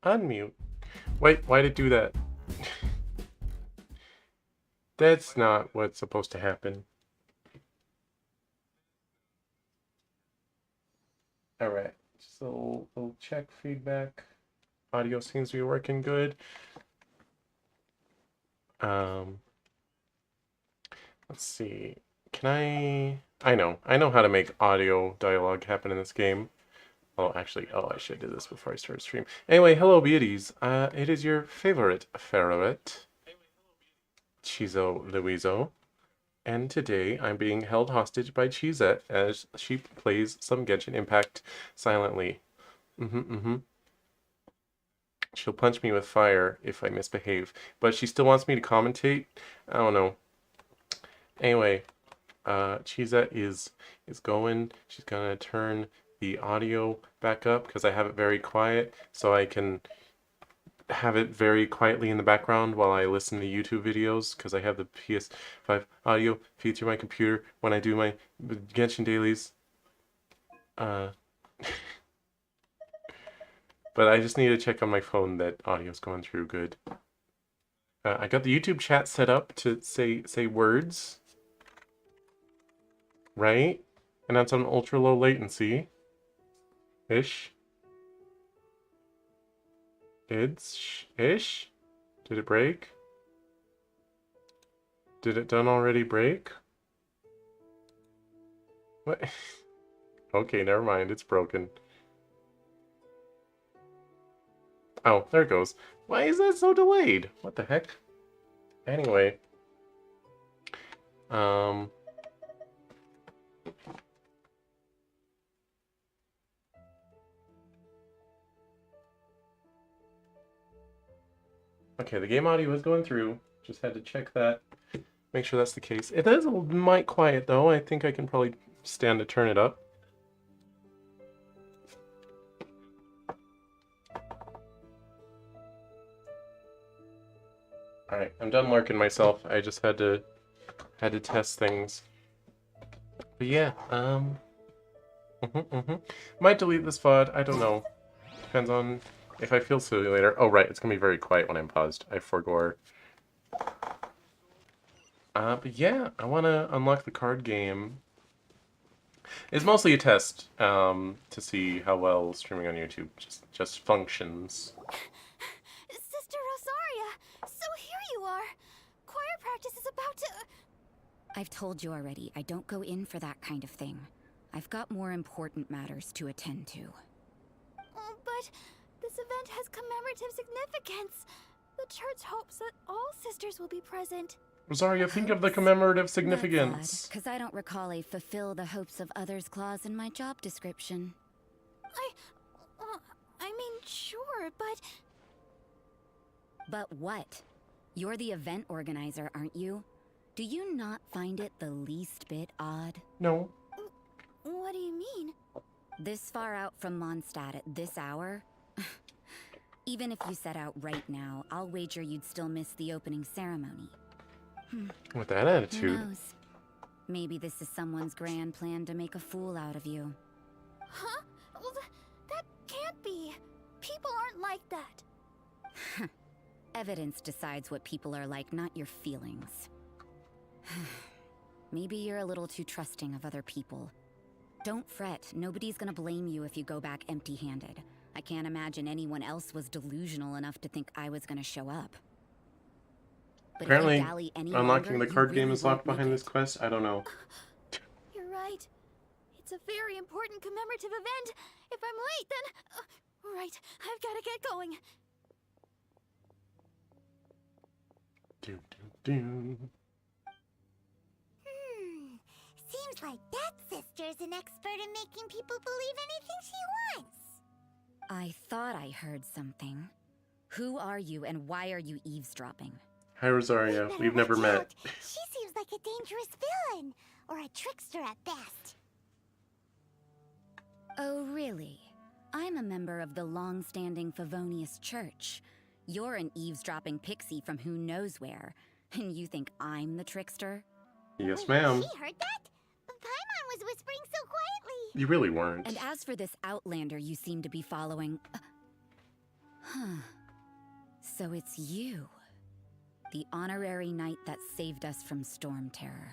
Unmute. Wait, why did it do that? That's not what's supposed to happen. Alright, so we'll check feedback. Audio seems to be working good. Let's see. I know how to make audio dialogue happen in this game. Oh, actually, I should do this before I start stream. Anyway, hello beauties. It is your favorite ferret, Chizo Luizo. And today I'm being held hostage by Cheezette as she plays some Genshin Impact silently. She'll punch me with fire if I misbehave, but she still wants me to commentate. I don't know. Anyway, Cheezette is going. She's gonna turn the audio back up because I have it very quiet, so I can have it very quietly in the background while I listen to YouTube videos, because I have the PS5 audio feed through my computer when I do my Genshin dailies. But I just need to check on my phone that audio's going through good. I got the YouTube chat set up to say words, right? And that's on ultra low latency ish. Ish? Did it break? Did it done already break? What? Okay, never mind, it's broken. Oh, there it goes. Why is that so delayed? What the heck? Anyway. Okay, the game audio is going through. Just had to check that. Make sure that's the case. It is a mic quiet though. I think I can probably stand to turn it up. Alright, I'm done lurking myself. I just had to test things. But yeah, might delete this VOD, I don't know. Depends on if I feel silly later. Oh right, it's gonna be very quiet when I'm paused. I forgot. But yeah, I wanna unlock the card game. It's mostly a test, to see how well streaming on YouTube just functions. Sister Rosaria, so here you are. Choir practice is about to... I've told you already, I don't go in for that kind of thing. I've got more important matters to attend to. Oh, but this event has commemorative significance. The church hopes that all sisters will be present. Rosaria, think of the commemorative significance. Because I don't recall a fulfill the hopes of others clause in my job description. I mean, sure, but... But what? You're the event organizer, aren't you? Do you not find it the least bit odd? No. What do you mean? This far out from Mondstadt at this hour? Even if you set out right now, I'll wager you'd still miss the opening ceremony. With that attitude. Who knows? Maybe this is someone's grand plan to make a fool out of you. Huh? Well, that can't be. People aren't like that. Evidence decides what people are like, not your feelings. Maybe you're a little too trusting of other people. Don't fret, nobody's gonna blame you if you go back empty-handed. I can't imagine anyone else was delusional enough to think I was gonna show up. But apparently, unlocking the card game is locked behind this quest. I don't know. You're right. It's a very important commemorative event. If I'm late, then... right, I've got to get going. Seems like that sister's an expert in making people believe anything she wants. I thought I heard something. Who are you and why are you eavesdropping? Hi Rosaria, we've never met. She seems like a dangerous villain, or a trickster at best. Oh, really? I'm a member of the long-standing Favonius Church. You're an eavesdropping pixie from who knows where, and you think I'm the trickster? Yes, Wait, ma'am. She heard that? Paimon was whispering so quietly. You really weren't. And as for this outlander you seem to be following... So it's you. The honorary knight that saved us from Storm Terror.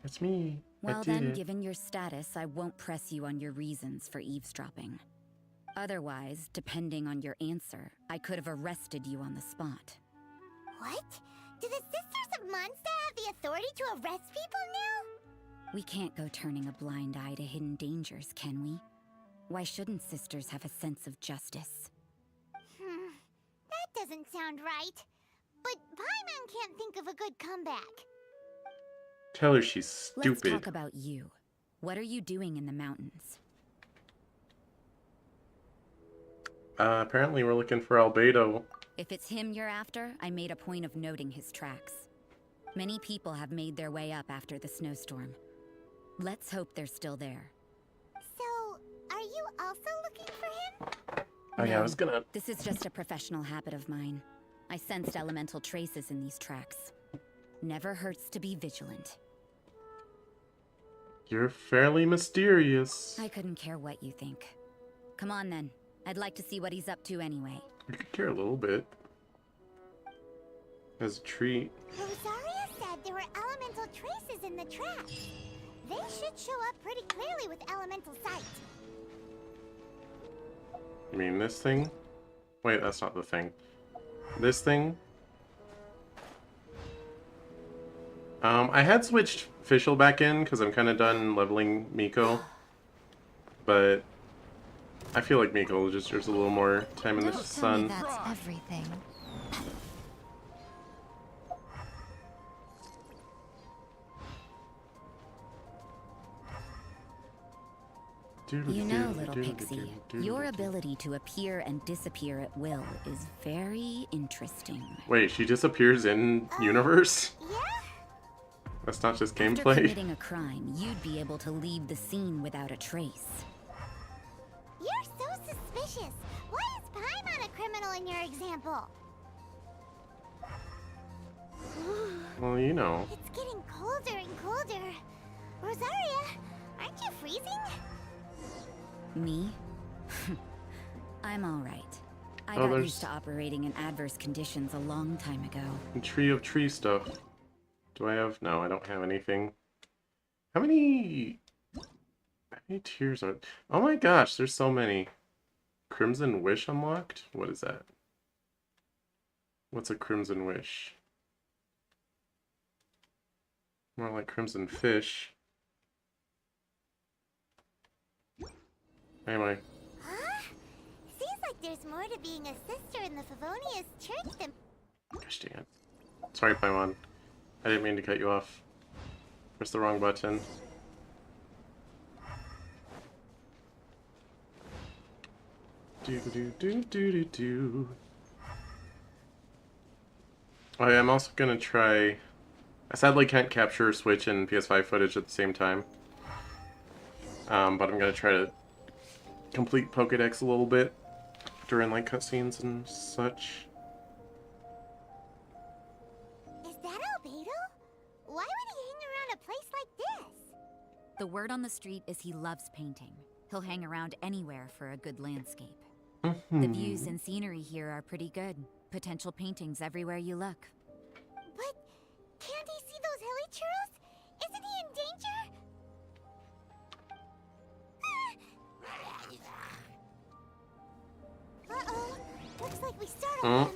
That's me. Well I did then, it. given your status, I won't press you on your reasons for eavesdropping. Otherwise, depending on your answer, I could have arrested you on the spot. What? Do the Sisters of Mondstadt have the authority to arrest people now? We can't go turning a blind eye to hidden dangers, can we? Why shouldn't sisters have a sense of justice? That doesn't sound right. But Paimon can't think of a good comeback. Tell her she's Let's stupid. talk about you. What are you doing in the mountains? Apparently we're looking for Albedo. If it's him you're after, I made a point of noting his tracks. Many people have made their way up after the snowstorm. Let's hope they're still there. So, are you also looking for him? Oh yeah, I No, was gonna... This is just a professional habit of mine. I sensed elemental traces in these tracks. Never hurts to be vigilant. You're fairly mysterious. I couldn't care what you think. Come on then. I'd like to see what he's up to anyway. I could care a little bit. As a treat. Rosaria said there were elemental traces in the tracks. They should show up pretty clearly with elemental sight. You mean this thing? Wait, that's not the thing. This thing? I had switched Fischl back in because I'm kind of done leveling Miko. But I feel like Miko just deserves a little more time in the sun. That's everything. You know, little pixie, your ability to appear and disappear at will is very interesting. Wait, she disappears in universe? Yeah? That's not just After gameplay? committing a crime, you'd be able to leave the scene without a trace. You're so suspicious. Why is Paimon a criminal in your example? Well, you know. It's getting colder and colder. Rosaria, aren't you freezing? Me? I'm alright. I Oh, got there's- used to operating in adverse conditions a long time ago. Tree of tree stuff. Do I have? No, I don't have anything. How many tiers are? Oh my gosh, there's so many. Crimson Wish unlocked? What is that? What's a Crimson Wish? More like Crimson Fish. Anyway, Huh? Seems like there's more to being a sister in the Favonius church than... gosh dang it. Sorry, Paimon. I didn't mean to cut you off. Press the wrong button. Do do do do do do. Oh yeah, I'm also gonna try. I sadly can't capture Switch and PS5 footage at the same time. But I'm gonna try to complete Pokédex a little bit during like cutscenes and such. Is that Albedo? Why would he hang around a place like this? The word on the street is he loves painting. He'll hang around anywhere for a good landscape. Mm-hmm. The views and scenery here are pretty good. Potential paintings everywhere you look. But can't he see those hilly churros? Isn't he in danger? Uh-oh. Looks like we startled them.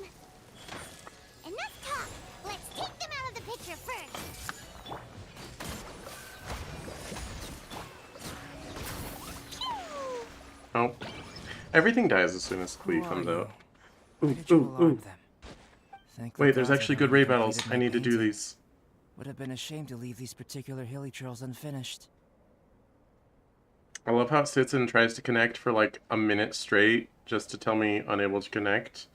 Enough talk. Let's take them out of the picture first. Phew. Oh. Everything dies as soon as Klee Who comes are out. you? Ooh, Why did you ooh, alarm ooh. them? Thank the Wait, there's gods actually I good haven't raid battles. completed I my need to do painting. these. Would have been a shame to leave these particular hilly trails unfinished. I love how it sits and tries to connect for like a minute straight just to tell me unable to connect.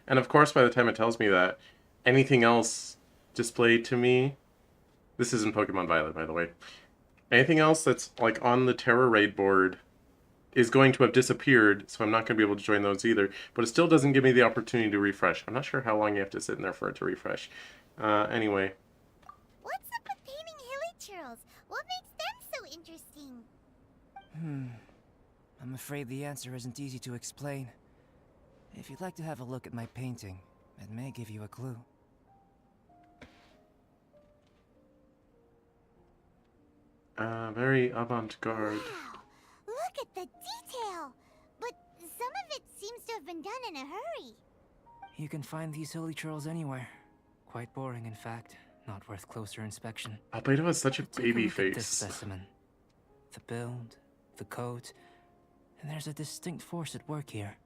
And of course, by the time it tells me that, anything else displayed to me... This isn't Pokemon Violet, by the way. Anything else that's like on the Terra raid board is going to have disappeared, so I'm not going to be able to join those either. But it still doesn't give me the opportunity to refresh. I'm not sure how long you have to sit in there for it to refresh. Anyway. What's up with painting hilly churros? What makes them so interesting? I'm afraid the answer isn't easy to explain. If you'd like to have a look at my painting, it may give you a clue. Very avant-garde. Wow! Look at the detail! But some of it seems to have been done in a hurry. You can find these hilly churls anywhere. Quite boring, in fact. Not worth closer inspection. Albedo has such a But take baby look at this face. specimen. The build, the coat, and there's a distinct force at work here.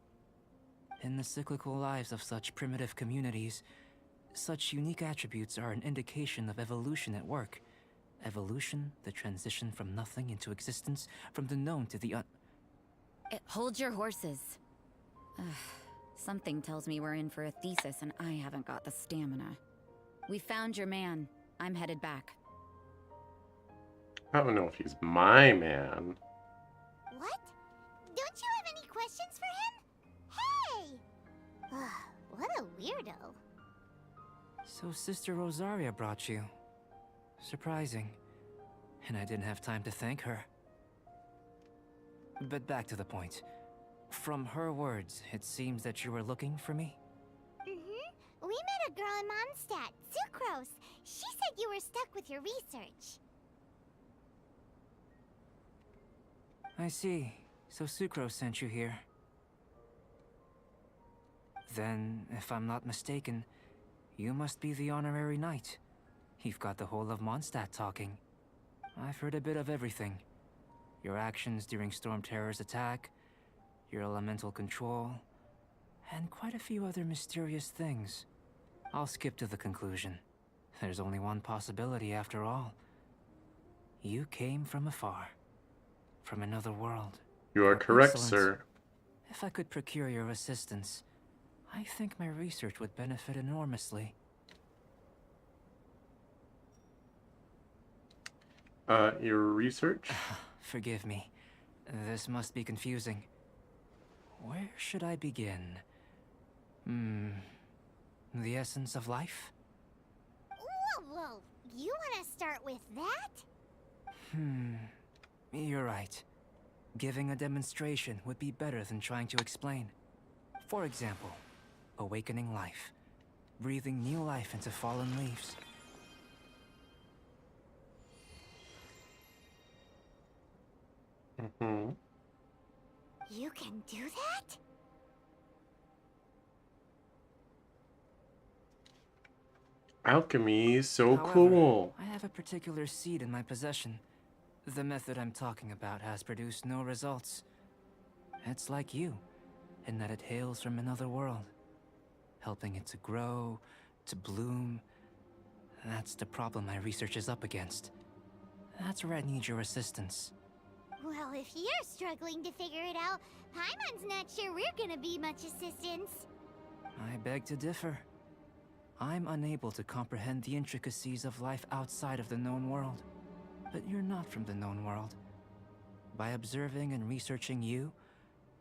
In the cyclical lives of such primitive communities, such unique attributes are an indication of evolution at work. Evolution, the transition from nothing into existence, from the known to the Hold your horses. Ugh, something tells me we're in for a thesis and I haven't got the stamina. We found your man. I'm headed back. I don't know if he's my man. What? Don't you have any questions for him? Hey! What a weirdo. So Sister Rosaria brought you. Surprising. And I didn't have time to thank her. But back to the point. From her words, it seems that you were looking for me? Mm-hmm. We met a girl in Mondstadt, Sucrose. She said you were stuck with your research. I see. So Sucrose sent you here. Then, if I'm not mistaken, you must be the honorary knight. You've got the whole of Mondstadt talking. I've heard a bit of everything. Your actions during Storm Terror's attack, your elemental control, and quite a few other mysterious things. I'll skip to the conclusion. There's only one possibility after all. You came from afar. From another world. You are correct, Excellent. sir. If I could procure your assistance, I think my research would benefit enormously. Your research? Forgive me. This must be confusing. Where should I begin? The essence of life? Whoa. You want to start with that? You're right. Giving a demonstration would be better than trying to explain. For example, awakening life. Breathing new life into fallen leaves. Mm-hmm. You can do that? Alchemy is so However, cool. I have a particular seed in my possession. The method I'm talking about has produced no results. It's like you, in that it hails from another world. Helping it to grow, to bloom. That's the problem my research is up against. That's where I need your assistance. Well, if you're struggling to figure it out, Paimon's not sure we're gonna be much assistance. I beg to differ. I'm unable to comprehend the intricacies of life outside of the known world. But you're not from the known world. By observing and researching you,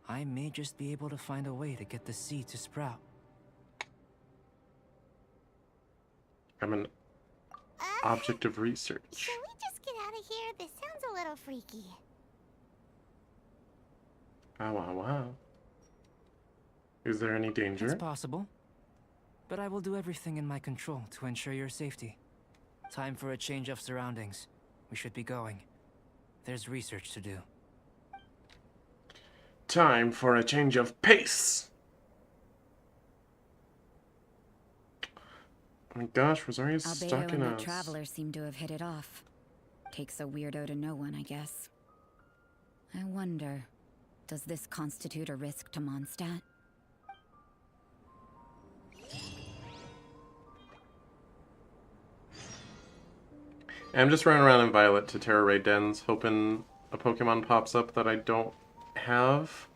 I may just be able to find a way to get the seed to sprout. I'm an object of research. Shall we just get out of here? This sounds a little freaky. Wow. Is there any It's danger? possible. But I will do everything in my control to ensure your safety. Time for a change of surroundings. We should be going. There's research to do. Time for a change of pace. Oh my gosh, Rosaria's Albedo stuck in and that us. traveler seem to have hit it off. Takes a weirdo to know one, I guess. I wonder, does this constitute a risk to Mondstadt? I'm just running around in Violet to Terra Raid dens, hoping a Pokemon pops up that I don't have.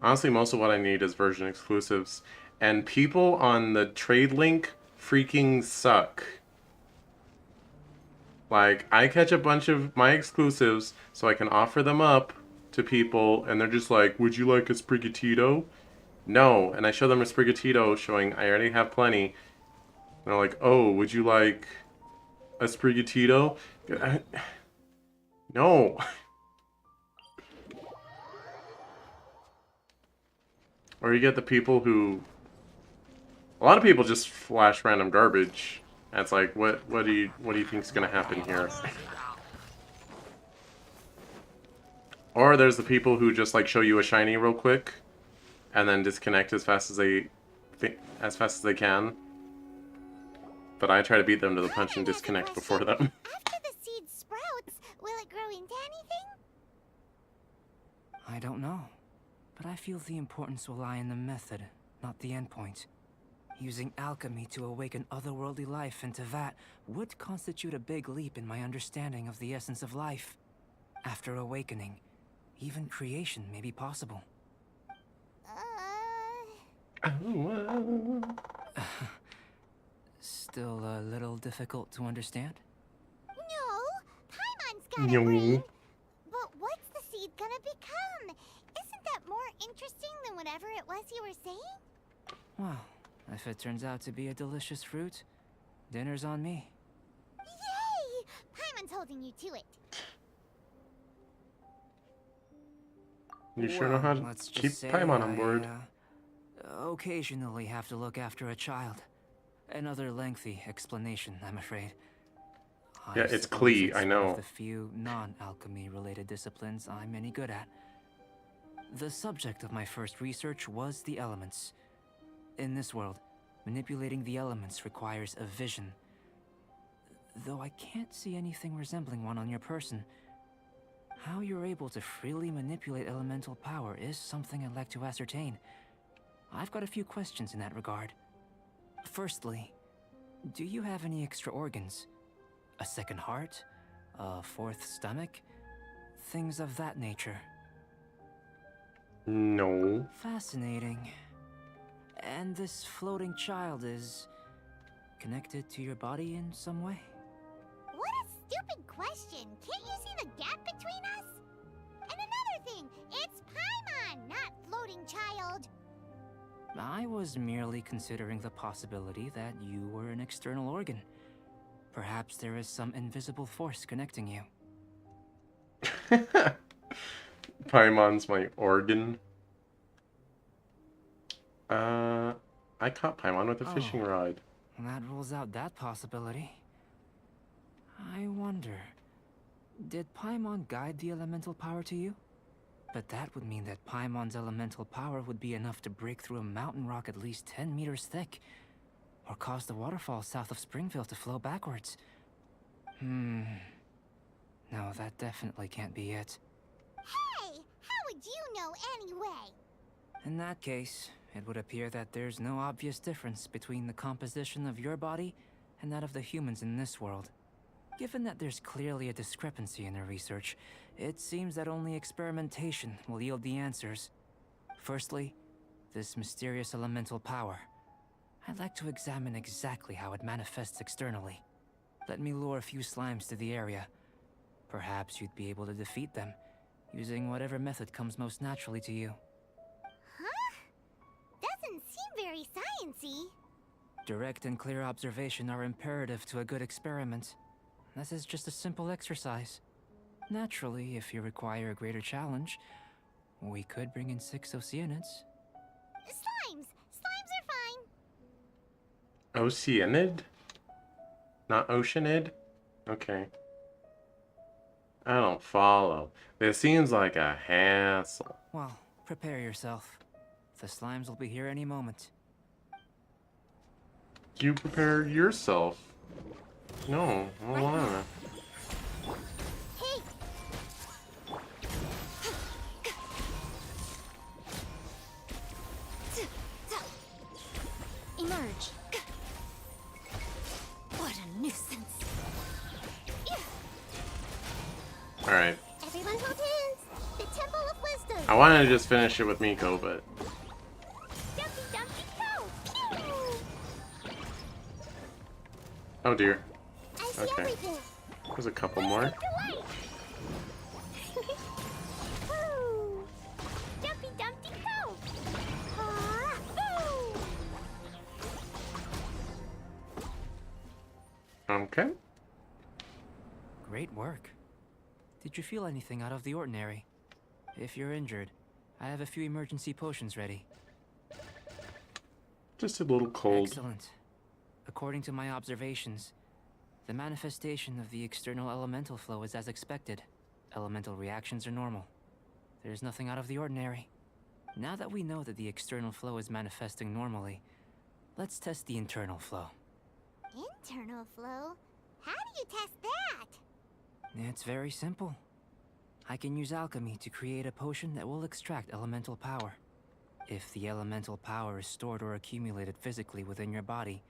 Honestly, most of what I need is version exclusives. And people on the trade link freaking suck. Like, I catch a bunch of my exclusives so I can offer them up to people, and they're just like, would you like a Sprigatito? No. And I show them a Sprigatito showing I already have plenty. And they're like, oh, would you like a Sprigatito? No. Or you get the people who... A lot of people just flash random garbage. And it's like, what do you think is gonna happen here? Or there's the people who just like show you a shiny real quick, and then disconnect as fast as they can. But I try to beat them to the punch and disconnect before them. After the seed sprouts, will it grow into anything? I don't know, but I feel the importance will lie in the method, not the endpoint. Using alchemy to awaken otherworldly life into that would constitute a big leap in my understanding of the essence of life. After awakening, even creation may be possible. Still a little difficult to understand? No, Paimon's got No. a brain. But what's the seed gonna become? Isn't that more interesting than whatever it was you were saying? Well, if it turns out to be a delicious fruit, dinner's on me. Yay! Paimon's holding you to it. You sure know how to let's just keep say Paimon on board. I occasionally have to look after a child. Another lengthy explanation, I'm afraid. Yeah, it's suppose Klee, it's I one know. of the few non-alchemy related disciplines I'm any good at. The subject of my first research was the elements. In this world, manipulating the elements requires a vision. Though I can't see anything resembling one on your person, how you're able to freely manipulate elemental power is something I'd like to ascertain. I've got a few questions in that regard. Firstly, do you have any extra organs? A second heart? A fourth stomach? Things of that nature. No. Fascinating. And this floating child is connected to your body in some way? What a stupid question. Can't you see the gap between us? And another thing, it's Paimon, not floating child. I was merely considering the possibility that you were an external organ. Perhaps there is some invisible force connecting you. Paimon's my organ. I caught Paimon with a fishing Oh. rod. That rules out that possibility. I wonder, did Paimon guide the elemental power to you? But that would mean that Paimon's elemental power would be enough to break through a mountain rock at least 10 meters thick, or cause the waterfall south of Springfield to flow backwards. No, that definitely can't be it. Hey, how would you know anyway? In that case, it would appear that there's no obvious difference between the composition of your body and that of the humans in this world. Given that there's clearly a discrepancy in their research, it seems that only experimentation will yield the answers. Firstly, this mysterious elemental power. I'd like to examine exactly how it manifests externally. Let me lure a few slimes to the area. Perhaps you'd be able to defeat them, using whatever method comes most naturally to you. Huh? Doesn't seem very sciencey. Direct and clear observation are imperative to a good experiment. This is just a simple exercise. Naturally, if you require a greater challenge, we could bring in 6 Oceanids. Slimes! Slimes are fine. Oceanid? Not Oceanid? Okay. I don't follow. This seems like a hassle. Well, prepare yourself. The slimes will be here any moment. You prepare yourself. No, I don't wanna. Hey! Emerge. What a nuisance. Alright. Everyone hold hands. The Temple of Wisdom. I wanted to just finish it with Miko, but... Dumpy dumpy go. Pew! Oh dear. I see Okay. everything. There's a couple more. Delight. Woo! Dumpy dumpy go. Ah, woo! Okay. Great work. Did you feel anything out of the ordinary? If you're injured, I have a few emergency potions ready. Just a little cold. Excellent. According to my observations, the manifestation of the external elemental flow is as expected. Elemental reactions are normal. There's nothing out of the ordinary. Now that we know that the external flow is manifesting normally, let's test the internal flow. Internal flow? How do you test that? It's very simple. I can use alchemy to create a potion that will extract elemental power. If the elemental power is stored or accumulated physically within your body,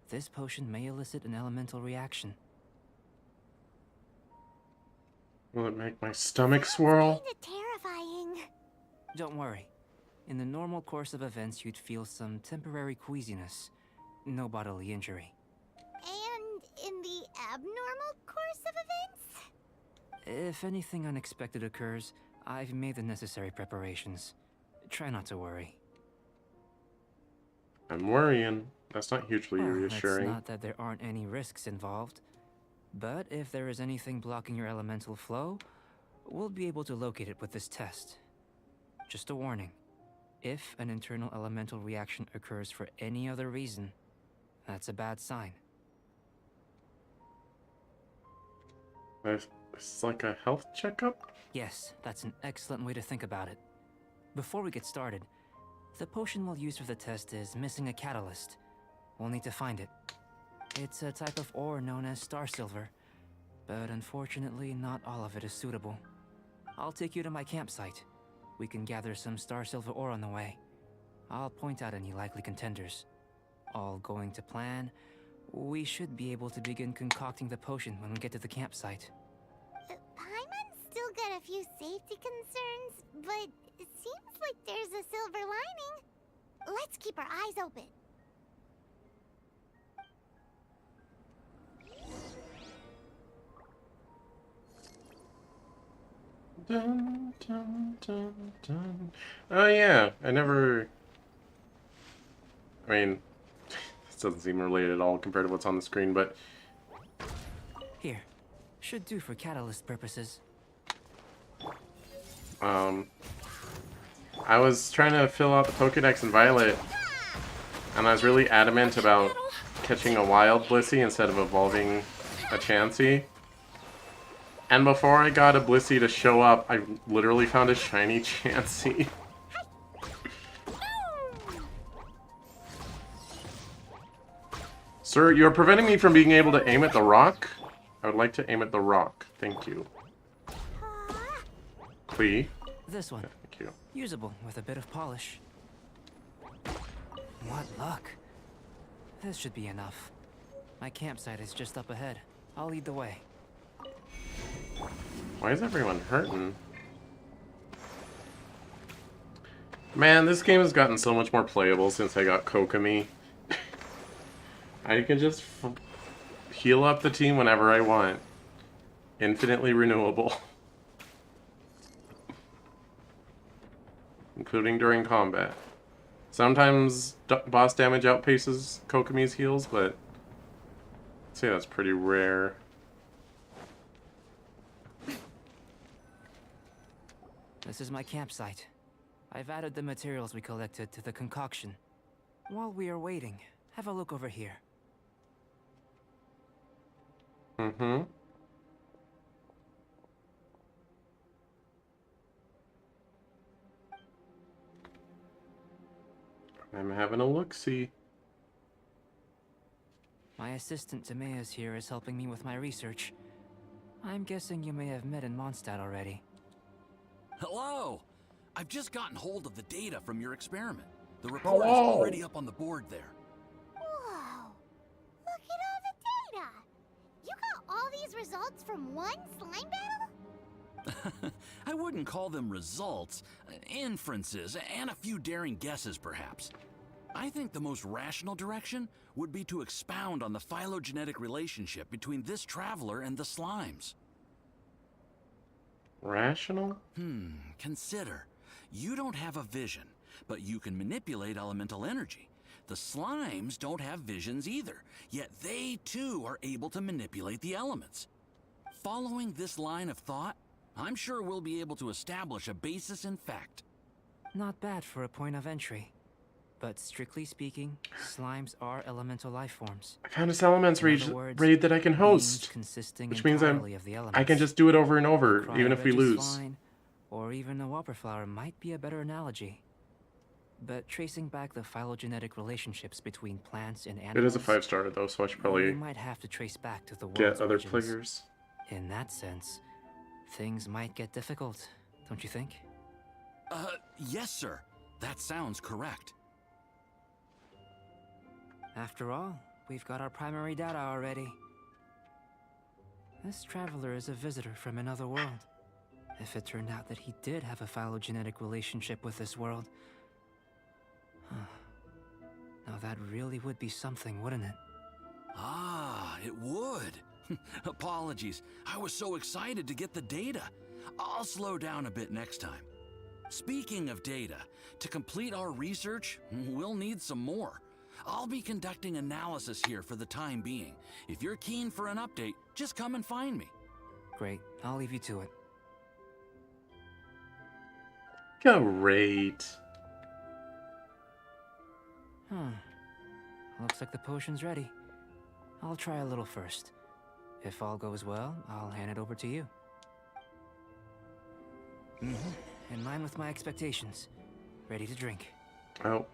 this potion may elicit an elemental reaction. Will it make my stomach swirl? Kinda terrifying. Don't worry. In the normal course of events, you'd feel some temporary queasiness. No bodily injury. And in the abnormal course of events? If anything unexpected occurs, I've made the necessary preparations. Try not to worry. I'm worrying. That's not hugely Well, reassuring. it's not that there aren't any risks involved. But if there is anything blocking your elemental flow, we'll be able to locate it with this test. Just a warning. If an internal elemental reaction occurs for any other reason, that's a bad sign. It's like a health checkup? Yes, that's an excellent way to think about it. Before we get started, the potion we'll use for the test is missing a catalyst. We'll need to find it. It's a type of ore known as star silver, but unfortunately not all of it is suitable. I'll take you to my campsite. We can gather some star silver ore on the way. I'll point out any likely contenders. All going to plan, we should be able to begin concocting the potion when we get to the campsite. Paimon's still got a few safety concerns, but it seems like there's a silver lining. Let's keep our eyes open. Dun, dun, dun, dun. Oh yeah, I mean, this doesn't seem related at all compared to what's on the screen, but Here. Should do for catalyst purposes. I was trying to fill out the Pokedex in Violet, and I was really adamant about catching a wild Blissey instead of evolving a Chansey. And before I got a Blissey to show up, I literally found a shiny Chansey. Sir, you're preventing me from being able to aim at the rock? I would like to aim at the rock. Thank you. Clee. This one. Thank you. Usable with a bit of polish. What luck. This should be enough. My campsite is just up ahead. I'll lead the way. Why is everyone hurting? Man, this game has gotten so much more playable since I got Kokomi. I can just heal up the team whenever I want. Infinitely renewable. Including during combat. Sometimes boss damage outpaces Kokomi's heals, but I'd say that's pretty rare. This is my campsite. I've added the materials we collected to the concoction. While we are waiting, have a look over here. Mm-hmm. I'm having a look-see. My assistant Timaeus here is helping me with my research. I'm guessing you may have met in Mondstadt already. Hello! I've just gotten hold of the data from your experiment. The report is Hello. already up on the board there. Whoa! Look at all the data! You got all these results from one slime battle? I wouldn't call them results, inferences, and a few daring guesses perhaps. I think the most rational direction would be to expound on the phylogenetic relationship between this traveler and the slimes. Rational? Consider. You don't have a vision, but you can manipulate elemental energy. The slimes don't have visions either, yet they too are able to manipulate the elements. Following this line of thought, I'm sure we'll be able to establish a basis in fact. Not bad for a point of entry. But strictly speaking, slimes are elemental life forms. I found a Salamence In other words, raid that I can beings host, consisting which means entirely of the I elements. can just do it over and over, A even if we cryo-veg is lose. fine, or even a whopper flower might be a better analogy. But tracing back the phylogenetic relationships between plants and animals, It is a 5-star though, so I should you probably might have to trace back to the get world's other origins. players. In that sense, things might get difficult, don't you think? Yes, sir. That sounds correct. After all, we've got our primary data already. This traveler is a visitor from another world. If it turned out that he did have a phylogenetic relationship with this world, now that really would be something, wouldn't it? Ah, it would. Apologies. I was so excited to get the data. I'll slow down a bit next time. Speaking of data, to complete our research, we'll need some more. I'll be conducting analysis here for the time being. If you're keen for an update, just come and find me. Great, I'll leave you to it. Great. Looks like the potion's ready. I'll try a little first. If all goes well, I'll hand it over to you. In line with my expectations. Ready to drink. Oh.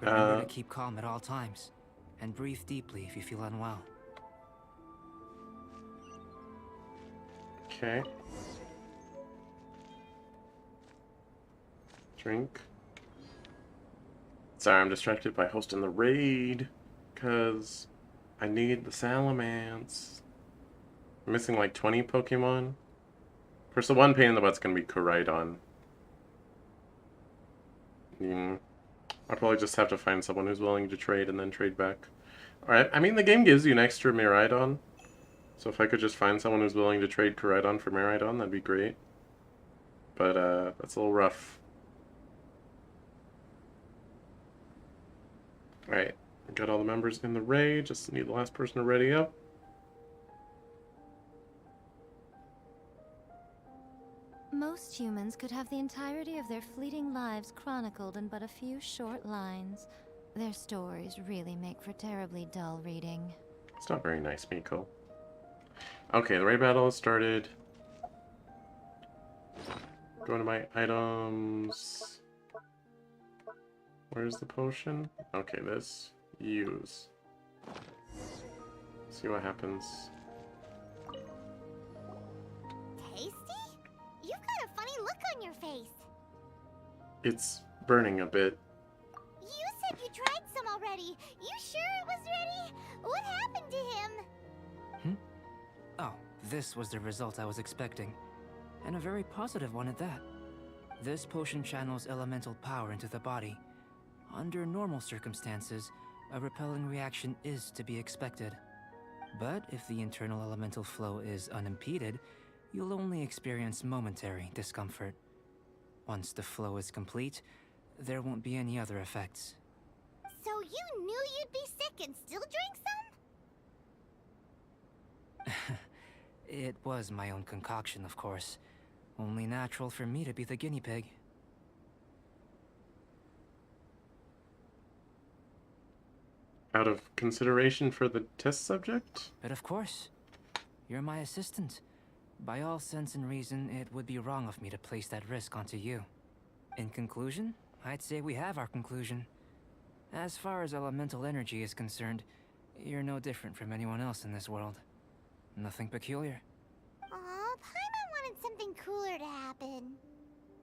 Remember to keep calm at all times, and breathe deeply if you feel unwell. Okay. Drink. Sorry, I'm distracted by hosting the raid, because I need the Salamence. I'm missing like 20 Pokemon. Of course, the one pain in the butt's going to be Koraidon. I'll probably just have to find someone who's willing to trade and then trade back. Alright, I mean, the game gives you an extra Miraidon. So if I could just find someone who's willing to trade Koraidon for Miraidon, that'd be great. But, that's a little rough. Alright, got all the members in the raid, just need the last person to ready up. Most humans could have the entirety of their fleeting lives chronicled in but a few short lines. Their stories really make for terribly dull reading. It's not very nice, Miko. Okay, the raid battle has started. Going to my items. Where's the potion? Okay, this. Use. See what happens. Tasty? You've got a funny look on your face. It's burning a bit. You said you tried some already. You sure it was ready? What happened to him? Oh, this was the result I was expecting. And a very positive one at that. This potion channels elemental power into the body. Under normal circumstances, a repelling reaction is to be expected. But if the internal elemental flow is unimpeded, you'll only experience momentary discomfort. Once the flow is complete, there won't be any other effects. So you knew you'd be sick and still drank some? It was my own concoction, of course. Only natural for me to be the guinea pig. Out of consideration for the test subject? But of course, you're my assistant. By all sense and reason, it would be wrong of me to place that risk onto you. In conclusion, I'd say we have our conclusion. As far as elemental energy is concerned, you're no different from anyone else in this world. Nothing peculiar. Aw, Paimon wanted something cooler to happen.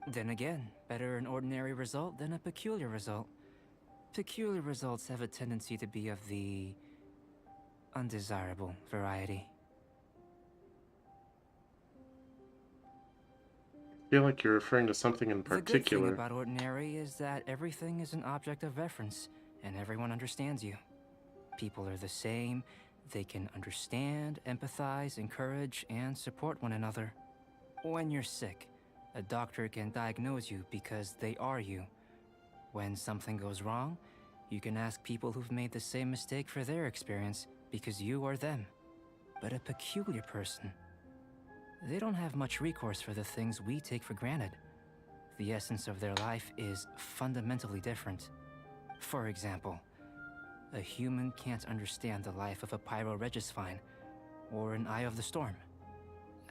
Then again, better an ordinary result than a peculiar result. Peculiar results have a tendency to be of the undesirable variety. I feel like you're referring to something in The good particular. thing about ordinary is that everything is an object of reference, and everyone understands you. People are the same. They can understand, empathize, encourage, and support one another. When you're sick, a doctor can diagnose you because they are you. When something goes wrong, you can ask people who've made the same mistake for their experience because you are them. But a peculiar person, they don't have much recourse for the things we take for granted. The essence of their life is fundamentally different. For example, a human can't understand the life of a pyroregisvine or an Eye of the Storm.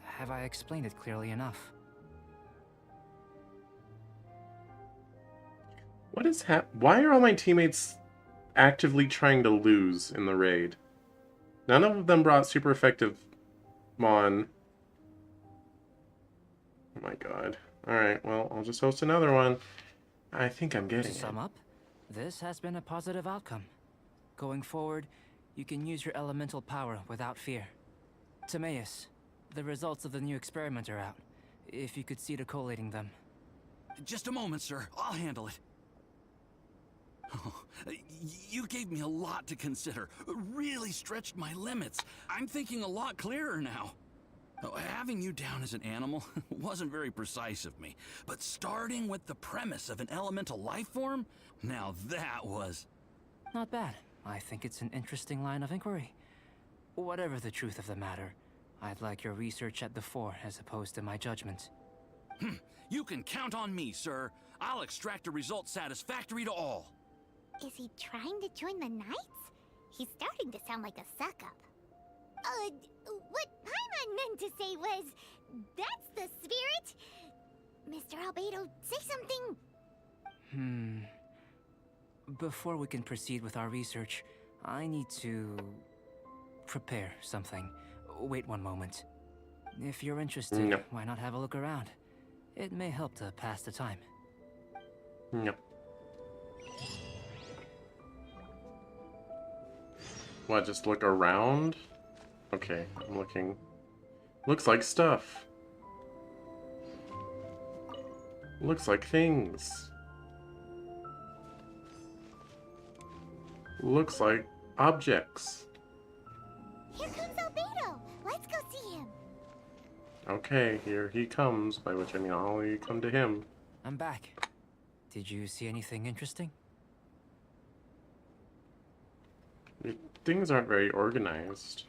Have I explained it clearly enough? What is why are all my teammates actively trying to lose in the raid? None of them brought super effective Mon. Oh my god. Alright, well, I'll just host another one. I think I'm To getting sum it. up, this has been a positive outcome. Going forward, you can use your elemental power without fear. Timaeus, the results of the new experiment are out. If you could see to collating them. Just a moment, sir. I'll handle it. Oh, you gave me a lot to consider. Really stretched my limits. I'm thinking a lot clearer now. Oh, having you down as an animal wasn't very precise of me, but starting with the premise of an elemental life form, now that was... Not bad. I think it's an interesting line of inquiry. Whatever the truth of the matter, I'd like your research at the fore as opposed to my judgment. You can count on me, sir. I'll extract a result satisfactory to all. Is he trying to join the Knights? He's starting to sound like a suck-up. What Paimon meant to say was, that's the spirit. Mr. Albedo, say something. Before we can proceed with our research, I need to prepare something. Wait one moment. If you're interested, No. why not have a look around? It may help to pass the time. No. What, just look around? Okay, I'm looking. Looks like stuff. Looks like things. Looks like objects. Here comes Albedo. Let's go see him. Okay, here he comes, by which I mean I'll come to him. I'm back. Did you see anything interesting? Things aren't very organized.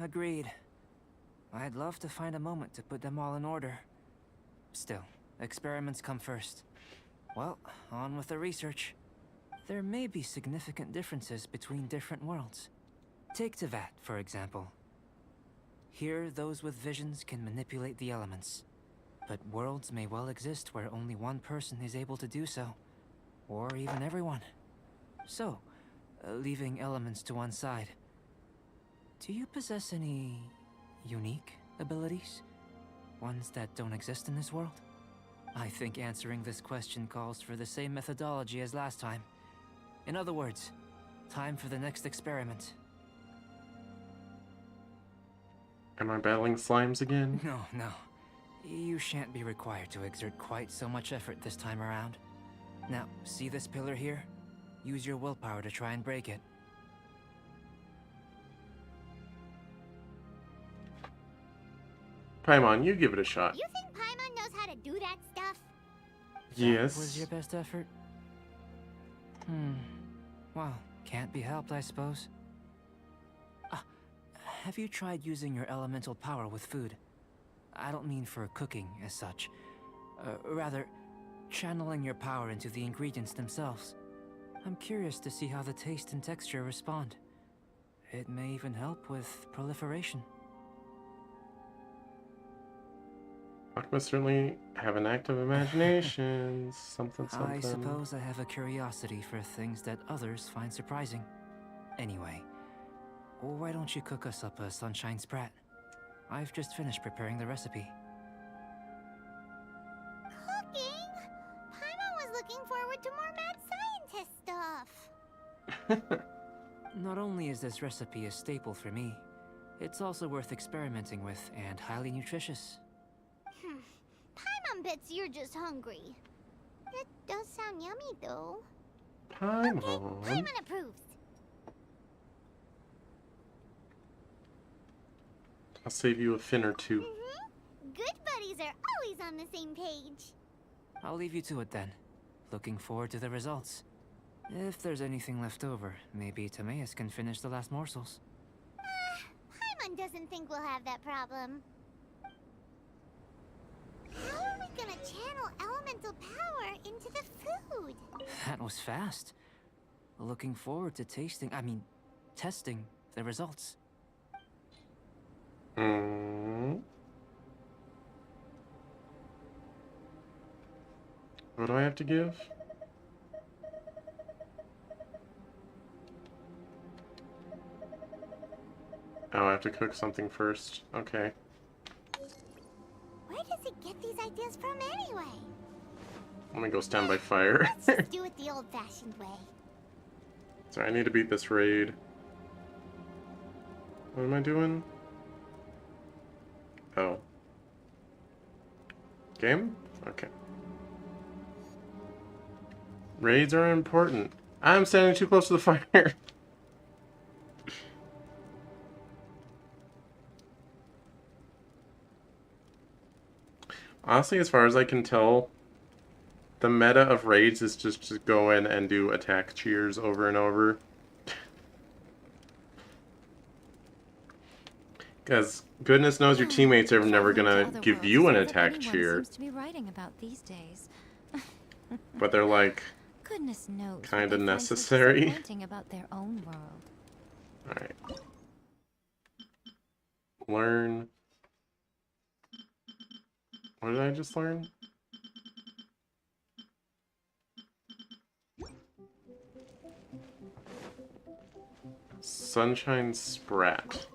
Agreed. I'd love to find a moment to put them all in order. Still, experiments come first. Well, on with the research. There may be significant differences between different worlds. Take Tevat, for example. Here, those with visions can manipulate the elements. But worlds may well exist where only one person is able to do so. Or even everyone. So, leaving elements to one side. Do you possess any unique abilities? Ones that don't exist in this world? I think answering this question calls for the same methodology as last time. In other words, time for the next experiment. Am I battling slimes again? No. You shan't be required to exert quite so much effort this time around. Now, see this pillar here? Use your willpower to try and break it. Paimon, you give it a shot. You think Paimon knows how to do that stuff? Yes. That was your best effort? Well, can't be helped, I suppose. Have you tried using your elemental power with food? I don't mean for cooking as such. Rather, channeling your power into the ingredients themselves. I'm curious to see how the taste and texture respond. It may even help with proliferation. Aqua certainly have an active imagination. Something. I suppose I have a curiosity for things that others find surprising. Anyway, why don't you cook us up a sunshine sprat? I've just finished preparing the recipe. Cooking? Paimon was looking forward to more mad scientist stuff. Not only is this recipe a staple for me, it's also worth experimenting with and highly nutritious. Paimon bets you're just hungry. It does sound yummy, though. Paimon. Paimon approves. I'll save you a fin or two. Good buddies are always on the same page. I'll leave you to it then. Looking forward to the results. If there's anything left over, maybe Timaeus can finish the last morsels. Paimon doesn't think we'll have that problem. How are we gonna channel elemental power into the food? That was fast. Looking forward to testing the results. Hmm. What do I have to give? Oh, I have to cook something first. Okay. Where does it get these ideas from anyway? Let me go stand by fire. Let's just do it the old-fashioned way. Sorry, I need to beat this raid. What am I doing? Oh. Game? Okay. Raids are important. I'm standing too close to the fire. Honestly, as far as I can tell, the meta of raids is just to go in and do attack cheers over and over. Because goodness knows your teammates are never gonna give you an attack cheer. Seems to be writing about these days. But they're like, Goodness knows kinda what they find so necessary. disappointing about their own world. alright. Learn. What did I just learn? Sunshine Sprat.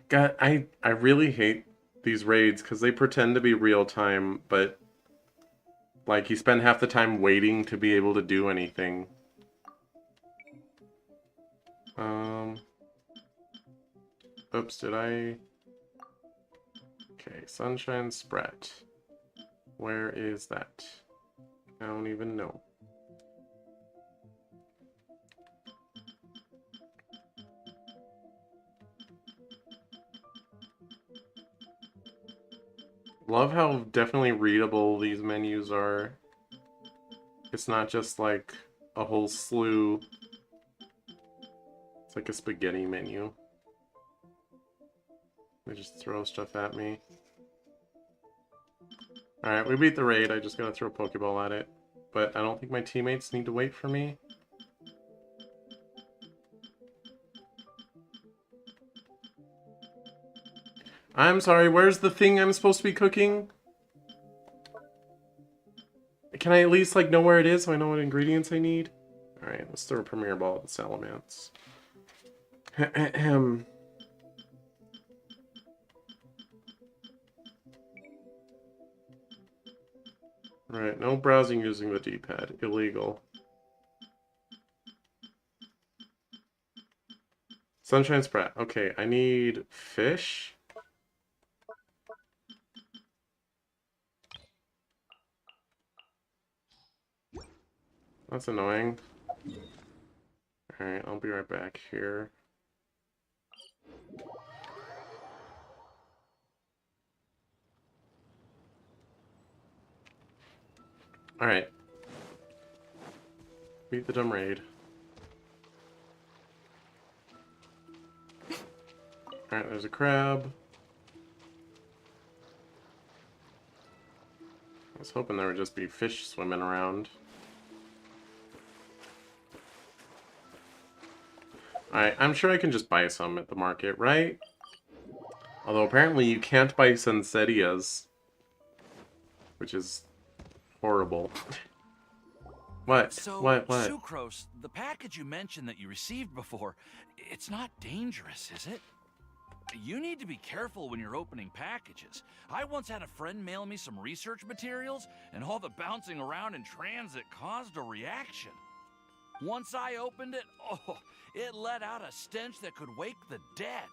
God, I really hate these raids because they pretend to be real time, but like you spend half the time waiting to be able to do anything. Oops, did I? Okay, Sunshine Sprat. Where is that? I don't even know. Love how definitely readable these menus are. It's not just like a whole slew. It's like a spaghetti menu. They just throw stuff at me. Alright, we beat the raid. I just gotta throw a Pokeball at it. But I don't think my teammates need to wait for me. I'm sorry, where's the thing I'm supposed to be cooking? Can I at least like know where it is so I know what ingredients I need? Alright, let's throw a Premier Ball at the Salamence. Ahem. Alright, no browsing using the D-pad. Illegal. Sunshine Sprat. Okay, I need fish. That's annoying. Alright, I'll be right back here. Alright. Beat the dumb raid. Alright, there's a crab. I was hoping there would just be fish swimming around. Alright, I'm sure I can just buy some at the market, right? Although apparently you can't buy Sunsetias. Which is horrible. What? So, What? Sucrose, the package you mentioned that you received before, it's not dangerous, is it? You need to be careful when you're opening packages. I once had a friend mail me some research materials, and all the bouncing around in transit caused a reaction. Once I opened it, oh, it let out a stench that could wake the dead.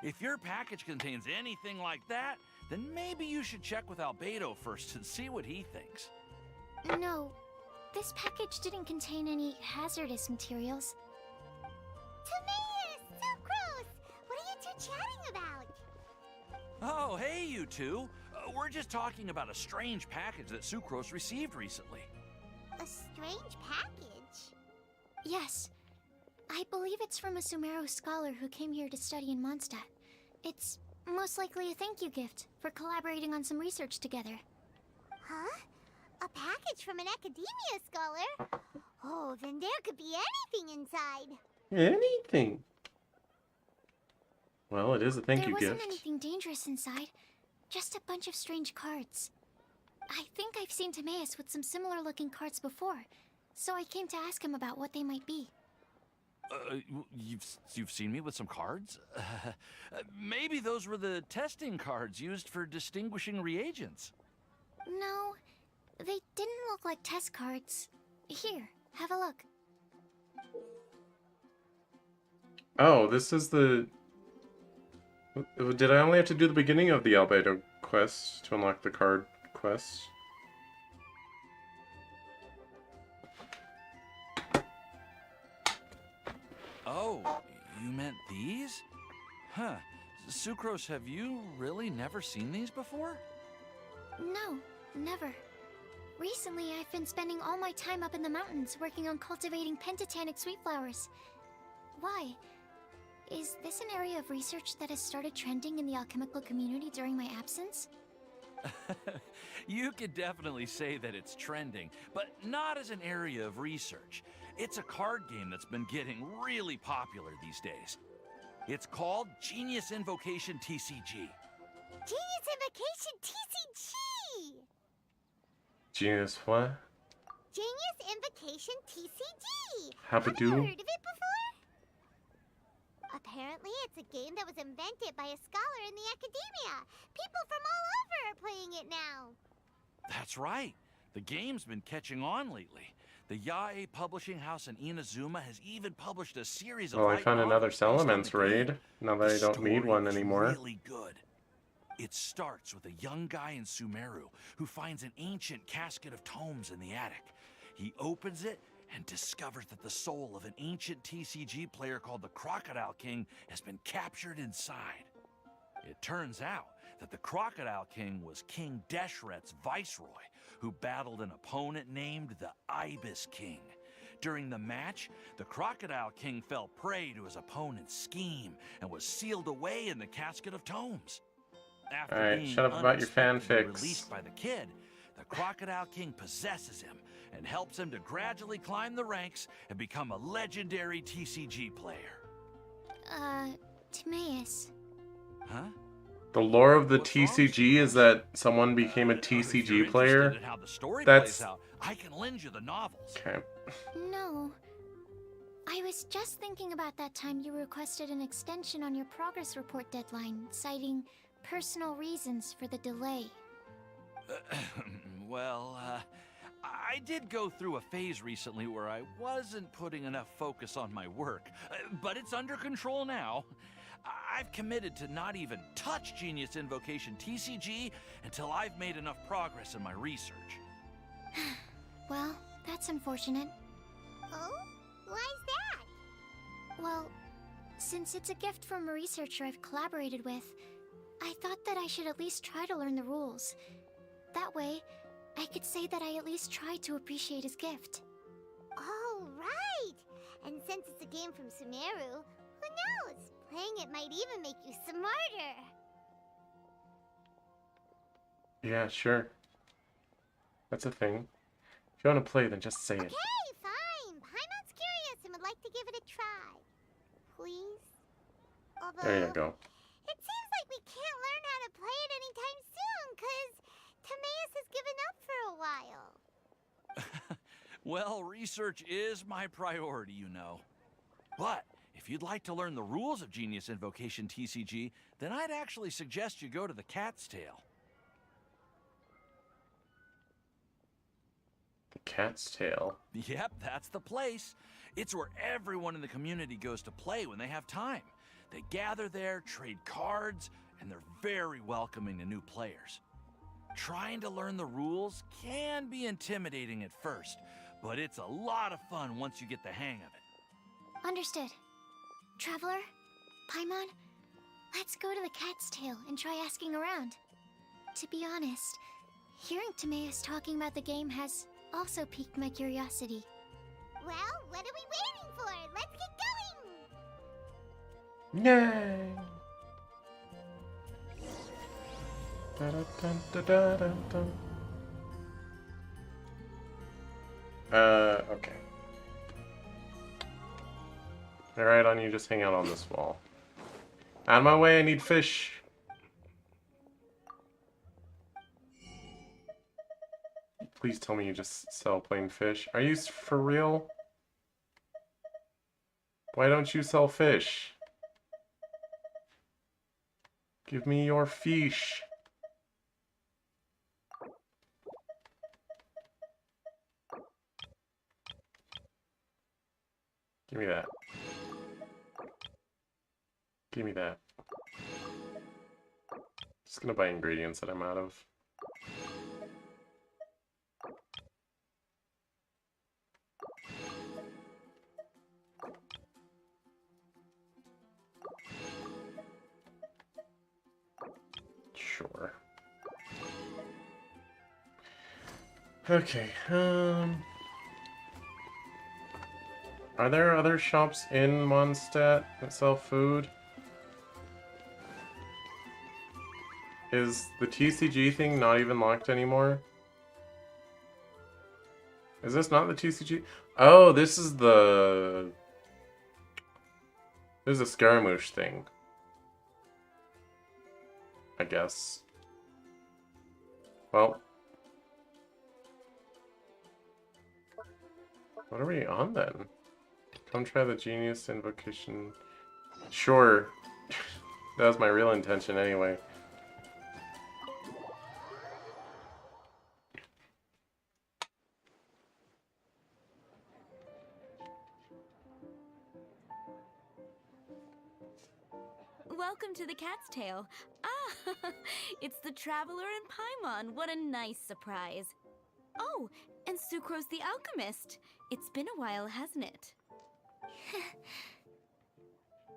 If your package contains anything like that, then maybe you should check with Albedo first and see what he thinks. No, this package didn't contain any hazardous materials. Timaeus! Sucrose! What are you two chatting about? Oh, hey, you two. We're just talking about a strange package that Sucrose received recently. A strange package? Yes. I believe it's from a Sumeru scholar who came here to study in Mondstadt. It's Most likely a thank you gift for collaborating on some research together. Huh? A package from an academia scholar? Oh, then there could be anything inside. Anything. Well, it is a thank There you wasn't gift. anything dangerous inside, just a bunch of strange cards. I think I've seen Timaeus with some similar looking cards before, so I came to ask him about what they might be. You've seen me with some cards? Maybe those were the testing cards used for distinguishing reagents. No, they didn't look like test cards. Here, have a look. Oh, this is the... Did I only have to do the beginning of the Albedo quest to unlock the card quest? Oh, you meant these? Huh. Sucrose, have you really never seen these before? No, never. Recently, I've been spending all my time up in the mountains working on cultivating pentatonic sweet flowers. Why? Is this an area of research that has started trending in the alchemical community during my absence? You could definitely say that it's trending, but not as an area of research. It's a card game that's been getting really popular these days. It's called Genius Invocation TCG. Genius Invocation TCG! Genius what? Genius Invocation TCG! Have a Have you do? heard of it before? Apparently, it's a game that was invented by a scholar in the academia. People from all over are playing it now. That's right. The game's been catching on lately. The Yae publishing house in Inazuma has even published a series of Well, I light found another novels based on Salamence the game. raid, now that The I don't need story one is anymore. Really good. It starts with a young guy in Sumeru who finds an ancient casket of tomes in the attic. He opens it and discovers that the soul of an ancient TCG player called the Crocodile King has been captured inside. It turns out that the Crocodile King was King Deshret's viceroy, who battled an opponent named the Ibis King. During the match, the Crocodile King fell prey to his opponent's scheme and was sealed away in the casket of tomes. After Alright, being shut up about your unexpectedly fanfics. released by the kid, the Crocodile King possesses him and helps him to gradually climb the ranks and become a legendary TCG player. Timaeus. Huh? The lore of the What's wrong, TCG is Sucrose? that someone became a If you're TCG player. interested in how the story That's- plays out, I can lend you the novels. Okay. No. I was just thinking about that time you requested an extension on your progress report deadline, citing personal reasons for the delay. Well, I did go through a phase recently where I wasn't putting enough focus on my work, but it's under control now. I've committed to not even touch Genius Invocation TCG until I've made enough progress in my research. Well, that's unfortunate. Oh? Why's that? Well, since it's a gift from a researcher I've collaborated with, I thought that I should at least try to learn the rules. That way, I could say that I at least tried to appreciate his gift. Oh, right! And since it's a game from Sumeru, who knows? Playing it might even make you smarter. Yeah, sure. That's a thing. If you want to play, then just say it. Okay, fine. Paimon's curious and would like to give it a try. Please? Although, There you go. it seems like we can't learn how to play it anytime soon, because Timaeus has given up for a while. Well, research is my priority, you know. But if you'd like to learn the rules of Genius Invocation TCG, then I'd actually suggest you go to the Cat's Tail. The Cat's Tail. Yep, that's the place. It's where everyone in the community goes to play when they have time. They gather there, trade cards, and they're very welcoming to new players. Trying to learn the rules can be intimidating at first, but it's a lot of fun once you get the hang of it. Understood. Traveler, Paimon, let's go to the Cat's Tail and try asking around. To be honest, hearing Timaeus talking about the game has also piqued my curiosity. Well, what are we waiting for? Let's get going! Yay! Okay. Alright, on you just hang out on this wall. Out of my way, I need fish. Please tell me you just sell plain fish. Are you for real? Why don't you sell fish? Give me your fish. Give me that. Give me that. Just gonna buy ingredients that I'm out of. Sure. Okay, are there other shops in Mondstadt that sell food? Is the TCG thing not even locked anymore? Is this not the TCG? Oh, this is the... This is a Scaramouche thing. I guess. Well. What are we on then? Come try the Genius Invocation. Sure. That was my real intention anyway. Welcome to the Cat's Tail. Ah, it's the Traveler and Paimon. What a nice surprise. Oh, and Sucrose the Alchemist. It's been a while, hasn't it?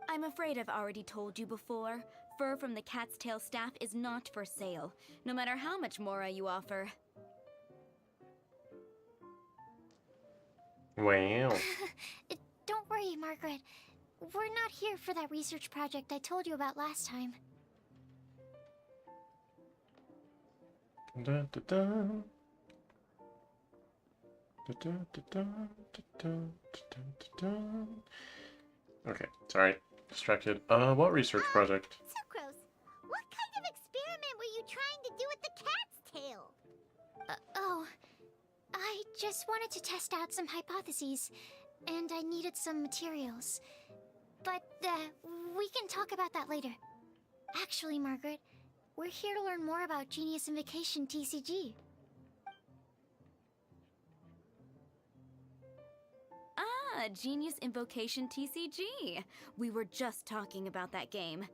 I'm afraid I've already told you before. Fur from the Cat's Tail staff is not for sale, no matter how much Mora you offer. Wow. Don't worry, Margaret. We're not here for that research project I told you about last time. Da, da, da. Da, da, da, da, da, da, da, da. Okay, sorry. Distracted. What research project? Sucrose, what kind of experiment were you trying to do with the cat's tail? Oh, I just wanted to test out some hypotheses, and I needed some materials. But, we can talk about that later. Actually, Margaret, we're here to learn more about Genius Invocation TCG. Ah, Genius Invocation TCG. We were just talking about that game.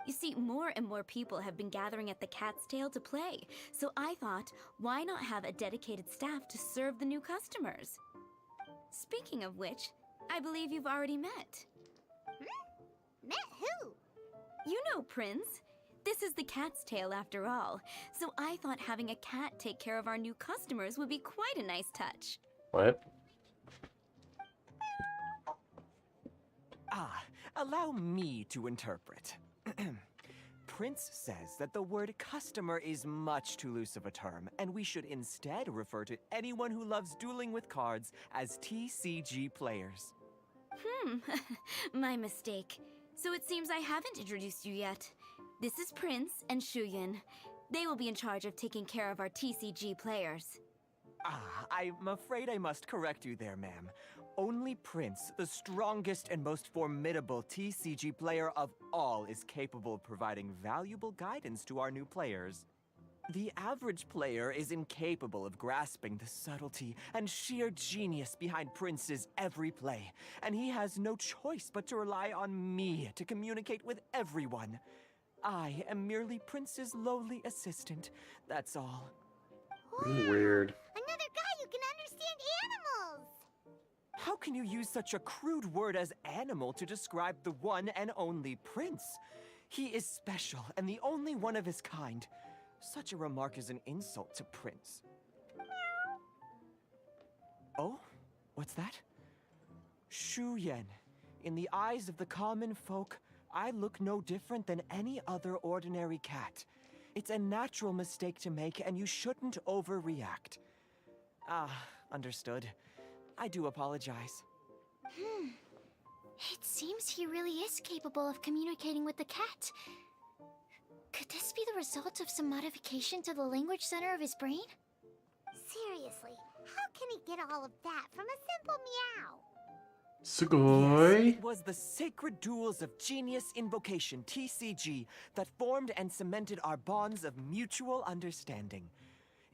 You see, more and more people have been gathering at the Cat's Tail to play, so I thought, why not have a dedicated staff to serve the new customers? Speaking of which, I believe you've already met. Met who? You know, Prince. This is the Cat's Tail after all, so I thought having a cat take care of our new customers would be quite a nice touch. What? Ah, allow me to interpret. Prince says that the word customer is much too loose of a term, and we should instead refer to anyone who loves dueling with cards as TCG players. My mistake. So it seems I haven't introduced you yet. This is Prince and Shuyan. They will be in charge of taking care of our TCG players. Ah, I'm afraid I must correct you there, ma'am. Only Prince, the strongest and most formidable TCG player of all, is capable of providing valuable guidance to our new players. The average player is incapable of grasping the subtlety and sheer genius behind Prince's every play, and he has no choice but to rely on me to communicate with everyone. I am merely Prince's lowly assistant, that's all. Weird. Another guy who can understand animals! How can you use such a crude word as animal to describe the one and only Prince? He is special and the only one of his kind. Such a remark is an insult to Prince. Oh? What's that? Shuyan. In the eyes of the common folk, I look no different than any other ordinary cat. It's a natural mistake to make, and you shouldn't overreact. Understood. I do apologize. It seems he really is capable of communicating with the cat. Could this be the result of some modification to the language center of his brain? Seriously, how can he get all of that from a simple meow? Sugoi. Yes, it was the sacred duels of Genius Invocation, TCG, that formed and cemented our bonds of mutual understanding.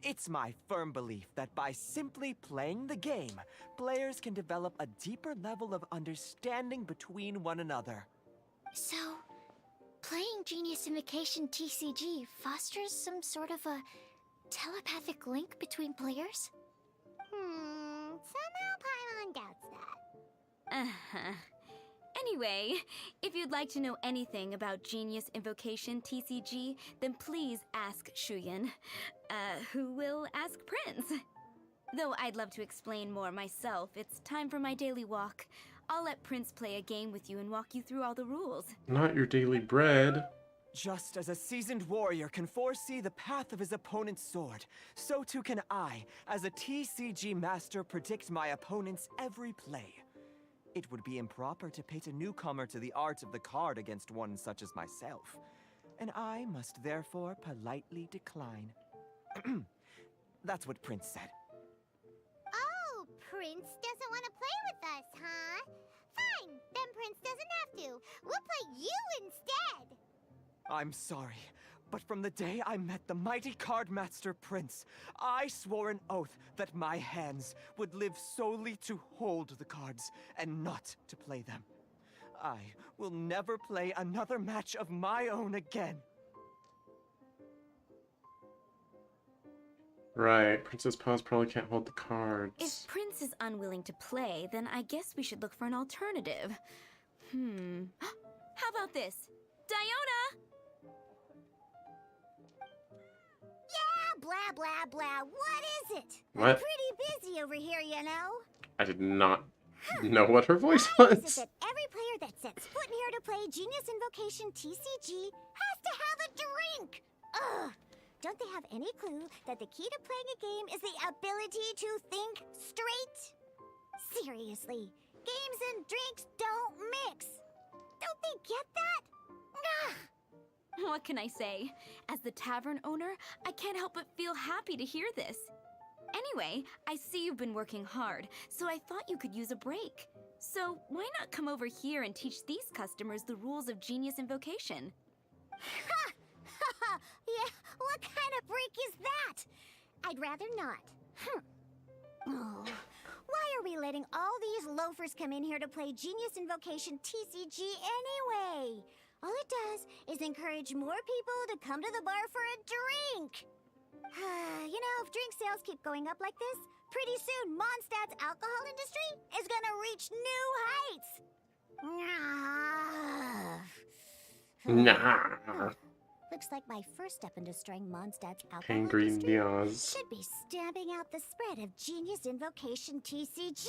It's my firm belief that by simply playing the game, players can develop a deeper level of understanding between one another. So, playing Genius Invocation TCG fosters some sort of a telepathic link between players? Somehow Paimon doubts that. Uh-huh. Anyway, if you'd like to know anything about Genius Invocation TCG, then please ask Shuyan, who will ask Prince. Though I'd love to explain more myself, it's time for my daily walk. I'll let Prince play a game with you and walk you through all the rules. Not your daily bread. Just as a seasoned warrior can foresee the path of his opponent's sword, so too can I, as a TCG master, predict my opponent's every play. It would be improper to pit a newcomer to the art of the card against one such as myself, and I must therefore politely decline. That's what Prince said. Oh, Prince doesn't want to play with us, huh? Fine, then Prince doesn't have to. We'll play you instead. I'm sorry, but from the day I met the mighty card master Prince, I swore an oath that my hands would live solely to hold the cards and not to play them. I will never play another match of my own again. Right, Princess Paws probably can't hold the cards. If Prince is unwilling to play, then I guess we should look for an alternative. How about this? Diona! Yeah, blah, blah, blah. What is it? What? I'm pretty busy over here, you know. I did not know what her voice Why is it was. that every player that sets foot in here to play Genius Invocation TCG has to have a drink? Ugh! Don't they have any clue that the key to playing a game is the ability to think straight? Seriously, games and drinks don't mix. Don't they get that? Ugh! What can I say? As the tavern owner, I can't help but feel happy to hear this. Anyway, I see you've been working hard, so I thought you could use a break. So why not come over here and teach these customers the rules of Genius Invocation? Ha! Ha! Yeah, what kind of break is that? I'd rather not. Oh, why are we letting all these loafers come in here to play Genius Invocation TCG anyway? All it does is encourage more people to come to the bar for a drink. You know, if drink sales keep going up like this, pretty soon Mondstadt's alcohol industry is gonna reach new heights. Nah. Looks like my first step in destroying Mondstadt's alcohol Angry industry Niaz. should be stamping out the spread of Genius Invocation TCG.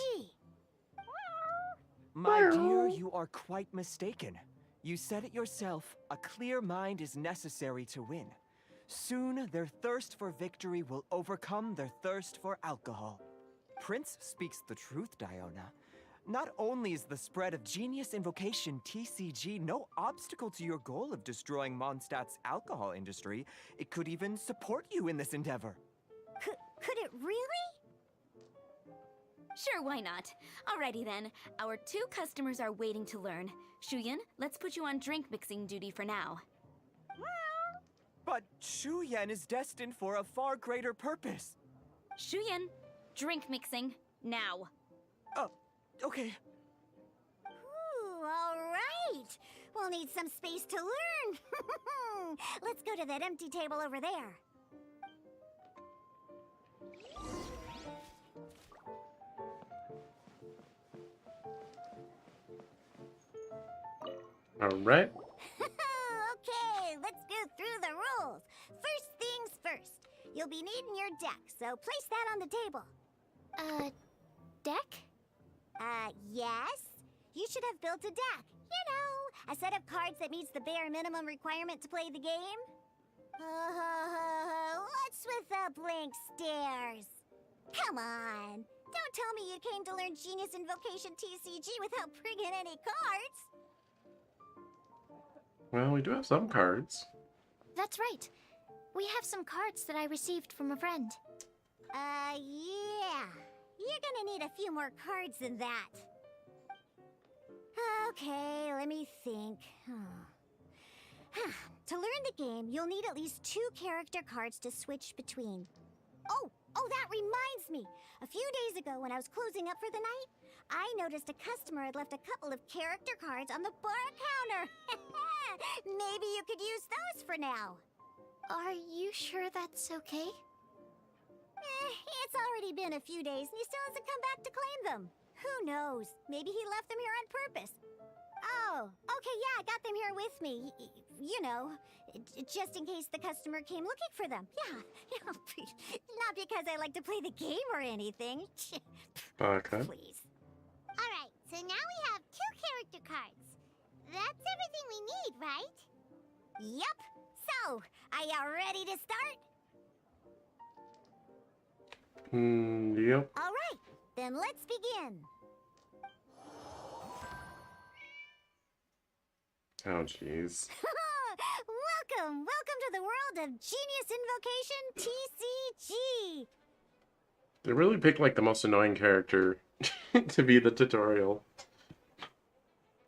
My dear, you are quite mistaken. You said it yourself, a clear mind is necessary to win. Soon, their thirst for victory will overcome their thirst for alcohol. Prince speaks the truth, Diona. Not only is the spread of Genius Invocation TCG no obstacle to your goal of destroying Mondstadt's alcohol industry, it could even support you in this endeavor. Could it really? Sure, why not? Alrighty then, our 2 customers are waiting to learn. Shuyan, let's put you on drink mixing duty for now. But Shuyan is destined for a far greater purpose. Shuyan, drink mixing, now. Oh, okay. Ooh, all right. We'll need some space to learn. Let's go to that empty table over there. Alright. Okay, let's go through the rules. First things first. You'll be needing your deck, so place that on the table. Deck? Yes. You should have built a deck. You know, a set of cards that meets the bare minimum requirement to play the game. What's with the blank stares? Come on. Don't tell me you came to learn Genius Invocation TCG without bringing any cards. Well, we do have some cards. That's right. We have some cards that I received from a friend. Yeah. You're gonna need a few more cards than that. Okay, let me think. To learn the game, you'll need at least 2 character cards to switch between. Oh, that reminds me. A few days ago, when I was closing up for the night, I noticed a customer had left a couple of character cards on the bar counter. Maybe you could use those for now. Are you sure that's okay? It's already been a few days and he still hasn't come back to claim them. Who knows? Maybe he left them here on purpose. Oh, okay, yeah, I got them here with me. You know, just in case the customer came looking for them. Yeah, not because I like to play the game or anything. Okay. Please. Alright, so now we have 2 character cards. That's everything we need, right? Yep. So, are you ready to start? Yep. All right, then let's begin. Oh, jeez. Welcome to the world of Genius Invocation TCG. They really picked like the most annoying character to be the tutorial.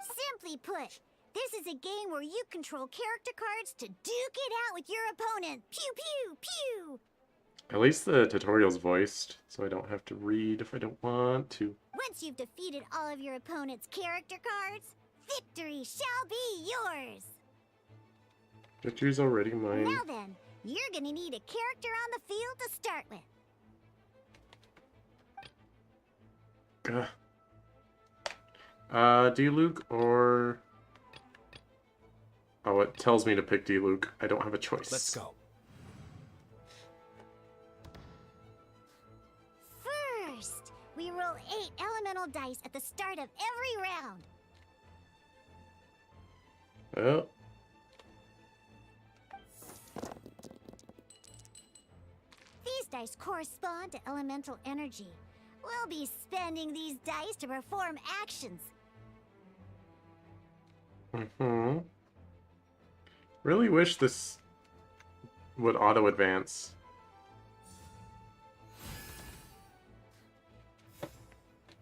Simply put, this is a game where you control character cards to duke it out with your opponent. Pew, pew, pew. At least the tutorial's voiced, so I don't have to read if I don't want to. Once you've defeated all of your opponent's character cards, victory shall be yours. Victory's already mine. Now then, you're gonna need a character on the field to start with. D-Luke or... Oh, it tells me to pick D-Luke. I don't have a choice. Let's go. First, we roll 8 elemental dice at the start of every round. Well, These dice correspond to elemental energy. We'll be spending these dice to perform actions. really wish this would auto-advance.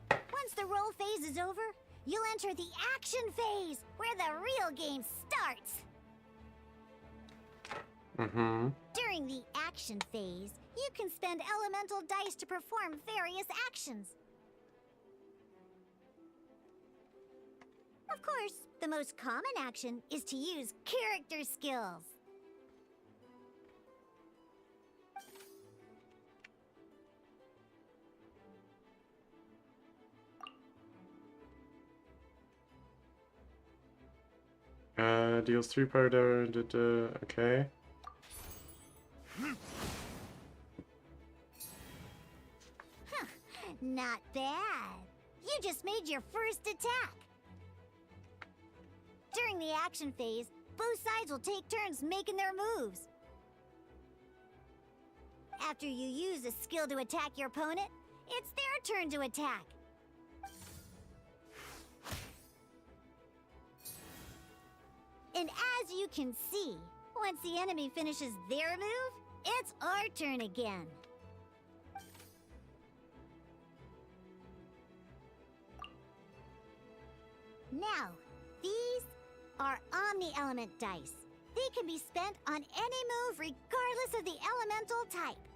Once the roll phase is over, you'll enter the action phase, where the real game starts. During the action phase, you can spend elemental dice to perform various actions. Of course, the most common action is to use character skills. Deals 3 power damage, okay. Not bad. You just made your first attack. During the action phase, both sides will take turns making their moves. After you use a skill to attack your opponent, it's their turn to attack. And as you can see, once the enemy finishes their move, it's our turn again. Now, these are Omni-Element dice. They can be spent on any move regardless of the elemental type.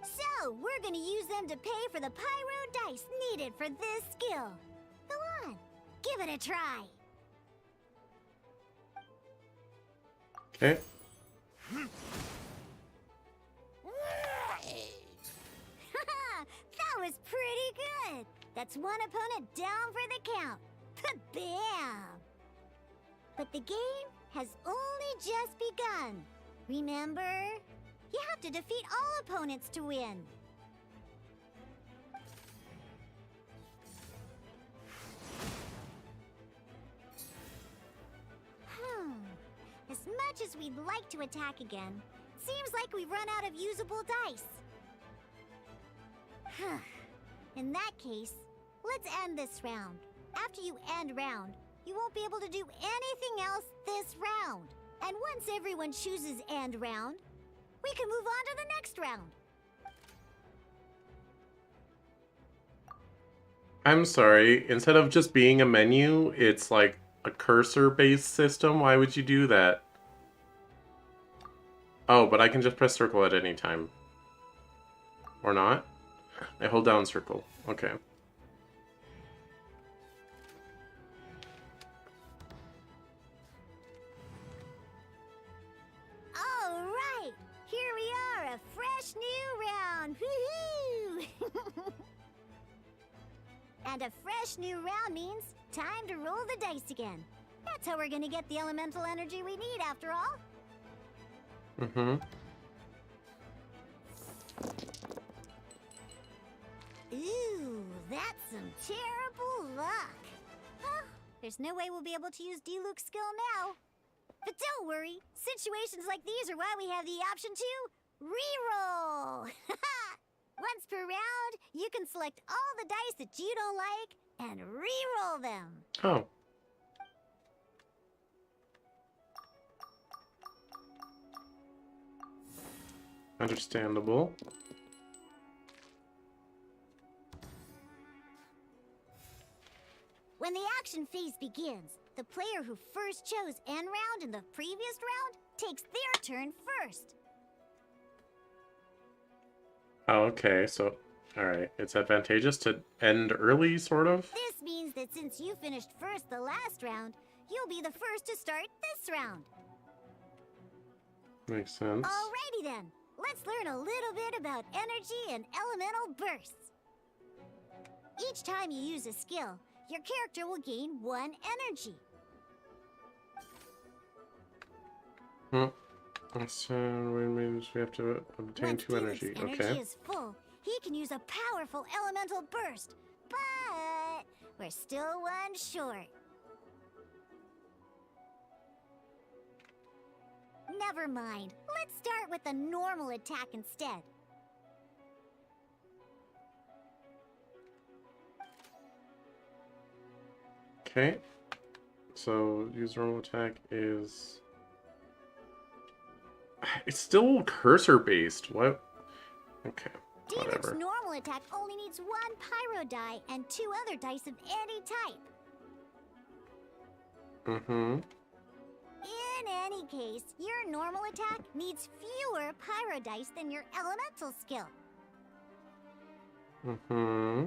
So, we're gonna use them to pay for the pyro dice needed for this skill. Go on, give it a try. Okay. That was pretty good. That's one opponent down for the count. Bam! But the game has only just begun. Remember? You have to defeat all opponents to win. As much as we'd like to attack again, seems like we've run out of usable dice. In that case, let's end this round. After you end round, you won't be able to do anything else this round. And once everyone chooses end round, we can move on to the next round. I'm sorry, instead of just being a menu, it's like a cursor-based system? Why would you do that? Oh, but I can just press circle at any time. Or not? I hold down circle. Okay. All right, here we are, a fresh new round. Woohoo! And a fresh new round means time to roll the dice again. That's how we're gonna get the elemental energy we need, after all. Mm-hmm. Ooh, that's some terrible luck. Huh, there's no way we'll be able to use Diluc's skill now. But don't worry, situations like these are why we have the option to reroll. Once per round, you can select all the dice that you don't like and reroll them. Oh. Understandable. When the action phase begins, the player who first chose end round in the previous round takes their turn first. Oh, okay, so, alright. It's advantageous to end early, sort of? This means that since you finished first the last round, you'll be the first to start this round. Makes sense. Alrighty then, let's learn a little bit about energy and elemental bursts. Each time you use a skill, your character will gain 1 energy. So, we have to obtain Once 2 energy. Diluc's energy Okay. is full, he can use a powerful elemental burst. But we're still 1 short. Never mind. Let's start with a normal attack instead. Okay. So, use normal attack is... It's still cursor-based. What? Okay. Diluc's Whatever. normal attack only needs 1 pyro die and 2 other dice of any type. Mm-hmm. In any case, your normal attack needs fewer pyro dice than your elemental skill. Mm-hmm.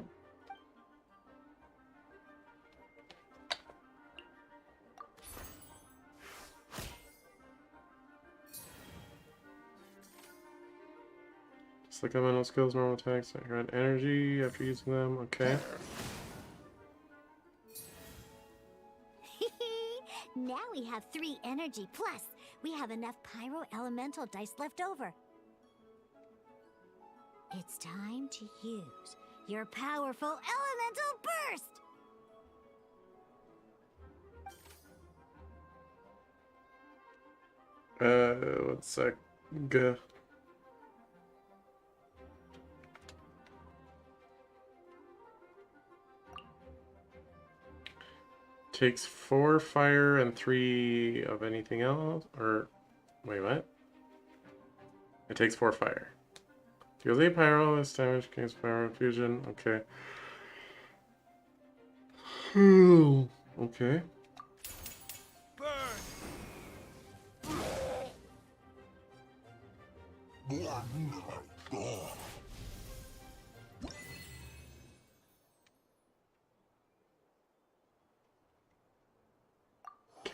Just like elemental skills, normal attacks, I grant energy after using them. Okay. Now we have 3 energy, plus we have enough pyro elemental dice left over. It's time to use your powerful elemental burst! 1 sec. G. Takes 4 fire and 3 of anything else? Or, wait, what? It takes 4 fire. Deals 8 pyro, this damage against pyro fusion. Okay. Okay.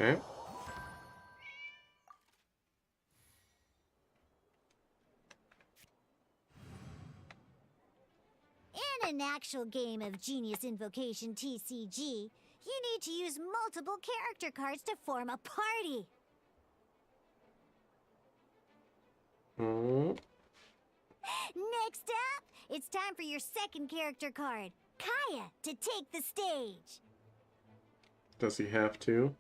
Okay. In an actual game of Genius Invocation TCG, you need to use multiple character cards to form a party. Mm. Next up, it's time for your second character card, Kaya, to take the stage. Does he have to?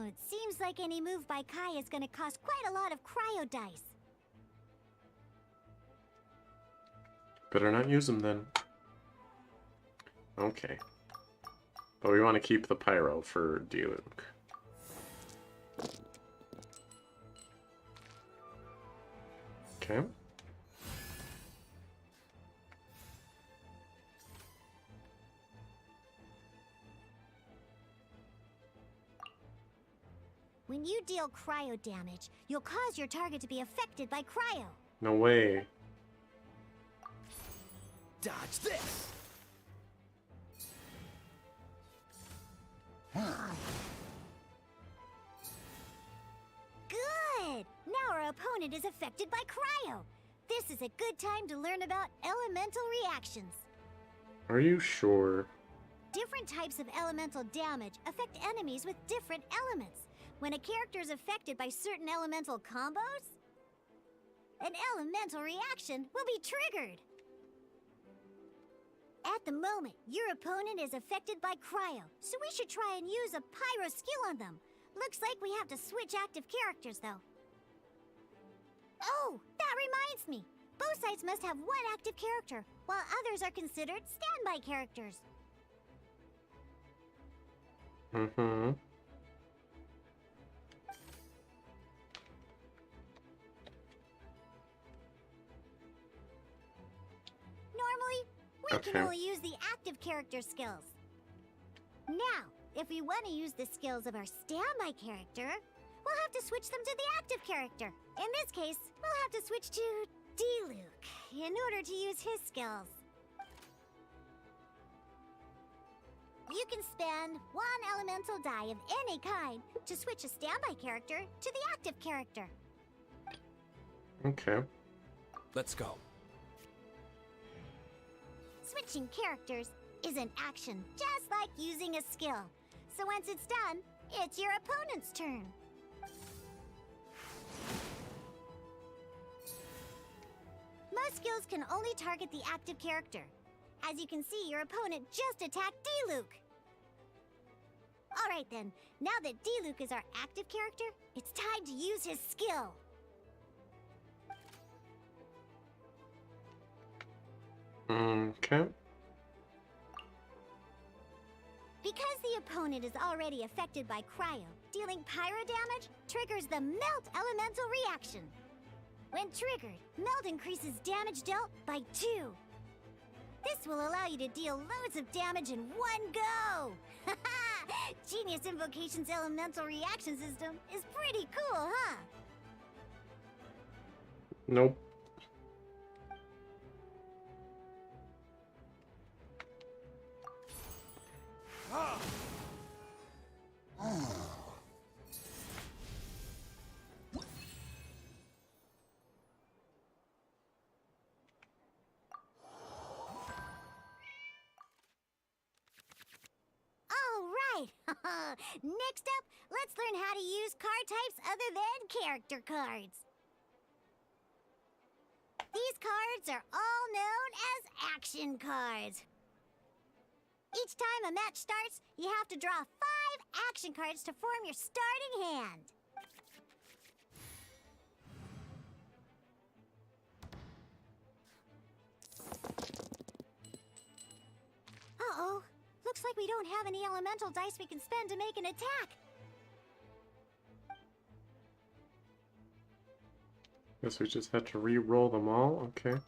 It seems like any move by Kai is gonna cost quite a lot of cryo dice. Better not use them then. Okay. But we want to keep the pyro for Diluc. Okay. When you deal cryo damage, you'll cause your target to be affected by cryo. No way. Dodge this! Good! Now our opponent is affected by cryo. This is a good time to learn about elemental reactions. Are you sure? Different types of elemental damage affect enemies with different elements. When a character is affected by certain elemental combos, an elemental reaction will be triggered. At the moment, your opponent is affected by cryo, so we should try and use a pyro skill on them. Looks like we have to switch active characters, though. Oh, that reminds me. Both sides must have one active character, while others are considered standby characters. Mm-hmm. Normally, we can Okay. only use the active character skills. Now, if we want to use the skills of our standby character, we'll have to switch them to the active character. In this case, we'll have to switch to Diluc in order to use his skills. You can spend one elemental die of any kind to switch a standby character to the active character. Okay. Let's go. Switching characters is an action, just like using a skill. So once it's done, it's your opponent's turn. Most skills can only target the active character. As you can see, your opponent just attacked Diluc. Alright then, now that Diluc is our active character, it's time to use his skill. Okay. Because the opponent is already affected by cryo, dealing pyro damage triggers the melt elemental reaction. When triggered, melt increases damage dealt by 2. This will allow you to deal loads of damage in one go! Genius Invocation's elemental reaction system is pretty cool, huh? Nope. Alright! Next up, let's learn how to use card types other than character cards. These cards are all known as action cards. Each time a match starts, you have to draw 5 action cards to form your starting hand. Uh-oh. Looks like we don't have any elemental dice we can spend to make an attack. Guess we just had to re-roll them all. Okay.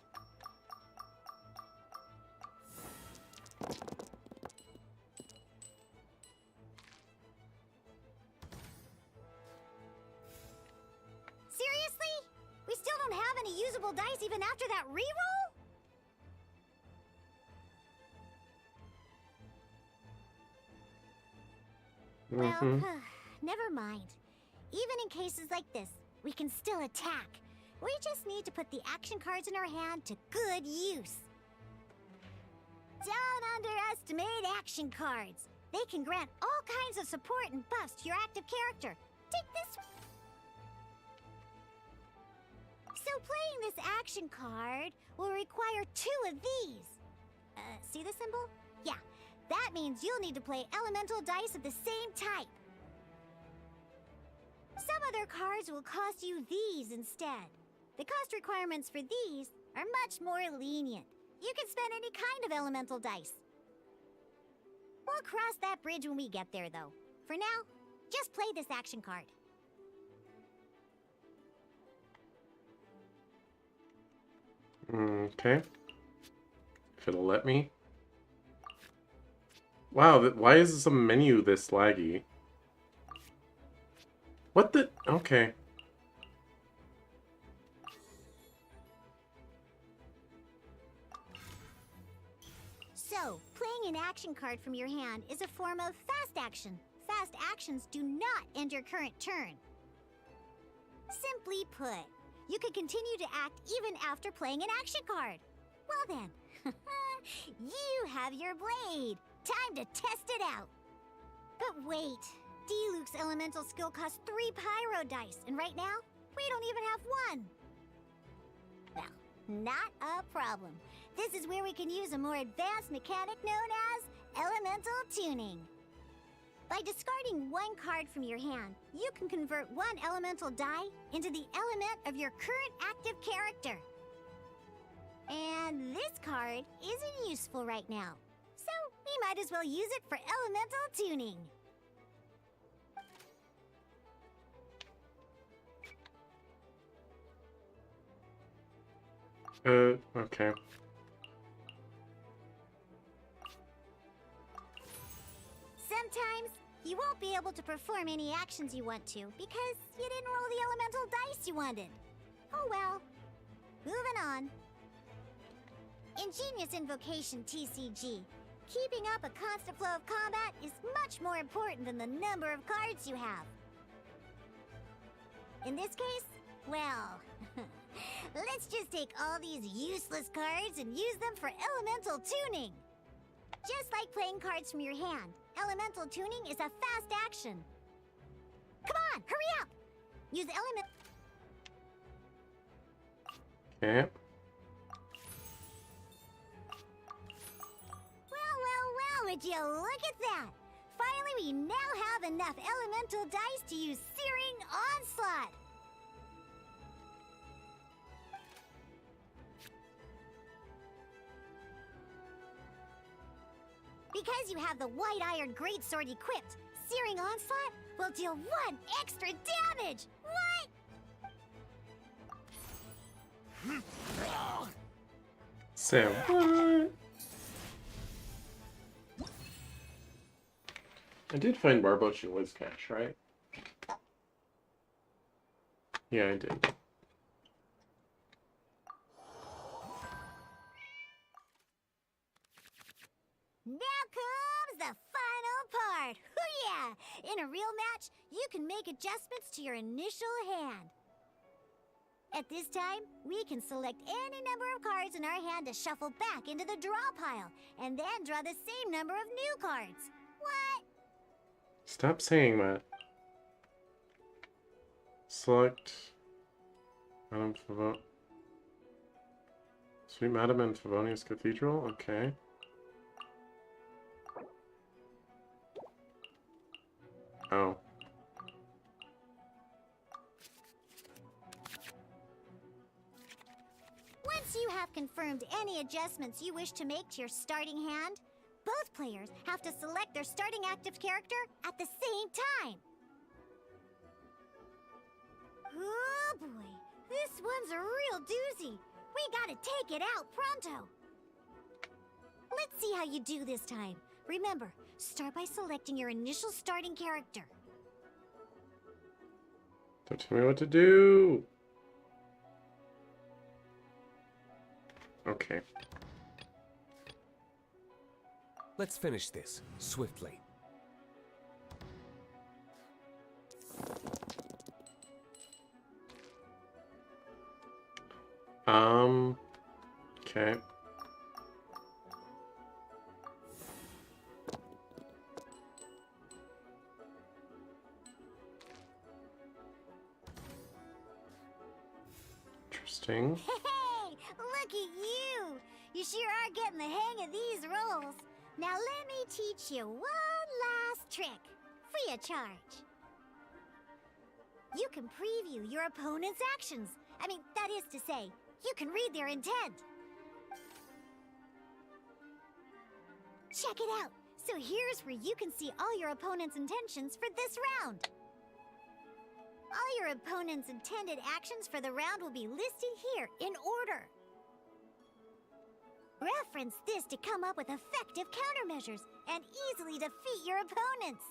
Seriously? We still don't have any usable dice even after that reroll? Mm-hmm. Well, never mind. Even in cases like this, we can still attack. We just need to put the action cards in our hand to good use. Don't underestimate action cards. They can grant all kinds of support and buffs to your active character. Take this one. So playing this action card will require 2 of these. See the symbol? Yeah, that means you'll need to play elemental dice of the same type. Some other cards will cost you these instead. The cost requirements for these are much more lenient. You can spend any kind of elemental dice. We'll cross that bridge when we get there, though. For now, just play this action card. Okay. If it'll let me. Wow, why is this a menu this laggy? What the? Okay. So, playing an action card from your hand is a form of fast action. Fast actions do not end your current turn. Simply put, you can continue to act even after playing an action card. Well then, you have your blade. Time to test it out. But wait, D-Luke's elemental skill costs 3 pyro dice, and right now, we don't even have 1. Well, not a problem. This is where we can use a more advanced mechanic known as elemental tuning. By discarding 1 card from your hand, you can convert 1 elemental die into the element of your current active character. And this card isn't useful right now, so we might as well use it for elemental tuning. Okay. Sometimes, you won't be able to perform any actions you want to because you didn't roll the elemental dice you wanted. Oh well. Moving on. Ingenious Invocation TCG. Keeping up a constant flow of combat is much more important than the number of cards you have. In this case, well, let's just take all these useless cards and use them for elemental tuning. Just like playing cards from your hand, elemental tuning is a fast action. Come on, hurry up! Use element... Okay. Well, would you look at that? Finally, we now have enough elemental dice to use Searing Onslaught. Because you have the White Iron Greatsword equipped, Searing Onslaught will deal 1 extra damage! What? Sam, what? I did find Barboach in Wizcash, right? Yeah, I did. Now comes the final part! Hoo-yeah! In a real match, you can make adjustments to your initial hand. At this time, we can select any number of cards in our hand to shuffle back into the draw pile, and then draw the same number of new cards. What? Stop saying that. Select Madame Favonius. Sweet Madame in Favonius Cathedral? Okay. Oh. Once you have confirmed any adjustments you wish to make to your starting hand, both players have to select their starting active character at the same time. Oh boy, this one's a real doozy. We gotta take it out pronto. Let's see how you do this time. Remember, start by selecting your initial starting character. Don't tell me what to do. Okay. Let's finish this swiftly. Okay. Interesting. Hey, look at you! You sure are getting the hang of these rolls. Now let me teach you one last trick, free of charge. You can preview your opponent's actions. I mean, that is to say, you can read their intent. Check it out. So here's where you can see all your opponent's intentions for this round. All your opponent's intended actions for the round will be listed here in order. Reference this to come up with effective countermeasures and easily defeat your opponents.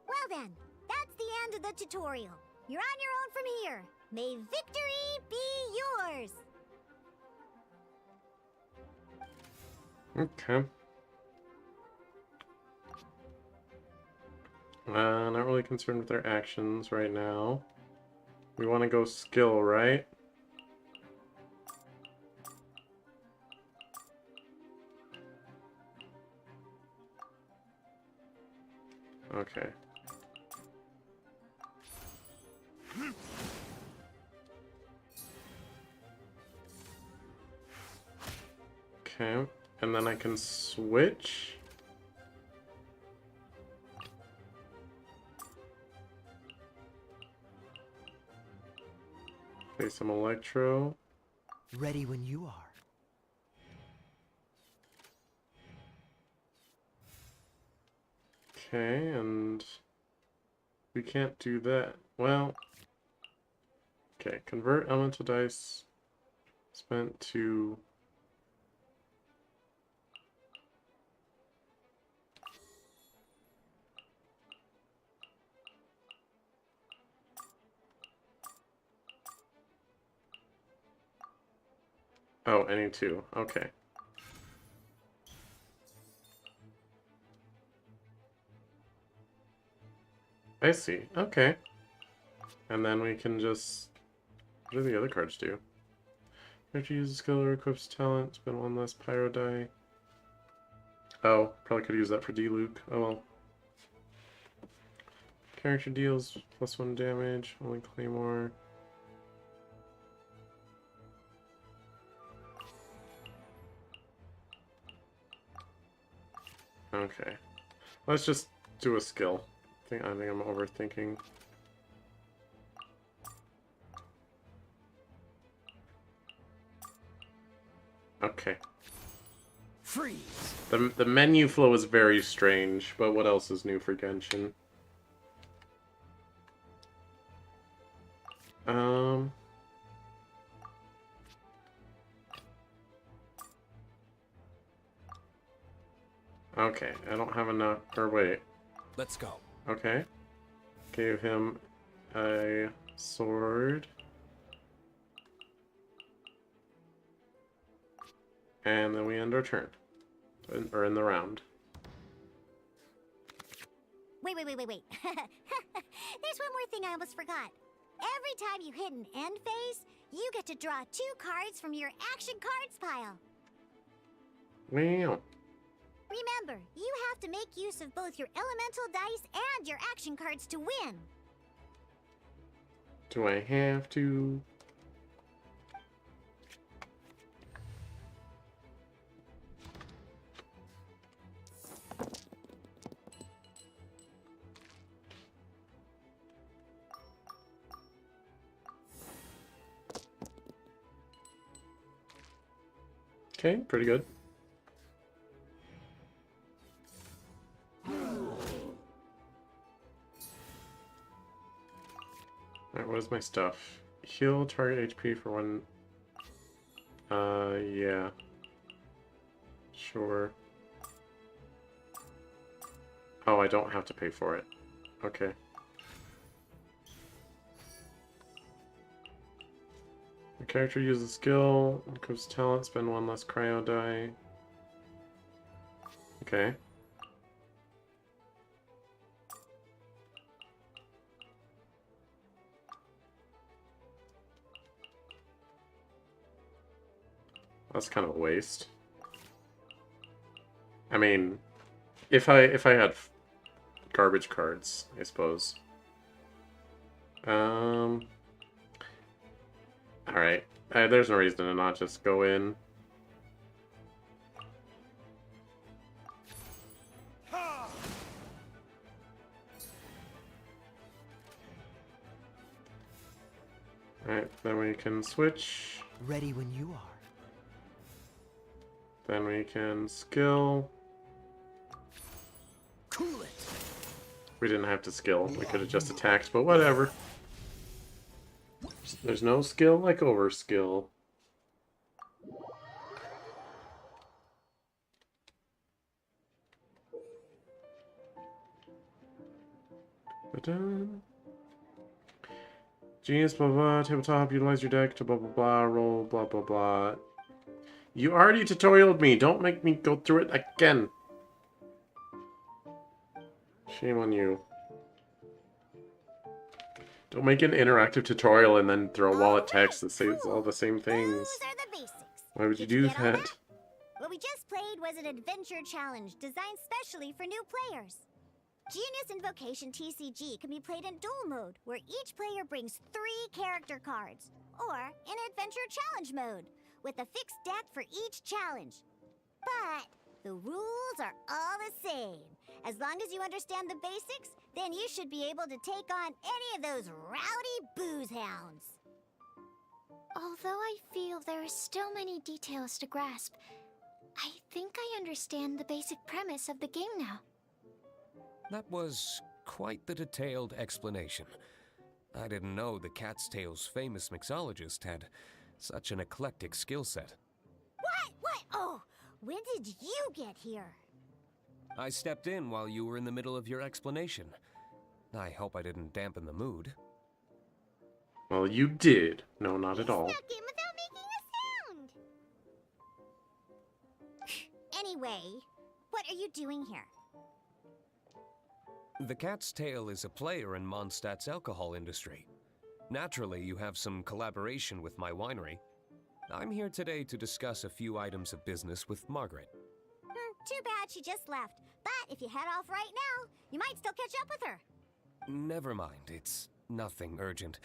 Well then, that's the end of the tutorial. You're on your own from here. May victory be yours! Okay. Not really concerned with their actions right now. We want to go skill, right? Okay. Okay, and then I can switch. Play some electro. Ready when you are. Okay, and we can't do that. Well, okay, convert elemental dice spent to oh, any two. Okay. I see. Okay. And then we can just... What do the other cards do? Character uses skill or equips talent. Spend one less pyro die. Oh, probably could use that for D-Luke. Oh well. Character deals +1 damage. Only Claymore. Okay. Let's just do a skill. I think I'm overthinking. Okay. Freeze! The menu flow is very strange, but what else is new for Genshin? Okay, I don't have enough, or wait. Let's go. Okay. Gave him a sword. And then we end our turn. Or in the round. Wait. There's one more thing I almost forgot. Every time you hit an end phase, you get to draw 2 cards from your action cards pile. Wow. Remember, you have to make use of both your elemental dice and your action cards to win. Do I have to? Okay, pretty good. Alright, what is my stuff? Heal target HP for 1... yeah. Sure. Oh, I don't have to pay for it. Okay. The character uses skill, equips talent, spend 1 less cryo die. Okay. That's kind of a waste. I mean, if I had garbage cards, I suppose. Alright. There's no reason to not just go in. Alright, then we can switch. Ready when you are. Then we can skill. Cool it. We didn't have to skill. We could have just attacked, but whatever. There's no skill like overskill. Genius, blah blah, tabletop, utilize your deck to blah blah blah, roll, blah blah blah. You already tutorialed me, don't make me go through it again. Shame on you. Don't make an interactive tutorial and then throw a wall of text that says all the same things. Those are the basics. Why would you Did do get all that? What we just played was an adventure challenge designed specially for new players. Genius Invocation TCG can be played in duel mode, where each player brings 3 character cards, or in adventure challenge mode, with a fixed deck for each challenge. But the rules are all the same. As long as you understand the basics, then you should be able to take on any of those rowdy booze hounds. Although I feel there are still many details to grasp, I think I understand the basic premise of the game now. That was quite the detailed explanation. I didn't know the Cat's Tail's famous mixologist had such an eclectic skill set. What? Oh, when did you get here? I stepped in while you were in the middle of your explanation. I hope I didn't dampen the mood. Well, you did. No, not at all. Snuck in without making a sound. Anyway, what are you doing here? The Cat's Tail is a player in Mondstadt's alcohol industry. Naturally, you have some collaboration with my winery. I'm here today to discuss a few items of business with Margaret. Too bad she just left. But if you head off right now, you might still catch up with her. Never mind, it's nothing urgent.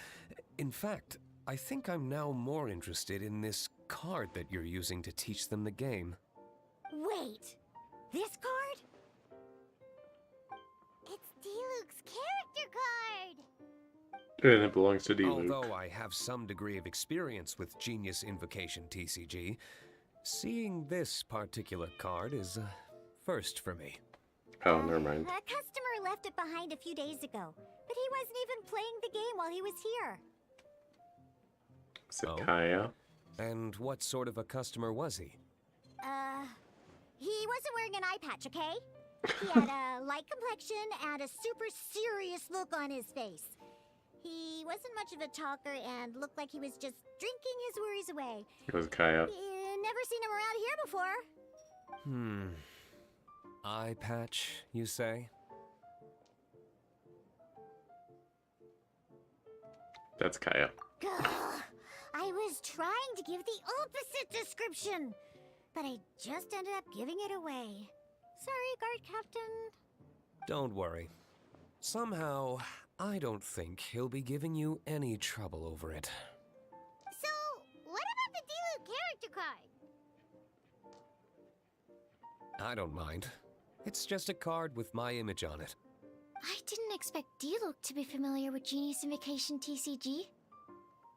In fact, I think I'm now more interested in this card that you're using to teach them the game. Wait, this card? It's Diluc's character card! And it belongs to D-Luke. Although I have some degree of experience with Genius Invocation TCG, seeing this particular card is a first for me. Oh, never mind. A customer left it behind a few days ago, but he wasn't even playing the game while he was here. Is it Oh. Kaya? And what sort of a customer was he? He wasn't wearing an eye patch, okay? He had a light complexion and a super serious look on his face. He wasn't much of a talker and looked like he was just drinking his worries away. It was Kaya. Never seen him around here before. Eye patch, you say? That's Kaya. Gah, I was trying to give the opposite description, but I just ended up giving it away. Sorry, guard captain. Don't worry. Somehow, I don't think he'll be giving you any trouble over it. So, what about the Diluc character card? I don't mind. It's just a card with my image on it. I didn't expect Diluc to be familiar with Genius Invocation TCG.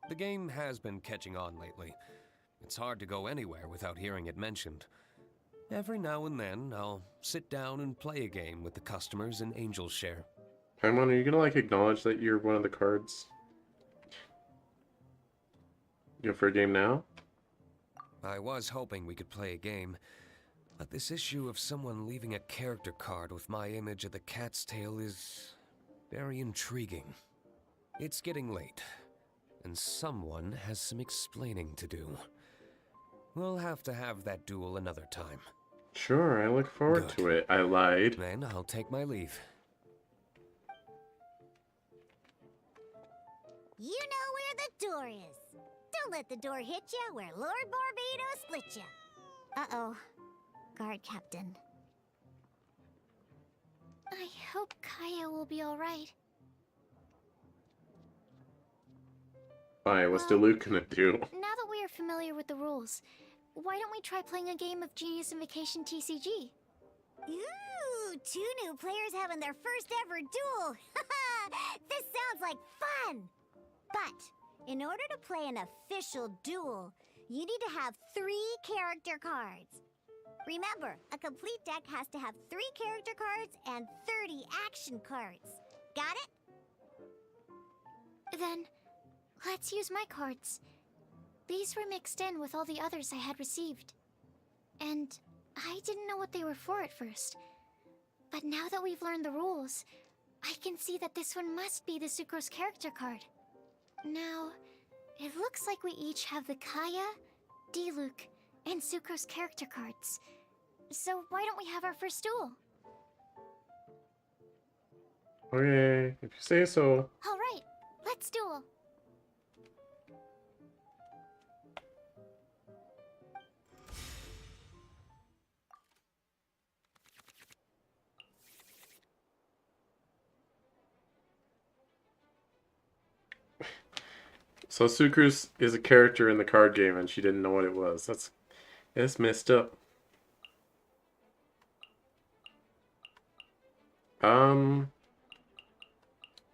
The game has been catching on lately. It's hard to go anywhere without hearing it mentioned. Every now and then, I'll sit down and play a game with the customers in Angel's Share. Paimon, are you gonna, like, acknowledge that you're one of the cards? You go for a game now? I was hoping we could play a game, but this issue of someone leaving a character card with my image of the Cat's Tail is very intriguing. It's getting late, and someone has some explaining to do. We'll have to have that duel another time. Sure, I look forward Good. to it. I lied. Then I'll take my leave. You know where the door is. Don't let the door hit you where Lord Barbados split you. Uh-oh. Guard captain. I hope Kaya will be alright. Why, what's Diluc gonna do? Now that we are familiar with the rules, why don't we try playing a game of Genius Invocation TCG? Ooh, 2 new players having their first ever duel. This sounds like fun. But In order to play an official duel, you need to have 3 character cards. Remember, a complete deck has to have 3 character cards and 30 action cards. Got it? Then, let's use my cards. These were mixed in with all the others I had received. And I didn't know what they were for at first. But now that we've learned the rules, I can see that this one must be the Sucrose character card. Now, it looks like we each have the Kaya, Diluc, and Sucrose character cards. So why don't we have our first duel? Okay, if you say so. Alright, let's duel. So Sucrose is a character in the card game and she didn't know what it was. That's messed up.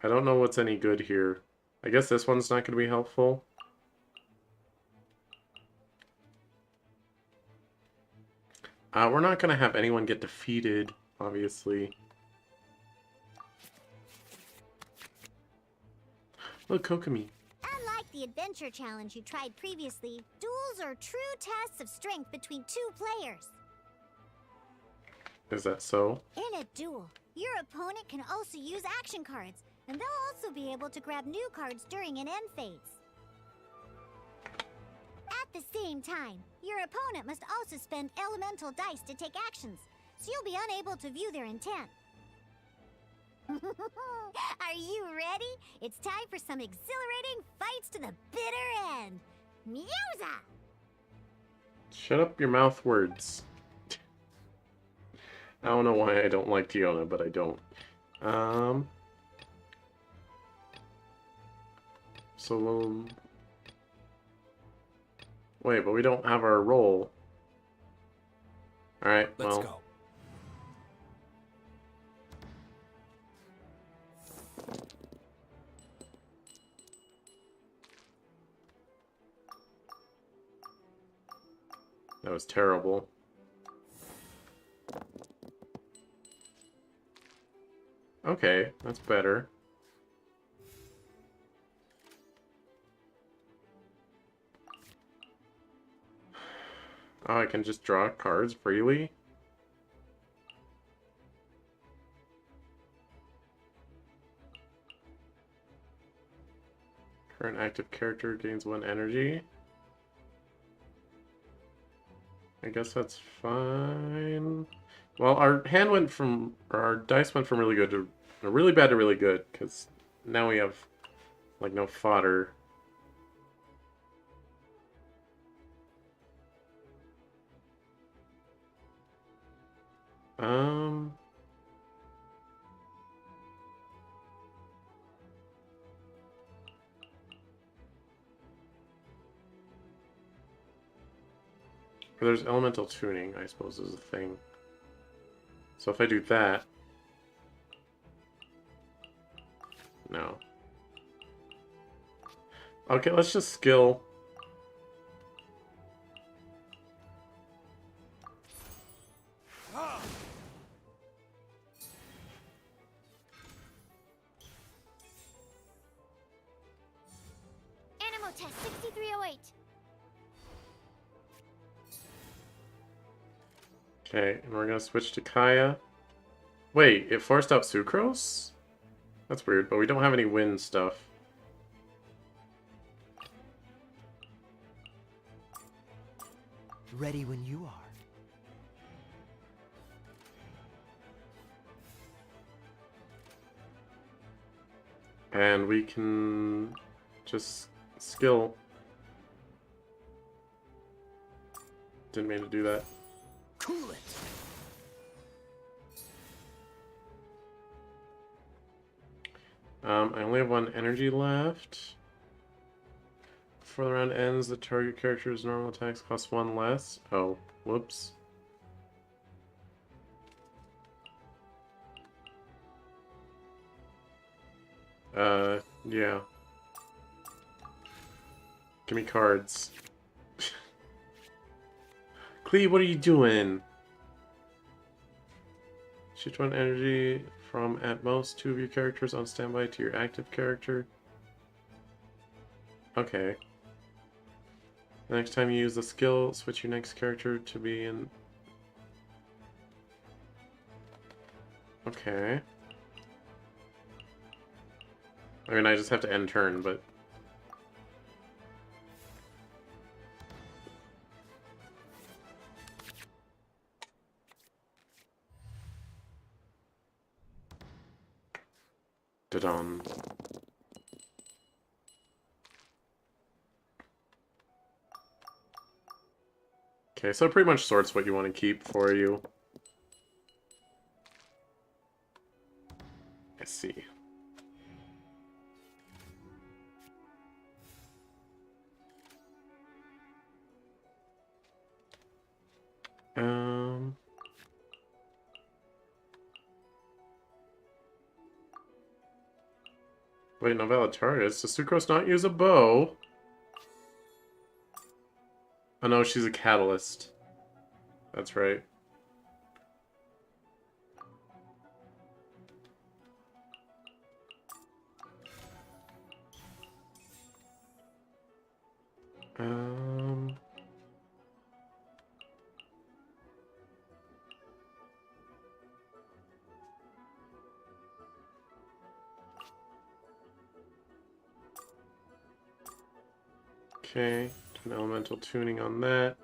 I don't know what's any good here. I guess this one's not going to be helpful. We're not going to have anyone get defeated, obviously. Look, Kokomi. Unlike the adventure challenge you tried previously, duels are true tests of strength between 2 players. Is that so? In a duel, your opponent can also use action cards, and they'll also be able to grab new cards during an end phase. At the same time, your opponent must also spend elemental dice to take actions, so you'll be unable to view their intent. Are you ready? It's time for some exhilarating fights to the bitter end. Musa! Shut up your mouth words. I don't know why I don't like Tiona, but I don't. So we'll... Wait, but we don't have our roll. Alright, well... Let's go. That was terrible. Okay, that's better. Oh, I can just draw cards freely? Current active character gains 1 energy. I guess that's fine. Well, our dice went from really good to really bad to really good, because now we have, like, no fodder. There's elemental tuning, I suppose, is a thing. So if I do that... No. Okay, let's just skill. Animo test 6308. Okay, and we're gonna switch to Kaya. Wait, it forced out Sucrose? That's weird, but we don't have any wind stuff. Ready when you are. And we can just skill. Didn't mean to do that. Cool it! I only have 1 energy left. Before the round ends, the target character's normal attacks cost 1 less. Oh, whoops. Yeah. Give me cards. Clee, what are you doing? Shift one energy from at most 2 of your characters on standby to your active character. Okay. The next time you use the skill, switch your next character to be in... Okay. I mean, I just have to end turn, but... Da-dum. Okay, so it pretty much sorts what you want to keep for you. I see. Um... Wait, no valid targets. Does Sucrose not use a bow? Oh no, she's a catalyst. That's right. Um... Okay, an elemental tuning on that.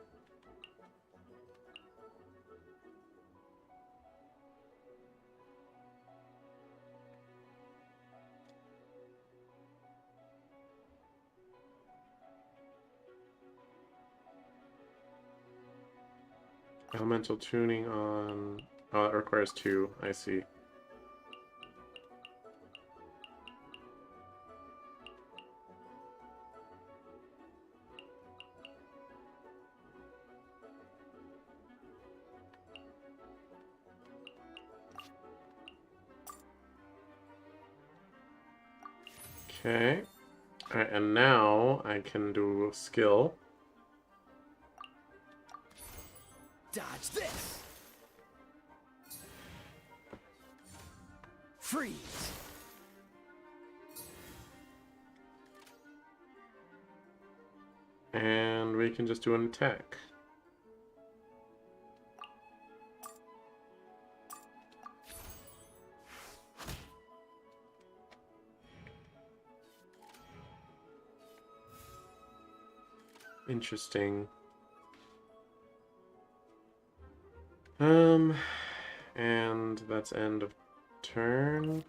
Elemental tuning on... Oh, that requires 2. I see. Okay. Alright, and now I can do skill. Dodge this! Freeze! And we can just do an attack. Interesting. And that's end of turn.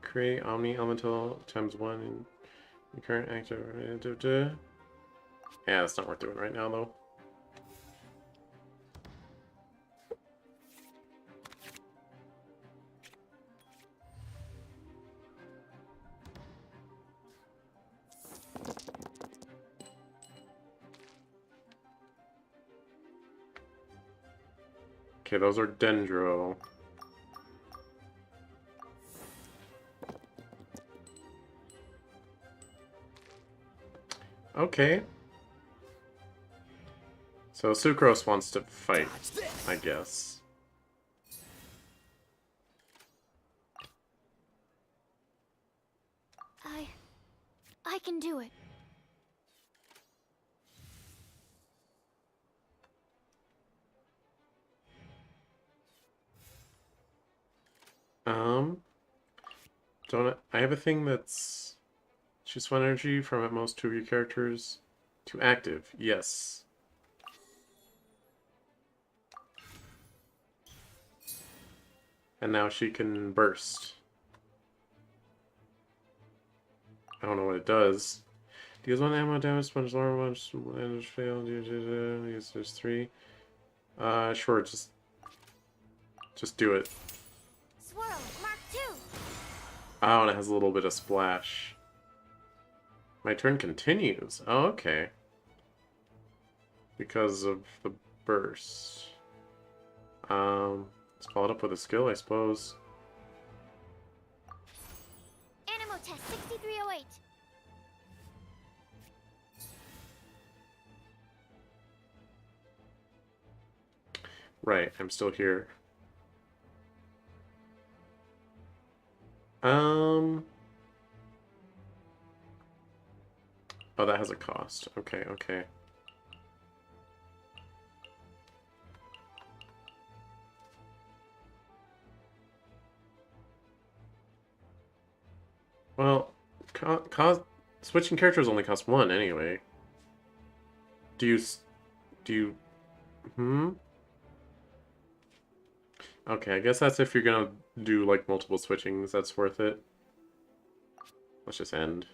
Create Omni Elemental times 1 in your current active. Yeah, that's not worth doing right now, though. Okay, those are Dendro. Okay. So Sucrose wants to fight, I guess. I can do it. Don't I have a thing that's choose one energy from at most 2 of your characters to active? Yes. And now she can burst. I don't know what it does. Deals 1 ammo damage, sponge alarm, once damage failed, use there's 3. Sure, just do it. Swirl, Mark 2. Oh, and it has a little bit of splash. My turn continues. Oh, okay. Because of the burst. Let's follow it up with a skill, I suppose. Animo test 6308. Right, I'm still here. Oh, that has a cost. Okay, okay. Well, switching characters only costs 1 anyway. Do you... Do you... Hmm? Okay, I guess that's if you're gonna do, like, multiple switchings, that's worth it. Let's just end.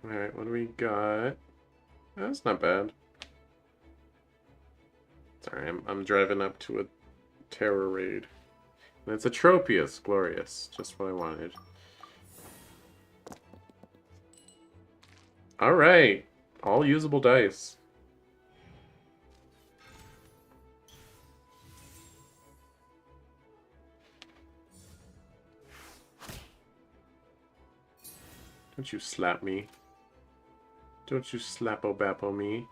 Alright, what do we got? That's not bad. Sorry, I'm driving up to a terror raid. And it's a Tropius. Glorious. Just what I wanted. Alright. All usable dice. Don't you slap me. Don't you slappo-bappo me.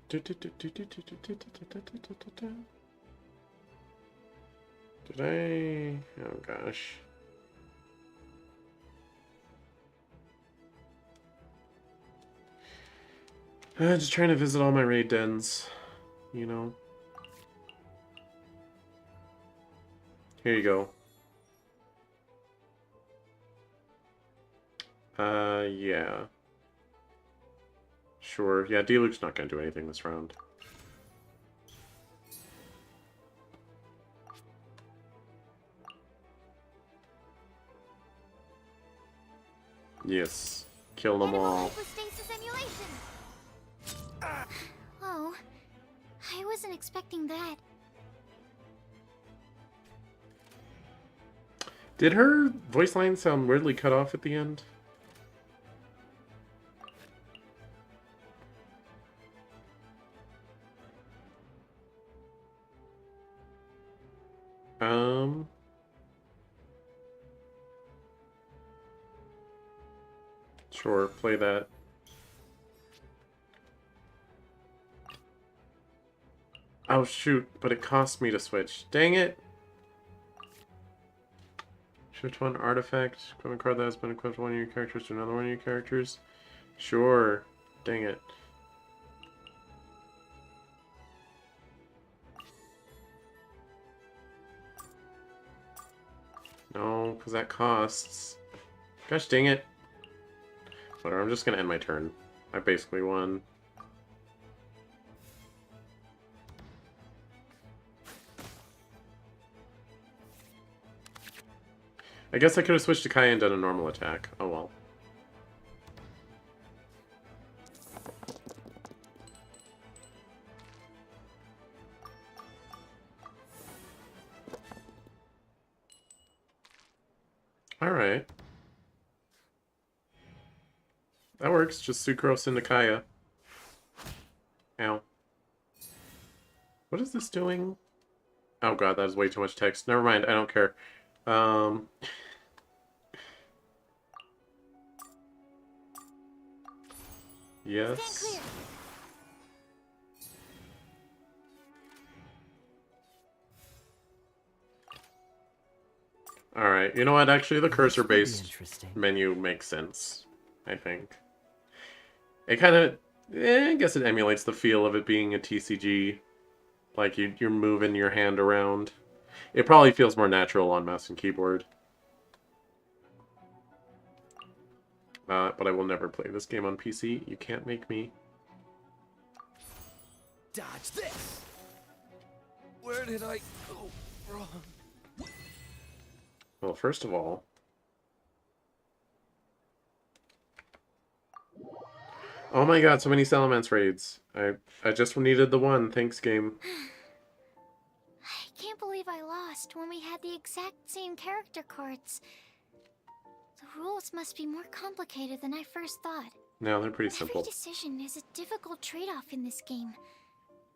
Did I? Oh gosh. Just trying to visit all my raid dens, you know. Here you go. Yeah. Sure. Yeah, D-Luke's not gonna do anything this round. Yes. Kill them all. Oh, I wasn't expecting that. Did her voice line sound weirdly cut off at the end? Sure, play that. Oh shoot, but it cost me to switch. Dang it! Shift one artifact. Equip a card that has been equipped to one of your characters to another one of your characters. Sure. Dang it. No, because that costs. Gosh dang it. Whatever, I'm just gonna end my turn. I basically won. I guess I could have switched to Kai and done a normal attack. Oh well. Alright. That works. Just Sucrose into Kaya. Ow. What is this doing? Oh god, that is way too much text. Never mind, I don't care. Yes. Alright, you know what? Actually, the cursor-based menu makes sense, I think. It kind of... I guess it emulates the feel of it being a TCG. Like, you're moving your hand around. It probably feels more natural on mouse and keyboard. But I will never play this game on PC. You can't make me. Dodge this! Where did I go wrong? Well, first of all... Oh my god, so many Salamence raids. I just needed the one. Thanks, game. I can't can't believe I lost when we had the exact same character cards. The rules must be more complicated than I first thought. No, they're pretty Every simple. decision is a difficult trade-off in this game.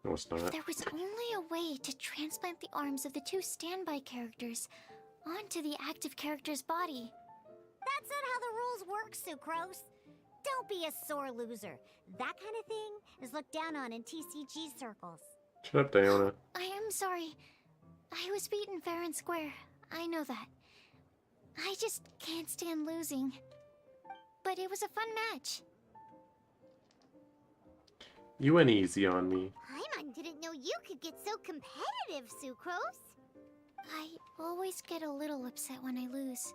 No, it's If not. there was only a way to transplant the arms of the two standby characters onto the active character's body. That's not how the rules work, Sucrose. Don't be a sore loser. That kind of thing is looked down on in TCG circles. Shut up, Diona. I am sorry. I was beaten fair and square. I know that. I just can't stand losing. But it was a fun match. You went easy on me. Paimon didn't know you could get so competitive, Sucrose. I always get a little upset when I lose.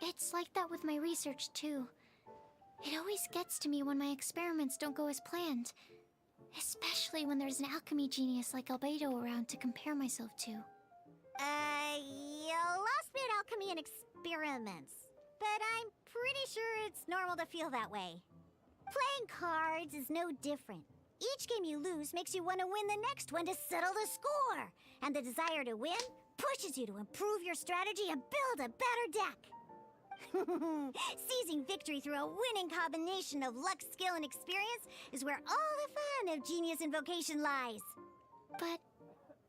It's like that with my research, too. It always gets to me when my experiments don't go as planned. Especially when there's an alchemy genius like Albedo around to compare myself to. You lost me at alchemy and experiments. But I'm pretty sure it's normal to feel that way. Playing cards is no different. Each game you lose makes you want to win the next one to settle the score. And the desire to win pushes you to improve your strategy and build a better deck. Seizing victory through a winning combination of luck, skill, and experience is where all the fun of Genius Invocation lies. But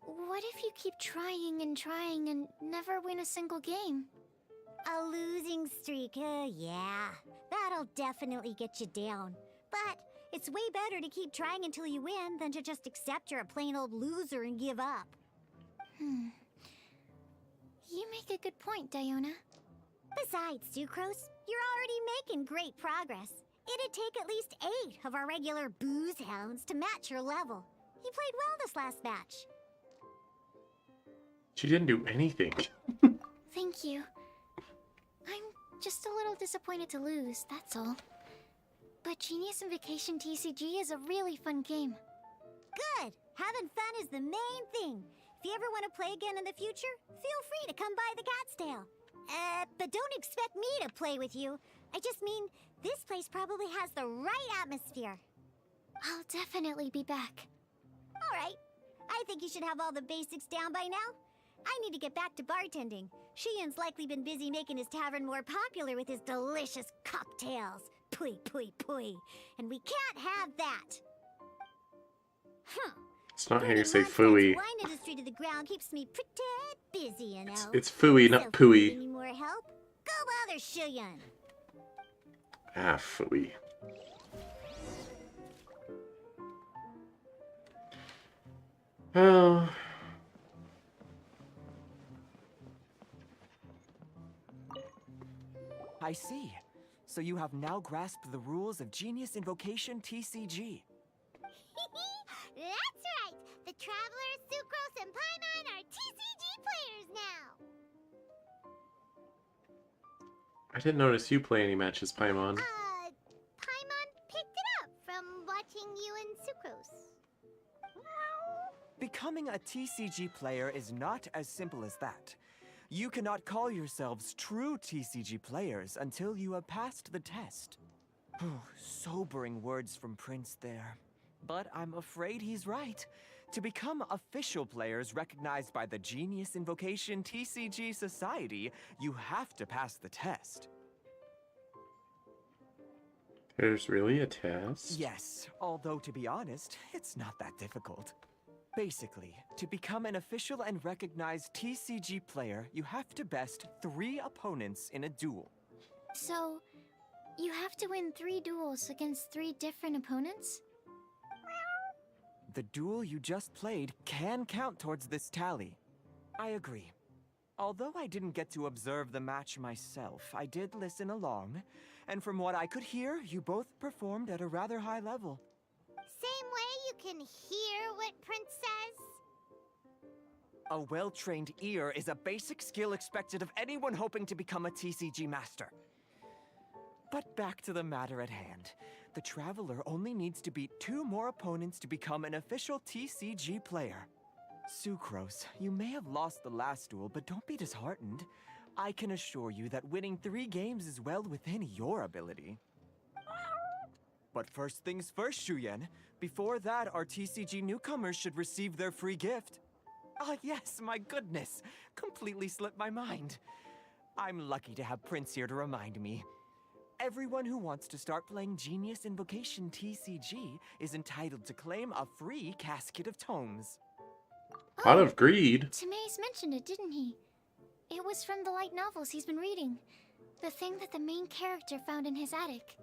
what if you keep trying and never win a single game? A losing streak, yeah. That'll definitely get you down. But it's way better to keep trying until you win than to just accept you're a plain old loser and give up. You make a good point, Diona. Besides, Sucrose, you're already making great progress. It'd take at least 8 of our regular booze hounds to match your level. You played well this last match. She didn't do anything. Thank you. I'm just a little disappointed to lose, that's all. But Genius Invocation TCG is a really fun game. Good! Having fun is the main thing. If you ever want to play again in the future, feel free to come by the Cat's Tail. But don't expect me to play with you. I just mean, this place probably has the right atmosphere. I'll definitely be back. Alright. I think you should have all the basics down by now. I need to get back to bartending. Shiyan's likely been busy making his tavern more popular with his delicious cocktails. Pui, pui, pui. And we can't have that. Huh. It's not how you say Putting fooey. Mondstadt's wine industry to the ground keeps me pretty busy, you know. It's fooey, So not if you need pooey. any more help? Go bother Shiyan. Ah, fooey. Oh. I see. So you have now grasped the rules of Genius Invocation TCG. That's right! The Travelers, Sucrose, and Paimon are TCG players now! I didn't notice you play any matches, Paimon. Paimon picked it up from watching you and Sucrose. Becoming a TCG player is not as simple as that. You cannot call yourselves true TCG players until you have passed the test. Sobering words from Prince there. But I'm afraid he's right. To become official players recognized by the Genius Invocation TCG Society, you have to pass the test. There's really a test? Yes, although to be honest, it's not that difficult. Basically, to become an official and recognized TCG player, you have to best 3 opponents in a duel. So, you have to win 3 duels against 3 different opponents? The duel you just played can count towards this tally. I agree. Although I didn't get to observe the match myself, I did listen along, and from what I could hear, you both performed at a rather high level. Same way you can hear what Prince says? A well-trained ear is a basic skill expected of anyone hoping to become a TCG master. But back to the matter at hand. The Traveler only needs to beat 2 more opponents to become an official TCG player. Sucrose, you may have lost the last duel, but don't be disheartened. I can assure you that winning 3 games is well within your ability. But first things first, Shuyen. Before that, our TCG newcomers should receive their free gift. Oh, yes, my goodness. Completely slipped my mind. I'm lucky to have Prince here to remind me. Everyone who wants to start playing Genius Invocation TCG is entitled to claim a free casket of tomes. Out of greed. Timaeus mentioned it, didn't he? It was from the light novels he's been reading. The thing that the main character found in his attic.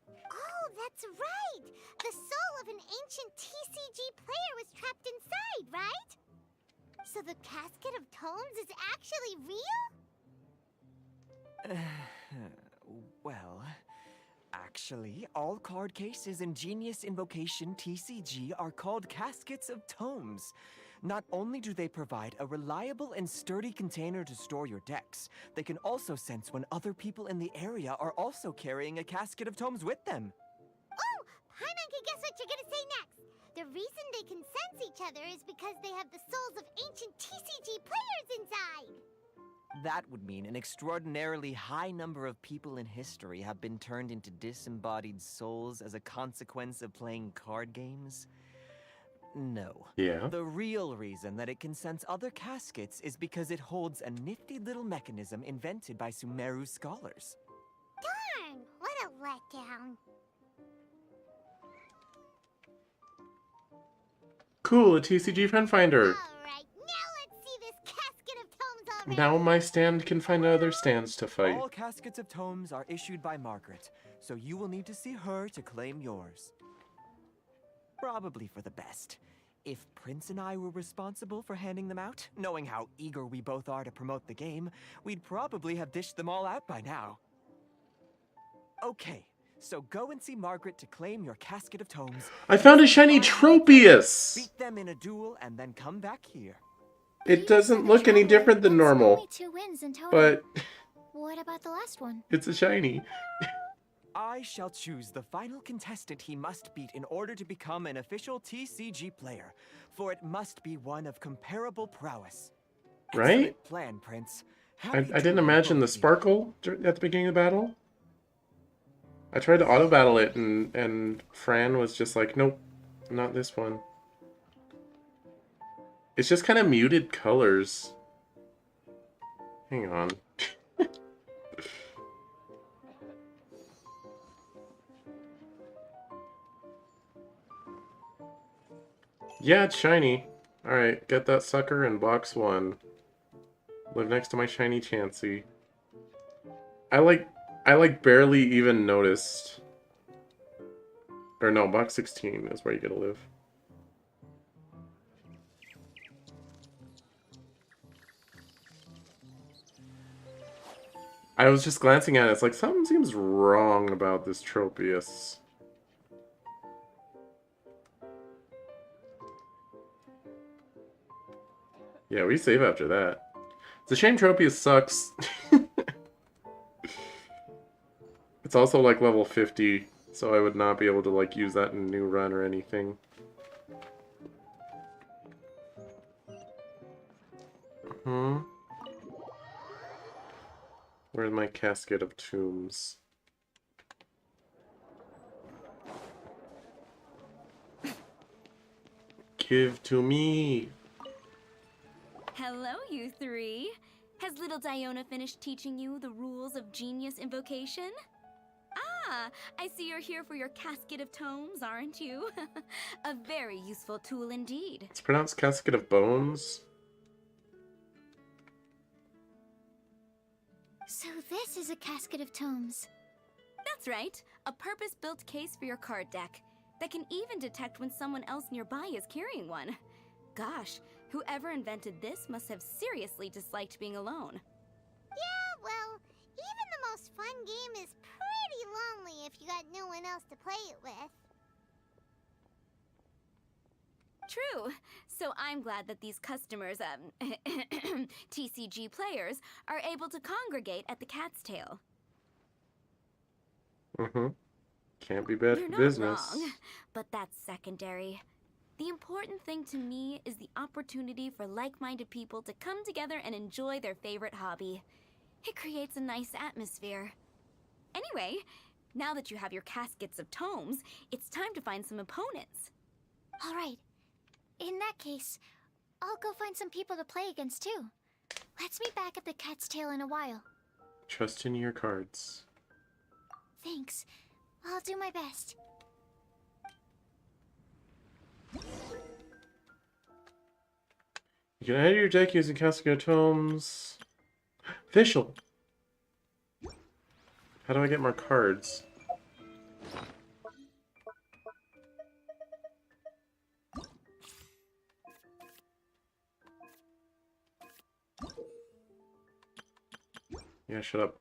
Oh, that's right! The soul of an ancient TCG player was trapped inside, right? So the casket of tomes is actually real? Well, actually, all card cases in Genius Invocation TCG are called caskets of tomes. Not only do they provide a reliable and sturdy container to store your decks, they can also sense when other people in the area are also carrying a casket of tomes with them. Oh, Paimon can guess what you're gonna say next. The reason they can sense each other is because they have the souls of ancient TCG players inside. That would mean an extraordinarily high number of people in history have been turned into disembodied souls as a consequence of playing card games. No. Yeah. The real reason that it can sense other caskets is because it holds a nifty little mechanism invented by Sumeru scholars. Darn, what a letdown. Cool, a TCG friend finder. Alright, now let's see this casket of tomes already. Now my stand can find other stands to fight. All caskets of tomes are issued by Margaret, so you will need to see her to claim yours. Probably for the best. If Prince and I were responsible for handing them out, knowing how eager we both are to promote the game, we'd probably have dished them all out by now. Okay, so go and see Margaret to claim your casket of tomes. I found a shiny Tropius! Beat them in a duel and then come back here. It doesn't look any different than That's normal, only 2 wins in total. but What about the last one? it's a shiny. I shall choose the final contestant he must beat in order to become an official TCG player, for it must be one of comparable prowess. Right? Excellent plan, Prince. I Happy to didn't meet imagine the both of you. sparkle at the beginning of the battle. I tried to auto battle it, and Fran was just like, nope, not this one. It's just kind of muted colors. Hang on. Yeah, it's shiny. Alright, get that sucker in box 1. Live next to my shiny Chansey. I barely even noticed. Or no, box 16 is where you gotta live. I was just glancing at it, it's like something seems wrong about this Tropius. Yeah, we save after that. It's a shame Tropius sucks. It's also like level 50, so I would not be able to like use that in a new run or anything. Where's my casket of tombs? Give to me! Hello, you three. Has little Diona finished teaching you the rules of Genius Invocation? Ah, I see you're here for your casket of tomes, aren't you? A very useful tool indeed. It's pronounced casket of bones. So this is a casket of tomes. That's right, a purpose-built case for your card deck that can even detect when someone else nearby is carrying one. Gosh, whoever invented this must have seriously disliked being alone. Yeah, well, even the most fun game is pretty lonely if you got no one else to play it with. True. So I'm glad that these customers, TCG players, are able to congregate at the Cat's Tail. Can't be bad You're for not business. wrong, but that's secondary. The important thing to me is the opportunity for like-minded people to come together and enjoy their favorite hobby. It creates a nice atmosphere. Anyway, now that you have your caskets of tomes, it's time to find some opponents. All right. In that case, I'll go find some people to play against too. Let's meet back at the Cat's Tail in a while. Trust in your cards. Thanks. I'll do my best. You can add your deck using Castigo Tomes. Official! How do I get more cards? Yeah, shut up.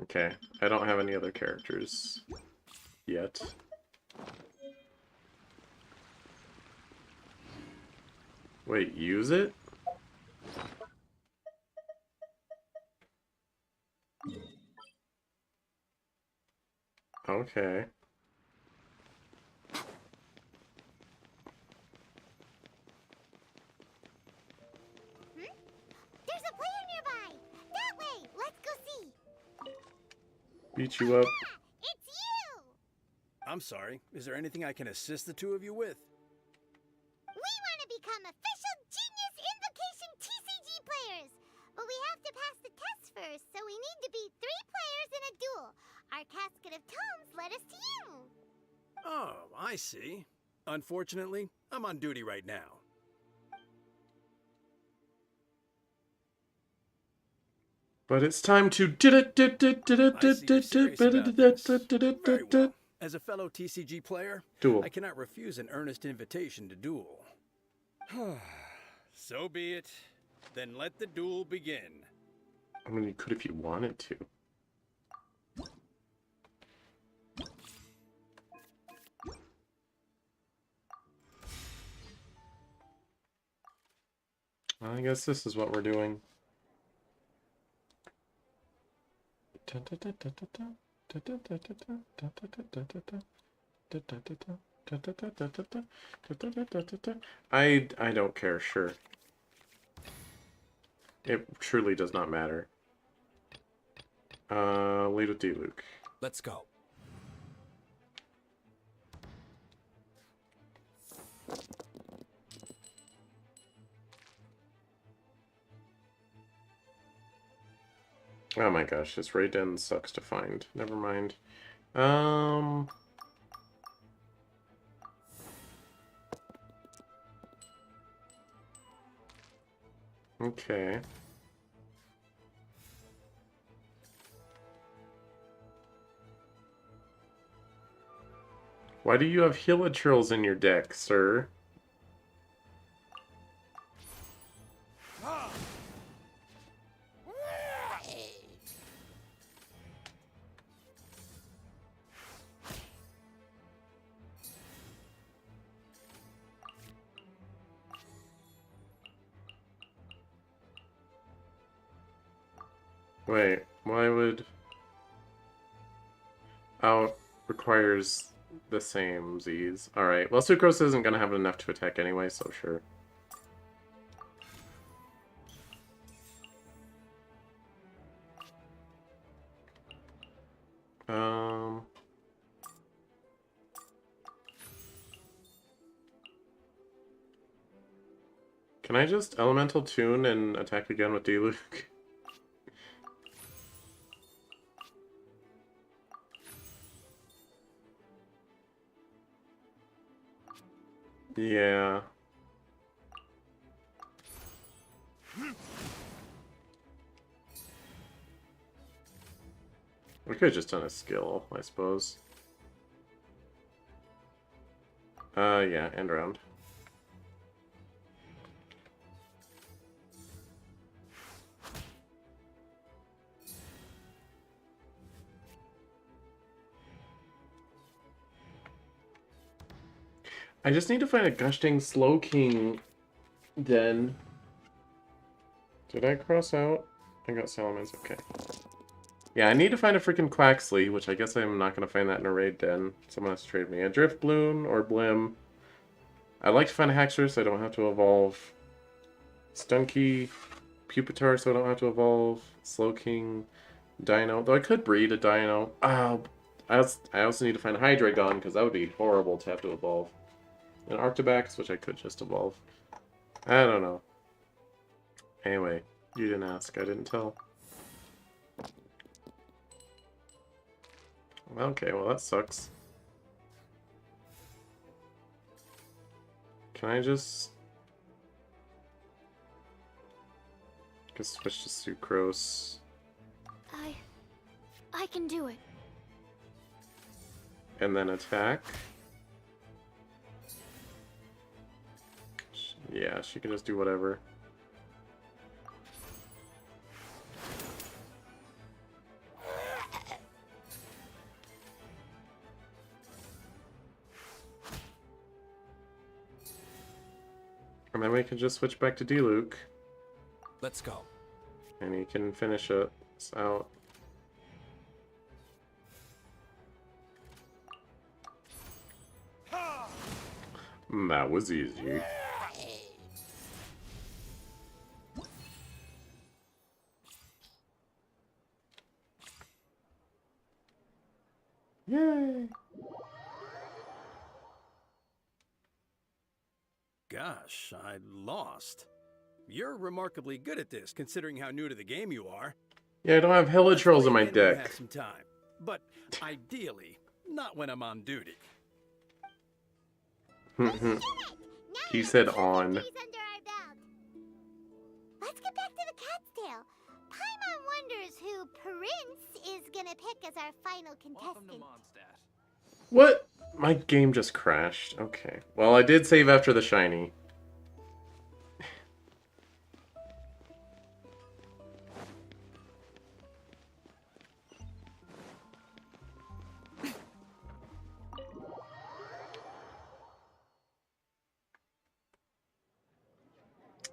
Okay, I don't have any other characters yet. Wait, use it? Okay. There's a player nearby! That way! Let's go see! Beat you up. It's you! I'm sorry. Is there anything I can assist the two of you with? We want to become official Genius Invocation TCG players! But we have to pass the test first, so we need to beat 3 players in a duel. Our casket of tomes led us to you! Oh, I see. Unfortunately, I'm on duty right now. But it's time to Very well. As a fellow TCG player, duel. I cannot refuse an earnest invitation to duel. So be it. Then let the duel begin. I mean, you could if you wanted to. I guess this is what we're doing. I don't care, sure. It truly does not matter. Lead with D, Luke. Let's go. Oh my gosh, this Raiden sucks to find. Never mind. Okay. Why do you have Hilichurls in your deck, sir? Wait, why would... Out requires the same Z's. Alright, well, Sucrose isn't going to have enough to attack anyway, so sure. Can I just Elemental Tune and attack again with D-Luke? Yeah. We could have just done a skill, I suppose. Yeah, end round. I just need to find a Gushing Slow King, then. Did I cross out? I got Salamence, okay. Yeah, I need to find a freaking Quaxley, which I guess I'm not going to find that in a raid den. Someone has to trade me. A Drift Bloom or Blim. I'd like to find a Haxorus so I don't have to evolve. Stunky, Pupitar so I don't have to evolve. Slow King, Dino. Though I could breed a dino. I also need to find a Hydreigon, because that would be horrible to have to evolve. An Arctobax, which I could just evolve. I don't know. Anyway, you didn't ask. I didn't tell. Okay, well that sucks. Can I just switch to Sucrose? I can do it. And then attack? Yeah, she can just do whatever. And then we can just switch back to Diluc. Let's go. And he can finish it out. That was easy. Yay! Gosh, I lost. You're remarkably good at this, considering how new to the game you are. Yeah, I don't have Helitrolls in my Let's play again when we deck. have some time, but ideally, not when I'm on duty. He said on. Let's get back to the cat's tail. Paimon wonders who Prince is gonna pick as our final contestant. What? My game just crashed. Okay. Well, I did save after the shiny.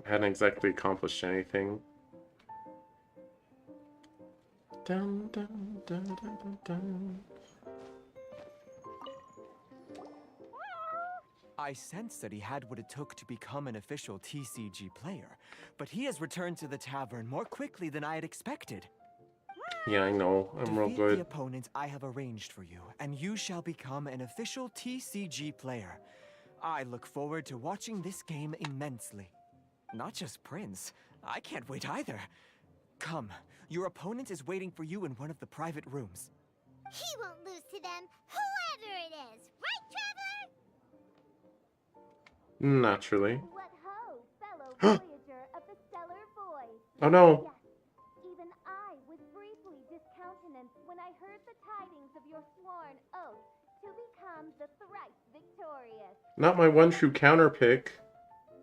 I hadn't exactly accomplished anything. Dun, dun, dun, dun, dun, dun. I sensed that he had what it took to become an official TCG player, but he has returned to the tavern more quickly than I had expected. Yeah, I know. I'm real Defeat good. the opponent I have arranged for you, and you shall become an official TCG player. I look forward to watching this game immensely. Not just Prince. I can't wait either. Come, your opponent is waiting for you in one of the private rooms. He won't lose to them, whoever it is. Right, Traveler? Naturally. What ho, fellow voyager of the stellar void. Oh no. Yes, even I was briefly discountenanced when I heard the tidings of your sworn oath to become the thrice victorious. Not my one true counter pick.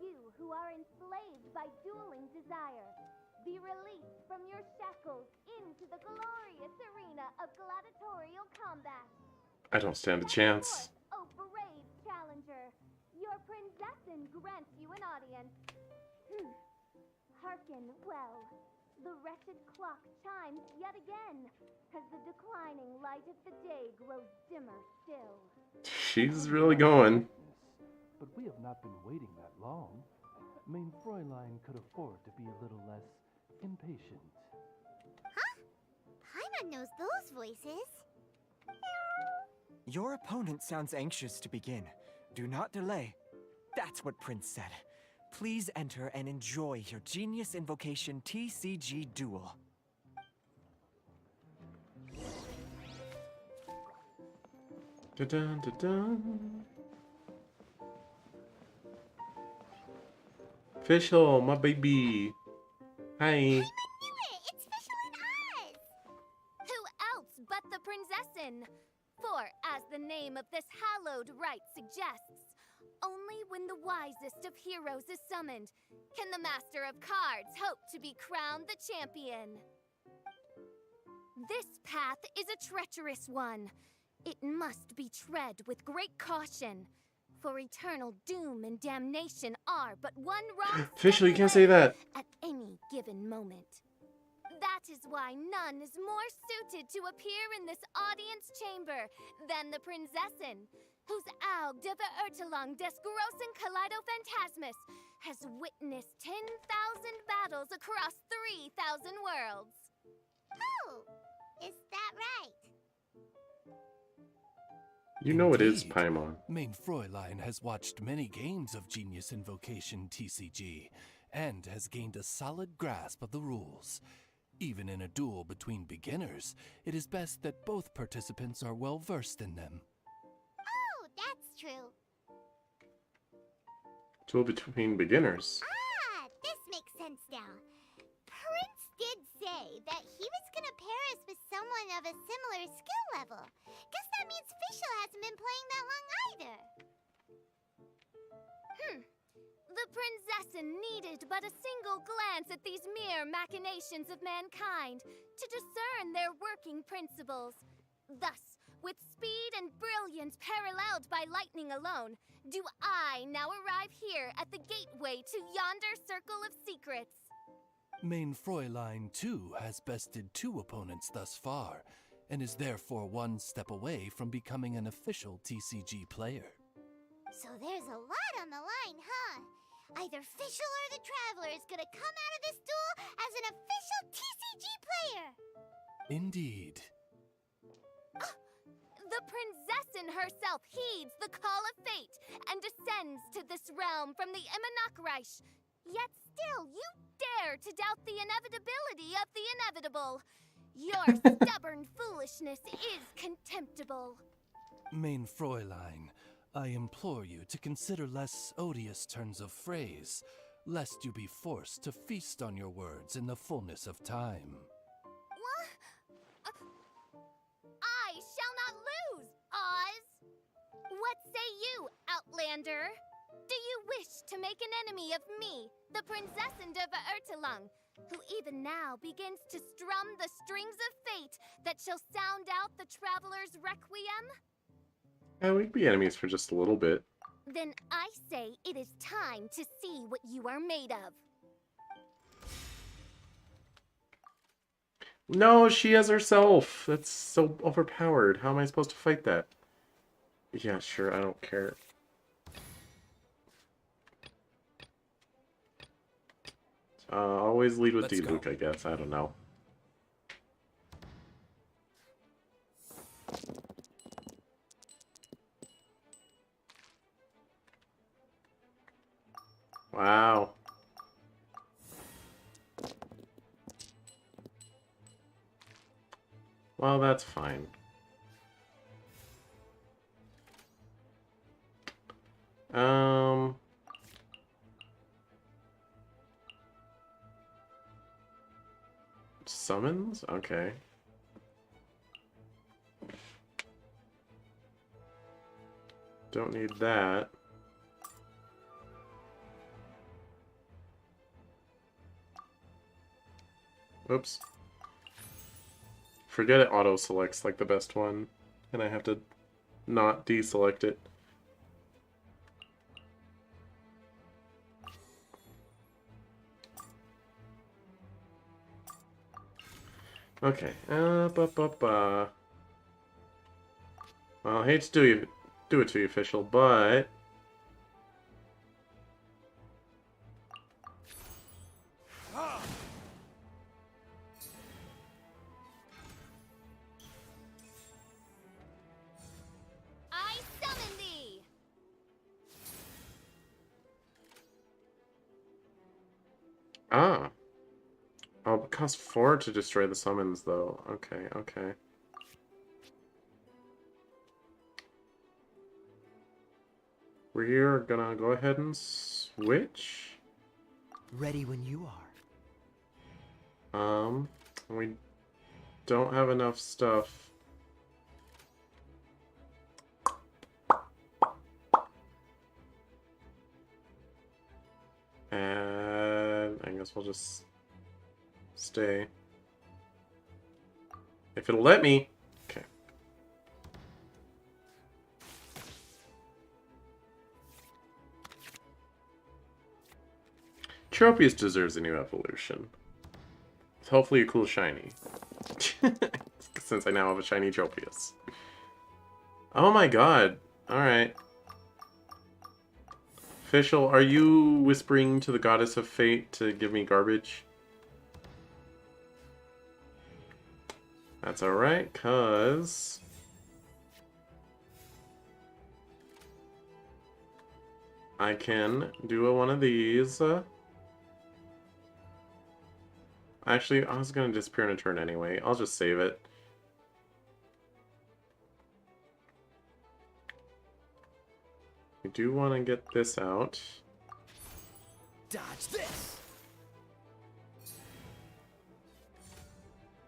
You who are enslaved by dueling desire, be released from your shackles into the glorious arena of gladiatorial combat. I don't stand a chance. Oh, brave challenger, your princessin grants you an audience. Hearken well. The wretched clock chimes yet again, as the declining light of the day grows dimmer still. She's really going. But we have not been waiting that long. Mein Fräulein could afford to be a little less impatient. Huh? Paimon knows those voices. Your opponent sounds anxious to begin. Do not delay. That's what Prince said. Please enter and enjoy your Genius Invocation TCG Duel. Da-dun, da-dun. Fischl, my baby. Hi. It's Fischl and Oz! Who else but the Princessin? For, as the name of this hallowed rite suggests, only when the wisest of heroes is summoned can the Master of Cards hope to be crowned the champion. This path is a treacherous one. It must be tread with great caution, for eternal doom and damnation are but one wrong Fischl, you step can't say away that. at any given moment. That is why none is more suited to appear in this audience chamber than the Princessin, whose Aug de Verurtelung des großen Kaleido-Phantasmus has witnessed 10,000 battles across 3,000 worlds. Oh, Is that right? You know it is, Indeed. Paimon. Main Fräulein has watched many games of Genius Invocation TCG and has gained a solid grasp of the rules. Even in a duel between beginners, it is best that both participants are well versed in them. Oh, that's true. Duel between beginners. Ah, this makes sense now. Prince did say that he was gonna pair us with someone of a similar skill level. Guess that means Fischl hasn't been playing that long either. The Prinzessin needed but a single glance at these mere machinations of mankind to discern their working principles. Thus, with speed and brilliance paralleled by lightning alone, do I now arrive here at the gateway to yonder circle of secrets. Main Fräulein, too, has bested 2 opponents thus far, and is therefore 1 step away from becoming an official TCG player. So there's a lot on the line, huh? Either Fischl or the Traveler is gonna come out of this duel as an official TCG player! Indeed. The Prinzessin herself heeds the call of fate and descends to this realm from the Immonachreich. Yet still, you dare to doubt the inevitability of the inevitable. Your stubborn foolishness is contemptible. Main Fräulein, I implore you to consider less odious turns of phrase, lest you be forced to feast on your words in the fullness of time. I shall not lose, Oz! What say you, Outlander? Do you wish to make an enemy of me, the Prinzessin de Verurtelung, who even now begins to strum the strings of fate that shall sound out the Traveler's Requiem? Yeah, we'd be enemies for just a little bit. Then I say it is time to see what you are made of. No, she has herself. That's so overpowered. How am I supposed to fight that? Yeah, sure, I don't care. Always lead with Let's D-Luke, go. I guess. I don't know. Wow. Well, that's fine. Summons? Okay. Don't need that. Oops. Forget it auto-selects like the best one, and I have to not deselect it. Okay. Well, I hate to do it to you, official, but I summon thee! ah. Oh, it costs 4 to destroy the summons, though. Okay, okay. We're gonna go ahead and switch. Ready when you are. We don't have enough stuff. And I guess we'll just stay. If it'll let me. Okay. Tropius deserves a new evolution. With hopefully a cool shiny. Since I now have a shiny Tropius. Oh my god. Alright. Official, are you whispering to the goddess of fate to give me garbage? That's alright, cause I can do one of these. Actually, I was gonna disappear in a turn anyway. I'll just save it. I do want to get this out. Dodge this!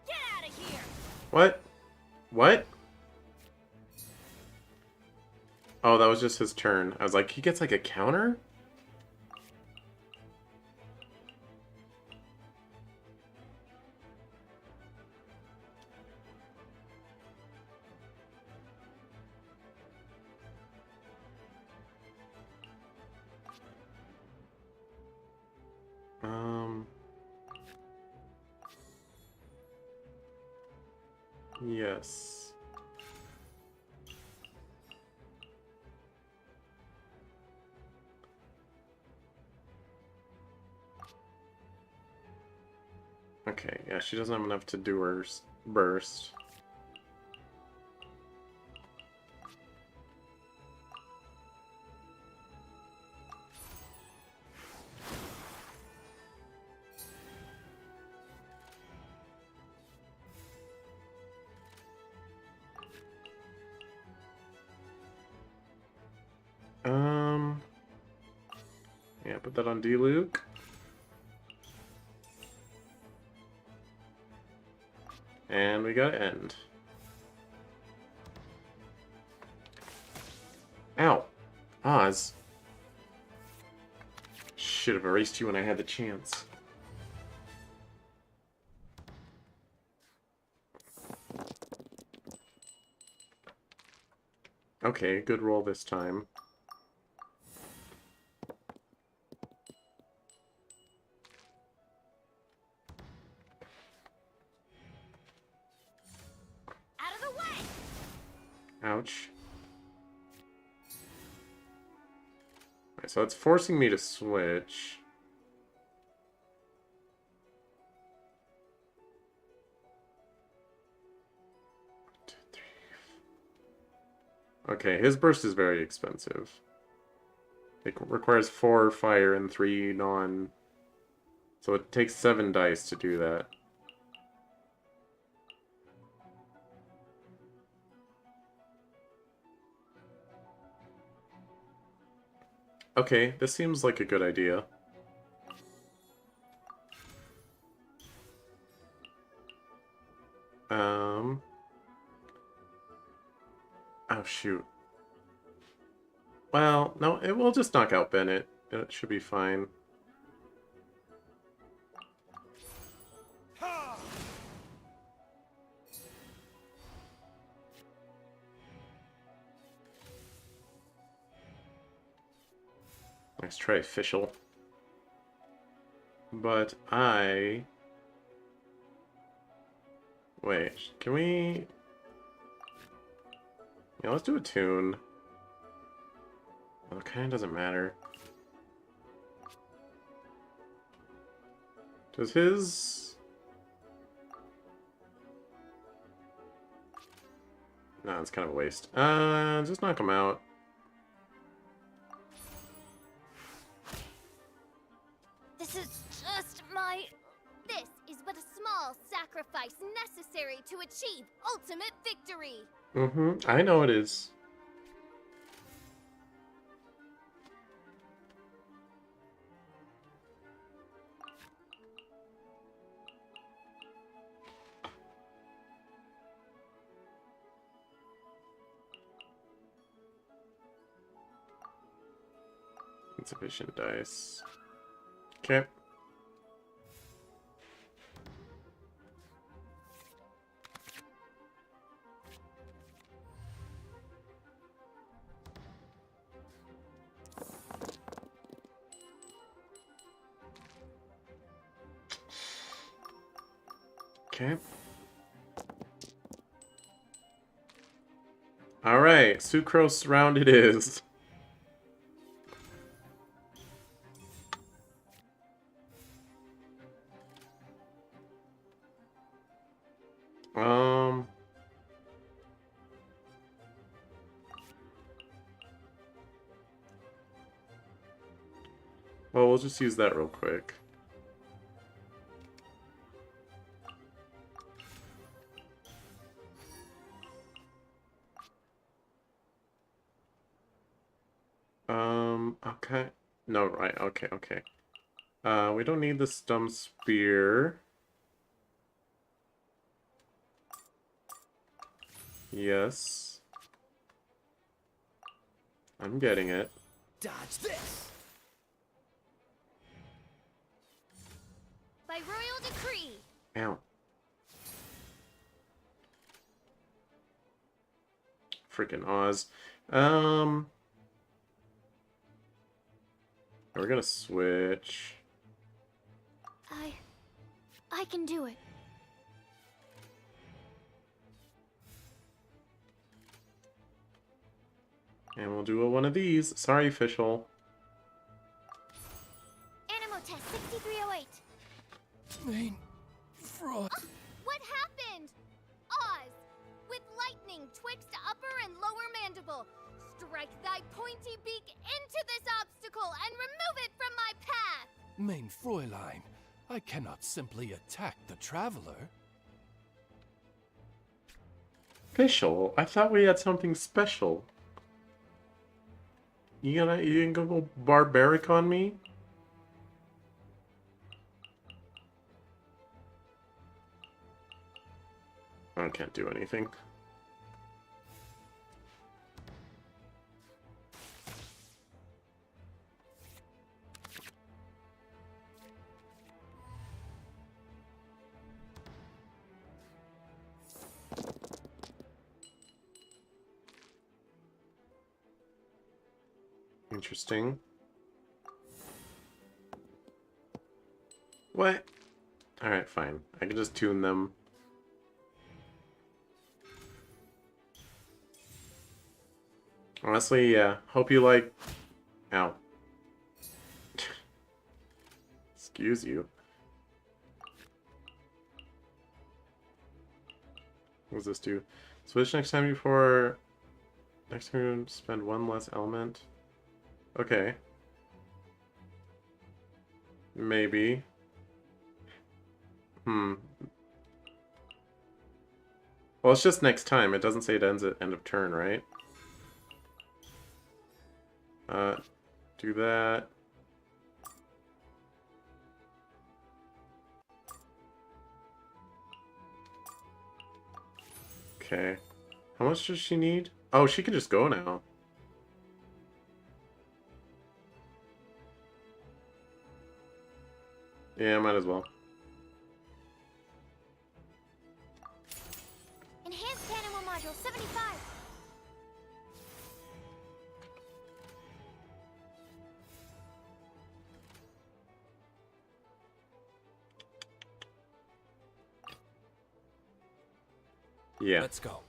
Get out of here! What? What? Oh, that was just his turn. I was like, he gets like a counter? Yes. Okay, yeah, she doesn't have enough to do her burst. Yeah, put that on D-Luke. And we got end. Ow! Oz. Should have erased you when I had the chance. Okay, good roll this time. Out of the way! Ouch. Alright, so it's forcing me to switch. Okay, his burst is very expensive. It requires 4 fire and 3 non... So it takes 7 dice to do that. Okay, this seems like a good idea. Oh, shoot. Well, no, it will just knock out Bennett. It should be fine. Nice try, official. But I... Wait, can we... Yeah, let's do a tune. Well, it kind of doesn't matter. Does his... No, it's kind of a waste. Just knock him out. This is just my... This is but a small sacrifice necessary to achieve ultimate victory. Mm-hmm, I know it is. Insufficient dice. Okay. Okay. Alright, Sucrose round it is. Well, we'll just use that real quick. Okay. No, right, okay, okay. We don't need the stump spear. Yes. I'm getting it. Dodge this! By royal decree. Ow. Freaking Oz. We're gonna switch. I can do it. And we'll do one of these. Sorry, official. Animo test 6308. Main fraud. What happened? Oz, with lightning twixt upper and lower mandible, strike thy pointy beak into this obstacle and remove it from my path! Main Fräulein, I cannot simply attack the traveler. Official? I thought we had something special. You gonna go barbaric on me? I can't do anything. Interesting. What? Alright, fine. I can just tune them. Honestly, yeah. Hope you like... Ow. Excuse you. What does this do? Switch next time before... Next time you spend one less element. Okay. Maybe. Well, it's just next time. It doesn't say it ends at end of turn, right? Do that. Okay. How much does she need? Oh, she can just go now. Yeah, might as well. Enhanced Animo Module 75. Yeah. Let's go.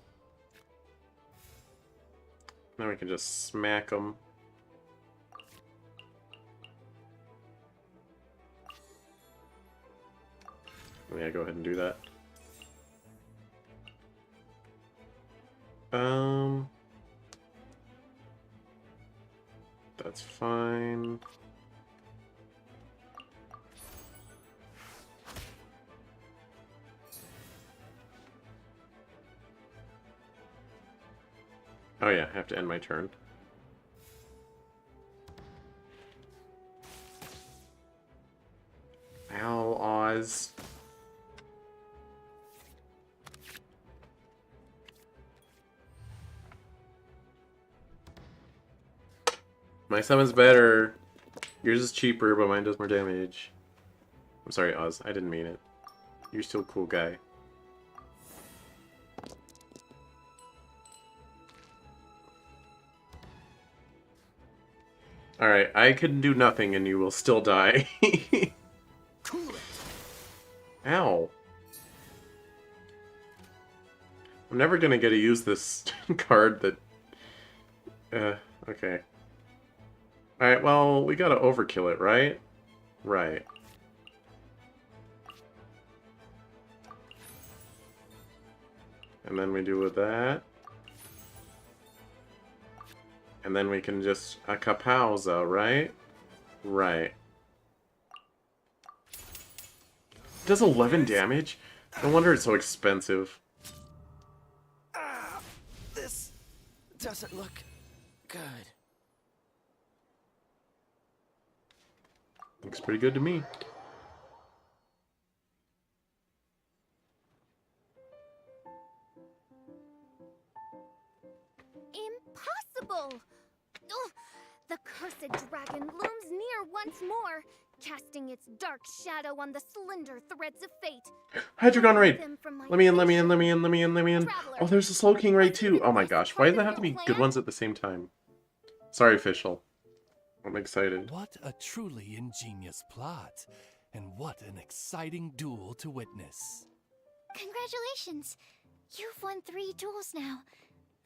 Now we can just smack them. Yeah, go ahead and do that. That's fine. Oh yeah, I have to end my turn. Ow, Oz. My summon's better. Yours is cheaper, but mine does more damage. I'm sorry, Oz. I didn't mean it. You're still a cool guy. Alright, I can do nothing and you will still die. Ow. I'm never gonna get to use this card that... okay. Alright, well, we gotta overkill it, right? Right. And then we do with that. And then we can just... a kapauza, right? Right. does 11 damage? No wonder it's so expensive. This doesn't look good. Looks pretty good to me. Impossible! Ugh, the cursed dragon looms near once more, casting its dark shadow on the slender threads of fate. Hydreigon raid! Them from my Let me in, let me in, vision. let me in, let me in, let me in. Traveler, Oh, there's a Slow King raid too. Oh my this gosh, part why does of that have to your be good plan? ones at the same time? Sorry, official. I'm excited. What a truly ingenious plot, and what an exciting duel to witness. Congratulations! You've won 3 duels now.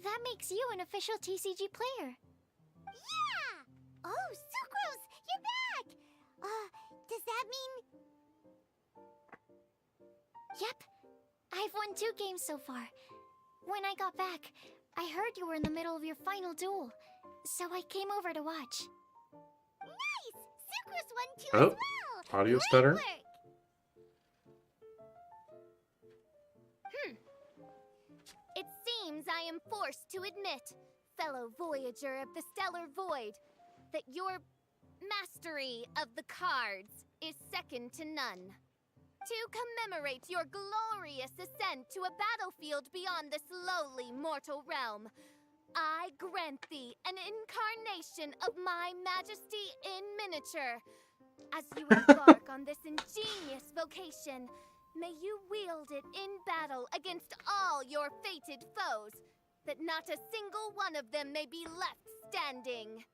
That makes you an official TCG player. Yeah! Oh, Sucrose, you're back! Does that mean... Yep. I've won 2 games so far. When I got back, I heard you were in the middle of your final duel, so I came over to watch. Nice! Sucrose won 2 Oh, as well! audio Great stutter. work. It seems I am forced to admit, fellow voyager of the stellar void, that your mastery of the cards is second to none. To commemorate your glorious ascent to a battlefield beyond this lowly mortal realm, I grant thee an incarnation of my majesty in miniature. As you embark on this ingenious vocation, may you wield it in battle against all your fated foes, that not a single one of them may be left standing.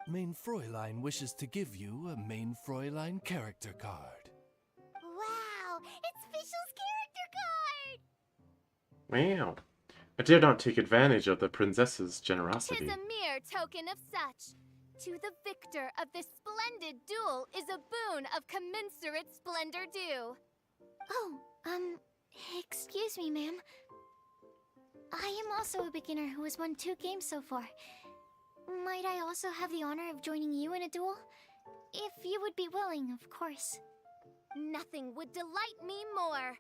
Main Fräulein wishes to give you a Main Fräulein character card. Wow, it's Fischl's character card! Wow. I dare not take advantage of the princess's 'Tis generosity. a mere token of such. To the victor of this splendid duel is a boon of commensurate splendor due. Oh, excuse me, ma'am. I am also a beginner who has won 2 games so far. Might I also have the honor of joining you in a duel? If you would be willing, of course. Nothing would delight me more.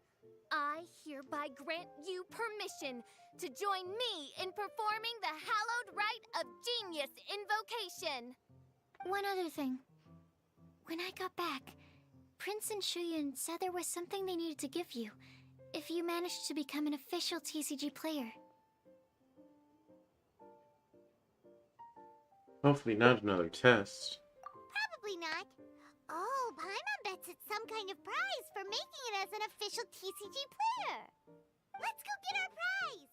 I hereby grant you permission to join me in performing the hallowed rite of genius invocation. One other thing. When I got back, Prince and Shuyan said there was something they needed to give you if you managed to become an official TCG player. Hopefully not another test. Probably not. Oh, Paimon bets it's some kind of prize for making it as an official TCG player. Let's go get our prize!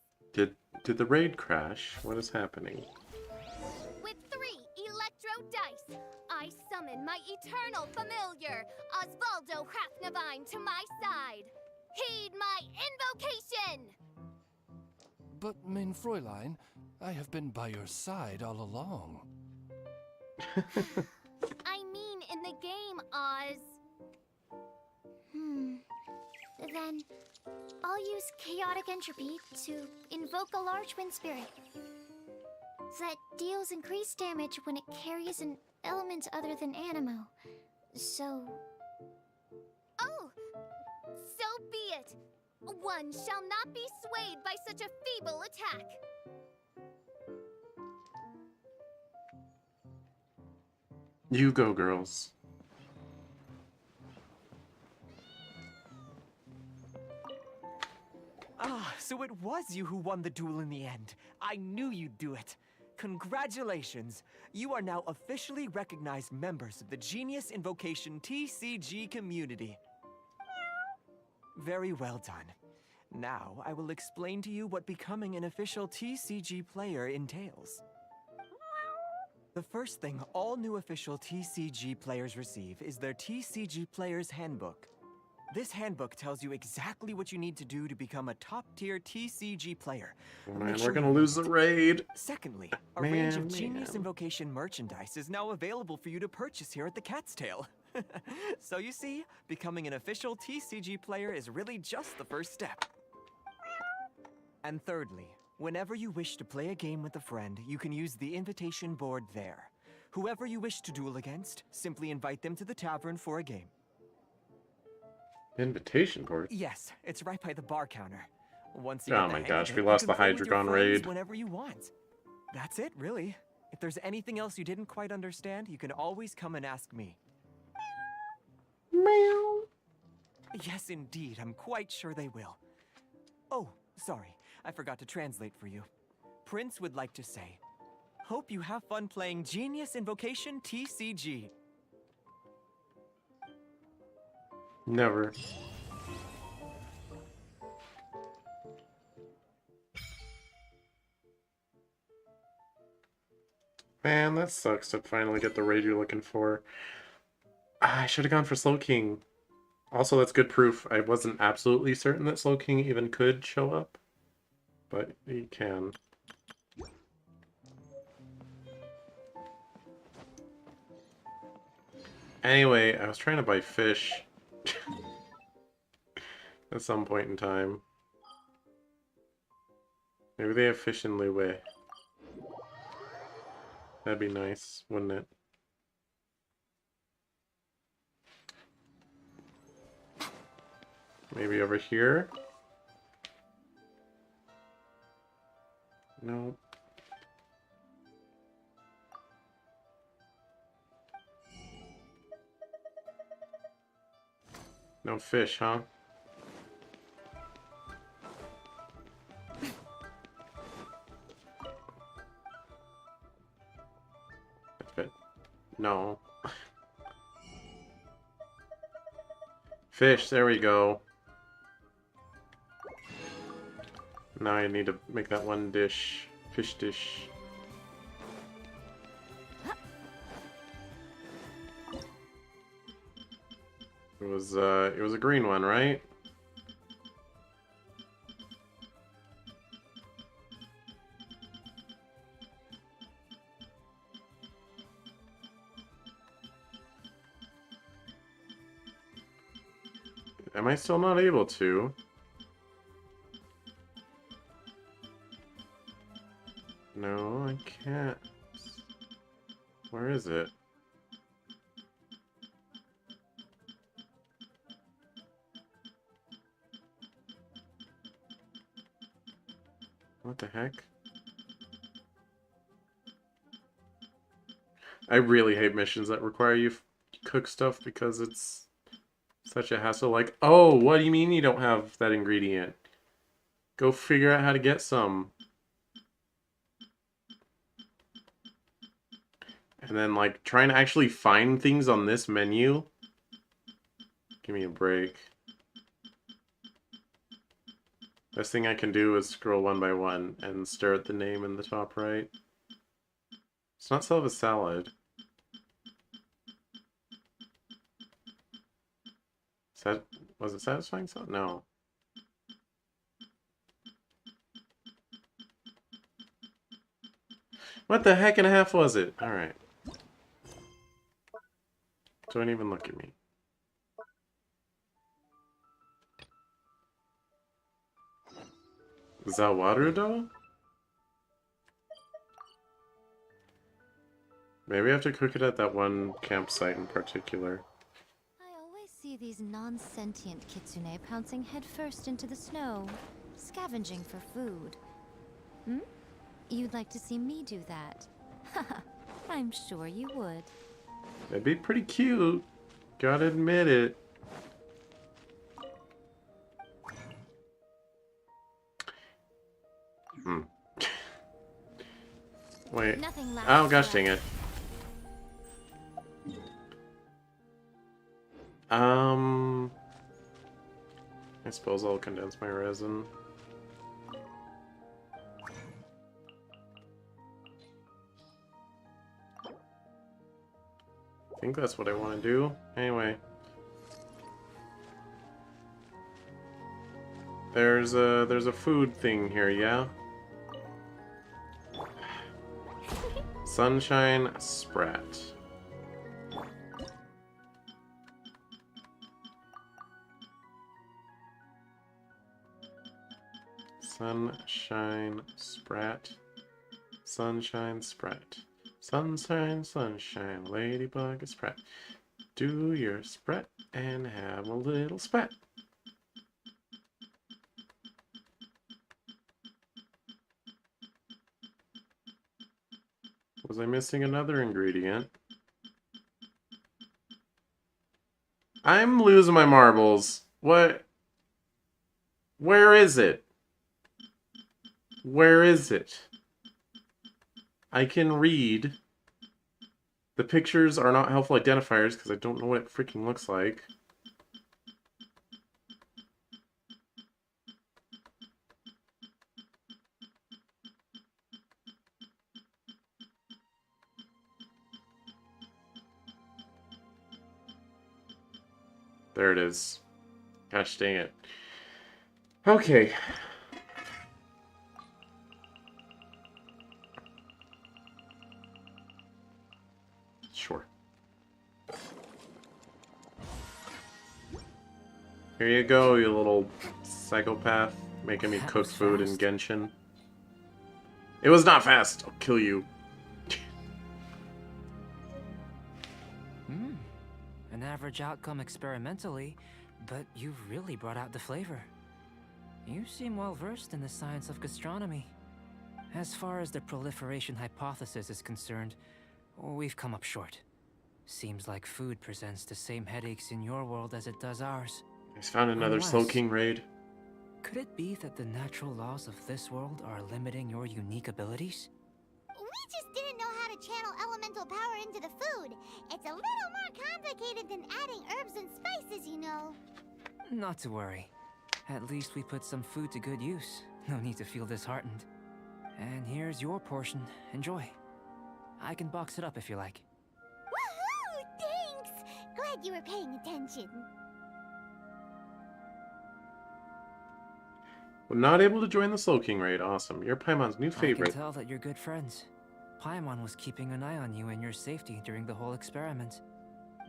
Did the raid crash? What is happening? With 3 electro dice, I summon my eternal familiar, Osvaldo Hrafnavine, to my side. Heed my invocation! But, Main Fräulein, I have been by your side all along. I mean in the game, Oz. Then, I'll use Chaotic Entropy to invoke a large wind spirit. That deals increased damage when it carries an element other than Animo. So... Oh, so be it. One shall not be swayed by such a feeble attack. You go, girls. Ah, so it was you who won the duel in the end. I knew you'd do it. Congratulations! You are now officially recognized members of the Genius Invocation TCG community. Very well done. Now, I will explain to you what becoming an official TCG player entails. The first thing all new official TCG players receive is their TCG Player's Handbook. This handbook tells you exactly what you need to do to become a top-tier TCG player. Oh, Make man, sure we're gonna you lose the raid. Secondly, a range of Man. Genius Invocation merchandise is now available for you to purchase here at the Cat's Tail. So you see, becoming an official TCG player is really just the first step. And thirdly, whenever you wish to play a game with a friend, you can use the invitation board there. Whoever you wish to duel against, simply invite them to the tavern for a game. Invitation board? Yes, it's right by the bar counter. Once you Oh get the my hang gosh, of we it, lost you the can play with your Hydreigon friends raid. whenever you want. That's it, really. If there's anything else you didn't quite understand, you can always come and ask me. Meow. Yes, indeed. I'm quite sure they will. Oh, sorry. I forgot to translate for you. Prince would like to say, hope you have fun playing Genius Invocation TCG. Never. Man, that sucks to finally get the raid you're looking for. I should have gone for Slow King. Also, that's good proof. I wasn't absolutely certain that Slow King even could show up. But he can. Anyway, I was trying to buy fish. At some point in time. Maybe they have fish in Liyue. That'd be nice, wouldn't it? Maybe over here? No. No fish, huh? No. Fish, there we go. Now I need to make that one dish. Fish dish. It was a green one, right? Am I still not able to? No, I can't. Where is it? What the heck? I really hate missions that require you cook stuff because it's such a hassle. Like, oh, what do you mean you don't have that ingredient? Go figure out how to get some. And then, like, trying to actually find things on this menu. Give me a break. Best thing I can do is scroll one by one and stare at the name in the top right. It's not Silva Salad. Was it satisfying salad? No. What the heck and a half was it? Alright. Don't even look at me. Is that water though? Maybe I have to cook it at that one campsite in particular. I always see these non-sentient kitsune pouncing headfirst into the snow, scavenging for food. Hmm? You'd like to see me do that? Haha, I'm sure you would. It'd be pretty cute. Gotta admit it. Hmm. Wait. Oh gosh dang it. I suppose I'll condense my resin. I think that's what I want to do. Anyway. There's a food thing here, yeah? Sunshine Sprat. Sunshine Sprat. Sunshine Sprat. Sunshine, sunshine, ladybug sprat. Do your sprat and have a little sprat. Was I missing another ingredient? I'm losing my marbles. What? Where is it? Where is it? I can read. The pictures are not helpful identifiers because I don't know what it freaking looks like. There it is. Gosh dang it. Okay. Sure. Here you go, you little psychopath. Making me That cook was food in fast. Genshin. It was not fast. I'll kill you. An average outcome experimentally, but you've really brought out the flavor. You seem well versed in the science of gastronomy. As far as the proliferation hypothesis is concerned, we've come up short. Seems like food presents the same headaches in your world as it does ours. I found another Soul Unless- King raid. Could it be that the natural laws of this world are limiting your unique abilities? We just didn't know how to channel elemental power into the food. It's a little more complicated than adding herbs and spices, you know. Not to worry. At least we put some food to good use. No need to feel disheartened. And here's your portion. Enjoy. I can box it up if you like. Woohoo! Thanks! Glad you were paying attention. We're not able to join the Soul King raid. Awesome. You're Paimon's new I favorite. can tell that you're good friends. Paimon was keeping an eye on you and your safety during the whole experiment.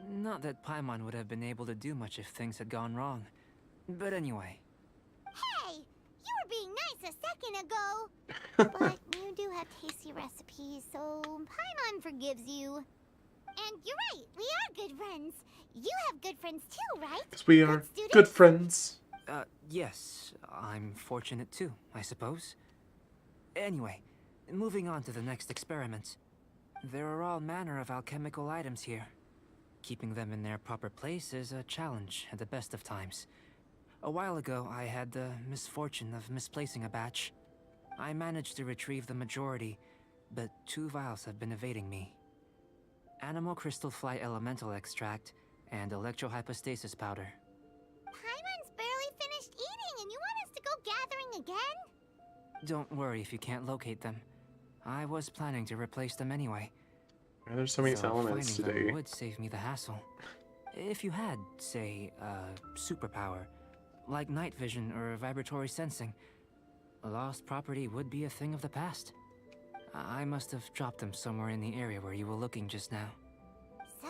Not that Paimon would have been able to do much if things had gone wrong. But anyway. Hey! You were being nice a second ago! But you do have tasty recipes, so Paimon forgives you. And you're right, we are good friends. You have good friends too, right? Because we are students? good friends. Yes, I'm fortunate too, I suppose. Anyway, moving on to the next experiment. There are all manner of alchemical items here. Keeping them in their proper place is a challenge at the best of times. A while ago, I had the misfortune of misplacing a batch. I managed to retrieve the majority, but 2 vials have been evading me. Animal crystal fly elemental extract and electrohypostasis powder. Paimon's barely finished eating and you want us to go gathering again? Don't worry if you can't locate them. I was planning to replace them anyway. Why are there so many elements finding today? them would save me the hassle. If you had, say, a superpower, like night vision or vibratory sensing, a lost property would be a thing of the past. I must have dropped them somewhere in the area where you were looking just now. So,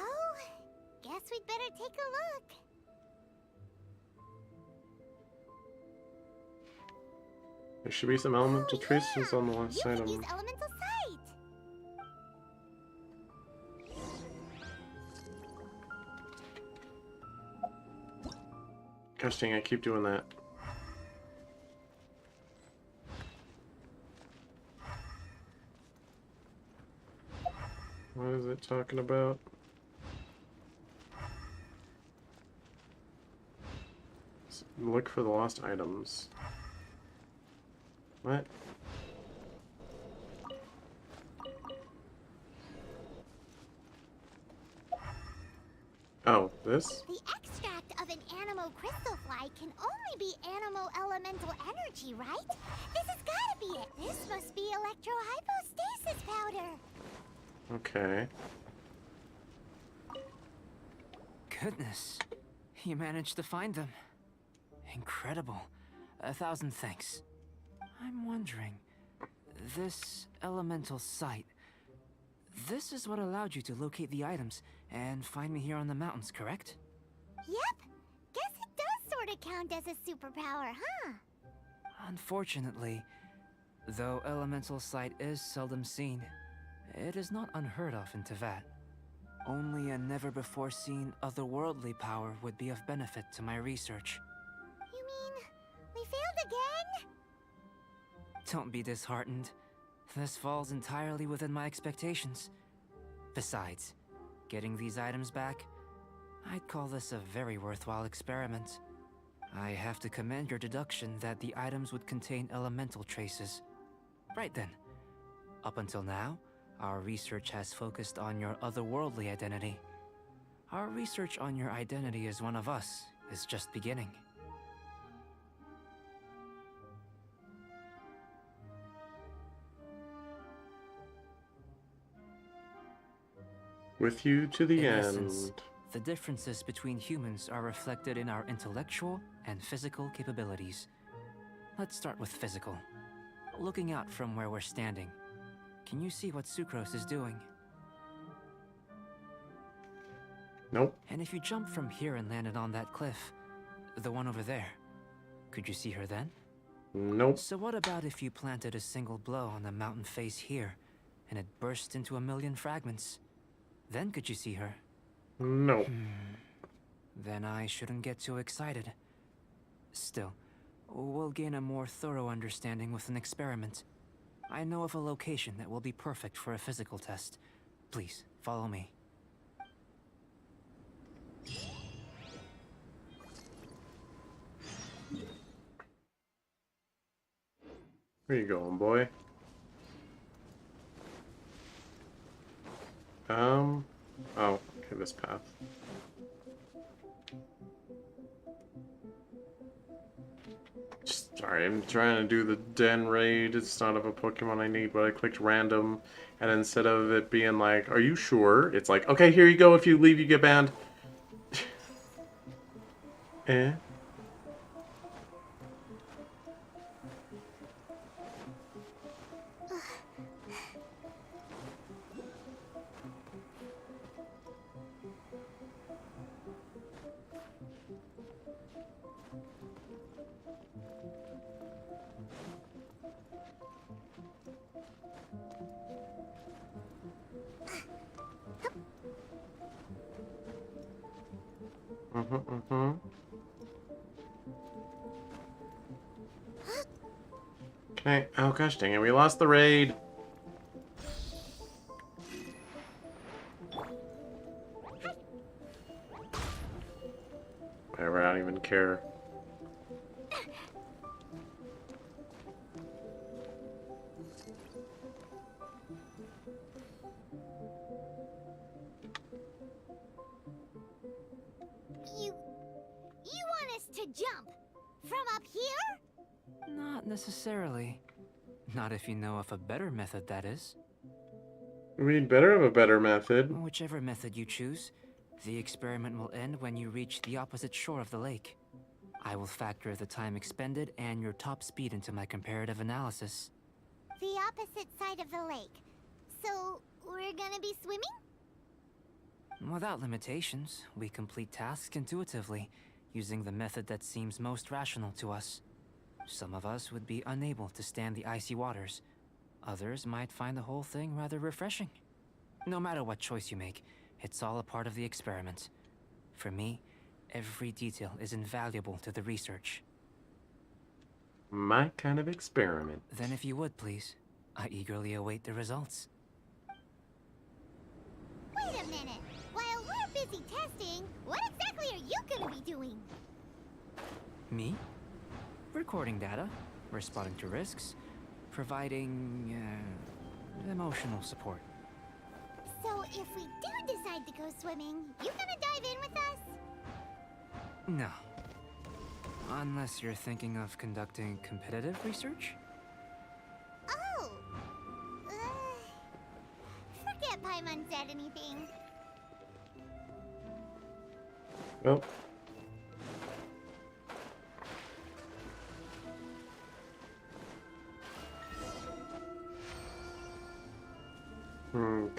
guess we'd better take a look. There should be some elemental traces on the last You could item. use elemental sight. Gosh dang, I keep doing that. What is it talking about? Look for the lost items. What? Oh, this? The extract of an animo crystal fly can only be animo elemental energy, right? This has gotta be it. This must be electrohypostasis powder. Okay. Goodness, you managed to find them. Incredible. 1,000 thanks. I'm wondering, this elemental sight, this is what allowed you to locate the items and find me here on the mountains, correct? Yep. Guess it does sort of count as a superpower, huh? Unfortunately, though elemental sight is seldom seen, it is not unheard of in Teyvat. Only a never-before-seen otherworldly power would be of benefit to my research. You mean we failed again? Don't be disheartened. This falls entirely within my expectations. Besides, getting these items back, I'd call this a very worthwhile experiment. I have to commend your deduction that the items would contain elemental traces. Right then. Up until now, our research has focused on your otherworldly identity. Our research on your identity as one of us is just beginning. With you to the In end. essence, the differences between humans are reflected in our intellectual and physical capabilities. Let's start with physical. Looking out from where we're standing, can you see what Sucrose is doing? Nope. And if you jumped from here and landed on that cliff, the one over there, could you see her then? Nope. So what about if you planted a single blow on the mountain face here, and it burst into 1,000,000 fragments? Then could you see her? Nope. Then I shouldn't get too excited. Still, we'll gain a more thorough understanding with an experiment. I know of a location that will be perfect for a physical test. Please, follow me. Where you going, boy? Oh, okay, this path. Sorry, I'm trying to do the Den raid. It's not of a Pokemon I need, but I clicked random, and instead of it being like, "Are you sure?" It's like, "Okay, here you go. If you leave, you get banned." Eh? Okay. Oh gosh dang it, we lost the raid. Whatever, I don't even care. You want us to jump? From up here? Not necessarily. Not if you know of a better method, that is. We'd better have a better method. Whichever method you choose, the experiment will end when you reach the opposite shore of the lake. I will factor the time expended and your top speed into my comparative analysis. The opposite side of the lake. So, we're gonna be swimming? Without limitations, we complete tasks intuitively, using the method that seems most rational to us. Some of us would be unable to stand the icy waters. Others might find the whole thing rather refreshing. No matter what choice you make, it's all a part of the experiment. For me, every detail is invaluable to the research. My kind of experiment. Then if you would, please, I eagerly await the results. Wait a minute! While we're busy testing, what exactly are you gonna be doing? Me? Recording data, responding to risks, providing, emotional support. So if we do decide to go swimming, you gonna dive in with us? No. Unless you're thinking of conducting competitive research? Oh! Forget Paimon said anything. Well.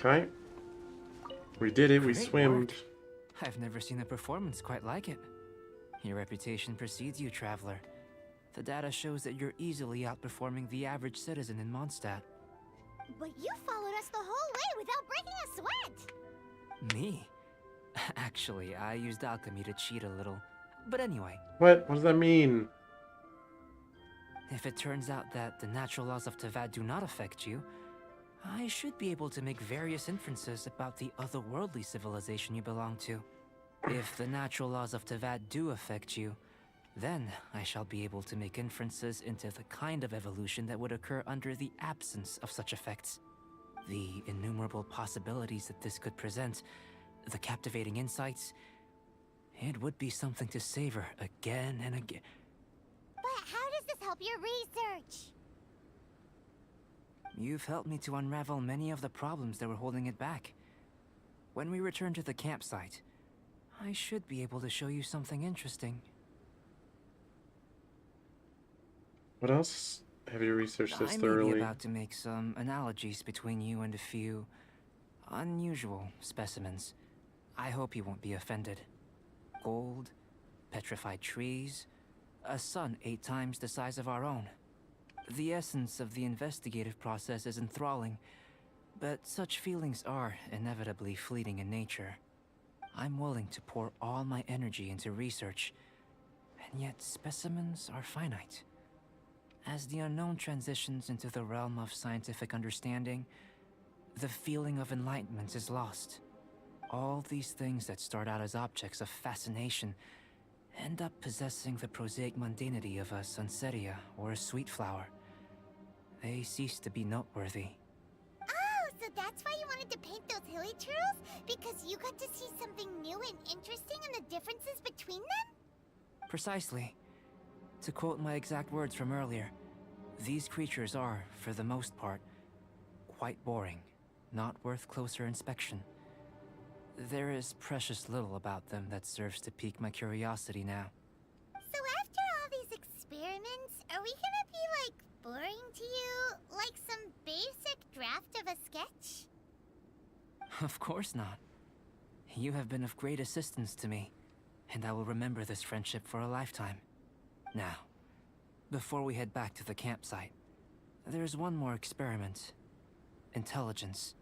Okay. We did it, we Great swimmed. work. I've never seen a performance quite like it. Your reputation precedes you, traveler. The data shows that you're easily outperforming the average citizen in Mondstadt. But you followed us the whole way without breaking a sweat! Me? Actually, I used alchemy to cheat a little. But anyway. What? What does that mean? If it turns out that the natural laws of Tavad do not affect you, I should be able to make various inferences about the otherworldly civilization you belong to. If the natural laws of Tavad do affect you, then I shall be able to make inferences into the kind of evolution that would occur under the absence of such effects. The innumerable possibilities that this could present, the captivating insights, it would be something to savor again and again. But how does this help your research? You've helped me to unravel many of the problems that were holding it back. When we return to the campsite, I should be able to show you something interesting. What else have you researched this I may thoroughly? be about to make some analogies between you and a few unusual specimens. I hope you won't be offended. Gold, petrified trees, a sun 8 times the size of our own. The essence of the investigative process is enthralling, but such feelings are inevitably fleeting in nature. I'm willing to pour all my energy into research, and yet specimens are finite. As the unknown transitions into the realm of scientific understanding, the feeling of enlightenment is lost. All these things that start out as objects of fascination end up possessing the prosaic mundanity of a sunsetia or a sweet flower. They cease to be noteworthy. Oh, so that's why you wanted to paint those hilly turtles? Because you got to see something new and interesting and the differences between them? Precisely. To quote my exact words from earlier, these creatures are, for the most part, quite boring, not worth closer inspection. There is precious little about them that serves to pique my curiosity now. So after all these experiments, are we gonna be, like, boring to you? Like some basic draft of a sketch? Of course not. You have been of great assistance to me, and I will remember this friendship for a lifetime. Now, before we head back to the campsite, there's one more experiment. Intelligence.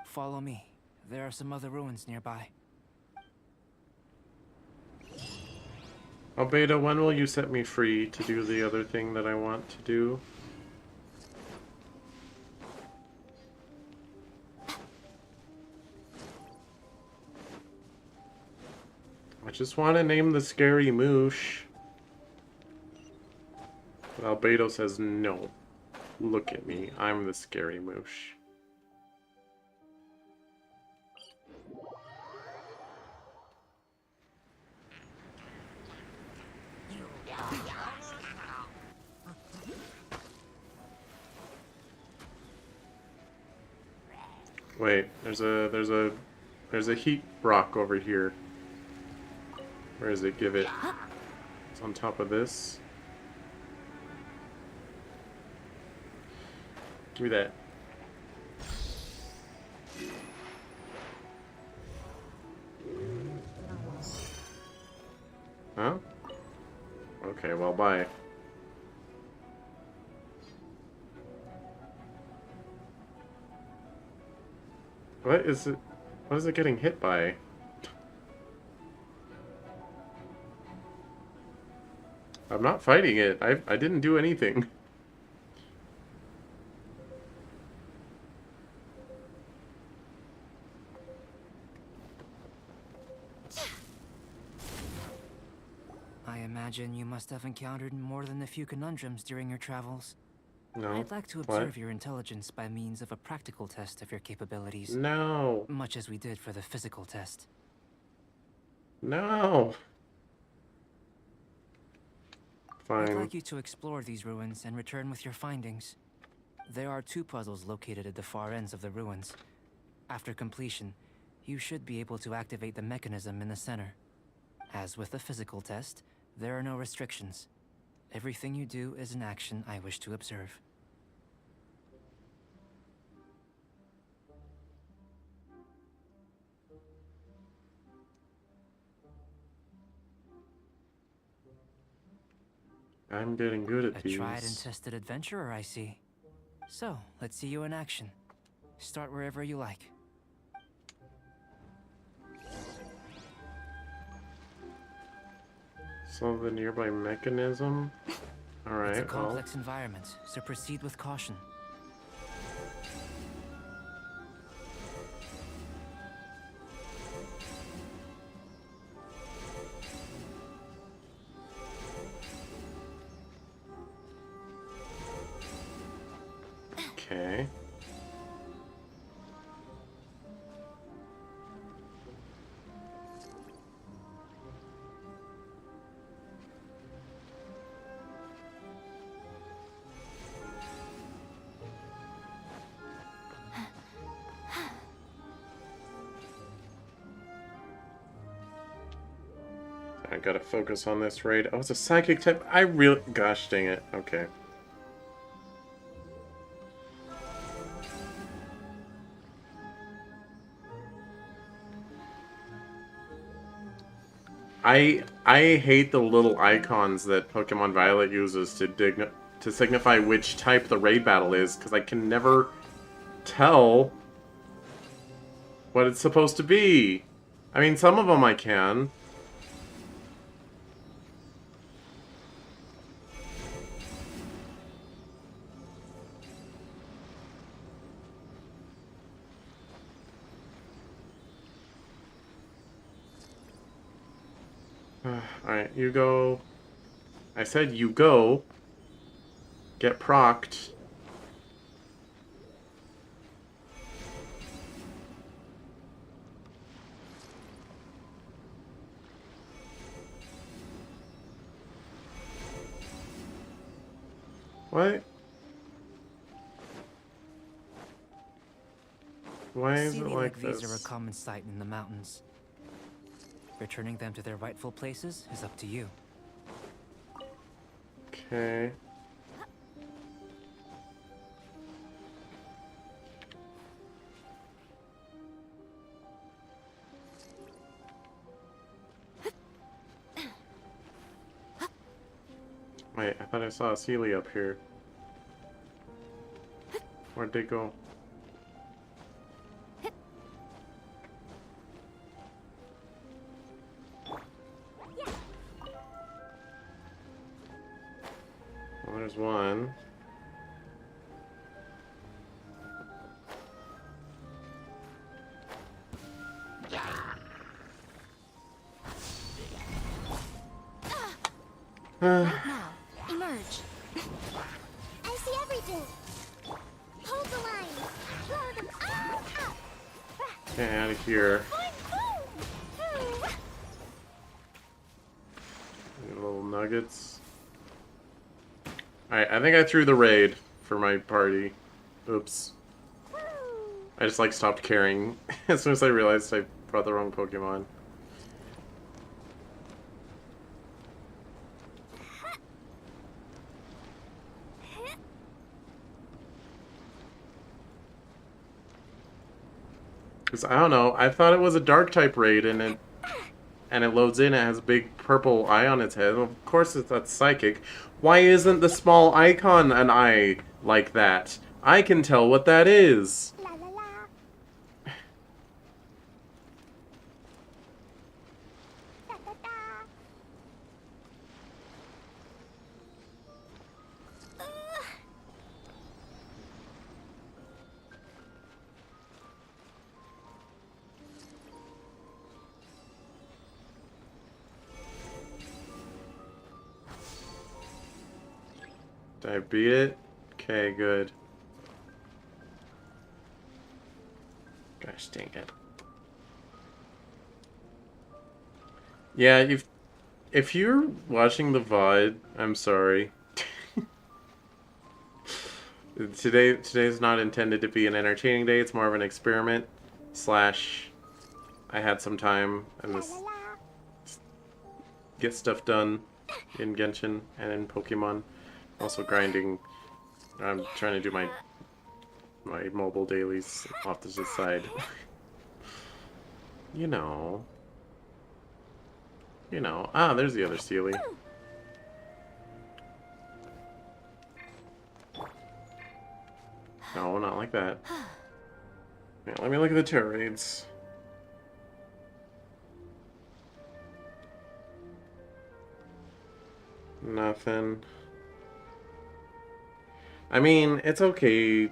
Follow me. There are some other ruins nearby. Albedo, when will you set me free to do the other thing that I want to do? I just want to name the scary moosh. But Albedo says no. Look at me, I'm the scary moosh. Wait, there's a heat rock over here. Where is it? Give it. It's on top of this. Give me that. Huh? Okay, well, bye. What is it? What is it getting hit by? I'm not fighting it. I didn't do anything. I imagine you must have encountered more than a few conundrums during your travels. No. I'd like to observe your intelligence by means of a practical test of your capabilities. No. Much as we did for the physical test. No. Fine. I'd like you to explore these ruins and return with your findings. There are 2 puzzles located at the far ends of the ruins. After completion, you should be able to activate the mechanism in the center. As with the physical test, there are no restrictions. Everything you do is an action I wish to observe. I'm getting good at these. A tried and tested adventurer, I see. So, let's see you in action. Start wherever you like. So the nearby mechanism? Alright, It's a well. complex environment, so proceed with caution. Okay. I gotta focus on this raid. Oh, it's a psychic type. I really... Gosh dang it. Okay. I hate the little icons that Pokemon Violet uses to signify which type the raid battle is, because I can never tell what it's supposed to be. I mean, some of them I can. Alright, you go. I said you go. Get procced. What? Why is it like these are a this? common sight in the mountains. Returning them to their rightful places is up to you. Okay. Wait, I thought I saw a Sealy up here. Where'd they go? Well, there's one. Now, emerge. I see everything. Hold the line. Blow them up. Get out of here. Little nuggets. Alright, I think I threw the raid for my party. Oops. I just like stopped caring as soon as I realized I brought the wrong Pokemon. Cause I don't know, I thought it was a dark type raid and it loads in, it has a big purple eye on its head. Of course that's psychic. Why isn't the small icon an eye like that? I can tell what that is. La la la. Da da da. Did I beat it? Okay, good. Gosh dang it. Yeah, if you're watching the VOD, I'm sorry. Today's not intended to be an entertaining day, it's more of an experiment. Slash, I had some time and La this la la. get stuff done in Genshin and in Pokemon. Also grinding. I'm trying to do my mobile dailies off to the side. You know. You know. Ah, there's the other Sealy. No, not like that. Yeah, let me look at the terror raids. Nothing. I mean, it's okay.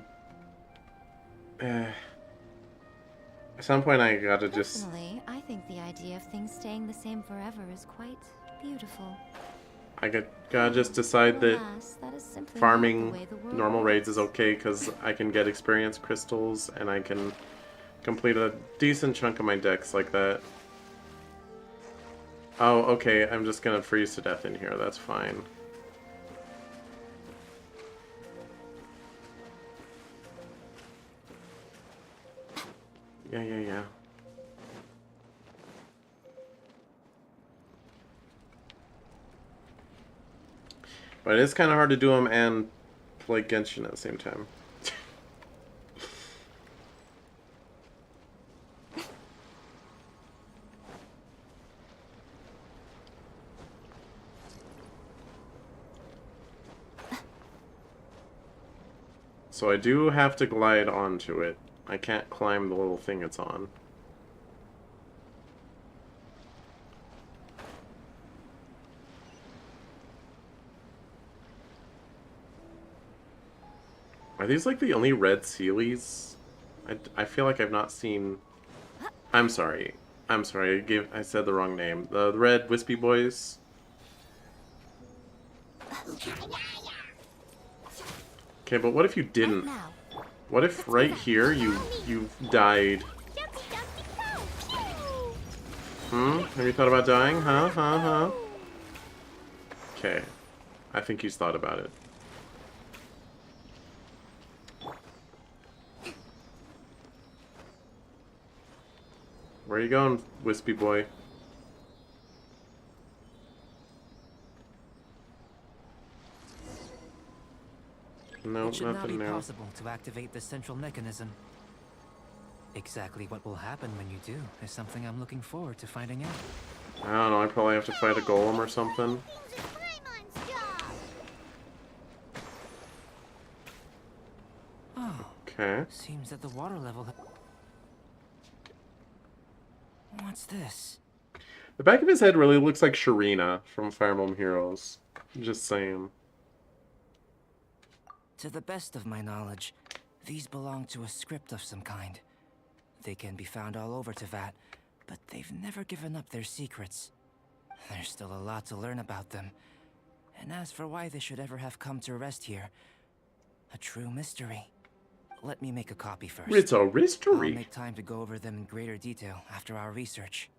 At some point I gotta just... Personally, I think the idea of things staying the same forever is quite beautiful. Gotta just decide that Alas, that is simply not the farming way the world normal raids is works. okay because I can get experience crystals and I can complete a decent chunk of my decks like that. Oh, okay, I'm just gonna freeze to death in here, that's fine. Yeah. But it is kind of hard to do them and play Genshin at the same time. So I do have to glide onto it. I can't climb the little thing it's on. Are these like the only red Sealies? I feel like I've not seen... I'm sorry. I said the wrong name. The red wispy boys. Okay, but what if you didn't? What if right here you died? Have you thought about dying? Huh? Okay. I think he's thought about it. Where are you going, wispy boy? No, It should not be nothing new. possible to activate the central mechanism. Exactly what will happen when you do is something I'm looking forward to finding out. I don't know, I probably have to fight a golem or something. Things are Paimon's job. Oh, Okay. seems that the water level... What's this? The back of his head really looks like Sharina from Fire Emblem Heroes. Just saying. To the best of my knowledge, these belong to a script of some kind. They can be found all over Teyvat, but they've never given up their secrets. There's still a lot to learn about them. And as for why they should ever have come to rest here, a true mystery. Let me make a copy first. It's a I'll mystery. make time to go over them in greater detail after our research.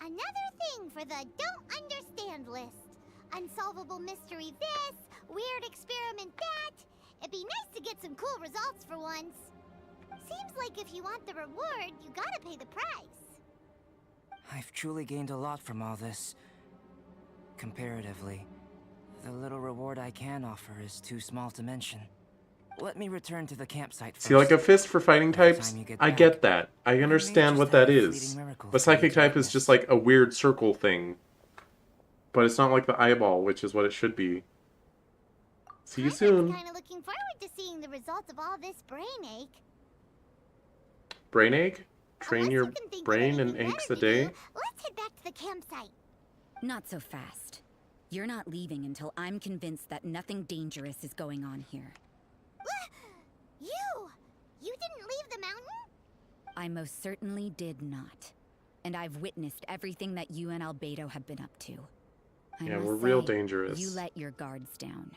Another thing for the don't understand list. Unsolvable mystery this, weird experiment that. It'd be nice to get some cool results for once. Seems like if you want the reward, you gotta pay the price. I've truly gained a lot from all this. Comparatively, the little reward I can offer is too small to mention. Let me return to the campsite first. See, like a fist for fighting By the types? time you get I back, get that. I may understand just what have that a is. fleeting miracle But for you psychic to type is witness. just like a weird circle thing. But it's not like the eyeball, which is what it should be. See you soon. Kinda looking forward to seeing the results of all this brain ache. Brain egg? Train Unless your you can think of brain and anything aches a better to day? do, let's head back to the campsite. Not so fast. You're not leaving until I'm convinced that nothing dangerous is going on here. You didn't leave the mountain? I most certainly did not. And I've witnessed everything that you and Albedo have been up to. I Yeah, must we're real say, dangerous. You let your guards down.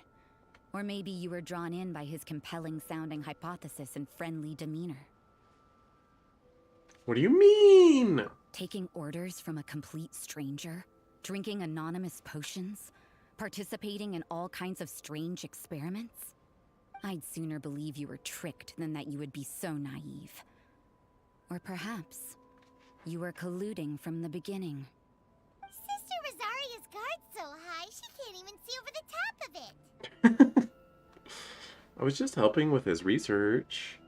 Or maybe you were drawn in by his compelling sounding hypothesis and friendly demeanor. What do you mean? Taking orders from a complete stranger? Drinking anonymous potions? Participating in all kinds of strange experiments? I'd sooner believe you were tricked than that you would be so naive. Or perhaps you were colluding from the beginning. Sister Rosaria's guard's so high, she can't even see over the top of it. I was just helping with his research.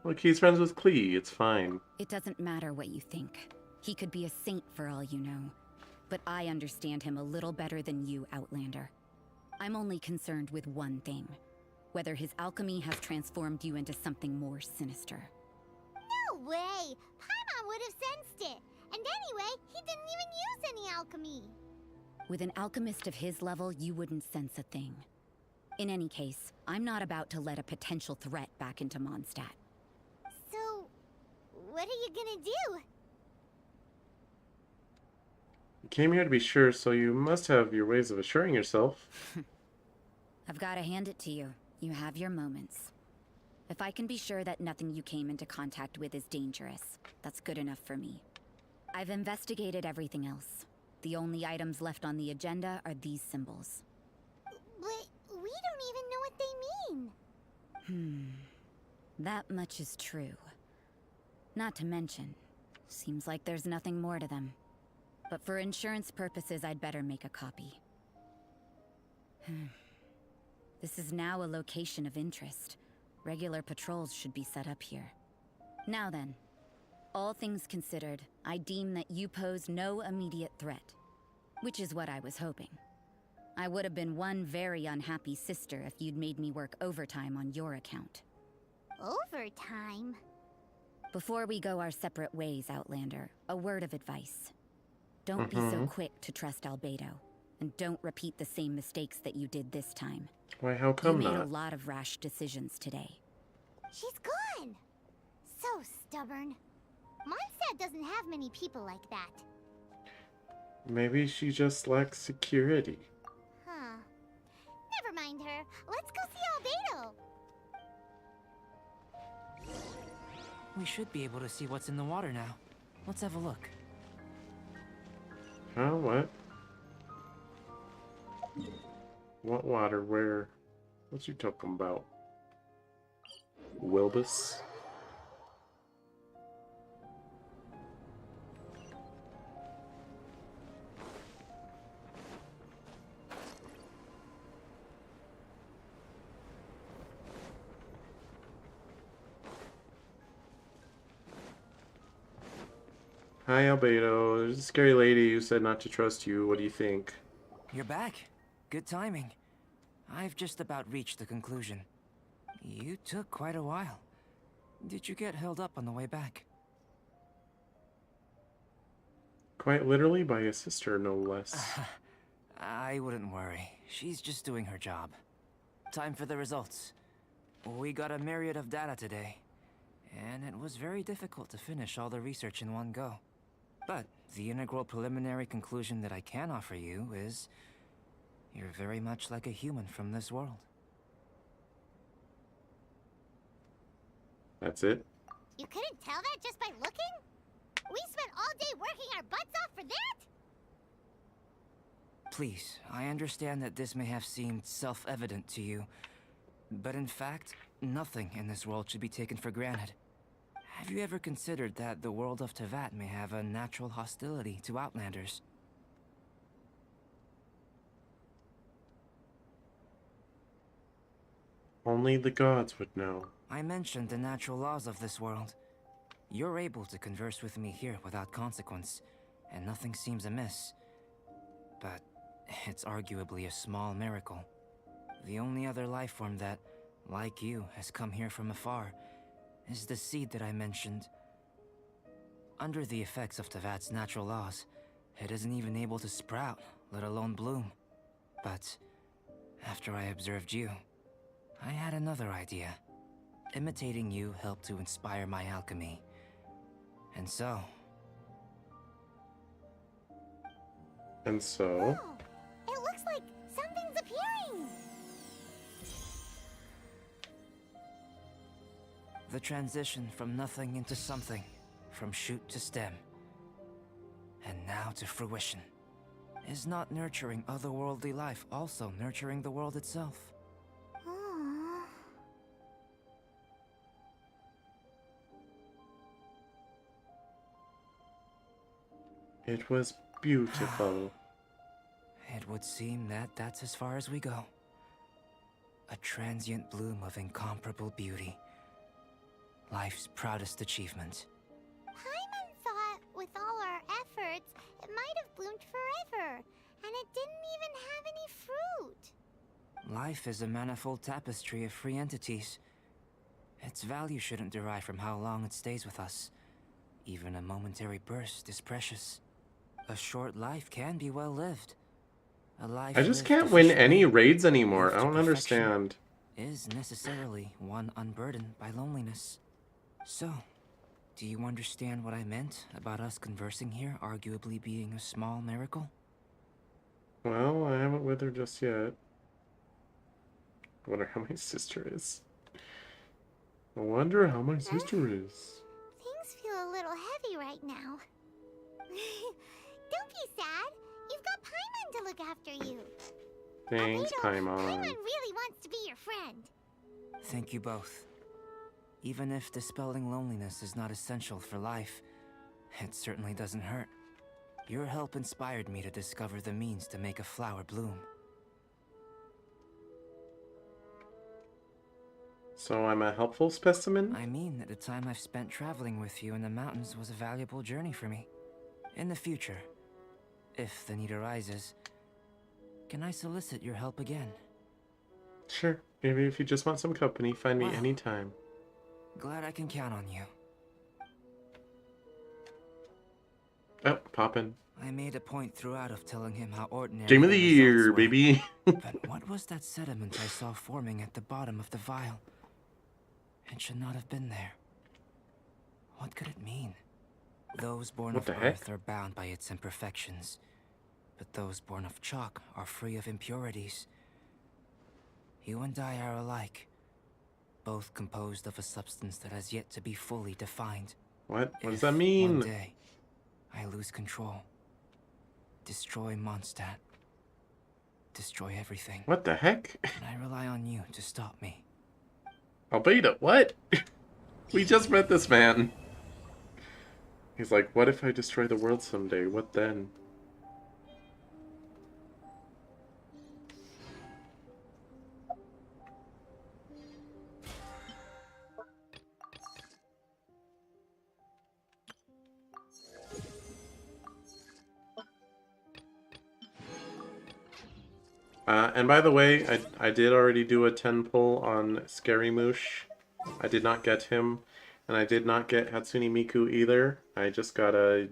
Look, he's friends with Klee. It's fine. It doesn't matter what you think. He could be a saint for all you know. But I understand him a little better than you, Outlander. I'm only concerned with one thing. Whether his alchemy has transformed you into something more sinister. No way! Paimon would have sensed it. And anyway, he didn't even use any alchemy. With an alchemist of his level, you wouldn't sense a thing. In any case, I'm not about to let a potential threat back into Mondstadt. So, what are you gonna do? You came here to be sure, so you must have your ways of assuring yourself. I've got to hand it to you. You have your moments. If I can be sure that nothing you came into contact with is dangerous, that's good enough for me. I've investigated everything else. The only items left on the agenda are these symbols. But we don't even know what they mean. That much is true. Not to mention, seems like there's nothing more to them. But for insurance purposes, I'd better make a copy. This is now a location of interest. Regular patrols should be set up here. Now then, all things considered, I deem that you pose no immediate threat. Which is what I was hoping. I would have been one very unhappy sister if you'd made me work overtime on your account. Overtime? Before we go our separate ways, Outlander, a word of advice. Don't be so quick to trust Albedo, and don't repeat the same mistakes that you did this time. Why, how come You made a not? lot of rash decisions today. She's gone! So stubborn. Mondstadt doesn't have many people like that. Maybe she just lacks security. Huh. Never mind her. Let's go see Albedo! We should be able to see what's in the water now. Let's have a look. Huh? What? What water? Where? What you talking about? Wilbus? Hi, Albedo. There's a scary lady who said not to trust you. What do you think? You're back. Good timing. I've just about reached the conclusion. You took quite a while. Did you get held up on the way back? Quite literally by a sister, no less. I wouldn't worry. She's just doing her job. Time for the results. We got a myriad of data today, and it was very difficult to finish all the research in one go. But the integral preliminary conclusion that I can offer you is you're very much like a human from this world. That's it? You couldn't tell that just by looking? We spent all day working our butts off for that? Please, I understand that this may have seemed self-evident to you, but in fact, nothing in this world should be taken for granted. Have you ever considered that the world of Teyvat may have a natural hostility to Outlanders? Only the gods would know. I mentioned the natural laws of this world. You're able to converse with me here without consequence, and nothing seems amiss. But it's arguably a small miracle. The only other life form that, like you, has come here from afar is the seed that I mentioned. Under the effects of Teyvat's natural laws, it isn't even able to sprout, let alone bloom. But after I observed you, I had another idea. Imitating you helped to inspire my alchemy. And so... Oh, it looks like something's appearing! The transition from nothing into something, from shoot to stem, and now to fruition. Is not nurturing otherworldly life also nurturing the world itself? Aww. It was beautiful. It would seem that that's as far as we go. A transient bloom of incomparable beauty. Life's proudest achievement. Paimon thought with all our efforts, it might have bloomed forever, and it didn't even have any fruit. Life is a manifold tapestry of free entities. Its value shouldn't derive from how long it stays with us. Even a momentary burst is precious. A short life can be well lived. A life I just lived can't win any efficiently, raids anymore. lived I to don't perfection, understand. is necessarily one unburdened by loneliness. So, Do you understand what I meant about us conversing here arguably being a small miracle? Well, I haven't with her just yet. I wonder how my sister is. I wonder how my sister is. Things feel a little heavy right now. Don't be sad. You've got Paimon to look after you. Thanks, Paimon Paimon. really wants to be your friend. Thank you both. Even if dispelling loneliness is not essential for life, it certainly doesn't hurt. Your help inspired me to discover the means to make a flower bloom. So I'm a helpful specimen? I mean that the time I've spent traveling with you in the mountains was a valuable journey for me. In the future, if the need arises, can I solicit your help again? Sure. Maybe if you just want some company, find me Wow. anytime. Glad I can count on you. Oh, poppin'. I made a point throughout of telling him how ordinary Game of the results year, were. baby. But what was that sediment I saw forming at the bottom of the vial? It should not have been there. What could it mean? Those born What of the Earth heck? are bound by its imperfections, but those born of chalk are free of impurities. You and I are alike, both composed of a substance that has yet to be fully defined. What? What does If that mean? one day I lose control, destroy Mondstadt, destroy everything, What the heck? and I rely on you to stop me. Albedo, what? We just met this man. He's like, what if I destroy the world someday? What then? And by the way, I did already do a 10 pull on Scary Moosh. I did not get him. And I did not get Hatsune Miku either. I just got a...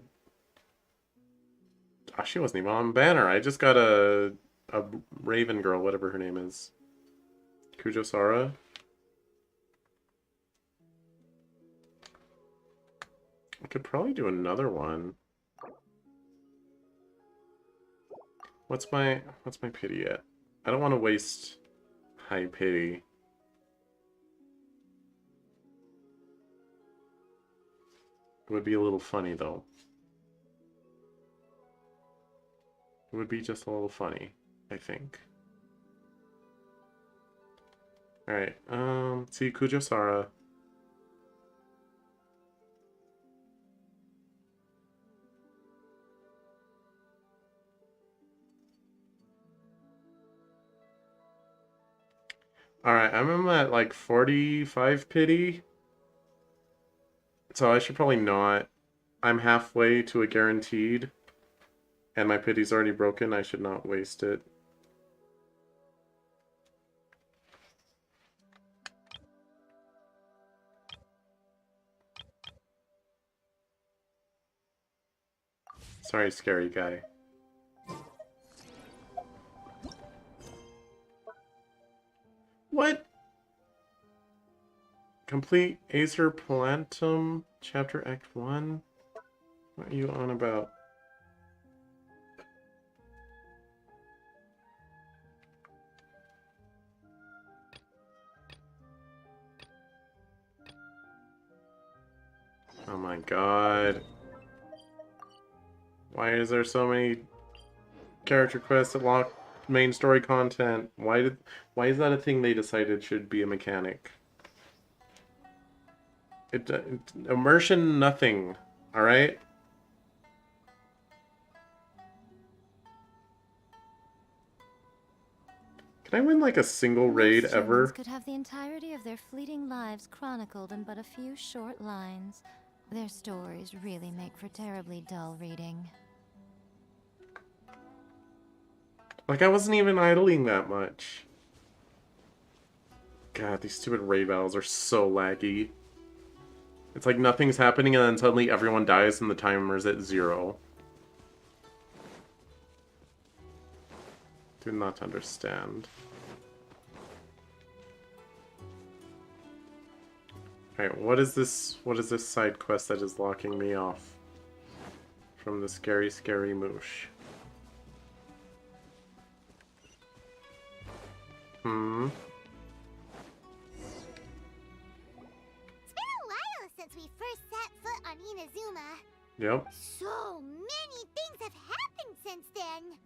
Oh, she wasn't even on banner. I just got a Raven girl, whatever her name is. Kujosara. I could probably do another one. What's my pity at? I don't want to waste high pity. It would be a little funny though. It would be just a little funny, I think. Alright, let's see, Kujosara. Alright, I'm at like 45 pity. So I should probably not. I'm halfway to a guaranteed. And my pity's already broken. I should not waste it. Sorry, scary guy. What? Complete Acer Plantum, Chapter Act 1? What are you on about? Oh my god. Why is there so many character quests that lock main story content? Why is that a thing they decided should be a mechanic? Immersion nothing, alright? Can I win like a single raid Most ever? humans could have the entirety of their fleeting lives chronicled in but a few short lines. Their stories really make for terribly dull reading. Like, I wasn't even idling that much. God, these stupid raid battles are so laggy. It's like nothing's happening and then suddenly everyone dies and the timer's at 0. Do not understand. Alright, what is this side quest that is locking me off from the scary, scary moosh? Hmm. It's been a while since we first set foot on Inazuma. Yep. So many things have happened since then.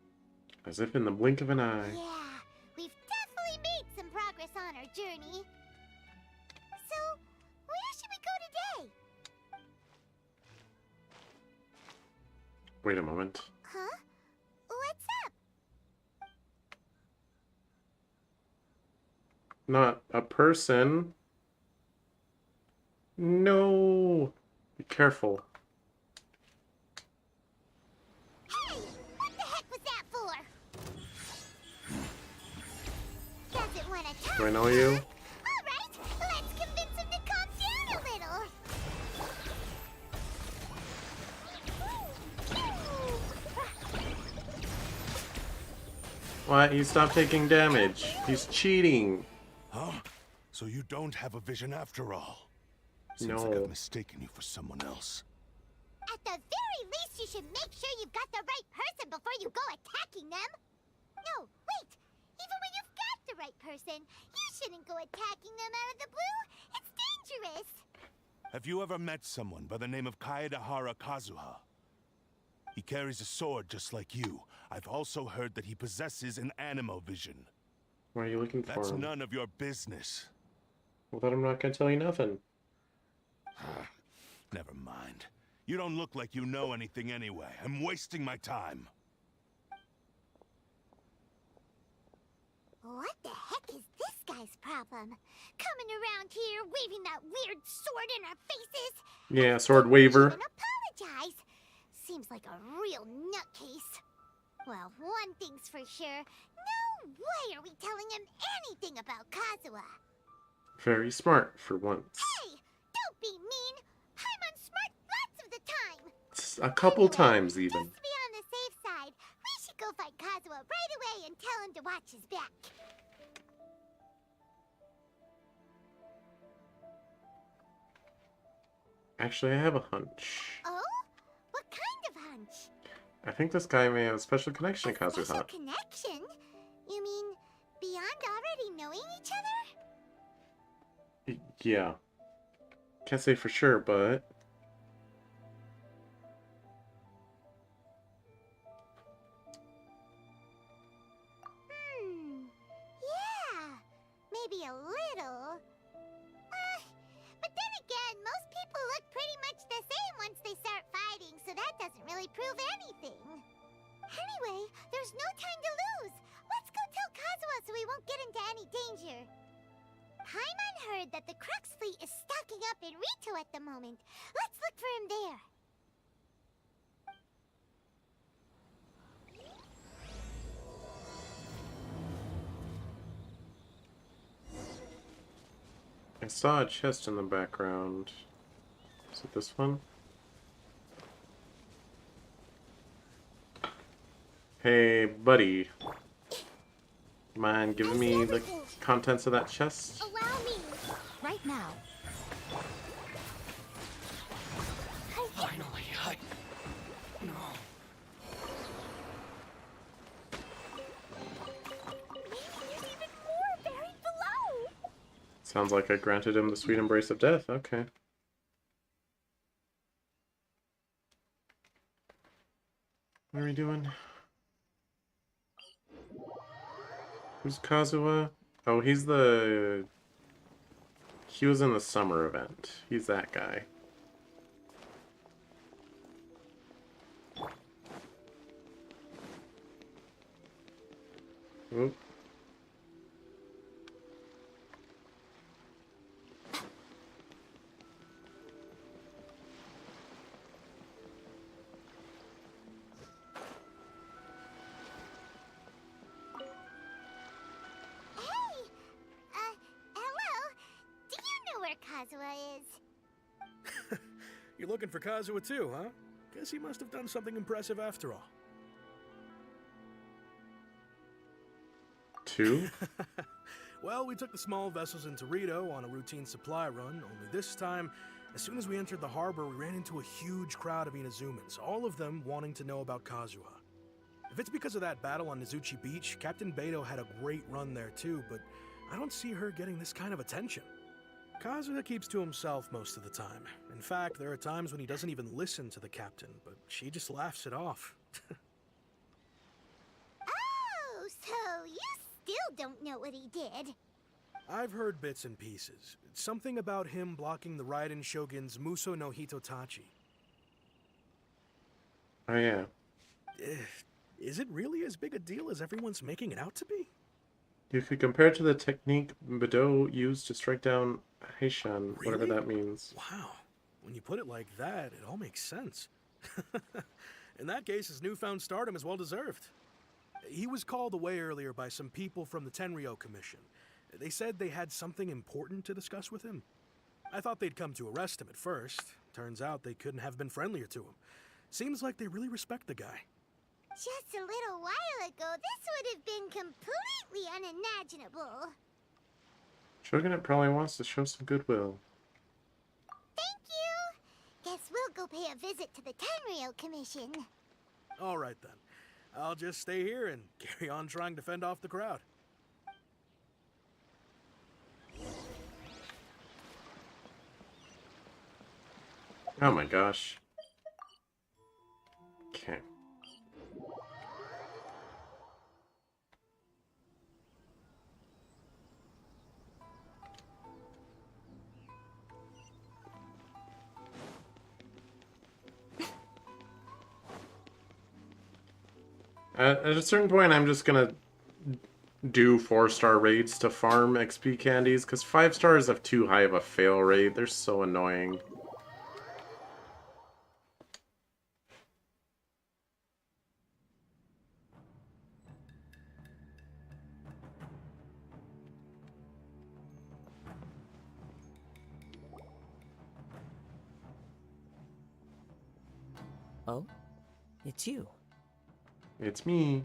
As if in the blink of an eye. Yeah, we've definitely made some progress on our journey. So, where should we go today? Wait a moment. Huh? What's up? Not a person. No. Be careful. Hey, what the heck was that for? Doesn't want to talk. Do I know you? All right, let's convince him to calm down a little. What? He stopped taking damage. He's cheating. Huh? So you don't have a vision after all? Seems No. like I've mistaken you for someone else. At the very least, you should make sure you've got the right person before you go attacking them. No, wait. Even when you've got the right person, you shouldn't go attacking them out of the blue. It's dangerous. Have you ever met someone by the name of Kaedahara Kazuha? He carries a sword just like you. I've also heard that he possesses an animo vision. Why are you looking for That's him? none of your business. Well, then I'm not gonna tell you nothing. Never mind. You don't look like you know anything anyway. I'm wasting my time. What the heck is this guy's problem? Coming around here, waving that weird sword in our faces. Yeah, sword Didn't waver. even apologize. Seems like a real nutcase. Well, one thing's for sure. No way are we telling him anything about Kazuha. Very smart for once. Hey, don't be mean. Paimon's smart lots of the time. A couple Anyway, times even. Just to be on the safe side, we should go find Kazuha right away and tell him to watch his back. Actually, I have a hunch. Oh? What kind of hunch? I think this guy may have a special connection to A special Kazuha. connection? You mean beyond already knowing each other? Yeah. Can't say for sure, but... Yeah, maybe a little. But then again, most people look pretty much the same once they start fighting, so that doesn't really prove anything. Anyway, there's no time to lose. Let's go tell Kazuha so we won't get into any danger. Paimon heard that the Crux fleet is stocking up in Rito at the moment. Let's look for him there. I saw a chest in the background. Is it this one? Hey, buddy. Mind giving me the contents of that chest? Allow me. Right now. Finally, No. Maybe there's even more buried below. Sounds like I granted him the sweet embrace of death. Okay. What are we doing? Who's Kazuha? Oh, he's the... He was in the summer event. He's that guy. Oop. Hello? Do you know where Kazuha is? You're looking for Kazuha too, huh? Guess he must have done something impressive after all. Two? Well, we took the small vessels into Rito on a routine supply run, only this time, as soon as we entered the harbor, we ran into a huge crowd of Inazumans, all of them wanting to know about Kazuha. If it's because of that battle on Nizuchi Beach, Captain Beto had a great run there too, but I don't see her getting this kind of attention. Kazuha keeps to himself most of the time. In fact, there are times when he doesn't even listen to the captain, but she just laughs it off. Oh, so you still don't know what he did? I've heard bits and pieces. Something about him blocking the Raiden Shogun's Muso no Hitotachi. Oh, yeah. Is it really as big a deal as everyone's making it out to be? You could compare it to the technique Bedo used to strike down Heishan, whatever Really? that means. Wow. When you put it like that, it all makes sense. In that case, his newfound stardom is well deserved. He was called away earlier by some people from the Tenryo Commission. They said they had something important to discuss with him. I thought they'd come to arrest him at first. Turns out they couldn't have been friendlier to him. Seems like they really respect the guy. Just a little while ago, this would have been completely unimaginable. Shogunate probably wants to show some goodwill. Thank you. Guess we'll go pay a visit to the Tenryo Commission. All right then. I'll just stay here and carry on trying to fend off the crowd. Oh my gosh. Okay. At a certain point, I'm just gonna do 4-star raids to farm XP candies, because 5 stars have too high of a fail rate. They're so annoying. Oh? It's you. It's me.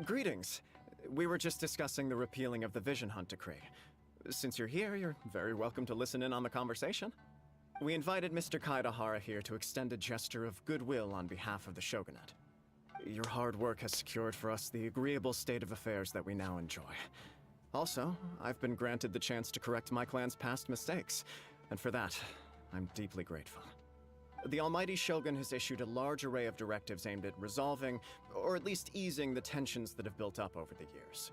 Greetings. We were just discussing the repealing of the Vision Hunt Decree. Since you're here, you're very welcome to listen in on the conversation. We invited Mr. Kaidahara here to extend a gesture of goodwill on behalf of the Shogunate. Your hard work has secured for us the agreeable state of affairs that we now enjoy. Also, I've been granted the chance to correct my clan's past mistakes, and for that, I'm deeply grateful. The Almighty Shogun has issued a large array of directives aimed at resolving, or at least easing, the tensions that have built up over the years.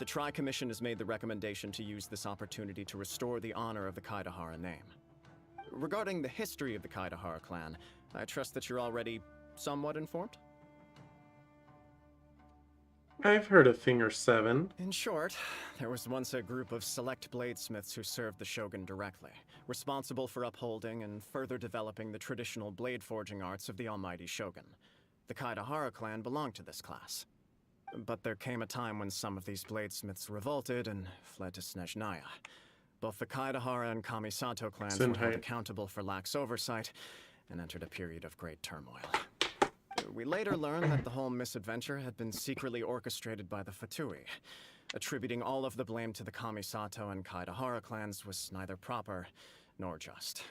The Tri-Commission has made the recommendation to use this opportunity to restore the honor of the Kaidahara name. Regarding the history of the Kaidahara clan, I trust that you're already somewhat informed? I've heard a thing or 7. In short, there was once a group of select bladesmiths who served the Shogun directly, responsible for upholding and further developing the traditional blade forging arts of the Almighty Shogun. The Kaidahara clan belonged to this class. But there came a time when some of these bladesmiths revolted and fled to Snezhnaya. Both the Kaidahara and Kamisato clans were held accountable for lax oversight and entered a period of great turmoil. We later learned that the whole misadventure had been secretly orchestrated by the Fatui. Attributing all of the blame to the Kamisato and Kaidahara clans was neither proper nor just.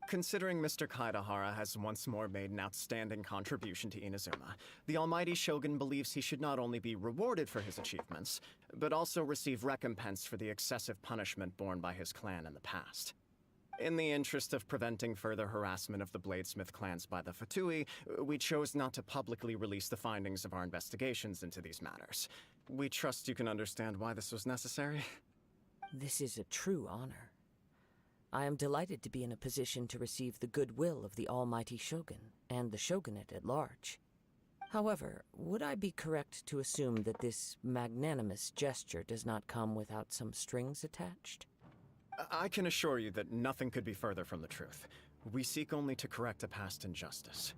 Considering Mr. Kaidahara has once more made an outstanding contribution to Inazuma, the Almighty Shogun believes he should not only be rewarded for his achievements, but also receive recompense for the excessive punishment borne by his clan in the past. In the interest of preventing further harassment of the Bladesmith clans by the Fatui, we chose not to publicly release the findings of our investigations into these matters. We trust you can understand why this was necessary. This is a true honor. I am delighted to be in a position to receive the goodwill of the Almighty Shogun and the Shogunate at large. However, would I be correct to assume that this magnanimous gesture does not come without some strings attached? I can assure you that nothing could be further from the truth. We seek only to correct a past injustice.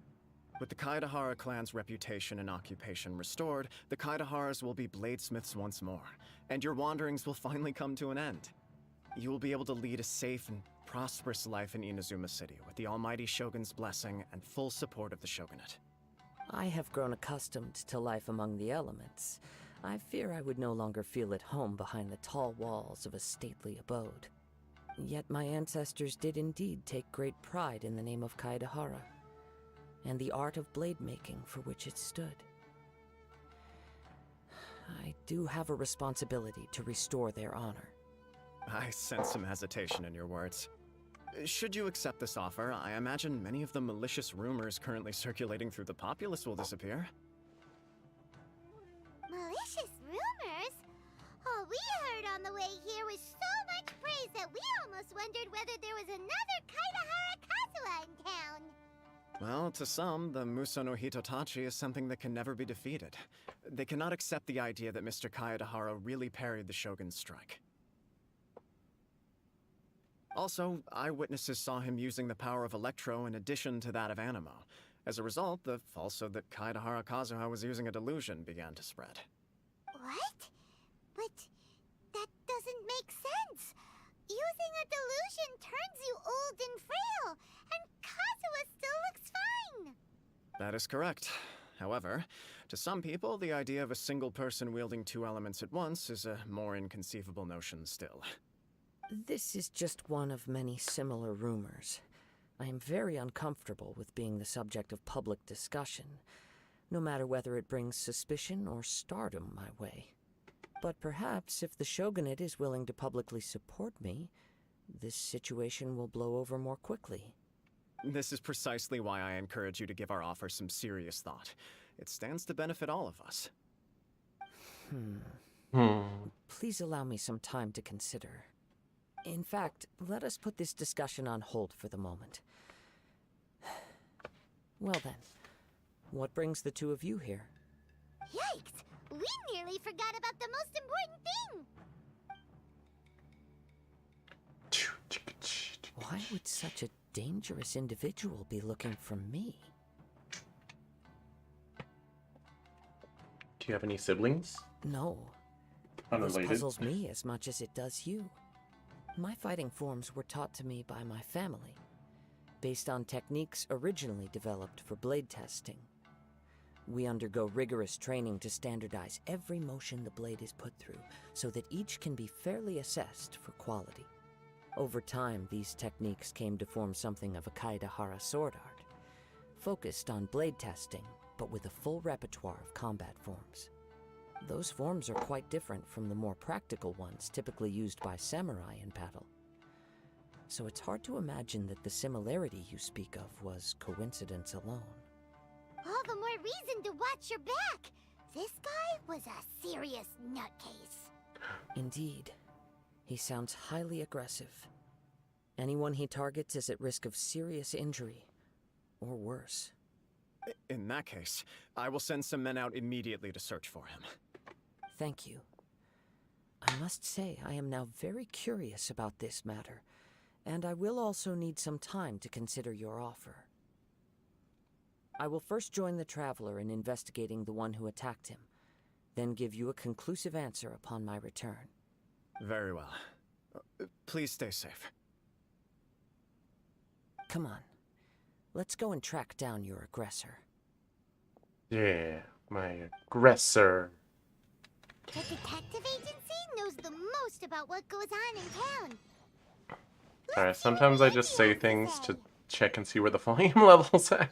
With the Kaidahara clan's reputation and occupation restored, the Kaidaharas will be bladesmiths once more, and your wanderings will finally come to an end. You will be able to lead a safe and prosperous life in Inazuma City with the Almighty Shogun's blessing and full support of the Shogunate. I have grown accustomed to life among the elements. I fear I would no longer feel at home behind the tall walls of a stately abode. Yet my ancestors did indeed take great pride in the name of Kaedahara, and the art of blade making for which it stood. I do have a responsibility to restore their honor. I sense some hesitation in your words. Should you accept this offer, I imagine many of the malicious rumors currently circulating through the populace will disappear. Malicious rumors? All we heard on the way here was so much praise that we almost wondered whether there was another Kaedahara Kazuha in town. Well, to some, the Muso no Hitotachi is something that can never be defeated. They cannot accept the idea that Mr. Kaedahara really parried the Shogun's strike. Also, eyewitnesses saw him using the power of Electro in addition to that of Animo. As a result, the falsehood that Kaedahara Kazuha was using a delusion began to spread. What? But that doesn't make sense. Using a delusion turns you old and frail, and Kazuha still looks fine. That is correct. However, to some people, the idea of a single person wielding two elements at once is a more inconceivable notion still. This is just one of many similar rumors. I am very uncomfortable with being the subject of public discussion, no matter whether it brings suspicion or stardom my way. But perhaps if the Shogunate is willing to publicly support me, this situation will blow over more quickly. This is precisely why I encourage you to give our offer some serious thought. It stands to benefit all of us. Please allow me some time to consider. In fact, let us put this discussion on hold for the moment. Well then, what brings the two of you here? Yikes! We nearly forgot about the most important thing! Why would such a dangerous individual be looking for me? Do you have any siblings? No. Unrelated? This puzzles me as much as it does you. My fighting forms were taught to me by my family, based on techniques originally developed for blade testing. We undergo rigorous training to standardize every motion the blade is put through, so that each can be fairly assessed for quality. Over time, these techniques came to form something of a Kaedahara sword art, focused on blade testing, but with a full repertoire of combat forms. Those forms are quite different from the more practical ones typically used by samurai in battle. So it's hard to imagine that the similarity you speak of was coincidence alone. All the more reason to watch your back! This guy was a serious nutcase. Indeed. He sounds highly aggressive. Anyone he targets is at risk of serious injury, or worse. In that case, I will send some men out immediately to search for him. Thank you. I must say I am now very curious about this matter, and I will also need some time to consider your offer. I will first join the Traveler in investigating the one who attacked him, then give you a conclusive answer upon my return. Very well. Please stay safe. Come on. Let's go and track down your aggressor. Yeah, my aggressor. The detective agency knows the most about what goes on in town. Alright, sometimes I just say things to check and see where the volume level's at.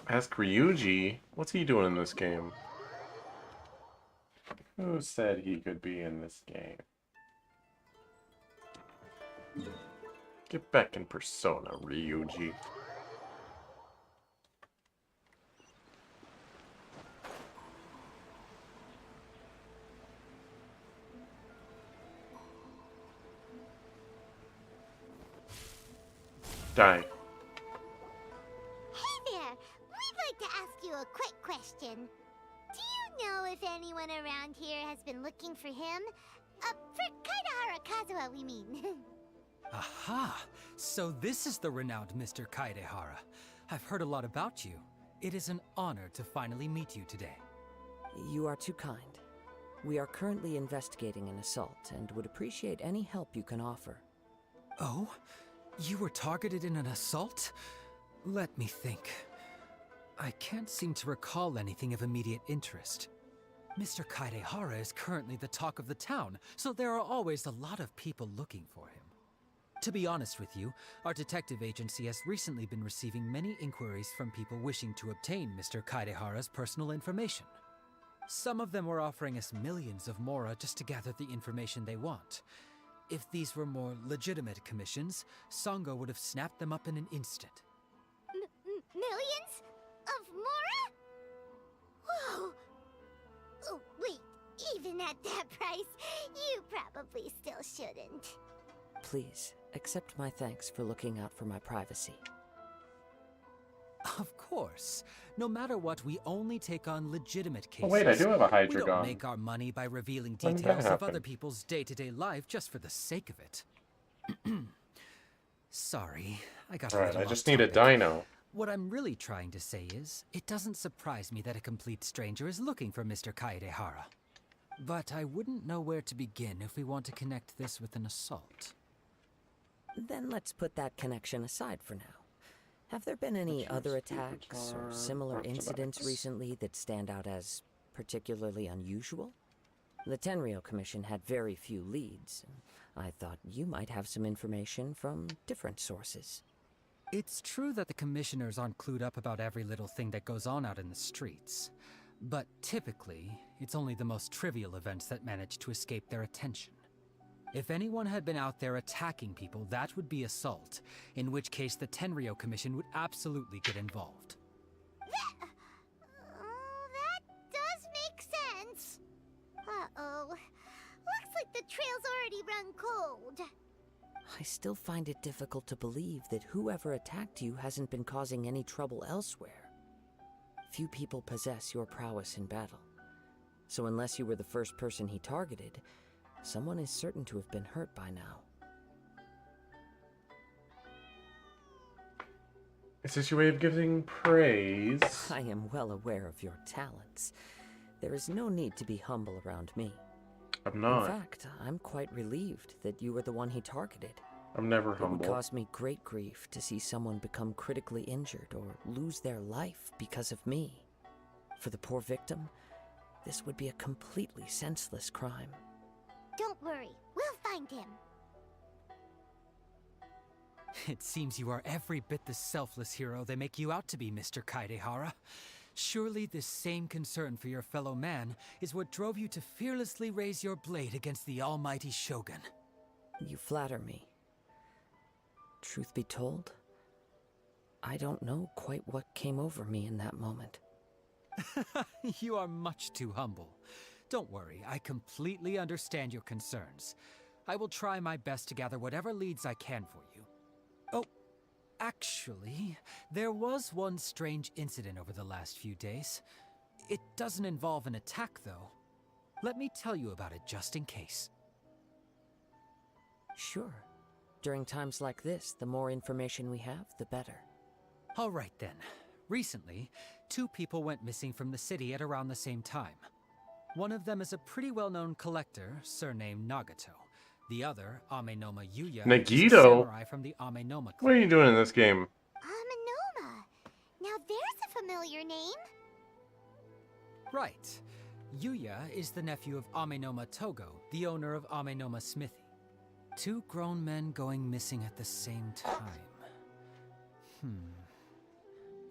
Ask Ryuji. What's he doing in this game? Who said he could be in this game? Get back in persona, Ryuji. Die. Hey there! We'd like to ask you a quick question. Do you know if anyone around here has been looking for him? For Kaedahara Kazuha, we mean. Aha! So this is the renowned Mr. Kaedehara. I've heard a lot about you. It is an honor to finally meet you today. You are too kind. We are currently investigating an assault and would appreciate any help you can offer. Oh? You were targeted in an assault? Let me think. I can't seem to recall anything of immediate interest. Mr. Kaidehara is currently the talk of the town, so there are always a lot of people looking for him. To be honest with you, our detective agency has recently been receiving many inquiries from people wishing to obtain Mr. Kaidehara's personal information. Some of them were offering us millions of mora just to gather the information they want. If these were more legitimate commissions, Sango would have snapped them up in an instant. Millions? Of mora? Whoa! Oh, wait, even at that price, you probably still shouldn't. Please, accept my thanks for looking out for my privacy. Of course. No matter what, we only take on legitimate cases. Oh wait, I do have a We don't Hydreigon. make our money by revealing When did that details of happen? other people's day-to-day life just for the sake of it. Sorry, I got a Right, little I off just need a topic. dino. What I'm really trying to say is, it doesn't surprise me that a complete stranger is looking for Mr. Kaedehara. But I wouldn't know where to begin if we want to connect this with an assault. Then let's put that connection aside for now. Have there been any other attacks or similar incidents recently that stand out as particularly unusual? The Tenryou Commission had very few leads. I thought you might have some information from different sources. It's true that the commissioners aren't clued up about every little thing that goes on out in the streets. But typically, it's only the most trivial events that manage to escape their attention. If anyone had been out there attacking people, that would be assault, in which case the Tenryou Commission would absolutely get involved. That does make sense. Uh-oh. Looks like the trail's already run cold. I still find it difficult to believe that whoever attacked you hasn't been causing any trouble elsewhere. Few people possess your prowess in battle. So unless you were the first person he targeted, someone is certain to have been hurt by now. Is this your way of giving praise? I am well aware of your talents. There is no need to be humble around me. I'm not. In fact, I'm quite relieved that you were the one he targeted. I'm never It would humble. cause me great grief to see someone become critically injured or lose their life because of me. For the poor victim, this would be a completely senseless crime. Don't worry, we'll find him. It seems you are every bit the selfless hero they make you out to be, Mr. Kaedehara. Surely this same concern for your fellow man is what drove you to fearlessly raise your blade against the almighty Shogun. You flatter me. Truth be told, I don't know quite what came over me in that moment. You are much too humble. Don't worry, I completely understand your concerns. I will try my best to gather whatever leads I can for you. Oh, actually, there was one strange incident over the last few days. It doesn't involve an attack, though. Let me tell you about it just in case. Sure. During times like this, the more information we have, the better. All right then. Recently, 2 people went missing from the city at around the same time. One of them is a pretty well-known collector, surnamed Nagato. The other, Amenoma Yuya, is a Nagito? samurai from the Amenoma clan. What are you doing in this game? Amenoma. Now there's a familiar name. Right. Yuya is the nephew of Amenoma Togo, the owner of Amenoma Smithy. 2 grown men going missing at the same time.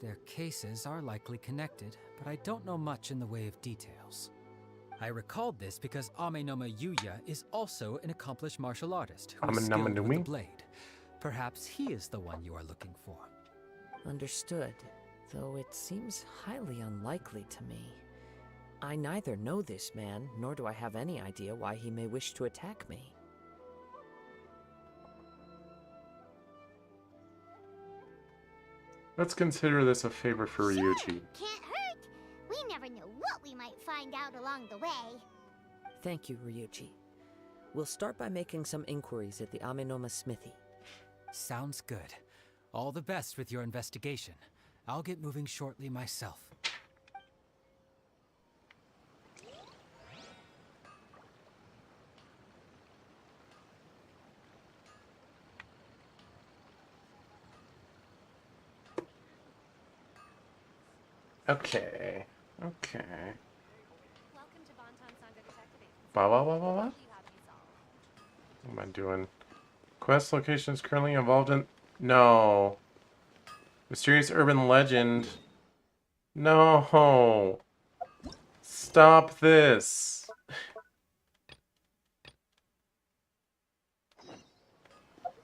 Their cases are likely connected, but I don't know much in the way of details. I recalled this because Amenoma Yuya is also an accomplished martial artist who is skilled with the blade. Perhaps he is the one you are looking for. Understood, though it seems highly unlikely to me. I neither know this man, nor do I have any idea why he may wish to attack me. Let's consider this a favor for Ryuichi. Can't hurt. We never know what we might find out along the way. Thank you, Ryuichi. We'll start by making some inquiries at the Amenoma Smithy. Sounds good. All the best with your investigation. I'll get moving shortly myself. Okay. Okay. Ba ba ba ba ba. What am I doing? Quest location is currently involved in. No. Mysterious urban legend. No. Stop this.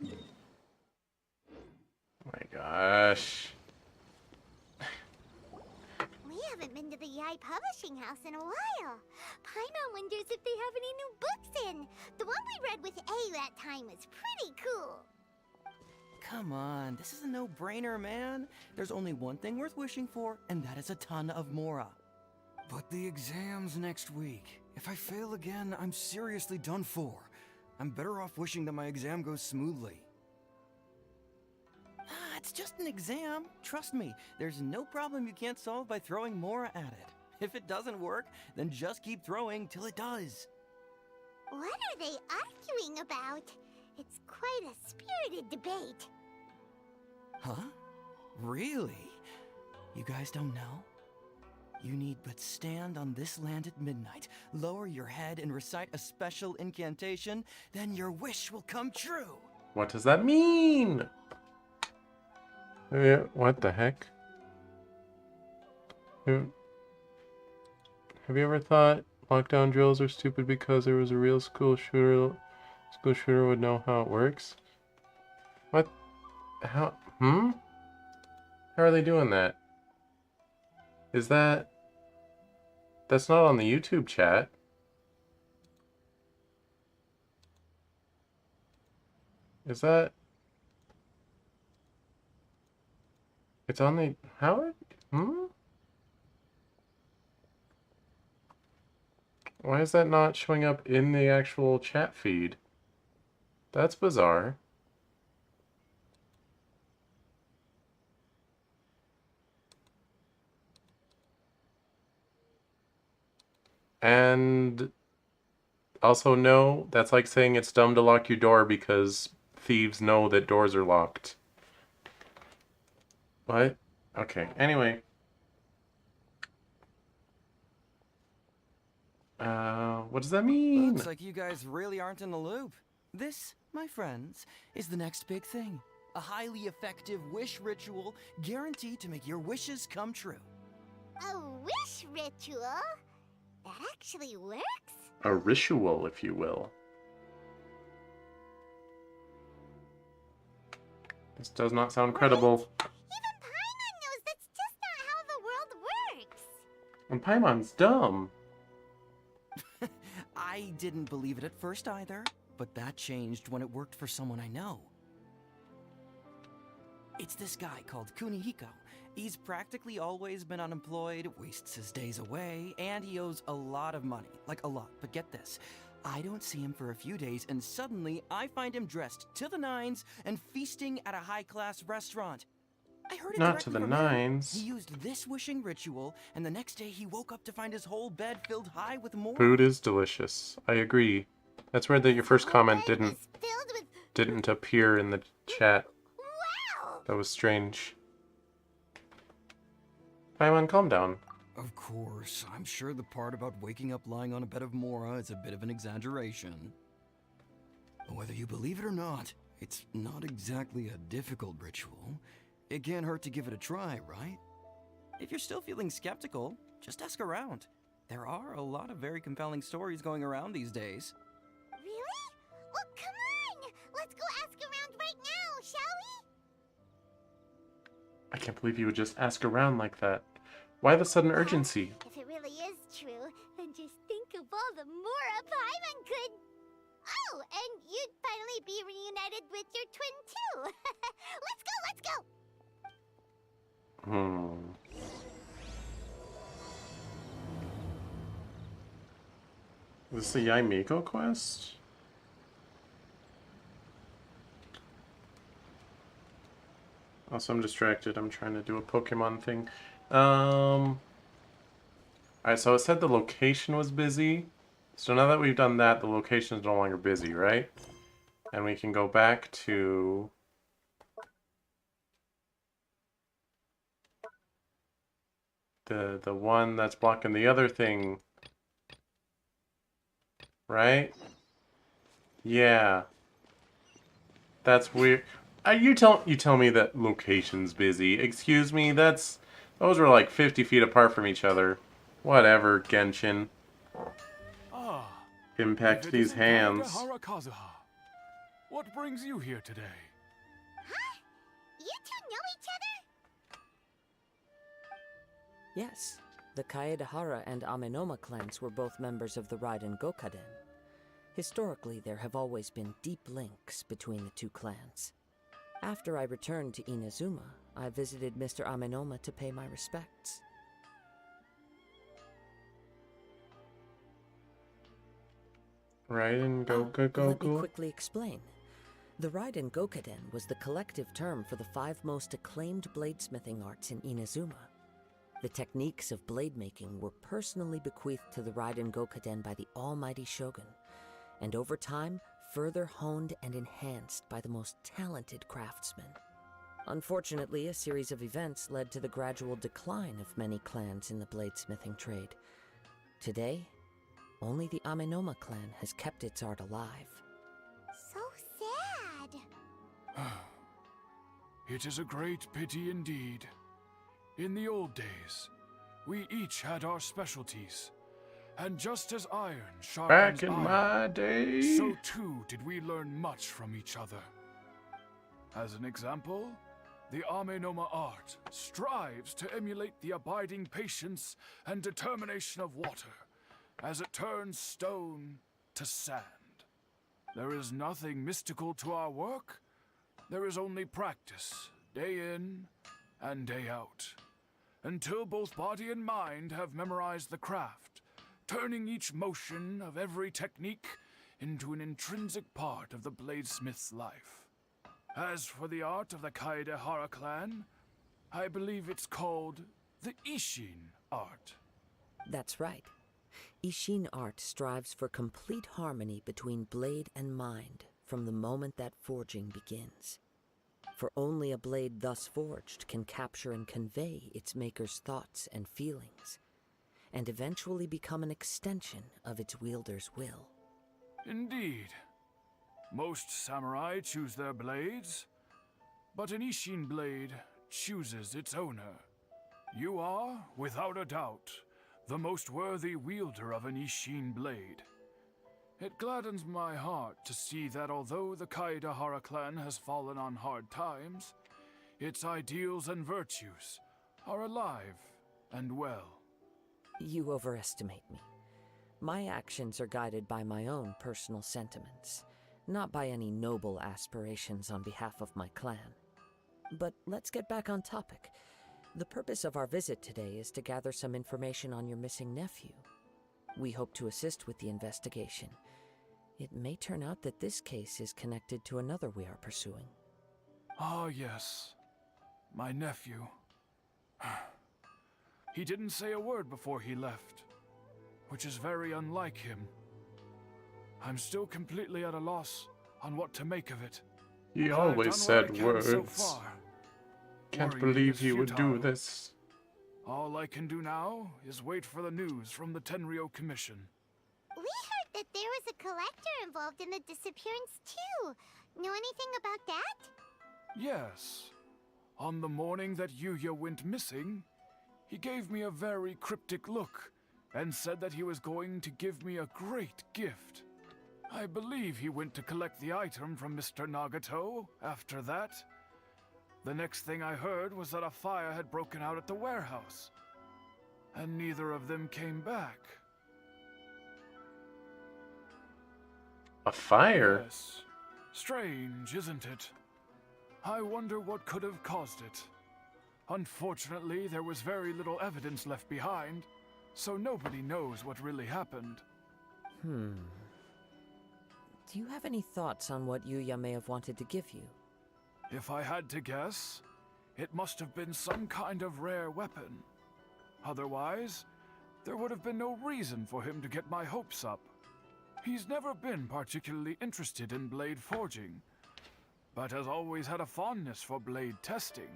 Oh my gosh. We haven't been to the Yai Publishing House in a while. Paimon wonders if they have any new books in. The one we read with A that time was pretty cool. Come on, this is a no-brainer, man. There's only one thing worth wishing for, and that is a ton of Mora. But the exam's next week. If I fail again, I'm seriously done for. I'm better off wishing that my exam goes smoothly. Ah, it's just an exam. Trust me, there's no problem you can't solve by throwing Mora at it. If it doesn't work, then just keep throwing till it does. What are they arguing about? It's quite a spirited debate. Huh? Really? You guys don't know? You need but stand on this land at midnight, lower your head and recite a special incantation, then your wish will come true. What does that mean? What the heck? Have you ever thought lockdown drills are stupid because there was a real school shooter would know how it works? What? How? How are they doing that? Is that... That's not on the YouTube chat. Is that... It's on the... How? Why is that not showing up in the actual chat feed? That's bizarre. And also, no, that's like saying it's dumb to lock your door because thieves know that doors are locked. What? Okay, anyway. What does that mean? Looks like you guys really aren't in the loop. This, my friends, is the next big thing. A highly effective wish ritual guaranteed to make your wishes come true. A wish ritual? That actually works? A ritual, if you will. This does not sound credible. Even Paimon knows that's just not how the world works. And Paimon's dumb. I didn't believe it at first either, but that changed when it worked for someone I know. It's this guy called Kunihiko. He's practically always been unemployed, wastes his days away, and he owes a lot of money. Like a lot, but get this. I don't see him for a few days, and suddenly I find him dressed to the nines and feasting at a high-class restaurant. I heard it Not to directly the from nines. him. He used this wishing ritual, and the next day he woke up to find his whole bed filled high with more. Food is delicious. I agree. That's weird that your first comment didn't appear in the chat. Wow! That was strange. Paimon, calm down. Of course, I'm sure the part about waking up lying on a bed of Mora is a bit of an exaggeration. Whether you believe it or not, it's not exactly a difficult ritual. It can't hurt to give it a try, right? If you're still feeling skeptical, just ask around. There are a lot of very compelling stories going around these days. Really? Well, come on! Let's go ask around right now, shall we? I can't believe you would just ask around like that. Why the sudden urgency? If it really is true, then just think of all the Mora Paimon could... Oh, and you'd finally be reunited with your twin, too! Let's go, let's go! Is this a Yaimiko quest? Also, I'm distracted. I'm trying to do a Pokemon thing. Alright, so it said the location was busy. So now that we've done that, the location is no longer busy, right? And we can go back to... The one that's blocking the other thing. Right? Yeah. That's weird. You tell me that location's busy. Excuse me, those are like 50 feet apart from each other. Whatever, Genshin. Impact these hands. What brings you here today? Huh? You two know each other? Yes, the Kaedehara and Amenoma clans were both members of the Raiden Gokaden. Historically, there have always been deep links between the two clans. After I returned to Inazuma, I visited Mr. Amenoma to pay my respects. Raiden Gokaden. Let me quickly explain. The Raiden Gokaden was the collective term for the 5 most acclaimed bladesmithing arts in Inazuma. The techniques of blade making were personally bequeathed to the Raiden Gokaden by the almighty Shogun, and over time, further honed and enhanced by the most talented craftsmen. Unfortunately, a series of events led to the gradual decline of many clans in the bladesmithing trade. Today, only the Amenoma clan has kept its art alive. So sad. It is a great pity indeed. In the old days, we each had our specialties. And just as iron sharpens Back in iron, my day, so too did we learn much from each other. As an example, the Amenoma art strives to emulate the abiding patience and determination of water as it turns stone to sand. There is nothing mystical to our work. There is only practice, day in and day out, until both body and mind have memorized the craft, turning each motion of every technique into an intrinsic part of the bladesmith's life. As for the art of the Kaedehara clan, I believe it's called the Ishin art. That's right. Ishin art strives for complete harmony between blade and mind from the moment that forging begins. For only a blade thus forged can capture and convey its maker's thoughts and feelings, and eventually become an extension of its wielder's will. Indeed. Most samurai choose their blades, but an Ishin blade chooses its owner. You are, without a doubt, the most worthy wielder of an Ishin blade. It gladdens my heart to see that although the Kaedehara clan has fallen on hard times, its ideals and virtues are alive and well. You overestimate me. My actions are guided by my own personal sentiments, not by any noble aspirations on behalf of my clan. But let's get back on topic. The purpose of our visit today is to gather some information on your missing nephew. We hope to assist with the investigation. It may turn out that this case is connected to another we are pursuing. Ah, yes. My nephew. He didn't say a word before he left, which is very unlike him. I'm still completely at a loss on what to make of it. he I've always done said what I can words. so far. Can't Worrying believe is he would do futile. this. All I can do now is wait for the news from the Tenryo Commission. We heard that there was a collector involved in the disappearance too. Know anything about that? Yes. On the morning that Yuya went missing, he gave me a very cryptic look and said that he was going to give me a great gift. I believe he went to collect the item from Mr. Nagato after that. The next thing I heard was that a fire had broken out at the warehouse, and neither of them came back. A fire? Yes. Strange, isn't it? I wonder what could have caused it. Unfortunately, there was very little evidence left behind, so nobody knows what really happened. Do you have any thoughts on what Yuya may have wanted to give you? If I had to guess, it must have been some kind of rare weapon. Otherwise, there would have been no reason for him to get my hopes up. He's never been particularly interested in blade forging, but has always had a fondness for blade testing.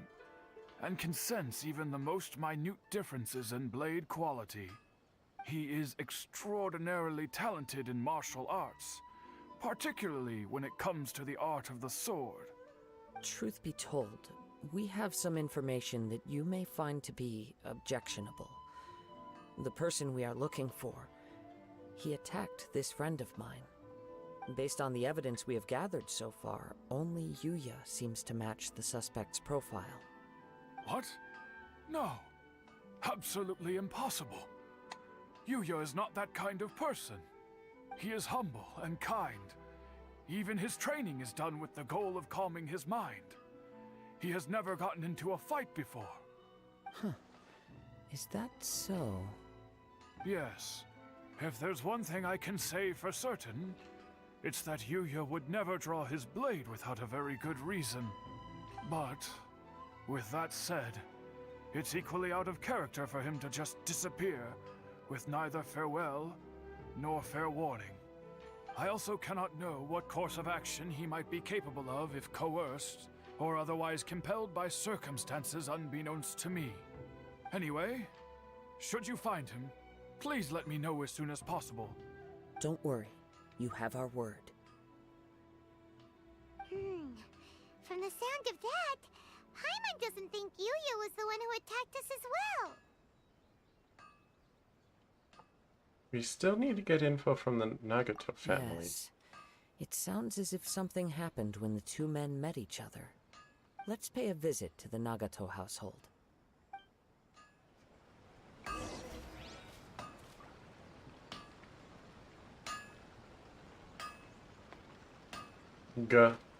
and can sense even the most minute differences in blade quality. He is extraordinarily talented in martial arts, particularly when it comes to the art of the sword. Truth be told, we have some information that you may find to be objectionable. The person we are looking for, he attacked this friend of mine. Based on the evidence we have gathered so far, only Yuya seems to match the suspect's profile. What? No. Absolutely impossible. Yuya is not that kind of person. He is humble and kind. Even his training is done with the goal of calming his mind. He has never gotten into a fight before. Huh. Is that so? Yes. If there's one thing I can say for certain, it's that Yuya would never draw his blade without a very good reason. But, with that said, it's equally out of character for him to just disappear, with neither farewell nor fair warning. I also cannot know what course of action he might be capable of if coerced, or otherwise compelled by circumstances unbeknownst to me. Anyway, should you find him, please let me know as soon as possible. Don't worry. You have our word. From the sound of that, Paimon doesn't think Yuya was the one who attacked us as well. We still need to get info from the Nagato family. Yes. It sounds as if something happened when the two men met each other. Let's pay a visit to the Nagato household.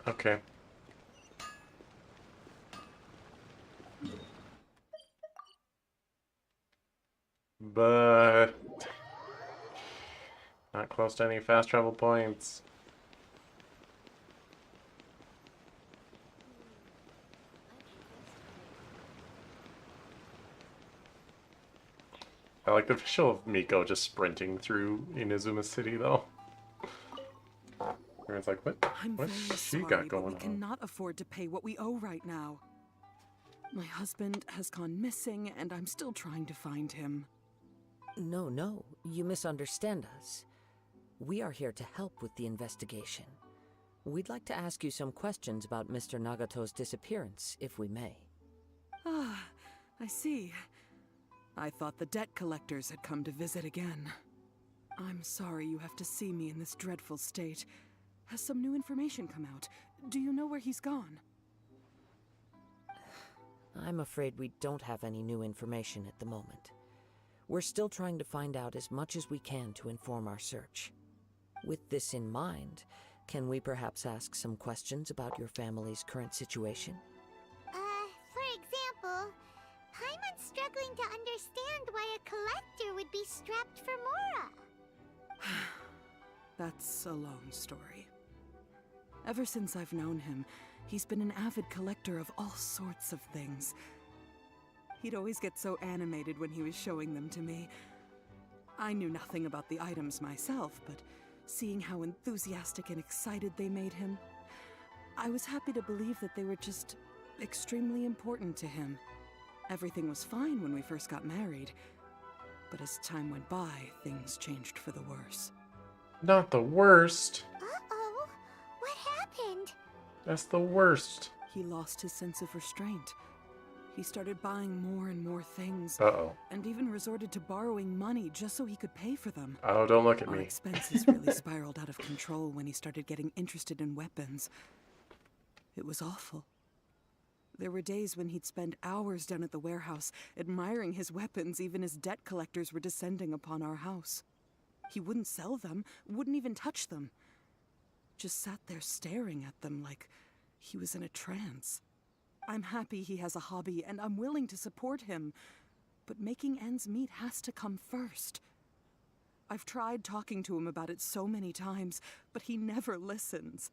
Okay. But not close to any fast travel points. I like the visual of Miko just sprinting through Inazuma City, though. And it's like, what's she got going we on? cannot afford to pay what we owe right now. My husband has gone missing, and I'm still trying to find him. No, you misunderstand us. We are here to help with the investigation. We'd like to ask you some questions about Mr. Nagato's disappearance, if we may. Ah, I see. I thought the debt collectors had come to visit again. I'm sorry you have to see me in this dreadful state. Has some new information come out? Do you know where he's gone? I'm afraid we don't have any new information at the moment. We're still trying to find out as much as we can to inform our search. With this in mind, can we perhaps ask some questions about your family's current situation? For example, Paimon's struggling to understand why a collector would be strapped for Mora. That's a long story. Ever since I've known him, he's been an avid collector of all sorts of things. He'd always get so animated when he was showing them to me. I knew nothing about the items myself, but seeing how enthusiastic and excited they made him, I was happy to believe that they were just extremely important to him. Everything was fine when we first got married, but as time went by, things changed for the worse. Not the worst. Uh-oh, what happened? That's the worst. He lost his sense of restraint. He started buying more and more things. Uh-oh. And even resorted to borrowing money just so he could pay for them. Oh, don't look at Our me. expenses really spiraled out of control when he started getting interested in weapons. It was awful. There were days when he'd spend hours down at the warehouse, admiring his weapons even as debt collectors were descending upon our house. He wouldn't sell them, wouldn't even touch them. Just sat there staring at them like he was in a trance. I'm happy he has a hobby, and I'm willing to support him. But making ends meet has to come first. I've tried talking to him about it so many times, but he never listens.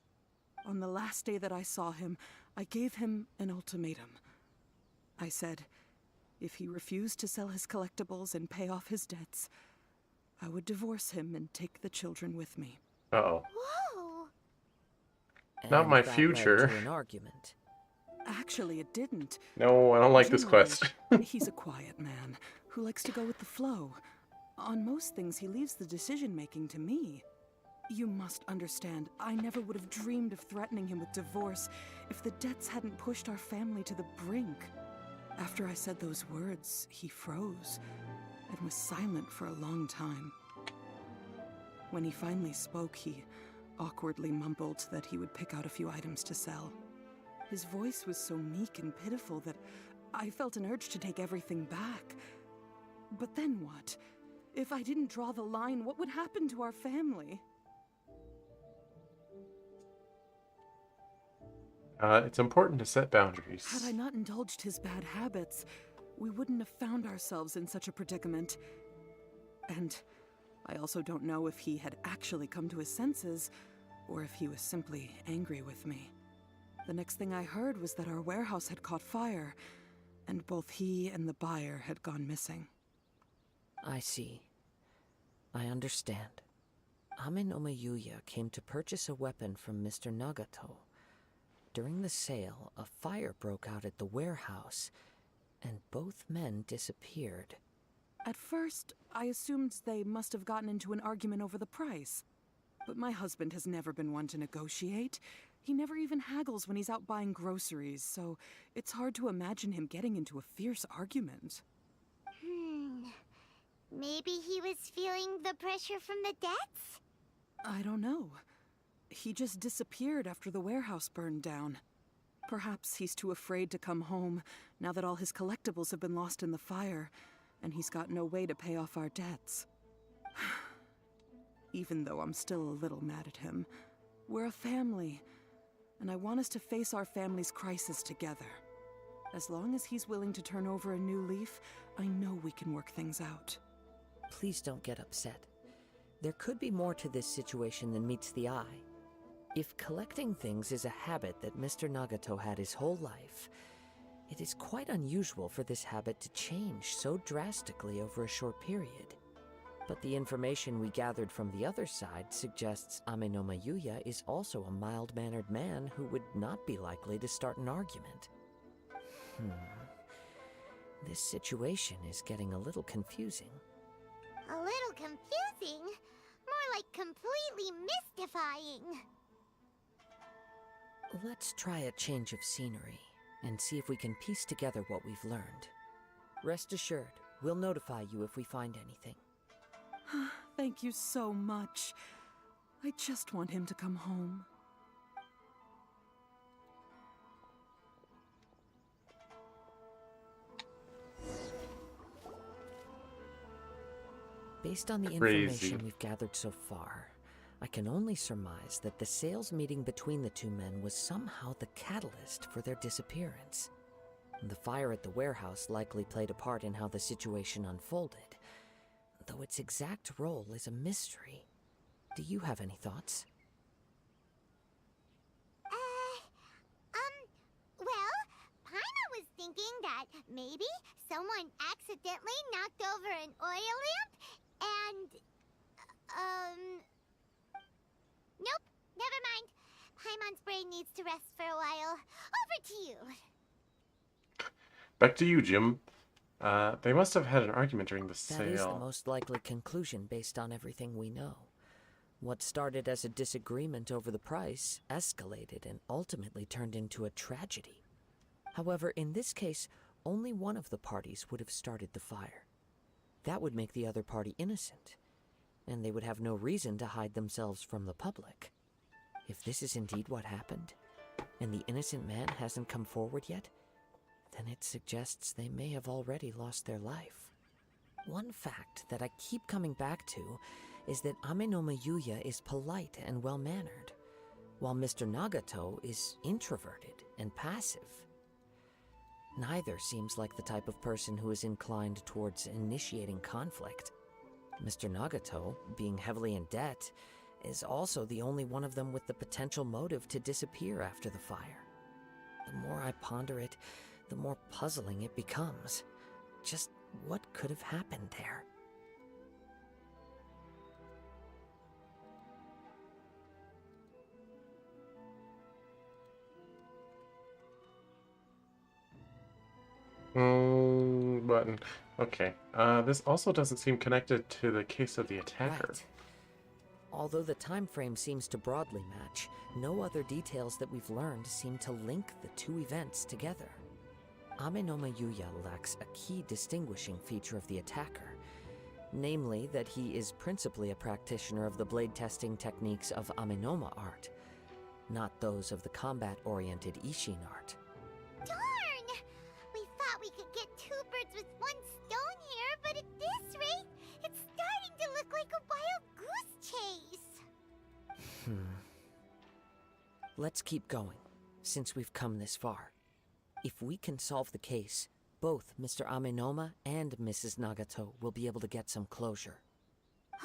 On the last day that I saw him, I gave him an ultimatum. I said, if he refused to sell his collectibles and pay off his debts, I would divorce him and take the children with me. Uh-oh. Whoa! Not my And that future. led to an argument. Actually, it didn't. No, I don't like this Generally, quest. he's a quiet man who likes to go with the flow. On most things, he leaves the decision-making to me. You must understand, I never would have dreamed of threatening him with divorce if the debts hadn't pushed our family to the brink. After I said those words, he froze and was silent for a long time. When he finally spoke, he awkwardly mumbled that he would pick out a few items to sell. His voice was so meek and pitiful that I felt an urge to take everything back. But then what? If I didn't draw the line, what would happen to our family? It's important to set boundaries. Had I not indulged his bad habits, we wouldn't have found ourselves in such a predicament. And I also don't know if he had actually come to his senses, or if he was simply angry with me. The next thing I heard was that our warehouse had caught fire, and both he and the buyer had gone missing. I see. I understand. Ame no Yuya came to purchase a weapon from Mr. Nagato. During the sale, a fire broke out at the warehouse, and both men disappeared. At first, I assumed they must have gotten into an argument over the price. But my husband has never been one to negotiate. He never even haggles when he's out buying groceries, so it's hard to imagine him getting into a fierce argument. Maybe he was feeling the pressure from the debts? I don't know. He just disappeared after the warehouse burned down. Perhaps he's too afraid to come home now that all his collectibles have been lost in the fire, and he's got no way to pay off our debts. Even though I'm still a little mad at him, we're a family, and I want us to face our family's crisis together. As long as he's willing to turn over a new leaf, I know we can work things out. Please don't get upset. There could be more to this situation than meets the eye. If collecting things is a habit that Mr. Nagato had his whole life, it is quite unusual for this habit to change so drastically over a short period. But the information we gathered from the other side suggests Ame no Yuya is also a mild-mannered man who would not be likely to start an argument. This situation is getting a little confusing. A little confusing? More like completely mystifying. Let's try a change of scenery and see if we can piece together what we've learned. Rest assured, we'll notify you if we find anything. Thank you so much. I just want him to come home. Based on the Crazy. information we've gathered so far, I can only surmise that the sales meeting between the two men was somehow the catalyst for their disappearance. The fire at the warehouse likely played a part in how the situation unfolded, though its exact role is a mystery. Do you have any thoughts? Well, Paimon was thinking that maybe someone accidentally knocked over an oil lamp and, nope, never mind. Paimon's brain needs to rest for a while. Over to you. Back to you, Jim. They must have had an argument during the sale. That is the most likely conclusion based on everything we know. What started as a disagreement over the price escalated and ultimately turned into a tragedy. However, in this case, only one of the parties would have started the fire. That would make the other party innocent, and they would have no reason to hide themselves from the public. If this is indeed what happened, and the innocent man hasn't come forward yet, then it suggests they may have already lost their life. One fact that I keep coming back to is that Ame no Yuya is polite and well-mannered, while Mr. Nagato is introverted and passive. Neither seems like the type of person who is inclined towards initiating conflict. Mr. Nagato, being heavily in debt, is also the only one of them with the potential motive to disappear after the fire. The more I ponder it, the more puzzling it becomes. Just what could have happened there? Button. Okay. This also doesn't seem connected to the case of the attacker. Right. Although the time frame seems to broadly match, no other details that we've learned seem to link the two events together. Amenoma Yuya lacks a key distinguishing feature of the attacker, namely that he is principally a practitioner of the blade testing techniques of Amenoma art, not those of the combat-oriented Ishin art. Darn! We thought we could get two birds with one stone here, but at this rate, it's starting to look like a wild goose chase. Let's keep going, since we've come this far. If we can solve the case, both Mr. Amenoma and Mrs. Nagato will be able to get some closure.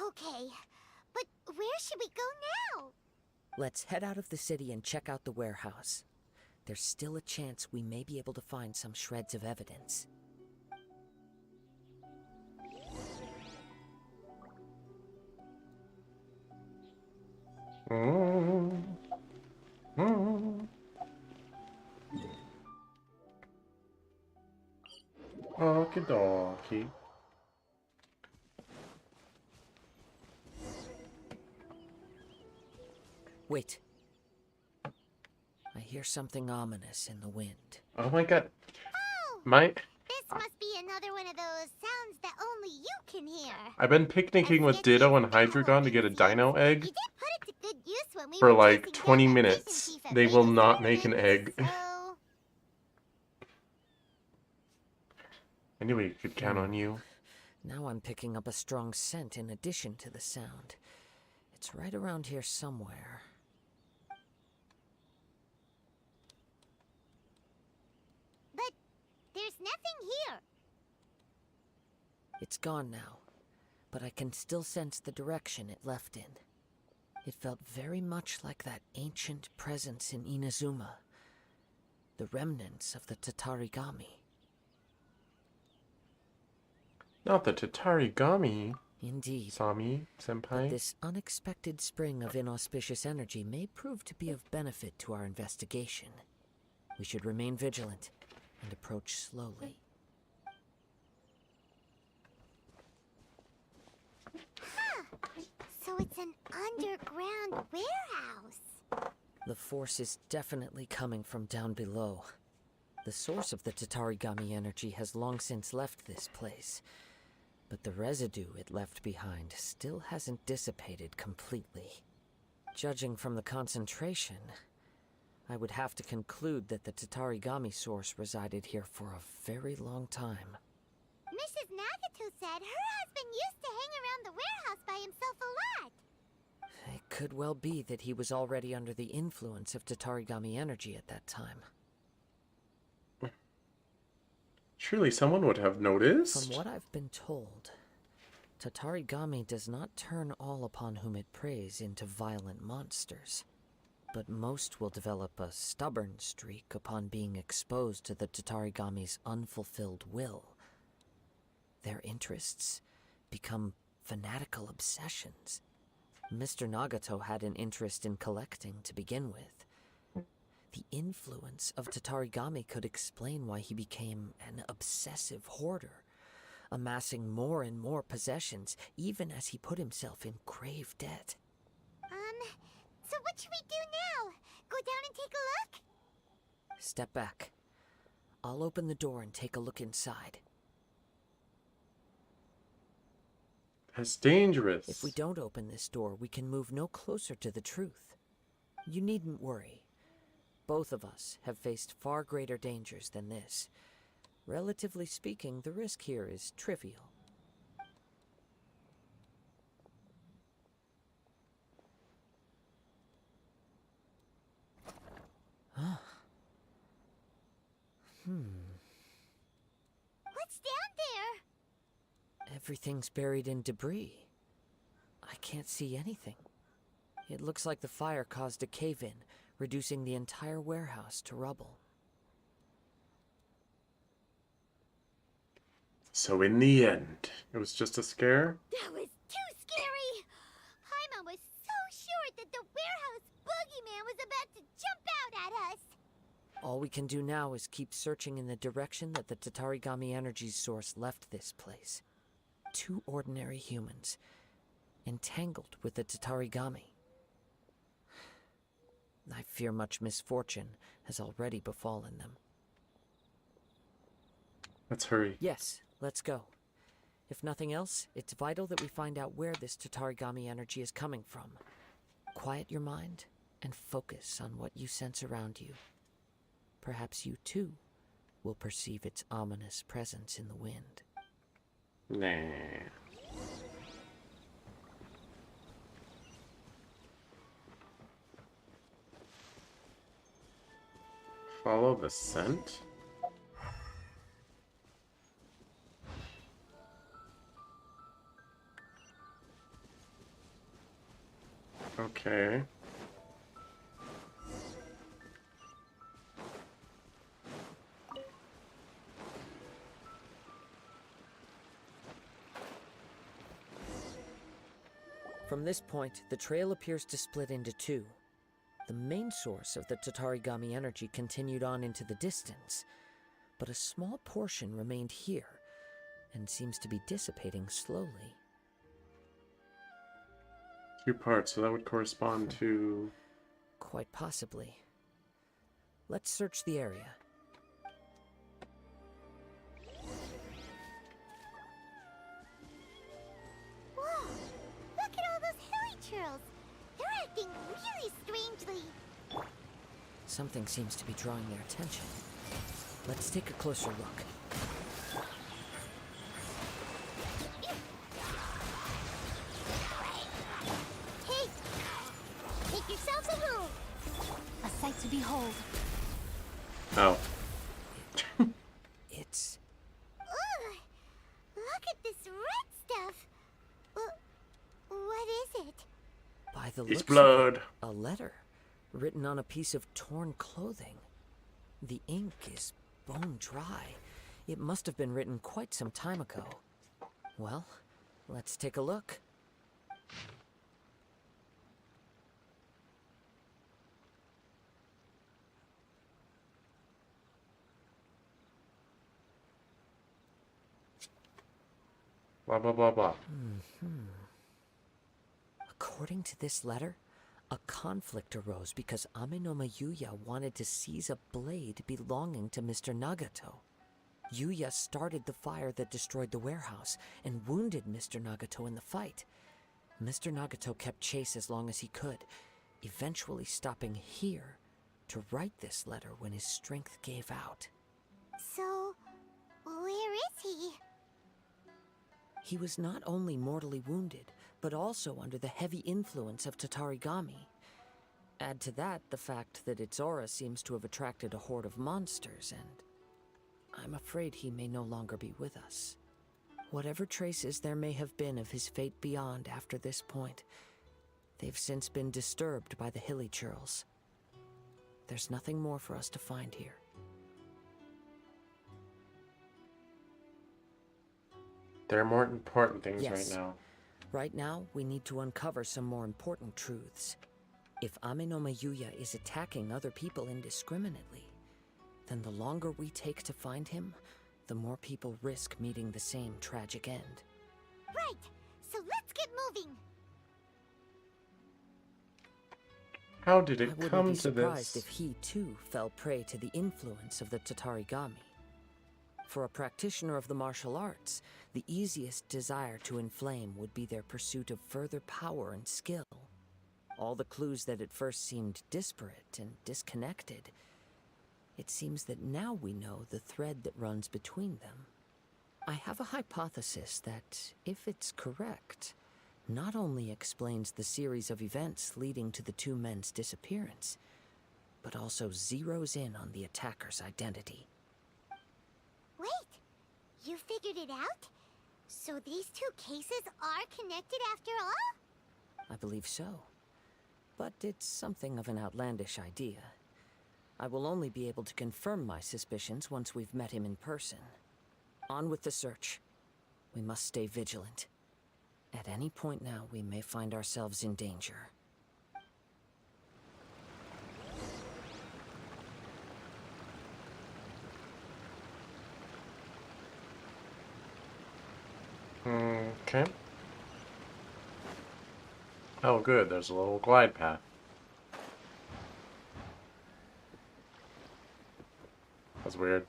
Okay, but where should we go now? Let's head out of the city and check out the warehouse. There's still a chance we may be able to find some shreds of evidence. Okie dokie. Wait. I hear something ominous in the wind. Oh my god. Oh! My... This must be another one of those sounds that only you can hear. I've been picnicking with Ditto and Hydreigon to get a dino egg You did put it to good use when we for were like chasing 20 down that minutes. mission chief at They will Vegas not make an Island, egg. so... I knew we could count on you. Now I'm picking up a strong scent in addition to the sound. It's right around here somewhere. But there's nothing here. It's gone now, but I can still sense the direction it left in. It felt very much like that ancient presence in Inazuma, the remnants of the Tatarigami. Not the Tatarigami. Indeed. Sami, senpai. But this unexpected spring of inauspicious energy may prove to be of benefit to our investigation. We should remain vigilant and approach slowly. Huh. So it's an underground warehouse. The force is definitely coming from down below. The source of the Tatarigami energy has long since left this place, but the residue it left behind still hasn't dissipated completely. Judging from the concentration, I would have to conclude that the Tatarigami source resided here for a very long time. Mrs. Nagato said her husband used to hang around the warehouse by himself a lot. It could well be that he was already under the influence of Tatarigami energy at that time. Surely someone would have noticed. From what I've been told, Tatarigami does not turn all upon whom it preys into violent monsters, but most will develop a stubborn streak upon being exposed to the Tatarigami's unfulfilled will. Their interests become fanatical obsessions. Mr. Nagato had an interest in collecting to begin with. The influence of Tatarigami could explain why he became an obsessive hoarder, amassing more and more possessions, even as he put himself in grave debt. So what should we do now? Go down and take a look? Step back. I'll open the door and take a look inside. That's dangerous. If we don't open this door, we can move no closer to the truth. You needn't worry. Both of us have faced far greater dangers than this. Relatively speaking, the risk here is trivial. Huh. What's down there? Everything's buried in debris. I can't see anything. It looks like the fire caused a cave-in, reducing the entire warehouse to rubble. So in the end, it was just a scare? That was too scary! Paimon was so sure that the warehouse boogeyman was about to jump out at us. All we can do now is keep searching in the direction that the Tatarigami energy source left this place. 2 ordinary humans, entangled with the Tatarigami. I fear much misfortune has already befallen them. Let's hurry. Yes, let's go. If nothing else, it's vital that we find out where this Tatarigami energy is coming from. Quiet your mind and focus on what you sense around you. Perhaps you, too, will perceive its ominous presence in the wind. Nah. Follow the scent? Okay. From this point, the trail appears to split into 2. The main source of the Tatarigami energy continued on into the distance, but a small portion remained here and seems to be dissipating slowly. 2 parts, so that would correspond to... Quite possibly. Let's search the area. Whoa! Look at all those hilly churls! They're acting really strangely. Something seems to be drawing their attention. Let's take a closer look. Hey! Take yourselves a home! A sight to behold. Oh. It's... Ugh! Look at this red stuff! What is it? By the It's looks blood. of it, a letter written on a piece of torn clothing. The ink is bone dry. It must have been written quite some time ago. Well, let's take a look. Blah, blah, blah, blah. According to this letter, a conflict arose because Amenoma Yuya wanted to seize a blade belonging to Mr. Nagato. Yuya started the fire that destroyed the warehouse and wounded Mr. Nagato in the fight. Mr. Nagato kept chase as long as he could, eventually stopping here to write this letter when his strength gave out. So, where is he? He was not only mortally wounded, but also under the heavy influence of Tatarigami. Add to that the fact that its aura seems to have attracted a horde of monsters, and I'm afraid he may no longer be with us. Whatever traces there may have been of his fate beyond after this point, they've since been disturbed by the hilly churls. There's nothing more for us to find here. There are more important things Yes. right now. Right now, we need to uncover some more important truths. If Amenoma Yuya is attacking other people indiscriminately, then the longer we take to find him, the more people risk meeting the same tragic end. Right! So let's get moving! How did I it wouldn't come be to surprised this? if he too fell prey to the influence of the Tatarigami. For a practitioner of the martial arts, the easiest desire to inflame would be their pursuit of further power and skill. All the clues that at first seemed disparate and disconnected, it seems that now we know the thread that runs between them. I have a hypothesis that, if it's correct, not only explains the series of events leading to the 2 men's disappearance, but also zeroes in on the attacker's identity. Wait! You figured it out? So these 2 cases are connected after all? I believe so. But it's something of an outlandish idea. I will only be able to confirm my suspicions once we've met him in person. On with the search. We must stay vigilant. At any point now, we may find ourselves in danger. Okay. Oh, good. There's a little glide path. That's weird.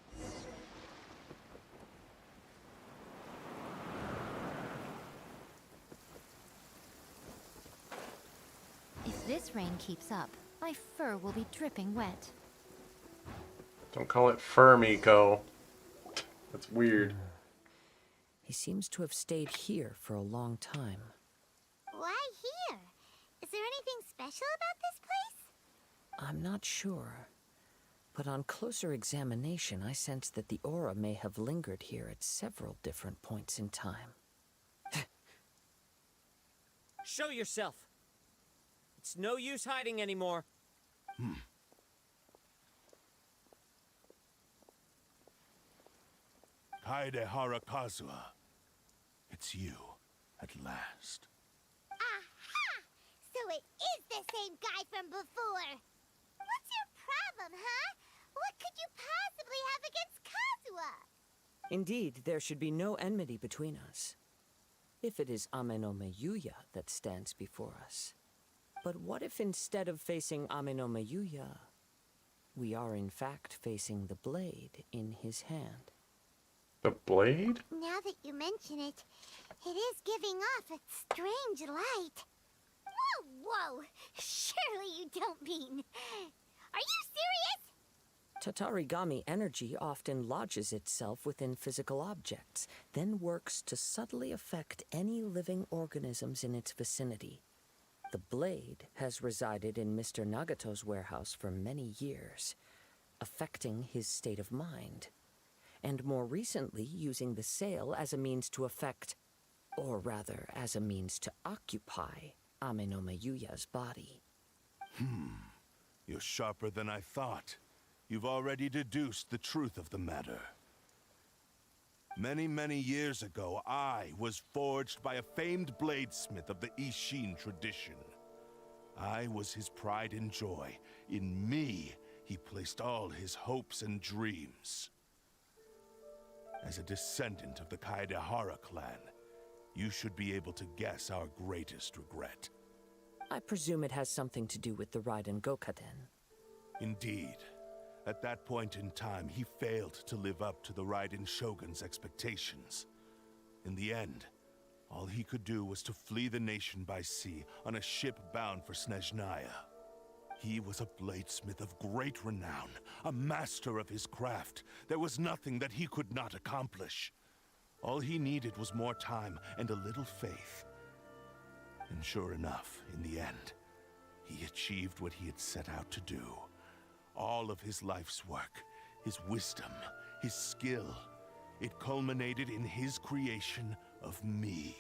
If this rain keeps up, my fur will be dripping wet. Don't call it fur, Miko. That's weird. He seems to have stayed here for a long time. Why here? Is there anything special about this place? I'm not sure. But on closer examination, I sense that the aura may have lingered here at several different points in time. Show yourself! It's no use hiding anymore. Kaedehara Kazuha, it's you, at last. Aha! So it is the same guy from before! What's your problem, huh? What could you possibly have against Kazuha? Indeed, there should be no enmity between us. If it is Amenome Yuya that stands before us. But what if instead of facing Amenome Yuya, we are in fact facing the blade in his hand? The blade? Now that you mention it, it is giving off a strange light. Whoa, whoa! Surely you don't mean... Are you serious? Tatarigami energy often lodges itself within physical objects, then works to subtly affect any living organisms in its vicinity. The blade has resided in Mr. Nagato's warehouse for many years, affecting his state of mind, and more recently using the sale as a means to affect, or rather as a means to occupy, Amenome Yuya's body. You're sharper than I thought. You've already deduced the truth of the matter. Many, many years ago, I was forged by a famed bladesmith of the Ishin tradition. I was his pride and joy. In me, he placed all his hopes and dreams. As a descendant of the Kaedehara clan, you should be able to guess our greatest regret. I presume it has something to do with the Raiden Gokaden. Indeed. At that point in time, he failed to live up to the Raiden Shogun's expectations. In the end, all he could do was to flee the nation by sea on a ship bound for Snezhnaya. He was a bladesmith of great renown, a master of his craft. There was nothing that he could not accomplish. All he needed was more time and a little faith. And sure enough, in the end, he achieved what he had set out to do. All of his life's work, his wisdom, his skill, it culminated in his creation of me.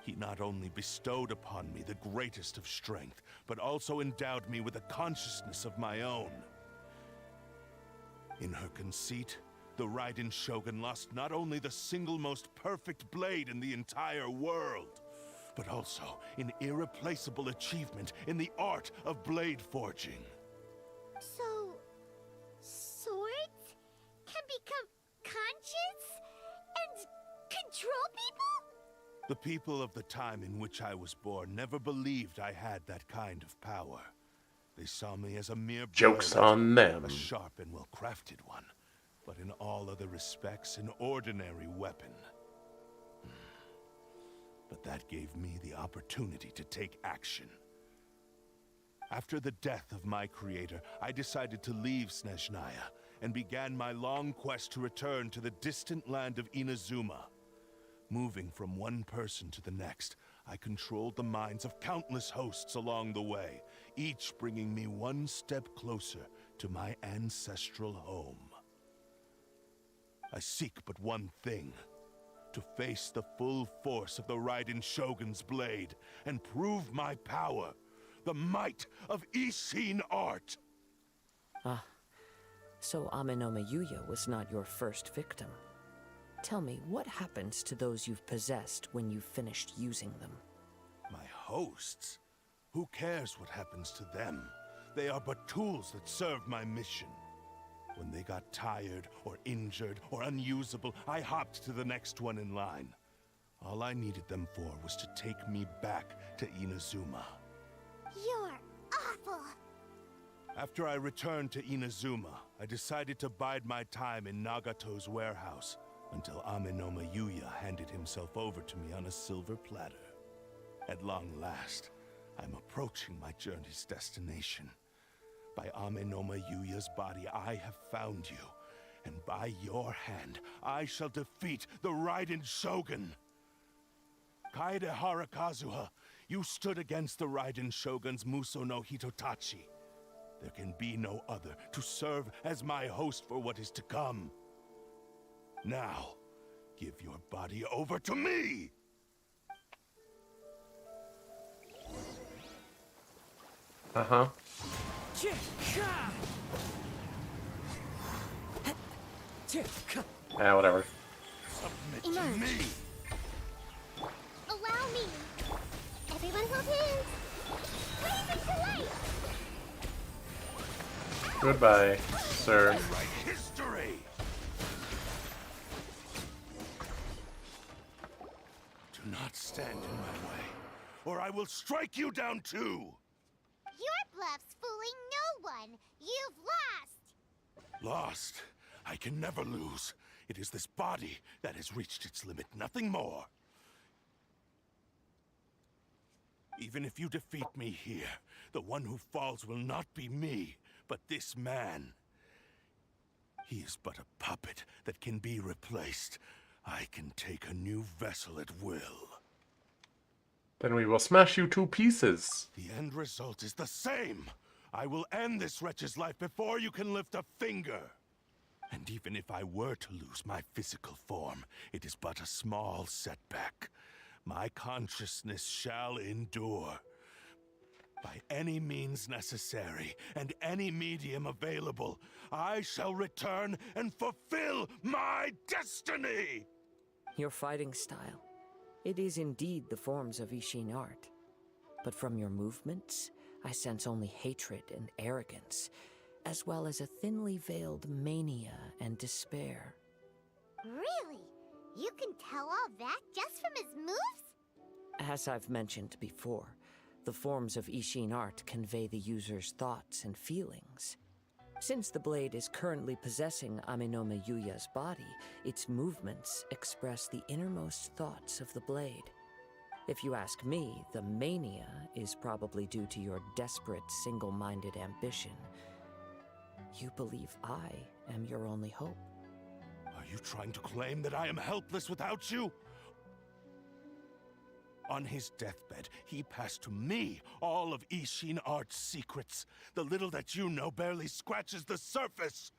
He not only bestowed upon me the greatest of strength, but also endowed me with a consciousness of my own. In her conceit, the Raiden Shogun lost not only the single most perfect blade in the entire world, but also an irreplaceable achievement in the art of blade forging. So... swords can become conscious and control people? The people of the time in which I was born never believed I had that kind of power. They saw me as a mere Joke's blade, on them. a sharp and well-crafted one, but in all other respects an ordinary weapon. But that gave me the opportunity to take action. After the death of my creator, I decided to leave Snezhnaya and began my long quest to return to the distant land of Inazuma. Moving from one person to the next, I controlled the minds of countless hosts along the way, each bringing me one step closer to my ancestral home. I seek but one thing: to face the full force of the Raiden Shogun's blade and prove my power, the might of Ishin art. Ah, so Amenome Yuya was not your first victim. Tell me, what happens to those you've possessed when you've finished using them? My hosts? Who cares what happens to them? They are but tools that serve my mission. When they got tired, or injured, or unusable, I hopped to the next one in line. All I needed them for was to take me back to Inazuma. You're awful! After I returned to Inazuma, I decided to bide my time in Nagato's warehouse until Amenoma Yuya handed himself over to me on a silver platter. At long last, I'm approaching my journey's destination. By Amenoma Yuya's body, I have found you, and by your hand, I shall defeat the Raiden Shogun. Kaede Harakazuha, you stood against the Raiden Shogun's Muso no Hitotachi. There can be no other to serve as my host for what is to come. Now, give your body over to me! Uh-huh. Ah, whatever. Submit to me! Allow me! Everyone hold hands! Raise it to light! Goodbye, sir. Write history! Do not stand in my way, or I will strike you down too! Your bluff's fooling no one! You've lost! Lost? I can never lose. It is this body that has reached its limit, nothing more. Even if you defeat me here, the one who falls will not be me, but this man. He is but a puppet that can be replaced. I can take a new vessel at will. Then we will smash you to pieces. The end result is the same. I will end this wretch's life before you can lift a finger. And even if I were to lose my physical form, it is but a small setback. My consciousness shall endure. By any means necessary, and any medium available, I shall return and fulfill my destiny! Your fighting style. It is indeed the forms of Ishin art. But from your movements, I sense only hatred and arrogance, as well as a thinly veiled mania and despair. Really? You can tell all that just from his moves? As I've mentioned before, the forms of Ishin art convey the user's thoughts and feelings. Since the blade is currently possessing Amenoma Yuya's body, its movements express the innermost thoughts of the blade. If you ask me, the mania is probably due to your desperate, single-minded ambition. You believe I am your only hope. Are you trying to claim that I am helpless without you? On his deathbed, he passed to me all of Ishin art's secrets. The little that you know barely scratches the surface.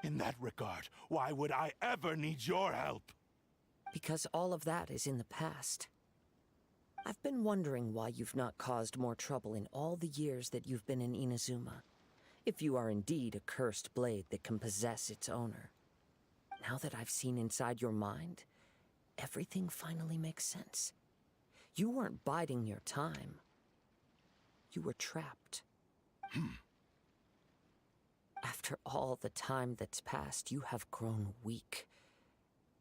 In that regard, why would I ever need your help? Because all of that is in the past. I've been wondering why you've not caused more trouble in all the years that you've been in Inazuma. If you are indeed a cursed blade that can possess its owner. Now that I've seen inside your mind, everything finally makes sense. You weren't biding your time. You were trapped. After all the time that's passed, you have grown weak.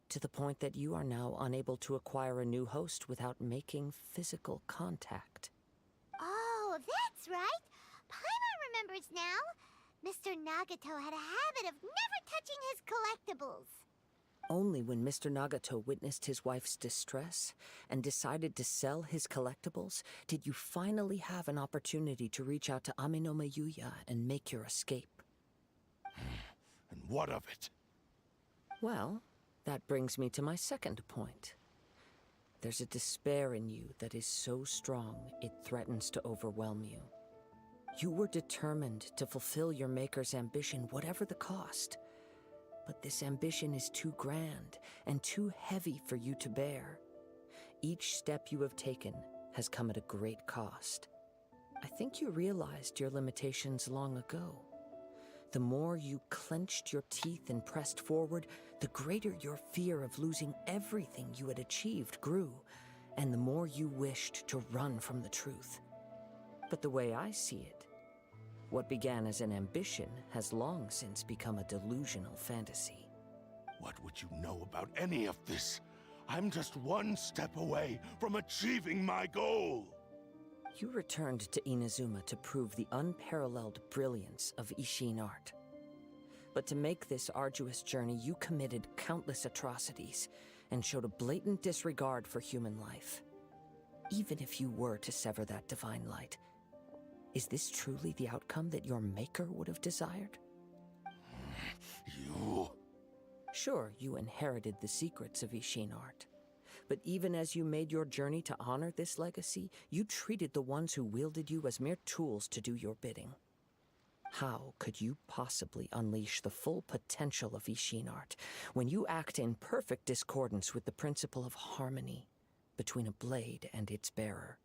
To the point that you are now unable to acquire a new host without making physical contact. Oh, that's right! Paimon remembers now! Mr. Nagato had a habit of never touching his collectibles. Only when Mr. Nagato witnessed his wife's distress and decided to sell his collectibles did you finally have an opportunity to reach out to Amenoma Yuya and make your escape. And what of it? Well, that brings me to my second point. There's a despair in you that is so strong it threatens to overwhelm you. You were determined to fulfill your maker's ambition, whatever the cost. But this ambition is too grand and too heavy for you to bear. Each step you have taken has come at a great cost. I think you realized your limitations long ago. The more you clenched your teeth and pressed forward, the greater your fear of losing everything you had achieved grew, and the more you wished to run from the truth. But the way I see it, what began as an ambition has long since become a delusional fantasy. What would you know about any of this? I'm just one step away from achieving my goal. You returned to Inazuma to prove the unparalleled brilliance of Ishin art. But to make this arduous journey, you committed countless atrocities and showed a blatant disregard for human life. Even if you were to sever that divine light, is this truly the outcome that your maker would have desired? You... Sure, you inherited the secrets of Ishin art. But even as you made your journey to honor this legacy, you treated the ones who wielded you as mere tools to do your bidding. How could you possibly unleash the full potential of Ishin art when you act in perfect discordance with the principle of harmony between a blade and its bearer?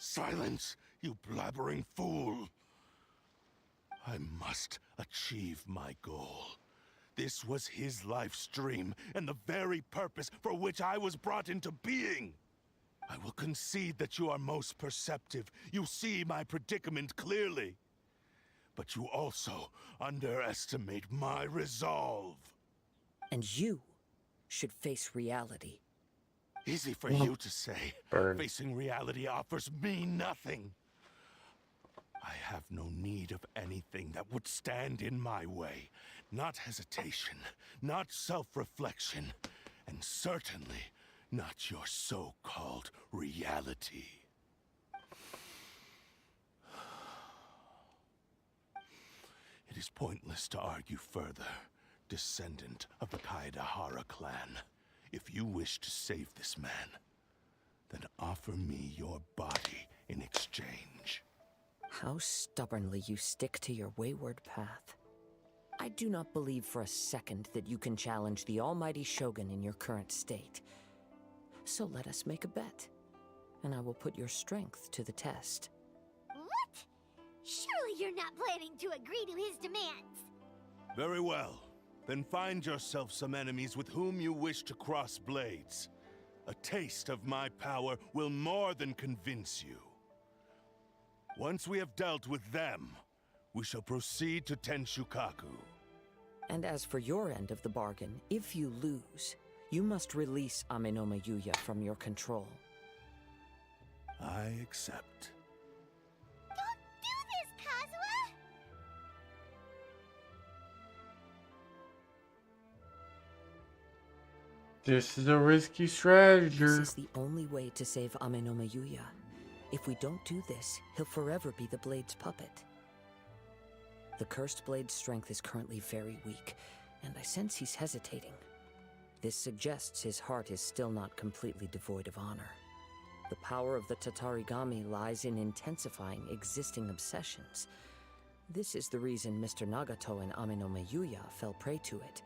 Silence, you blabbering fool! I must achieve my goal. This was his life's dream, and the very purpose for which I was brought into being. I will concede that you are most perceptive. You see my predicament clearly. But you also underestimate my resolve. And you should face reality. Easy for you to say. Burn. Facing reality offers me nothing. I have no need of anything that would stand in my way. Not hesitation, not self-reflection, and certainly not your so-called reality. It is pointless to argue further, descendant of the Kaedahara clan. If you wish to save this man, then offer me your body in exchange. How stubbornly you stick to your wayward path. I do not believe for a second that you can challenge the almighty Shogun in your current state. So let us make a bet, and I will put your strength to the test. What? Surely you're not planning to agree to his demands. Very well. Then find yourself some enemies with whom you wish to cross blades. A taste of my power will more than convince you. Once we have dealt with them, we shall proceed to Tenshukaku. And as for your end of the bargain, if you lose, you must release Amenoma Yuya from your control. I accept. Don't do this, Kazuha! This is a risky strategy. This is the only way to save Amenoma Yuya. If we don't do this, he'll forever be the Blade's puppet. The Cursed Blade's strength is currently very weak, and I sense he's hesitating. This suggests his heart is still not completely devoid of honor. The power of the Tatarigami lies in intensifying existing obsessions. This is the reason Mr. Nagato and Amenoma Yuya fell prey to it.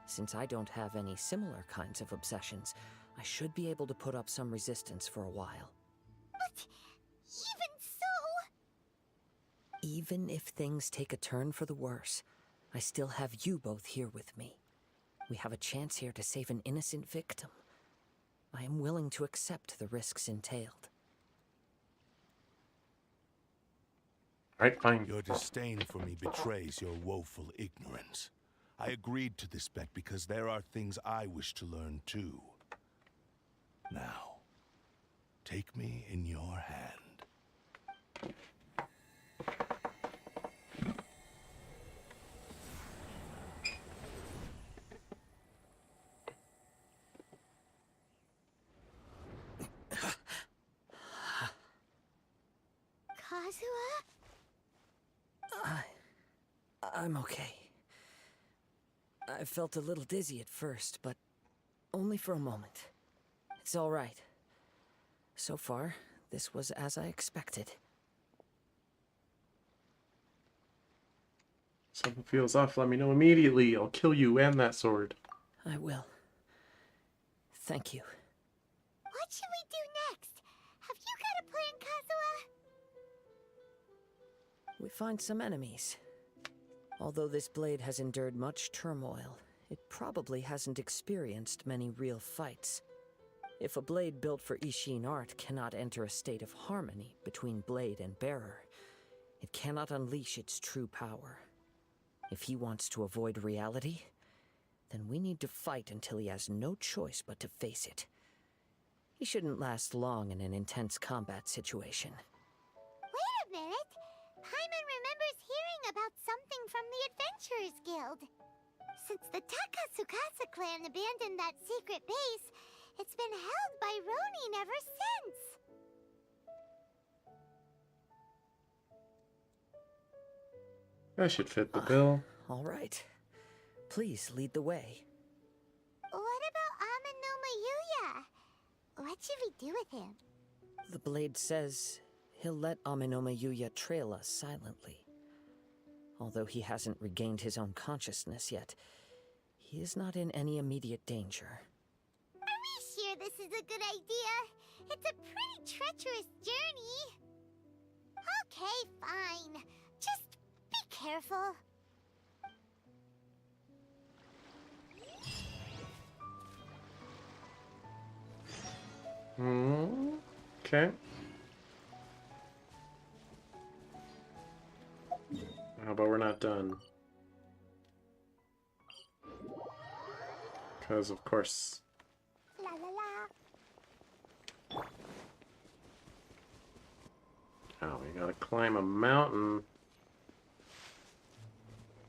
Since I don't have any similar kinds of obsessions, I should be able to put up some resistance for a while. But even so... Even if things take a turn for the worse, I still have you both here with me. We have a chance here to save an innocent victim. I am willing to accept the risks entailed. Alright, fine. Your disdain for me betrays your woeful ignorance. I agreed to this bet because there are things I wish to learn too. Now, take me in your hand. Kazuha? I'm okay. I felt a little dizzy at first, but only for a moment. It's all right. So far, this was as I expected. Something feels off, let me know immediately. I'll kill you and that sword. I will. Thank you. What should we do next? Have you got a plan, Kazuha? We find some enemies. Although this blade has endured much turmoil, it probably hasn't experienced many real fights. If a blade built for Ishin art cannot enter a state of harmony between blade and bearer, it cannot unleash its true power. If he wants to avoid reality, then we need to fight until he has no choice but to face it. He shouldn't last long in an intense combat situation. Wait a minute! Paimon remembers hearing about something from the Adventurers Guild. Since the Takasukasa clan abandoned that secret base, it's been held by Ronin ever since. That should fit the bill. All right. Please lead the way. What about Amanoma Yuya? What should we do with him? The blade says he'll let Amanoma Yuya trail us silently. Although he hasn't regained his own consciousness yet, he is not in any immediate danger. Are we sure this is a good idea? It's a pretty treacherous journey. Okay, fine. Just be careful. Okay. How about we're not done? Because, of course... La la la. Oh, we gotta climb a mountain.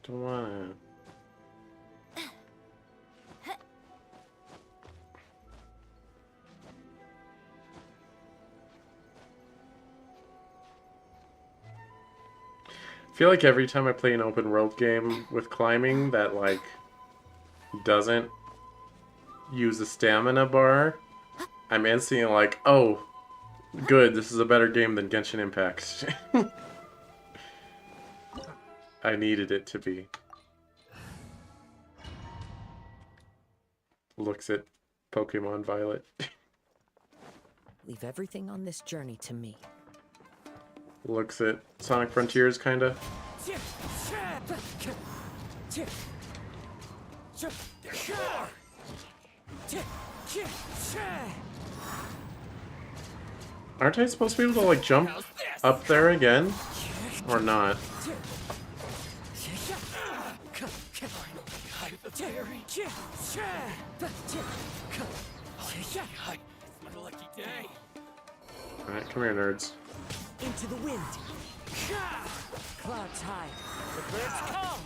Don't wanna... I feel like every time I play an open world game with climbing that, like, doesn't use a stamina bar, I'm instantly like, oh, good, this is a better game than Genshin Impact. I needed it to be. Looks at Pokemon Violet. Leave everything on this journey to me. Looks at Sonic Frontiers, kinda. Aren't I supposed to be able to, like, jump up there again? Or not? Alright, come here, nerds. Into the wind. Clouds high. The birds come.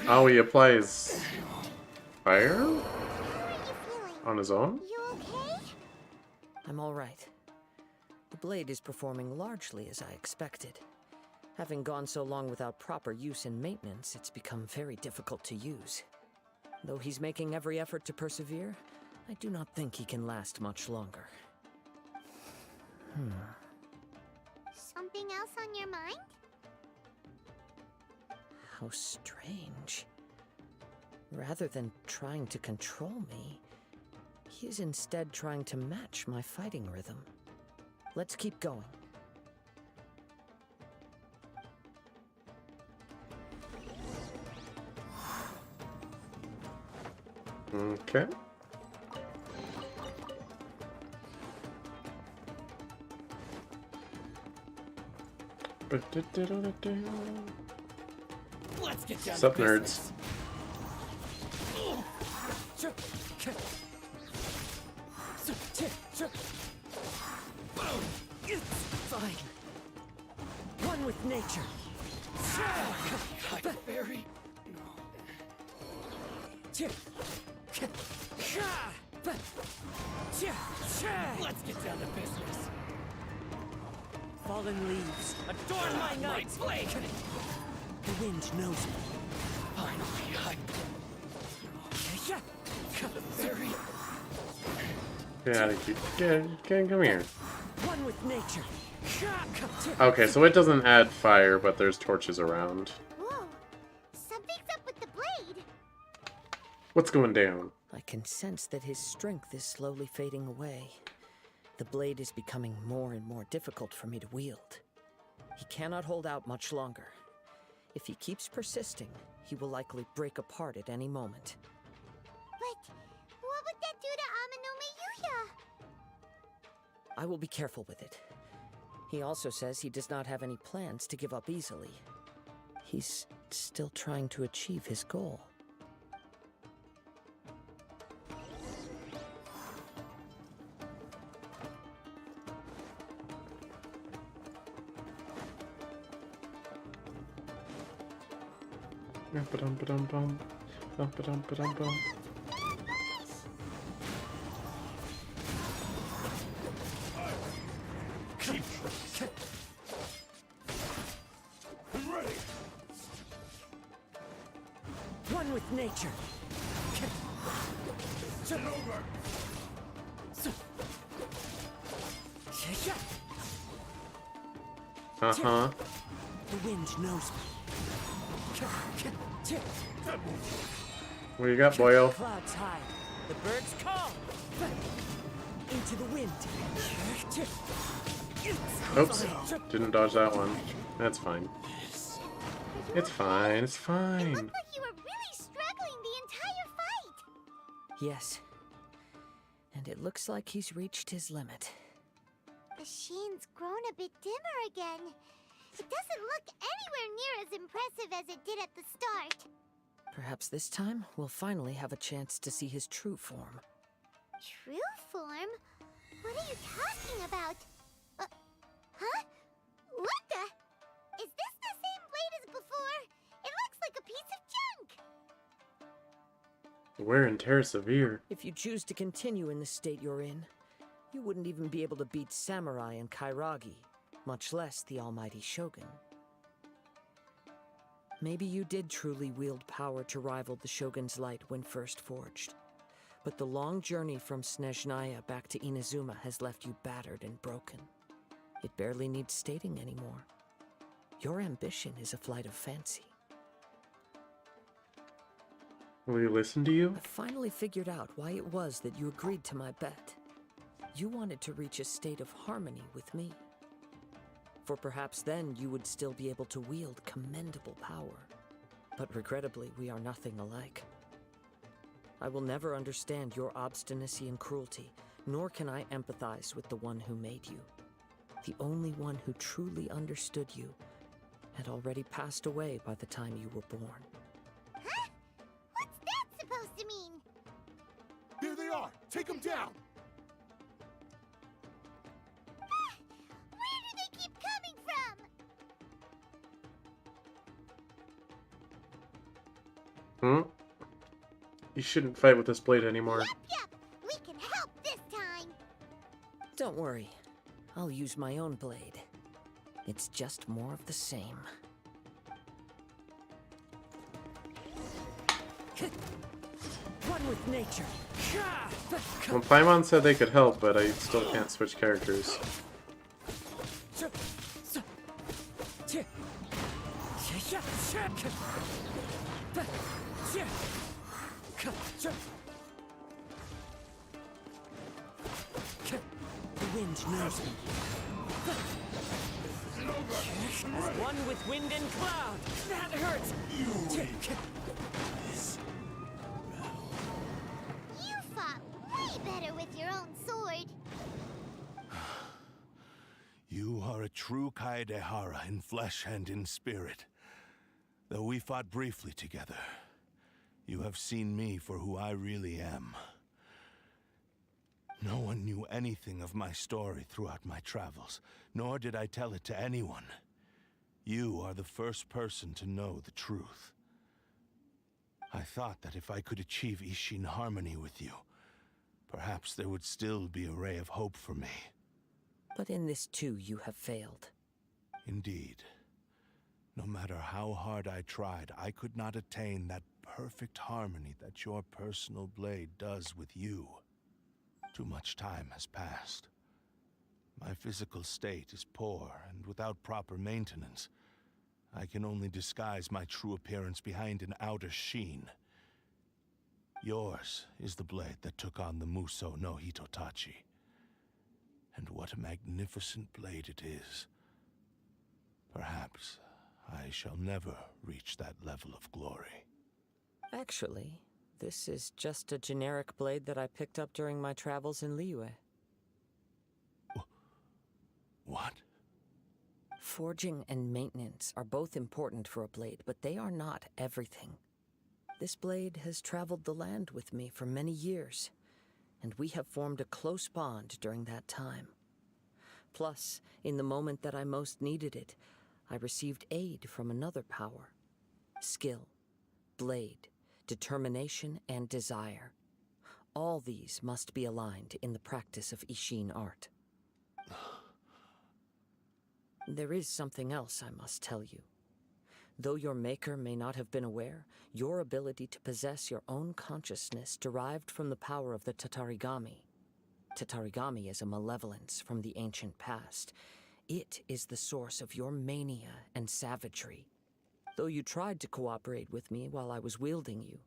Oh, he applies fire on his own? You okay? I'm all right. The blade is performing largely as I expected. Having gone so long without proper use and maintenance, it's become very difficult to use. Though he's making every effort to persevere, I do not think he can last much longer. Something else on your mind? How strange. Rather than trying to control me, he is instead trying to match my fighting rhythm. Let's keep going. Okay. Let's get down What's up, to nerds? business. Fine. One with nature. Very. Let's get down to business. Fallen leaves, adorn my night! Blade! The wind knows me. Finally, very. Come here. One with nature. Okay, so it doesn't add fire, but there's torches around. Whoa! Something's up with the blade! What's going down? I can sense that his strength is slowly fading away. The blade is becoming more and more difficult for me to wield. He cannot hold out much longer. If he keeps persisting, he will likely break apart at any moment. But what would that do to Amanoma Yuya? I will be careful with it. He also says he does not have any plans to give up easily. he's still trying to achieve his goal. Ba-dum-ba-dum-bum. Bum-ba-dum-ba-dum-bum. One with nature. Get over! Uh-huh. The wind knows me. What do you got, boyo? Clouds hide. The birds call. Into the wind. Oops. Didn't dodge that one. That's fine. It's fine. It's fine. It looked like you were really struggling the entire fight. Yes. And it looks like he's reached his limit. The sheen's grown a bit dimmer again. It doesn't look anywhere near as impressive as it did at the start. Perhaps this time we'll finally have a chance to see his true form. True form? What are you talking about? Huh? What the? Is this the same blade as before? It looks like a piece of junk. The wear and tear is severe. If you choose to continue in the state you're in, you wouldn't even be able to beat Samurai and Kairagi, much less the almighty Shogun. Maybe you did truly wield power to rival the Shogun's light when first forged. But the long journey from Snezhnaya back to Inazuma has left you battered and broken. It barely needs stating anymore. Your ambition is a flight of fancy. Will he listen to you? I finally figured out why it was that you agreed to my bet. You wanted to reach a state of harmony with me. For perhaps then you would still be able to wield commendable power. But regrettably, we are nothing alike. I will never understand your obstinacy and cruelty, nor can I empathize with the one who made you. The only one who truly understood you had already passed away by the time you were born. Huh? What's that supposed to mean? There they are! Take them down! Where do they keep coming from? Hmm? You shouldn't fight with this blade anymore. Yep, we can help this time. Don't worry. I'll use my own blade. It's just more of the same. One with nature. Well, Paimon said they could help, but I still can't switch characters. The wind knows me. As one with wind and cloud. That hurts. You fought way better with your own sword. You are a true Kaedehara in flesh and in spirit. Though we fought briefly together, you have seen me for who I really am. No one knew anything of my story throughout my travels, nor did I tell it to anyone. You are the first person to know the truth. I thought that if I could achieve Ishin harmony with you, perhaps there would still be a ray of hope for me. But in this too, you have failed. Indeed. No matter how hard I tried, I could not attain that perfect harmony that your personal blade does with you. Too much time has passed. My physical state is poor, and without proper maintenance, I can only disguise my true appearance behind an outer sheen. Yours is the blade that took on the Muso no Hitotachi. And what a magnificent blade it is. Perhaps I shall never reach that level of glory. Actually, this is just a generic blade that I picked up during my travels in Liyue. What? Forging and maintenance are both important for a blade, but they are not everything. This blade has traveled the land with me for many years, and we have formed a close bond during that time. Plus, in the moment that I most needed it, I received aid from another power. Skill, blade, determination, and desire. All these must be aligned in the practice of Ishin art. There is something else I must tell you. Though your maker may not have been aware, your ability to possess your own consciousness derived from the power of the Tatarigami. Tatarigami is a malevolence from the ancient past. It is the source of your mania and savagery. Though you tried to cooperate with me while I was wielding you,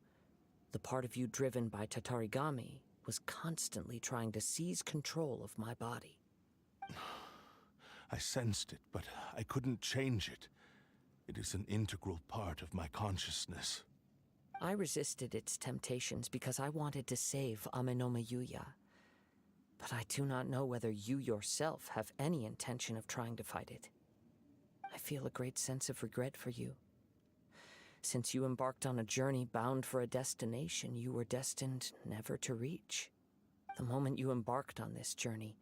the part of you driven by Tatarigami was constantly trying to seize control of my body. I sensed it, but I couldn't change it. It is an integral part of my consciousness. I resisted its temptations because I wanted to save Amenoma Yuya. But I do not know whether you yourself have any intention of trying to fight it. I feel a great sense of regret for you. Since you embarked on a journey bound for a destination you were destined never to reach. The moment you embarked on this journey,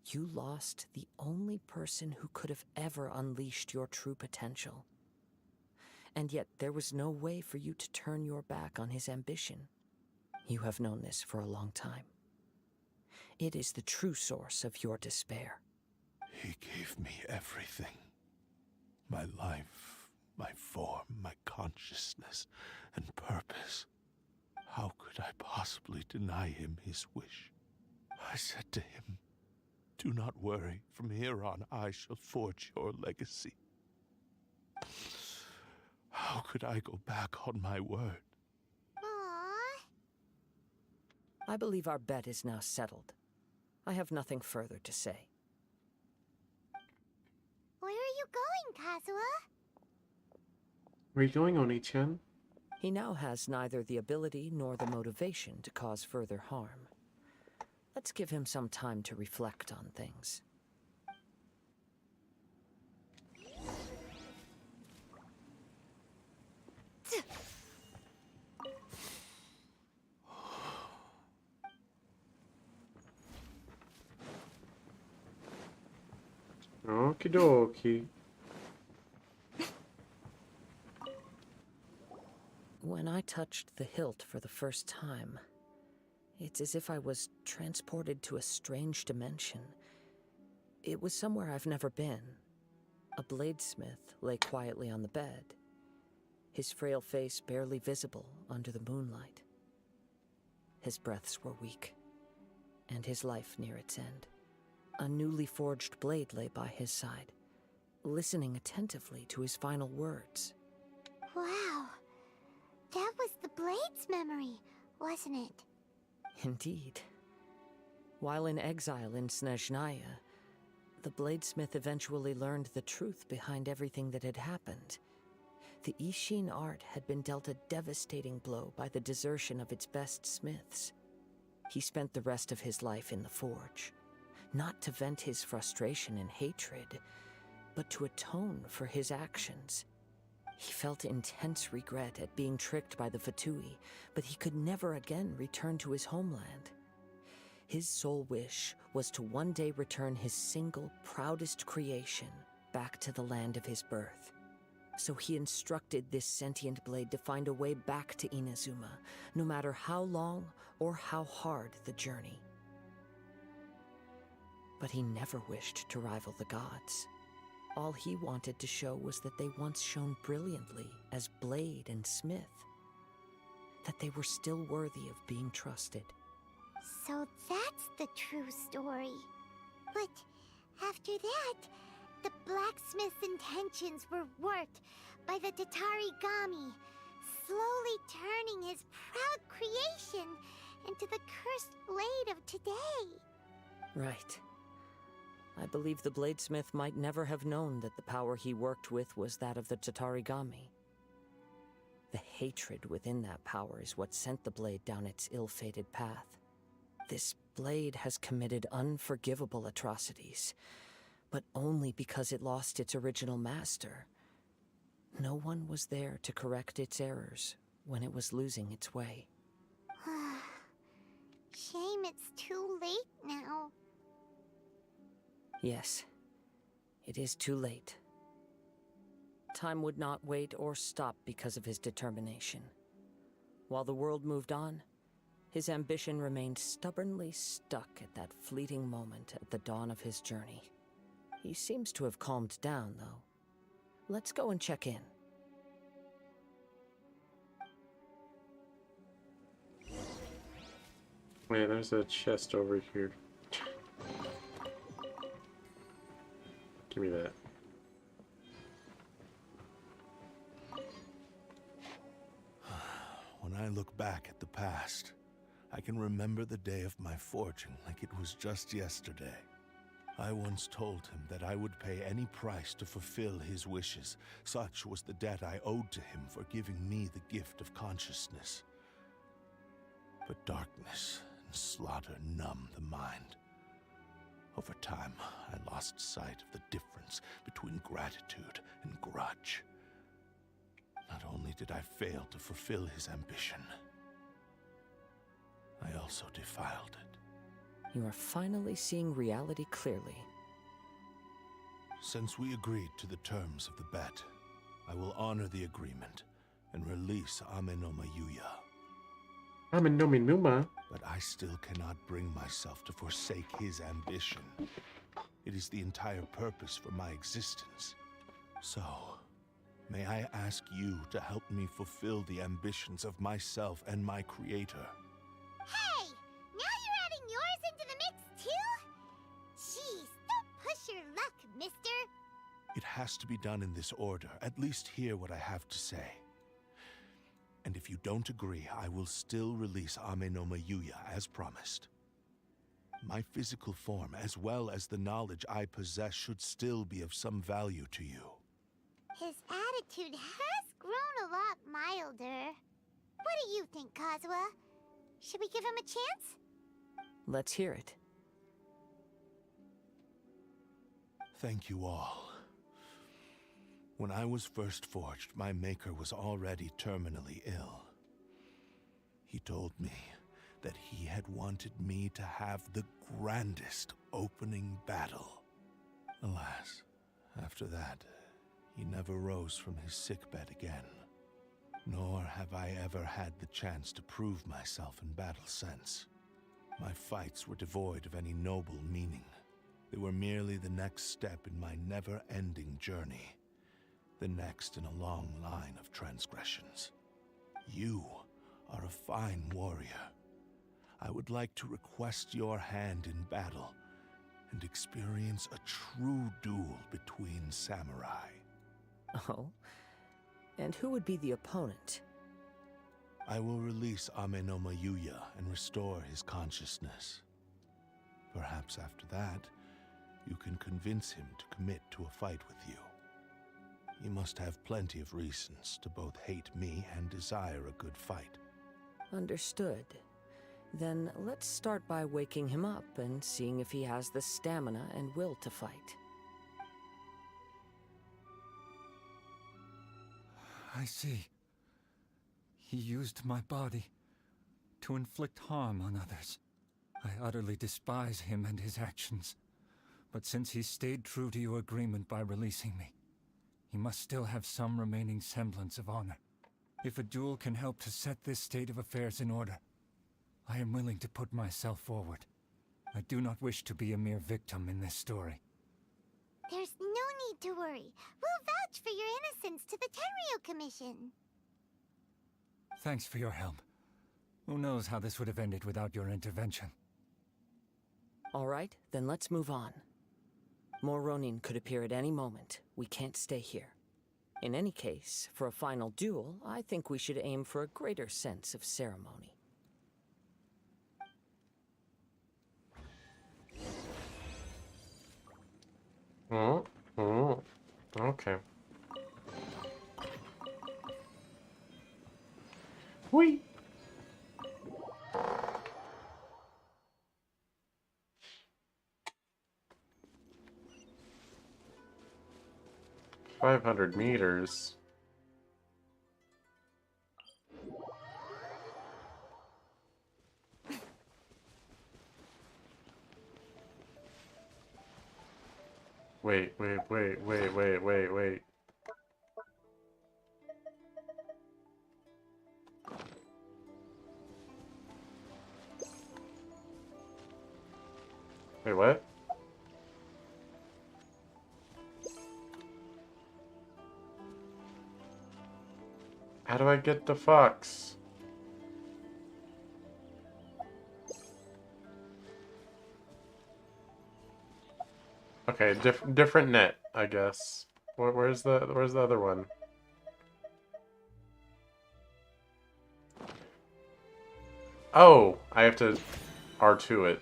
you lost the only person who could have ever unleashed your true potential. And yet there was no way for you to turn your back on his ambition. You have known this for a long time. It is the true source of your despair. He gave me everything. My life, my form, my consciousness, and purpose. How could I possibly deny him his wish? I said to him, "Do not worry. From here on, I shall forge your legacy." How could I go back on my word? Aww. I believe our bet is now settled. I have nothing further to say. Where are you going, Kazuha? Where are you going, Oni-chan? He now has neither the ability nor the motivation to cause further harm. Let's give him some time to reflect on things. Okie dokie. When I touched the hilt for the first time, it's as if I was transported to a strange dimension. It was somewhere I've never been. A bladesmith lay quietly on the bed, his frail face barely visible under the moonlight. His breaths were weak, and his life near its end. A newly forged blade lay by his side, listening attentively to his final words. Wow. That was the Blade's memory, wasn't it? Indeed. While in exile in Snezhnaya, the bladesmith eventually learned the truth behind everything that had happened. The Ishin art had been dealt a devastating blow by the desertion of its best smiths. He spent the rest of his life in the forge, not to vent his frustration and hatred, but to atone for his actions. He felt intense regret at being tricked by the Fatui, but he could never again return to his homeland. His sole wish was to one day return his single, proudest creation back to the land of his birth. So he instructed this sentient blade to find a way back to Inazuma, no matter how long or how hard the journey. But he never wished to rival the gods. All he wanted to show was that they once shone brilliantly as blade and smith, that they were still worthy of being trusted. So that's the true story. But after that, the blacksmith's intentions were worked by the Tatarigami, slowly turning his proud creation into the cursed blade of today. Right. I believe the bladesmith might never have known that the power he worked with was that of the Tatarigami. The hatred within that power is what sent the blade down its ill-fated path. This blade has committed unforgivable atrocities, but only because it lost its original master. No one was there to correct its errors when it was losing its way. Shame it's too late now. Yes, it is too late. Time would not wait or stop because of his determination. While the world moved on, his ambition remained stubbornly stuck at that fleeting moment at the dawn of his journey. He seems to have calmed down, though. Let's go and check in. Wait, there's a chest over here. Give me that. When I look back at the past, I can remember the day of my forging like it was just yesterday. I once told him that I would pay any price to fulfill his wishes. Such was the debt I owed to him for giving me the gift of consciousness. But darkness and slaughter numb the mind. Over time, I lost sight of the difference between gratitude and grudge. Not only did I fail to fulfill his ambition, I also defiled it. You are finally seeing reality clearly. Since we agreed to the terms of the bet, I will honor the agreement and release Amenoma Yuya. Amenoma Numa? But I still cannot bring myself to forsake his ambition. It is the entire purpose for my existence. So, may I ask you to help me fulfill the ambitions of myself and my creator? Hey! Now you're adding yours into the mix, too? Jeez, don't push your luck, mister. It has to be done in this order. At least hear what I have to say. And if you don't agree, I will still release Amenoma Yuya as promised. My physical form, as well as the knowledge I possess, should still be of some value to you. His attitude has grown a lot milder. What do you think, Kazuha? Should we give him a chance? Let's hear it. Thank you all. When I was first forged, my maker was already terminally ill. He told me that he had wanted me to have the grandest opening battle. Alas, after that, he never rose from his sickbed again. Nor have I ever had the chance to prove myself in battle since. My fights were devoid of any noble meaning. They were merely the next step in my never-ending journey. The next in a long line of transgressions. You are a fine warrior. I would like to request your hand in battle and experience a true duel between samurai. Oh? And who would be the opponent? I will release Amenoma Yuya and restore his consciousness. Perhaps after that, you can convince him to commit to a fight with you. He must have plenty of reasons to both hate me and desire a good fight. Understood. Then let's start by waking him up and seeing if he has the stamina and will to fight. I see. He used my body to inflict harm on others. I utterly despise him and his actions. But since he stayed true to your agreement by releasing me, he must still have some remaining semblance of honor. If a duel can help to set this state of affairs in order, I am willing to put myself forward. I do not wish to be a mere victim in this story. There's no need to worry. We'll vouch for your innocence to the Tenryo Commission. Thanks for your help. Who knows how this would have ended without your intervention. All right, then let's move on. More Ronin could appear at any moment. We can't stay here. In any case, for a final duel, I think we should aim for a greater sense of ceremony. Okay. Whee! 500 meters. Wait. Wait, what? How do I get the fox? Okay, different net, I guess. Where's the other one? Oh, I have to R2 it.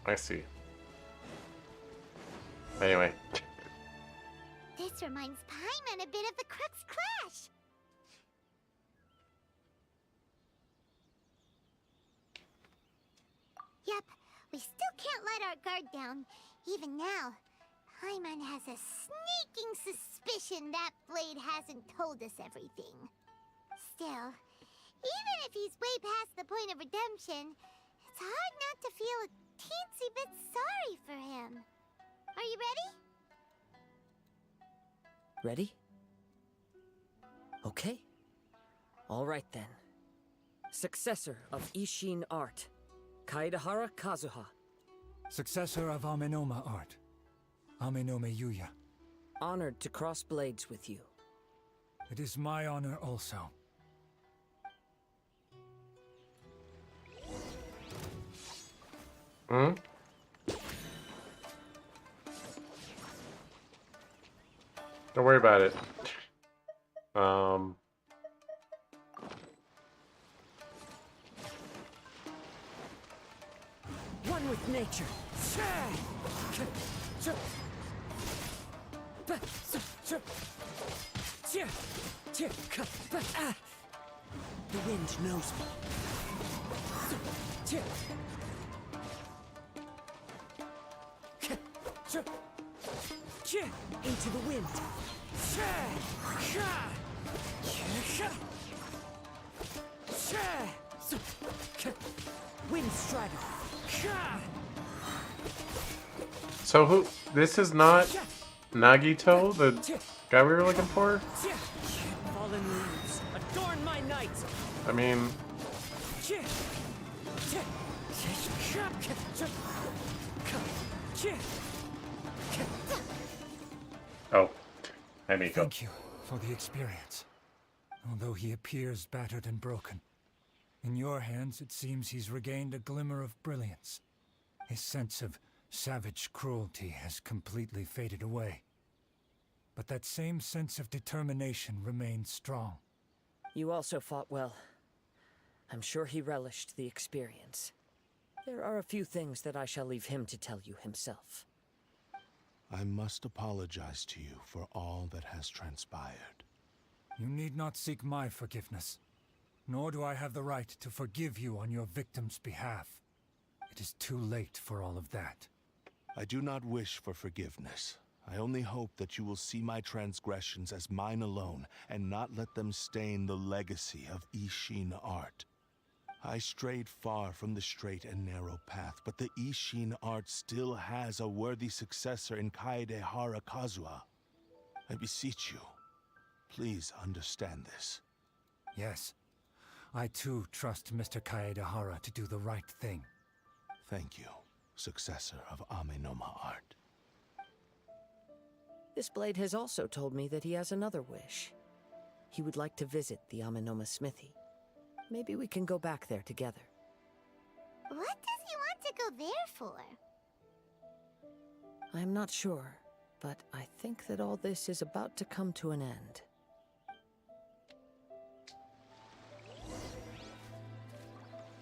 I see. Anyway. This reminds Paimon a bit of the Crux Clash. Yep, we still can't let our guard down. Even now, Paimon has a sneaking suspicion that Blade hasn't told us everything. Still, even if he's way past the point of redemption, it's hard not to feel a teensy bit sorry for him. Are you ready? Ready? Okay. All right then. Successor of Ishin Art, Kaedahara Kazuha. Successor of Amenoma Art, Amenome Yuya. Honored to cross blades with you. It is my honor also. Hmm? Don't worry about it. One with nature. The wind knows me. Into the wind. Wind Strider. So who? This is not Nagito, the guy we were looking for? Fallen leaves, adorn my night. I mean... Oh, hi Miko. Thank you for the experience. Although he appears battered and broken, in your hands it seems he's regained a glimmer of brilliance. His sense of savage cruelty has completely faded away. But that same sense of determination remains strong. You also fought well. I'm sure he relished the experience. There are a few things that I shall leave him to tell you himself. I must apologize to you for all that has transpired. You need not seek my forgiveness, nor do I have the right to forgive you on your victim's behalf. It is too late for all of that. I do not wish for forgiveness. I only hope that you will see my transgressions as mine alone, and not let them stain the legacy of Ishin Art. I strayed far from the straight and narrow path, but the Ishin Art still has a worthy successor in Kaedahara Kazuha. I beseech you, please understand this. Yes, I too trust Mr. Kaedahara to do the right thing. Thank you, successor of Amenoma Art. This blade has also told me that he has another wish. He would like to visit the Amenoma smithy. Maybe we can go back there together. What does he want to go there for? I'm not sure, but I think that all this is about to come to an end.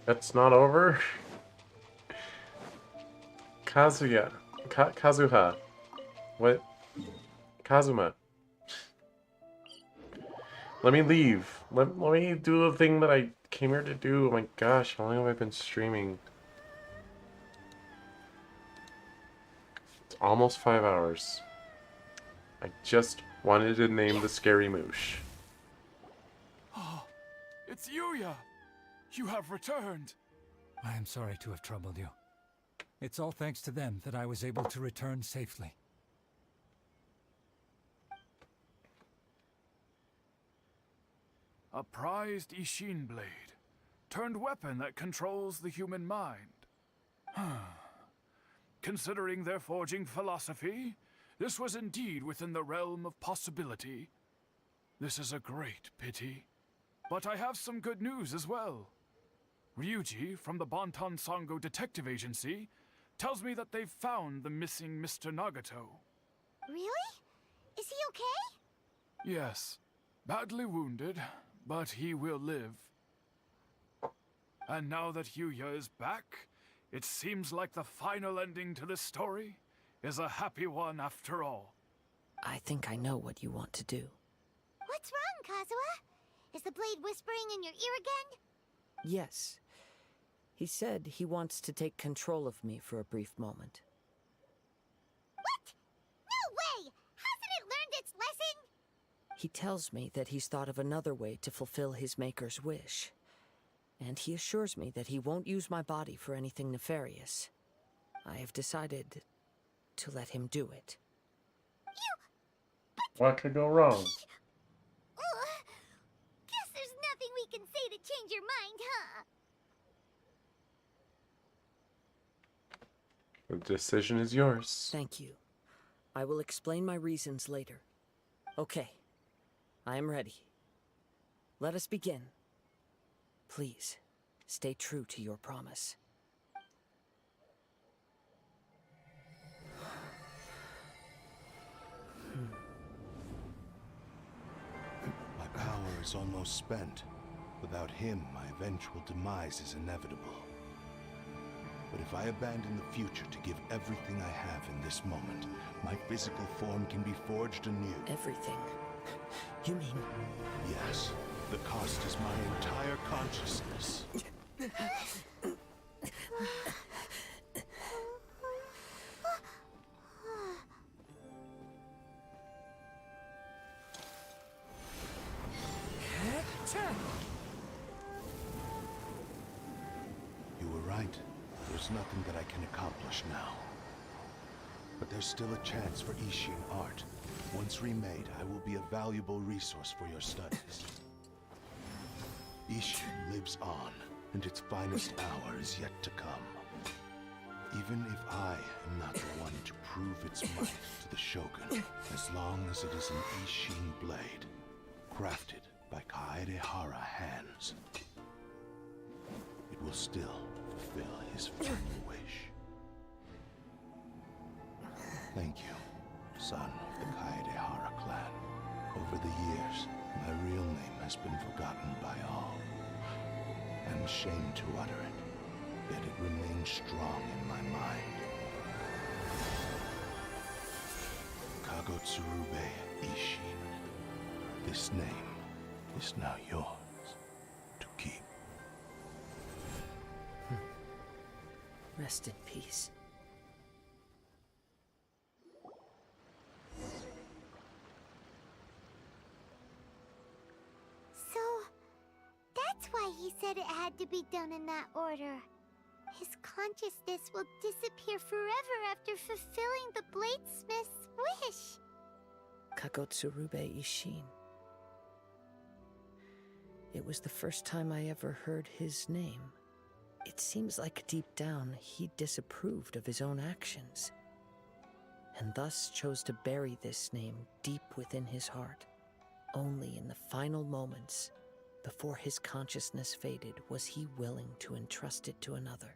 That's not over? Kazuha. What? Kazuma. Let me leave. Let me do the thing that I came here to do. Oh my gosh, how long have I been streaming? It's almost 5 hours. I just wanted to name the scary moosh. Oh, it's Yuya! You have returned! I am sorry to have troubled you. It's all thanks to them that I was able to return safely. A prized Ishin blade, turned weapon that controls the human mind. Considering their forging philosophy, this was indeed within the realm of possibility. This is a great pity. But I have some good news as well. Ryuji, from the Bonton Sango Detective Agency, tells me that they've found the missing Mr. Nagato. Really? Is he okay? Yes, badly wounded, but he will live. And now that Yuya is back, it seems like the final ending to this story is a happy one after all. I think I know what you want to do. What's wrong, Kazuha? Is the blade whispering in your ear again? Yes. He said he wants to take control of me for a brief moment. What? No way! Hasn't it learned its lesson? He tells me that he's thought of another way to fulfill his maker's wish. And he assures me that he won't use my body for anything nefarious. I have decided to let him do it. What could go wrong? Guess there's nothing we can say to change your mind, huh? The decision is yours. Thank you. I will explain my reasons later. Okay. I am ready. Let us begin. Please, stay true to your promise. My power is almost spent. Without him, my eventual demise is inevitable. But if I abandon the future to give everything I have in this moment, my physical form can be forged anew. Everything? You mean... Yes. The cost is my entire consciousness. You were right. There's nothing that I can accomplish now. But there's still a chance for Ishin art. Once remade, I will be a valuable resource for your studies. Ishin lives on, and its finest hour is yet to come. Even if I am not the one to prove its might to the Shogun, as long as it is an Ishin blade, crafted by Kaedehara hands, it will still fulfill his final wish. Thank you, son of the Kaedehara clan. Over the years, my real name has been forgotten by all. I'm ashamed to utter it, yet it remains strong in my mind. Kagotsurube Ishin. This name is now yours to keep. Rest in peace. So, that's why he said it had to be done in that order. His consciousness will disappear forever after fulfilling the bladesmith's wish. Kagotsurube Ishin. It was the first time I ever heard his name. It seems like deep down he disapproved of his own actions, and thus chose to bury this name deep within his heart. Only in the final moments, before his consciousness faded, was he willing to entrust it to another.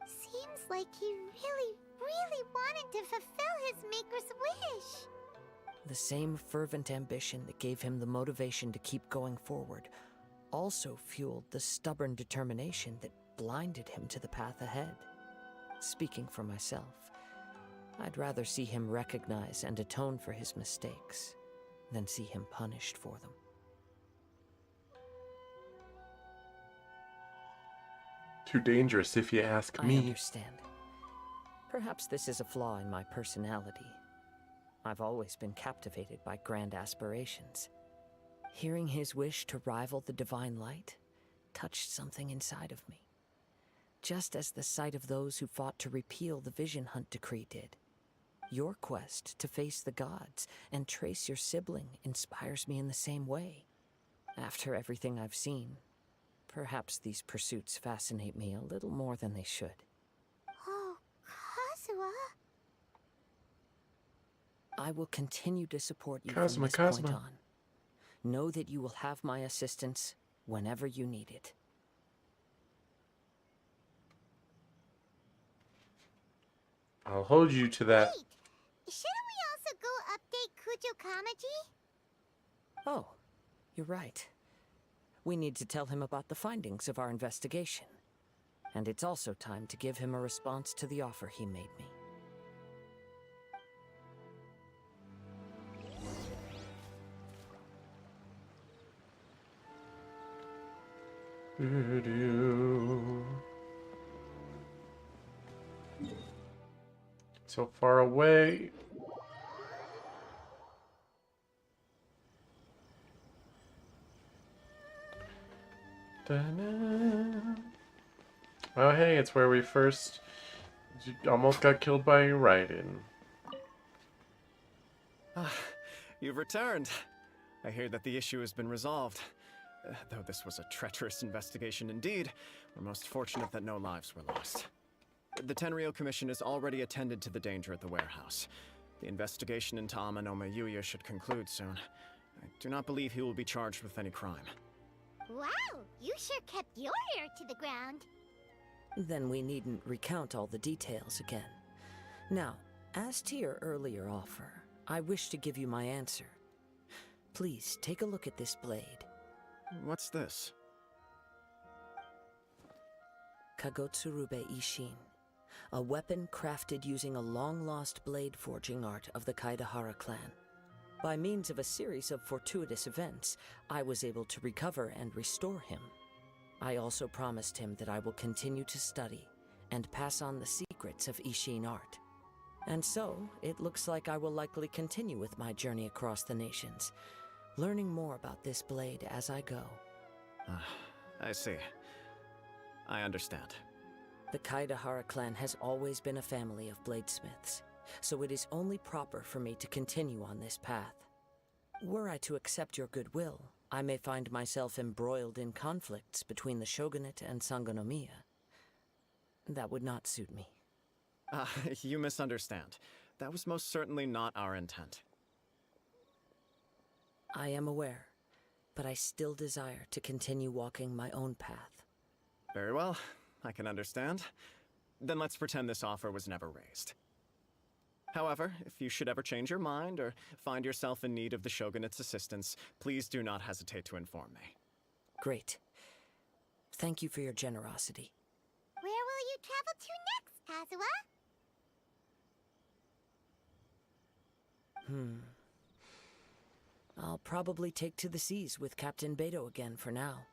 Seems like he really wanted to fulfill his maker's wish. The same fervent ambition that gave him the motivation to keep going forward also fueled the stubborn determination that blinded him to the path ahead. Speaking for myself, I'd rather see him recognize and atone for his mistakes than see him punished for them. Too dangerous if you ask me. I understand. Perhaps this is a flaw in my personality. I've always been captivated by grand aspirations. Hearing his wish to rival the divine light touched something inside of me, just as the sight of those who fought to repeal the Vision Hunt decree did. Your quest to face the gods and trace your sibling inspires me in the same way. After everything I've seen, perhaps these pursuits fascinate me a little more than they should. Oh, Kazuha. I will continue to support you Kazuma, from this point Kazuma. on. Know that you will have my assistance whenever you need it. I'll hold you to that. Wait, shouldn't we also go update Kujo Kamaji? Oh, you're right. We need to tell him about the findings of our investigation. And it's also time to give him a response to the offer he made me. So far away. Oh hey, it's where we first almost got killed by Raiden. You've returned. I hear that the issue has been resolved. Though this was a treacherous investigation indeed, we're most fortunate that no lives were lost. The Tenryou Commission has already attended to the danger at the warehouse. The investigation into Amanoma Yuya should conclude soon. I do not believe he will be charged with any crime. Wow, you sure kept your ear to the ground. Then we needn't recount all the details again. Now, as to your earlier offer, I wish to give you my answer. Please take a look at this blade. What's this? Kagotsurube Ishin, a weapon crafted using a long-lost blade forging art of the Kaidahara clan. By means of a series of fortuitous events, I was able to recover and restore him. I also promised him that I will continue to study and pass on the secrets of Ishin art. And so, it looks like I will likely continue with my journey across the nations, learning more about this blade as I go. I see. I understand. The Kaidahara clan has always been a family of bladesmiths, so it is only proper for me to continue on this path. Were I to accept your goodwill, I may find myself embroiled in conflicts between the shogunate and Sangonomiya. That would not suit me. You misunderstand. That was most certainly not our intent. I am aware, but I still desire to continue walking my own path. Very well, I can understand. Then let's pretend this offer was never raised. However, if you should ever change your mind or find yourself in need of the Shogunate's assistance, please do not hesitate to inform me. Great. Thank you for your generosity. Where will you travel to next, Kazuha? I'll probably take to the seas with Captain Beto again for now.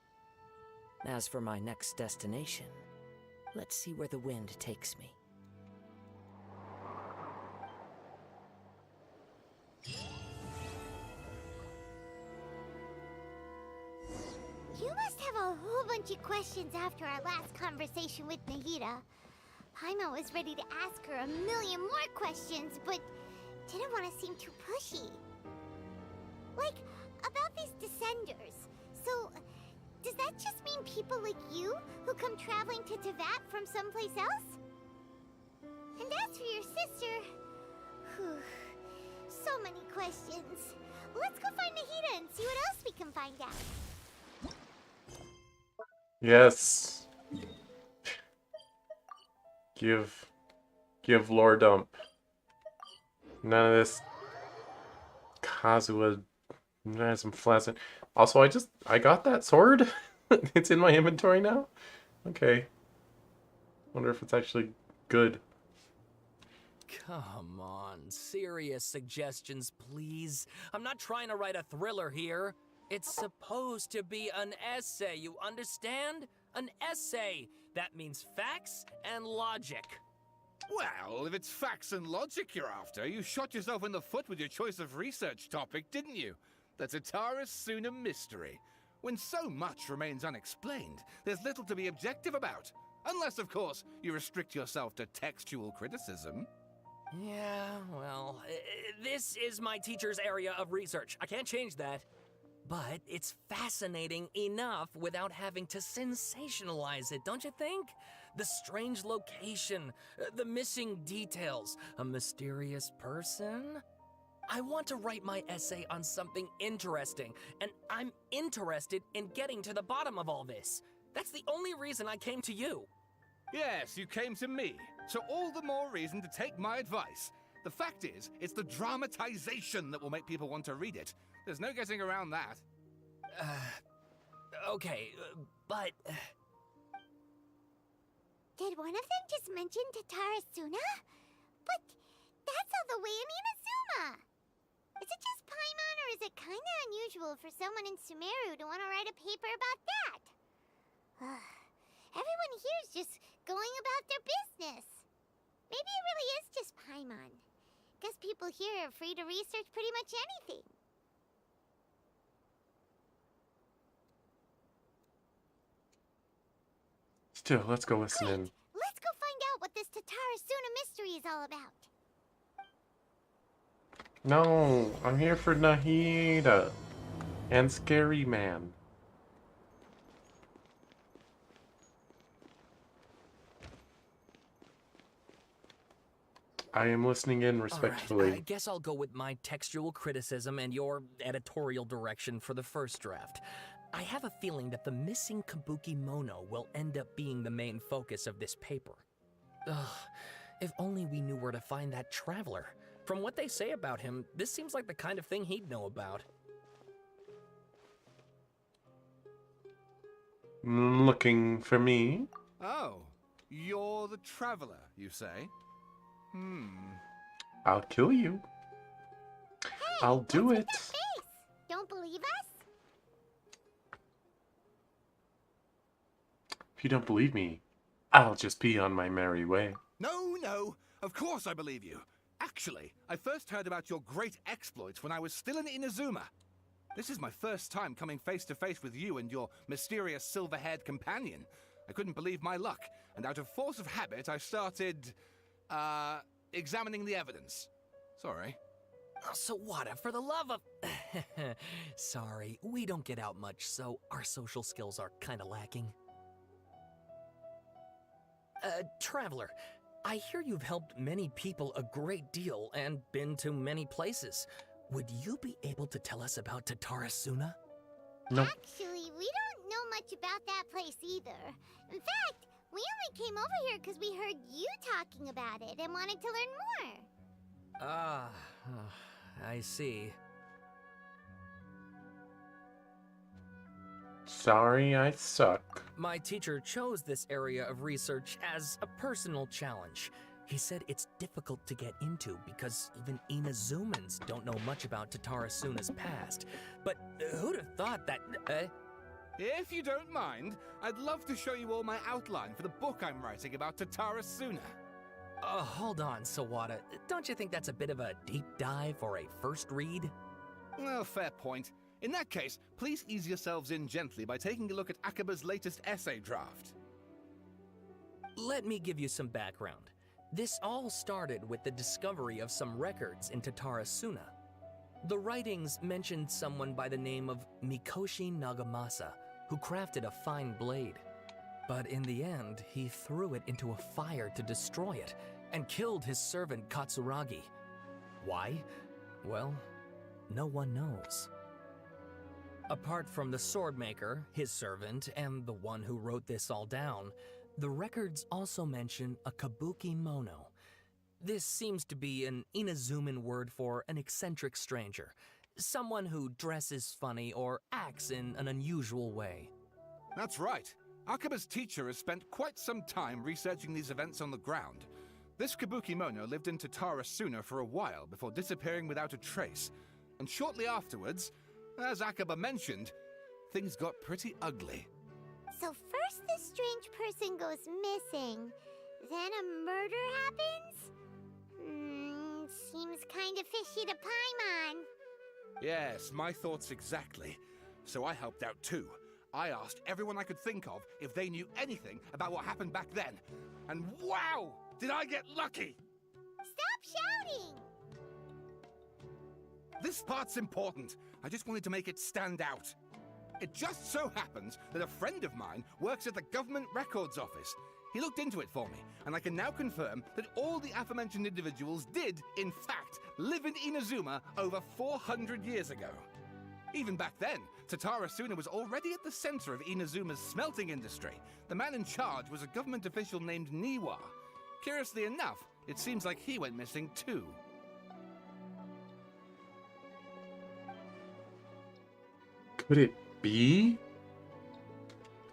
As for my next destination, let's see where the wind takes me. You must have a whole bunch of questions after our last conversation with Nahida. Paimon was ready to ask her a million more questions, but didn't want to seem too pushy. Like, about these Descenders. So, does that just mean people like you who come traveling to Teyvat from someplace else? And as for your sister... Whew, so many questions. Let's go find Nahida and see what else we can find out. Yes. Give lore dump. None of this Kazuha some flaccid. Also, I got that sword. It's in my inventory now. Okay. Wonder if it's actually good. Come on, serious suggestions, please. I'm not trying to write a thriller here. It's supposed to be an essay, you understand? An essay. That means facts and logic. Well, if it's facts and logic you're after, you shot yourself in the foot with your choice of research topic, didn't you? The Tatara Suna mystery. When so much remains unexplained, there's little to be objective about. Unless, of course, you restrict yourself to textual criticism. Yeah, well, this is my teacher's area of research. I can't change that. But it's fascinating enough without having to sensationalize it, don't you think? The strange location, the missing details, a mysterious person. I want to write my essay on something interesting, and I'm interested in getting to the bottom of all this. That's the only reason I came to you. Yes, you came to me, so all the more reason to take my advice. The fact is, it's the dramatization that will make people want to read it. There's no getting around that. Okay, but... Did one of them just mention Tatara Suna? But that's all the way in Inazuma! Is it just Paimon, or is it kinda unusual for someone in Sumeru to want to write a paper about that? Everyone here is just going about their business. Maybe it really is just Paimon. Guess people here are free to research pretty much anything. Still, let's go listen in. Let's go find out what this Tatara Suna mystery is all about. No, I'm here for Nahida and Scary Man. I am listening in respectfully. All right, I guess I'll go with my textual criticism and your editorial direction for the first draft. I have a feeling that the missing Kabuki Mono will end up being the main focus of this paper. Ugh, if only we knew where to find that traveler. From what they say about him, this seems like the kind of thing he'd know about. Looking for me? Oh, you're the traveler, you say? I'll kill you. Hey, I'll do what's it. with that face? Don't believe us? If you don't believe me, I'll just be on my merry way. No, of course I believe you. Actually, I first heard about your great exploits when I was still in Inazuma. This is my first time coming face to face with you and your mysterious silver-haired companion. I couldn't believe my luck, and out of force of habit, I started, examining the evidence. Sorry. Oh, Sawada, for the love of... Sorry, we don't get out much, so our social skills are kinda lacking. Traveler, I hear you've helped many people a great deal and been to many places. Would you be able to tell us about Tatara Suna? No. Actually, we don't know much about that place either. In fact, we only came over here because we heard you talking about it and wanted to learn more. Ah, I see. Sorry, I suck. My teacher chose this area of research as a personal challenge. He said it's difficult to get into because even Inazumans don't know much about Tatara Suna's past. But who'd have thought that... If you don't mind, I'd love to show you all my outline for the book I'm writing about Tatara Suna. Hold on, Sawada. Don't you think that's a bit of a deep dive or a first read? Well, fair point. In that case, please ease yourselves in gently by taking a look at Akaba's latest essay draft. Let me give you some background. This all started with the discovery of some records in Tatara Suna. The writings mentioned someone by the name of Mikoshi Nagamasa, who crafted a fine blade. But in the end, he threw it into a fire to destroy it, and killed his servant Katsuragi. Why? Well, no one knows. Apart from the swordmaker, his servant, and the one who wrote this all down, the records also mention a kabuki mono. This seems to be an Inazuman word for an eccentric stranger, someone who dresses funny or acts in an unusual way. That's right. Akaba's teacher has spent quite some time researching these events on the ground. This kabuki mono lived in Tatara Suna for a while before disappearing without a trace. And shortly afterwards, as Akaba mentioned, things got pretty ugly. So first this strange person goes missing, then a murder happens? Seems kind of fishy to Paimon. Yes, my thoughts exactly. So I helped out too. I asked everyone I could think of if they knew anything about what happened back then. And wow! Did I get lucky! Stop shouting! This part's important. I just wanted to make it stand out. It just so happens that a friend of mine works at the Government Records Office. He looked into it for me, and I can now confirm that all the aforementioned individuals did, in fact, live in Inazuma over 400 years ago. Even back then, Tatara Suna was already at the center of Inazuma's smelting industry. The man in charge was a government official named Niwa. Curiously enough, it seems like he went missing too. Could it be?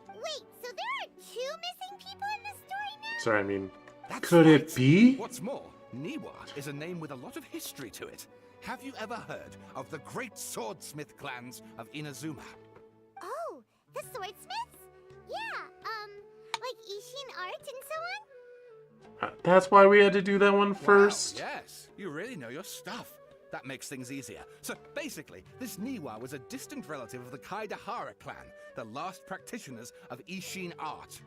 Wait, so there are 2 missing people in the story now? Sorry, I mean, That's could right. it be? What's more, Niwa is a name with a lot of history to it. Have you ever heard of the great swordsmith clans of Inazuma? Oh, the swordsmiths? Yeah, like Ishin art and so on? That's why we had to do that one first. Wow, yes, you really know your stuff. That makes things easier. So basically, this Niwa was a distant relative of the Kaidahara clan, the last practitioners of Ishin art.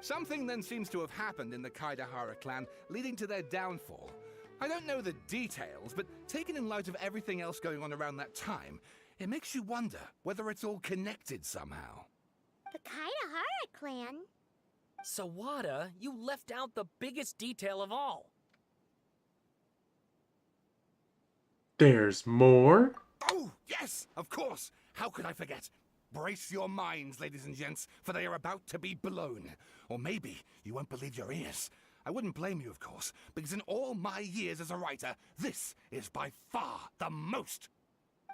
Something then seems to have happened in the Kaidahara clan, leading to their downfall. I don't know the details, but taken in light of everything else going on around that time, it makes you wonder whether it's all connected somehow. The Kaidahara clan? Sawada, you left out the biggest detail of all. There's more? Oh, yes, of course. How could I forget? Brace your minds, ladies and gents, for they are about to be blown. Or maybe you won't believe your ears. I wouldn't blame you, of course, because in all my years as a writer, this is by far the most.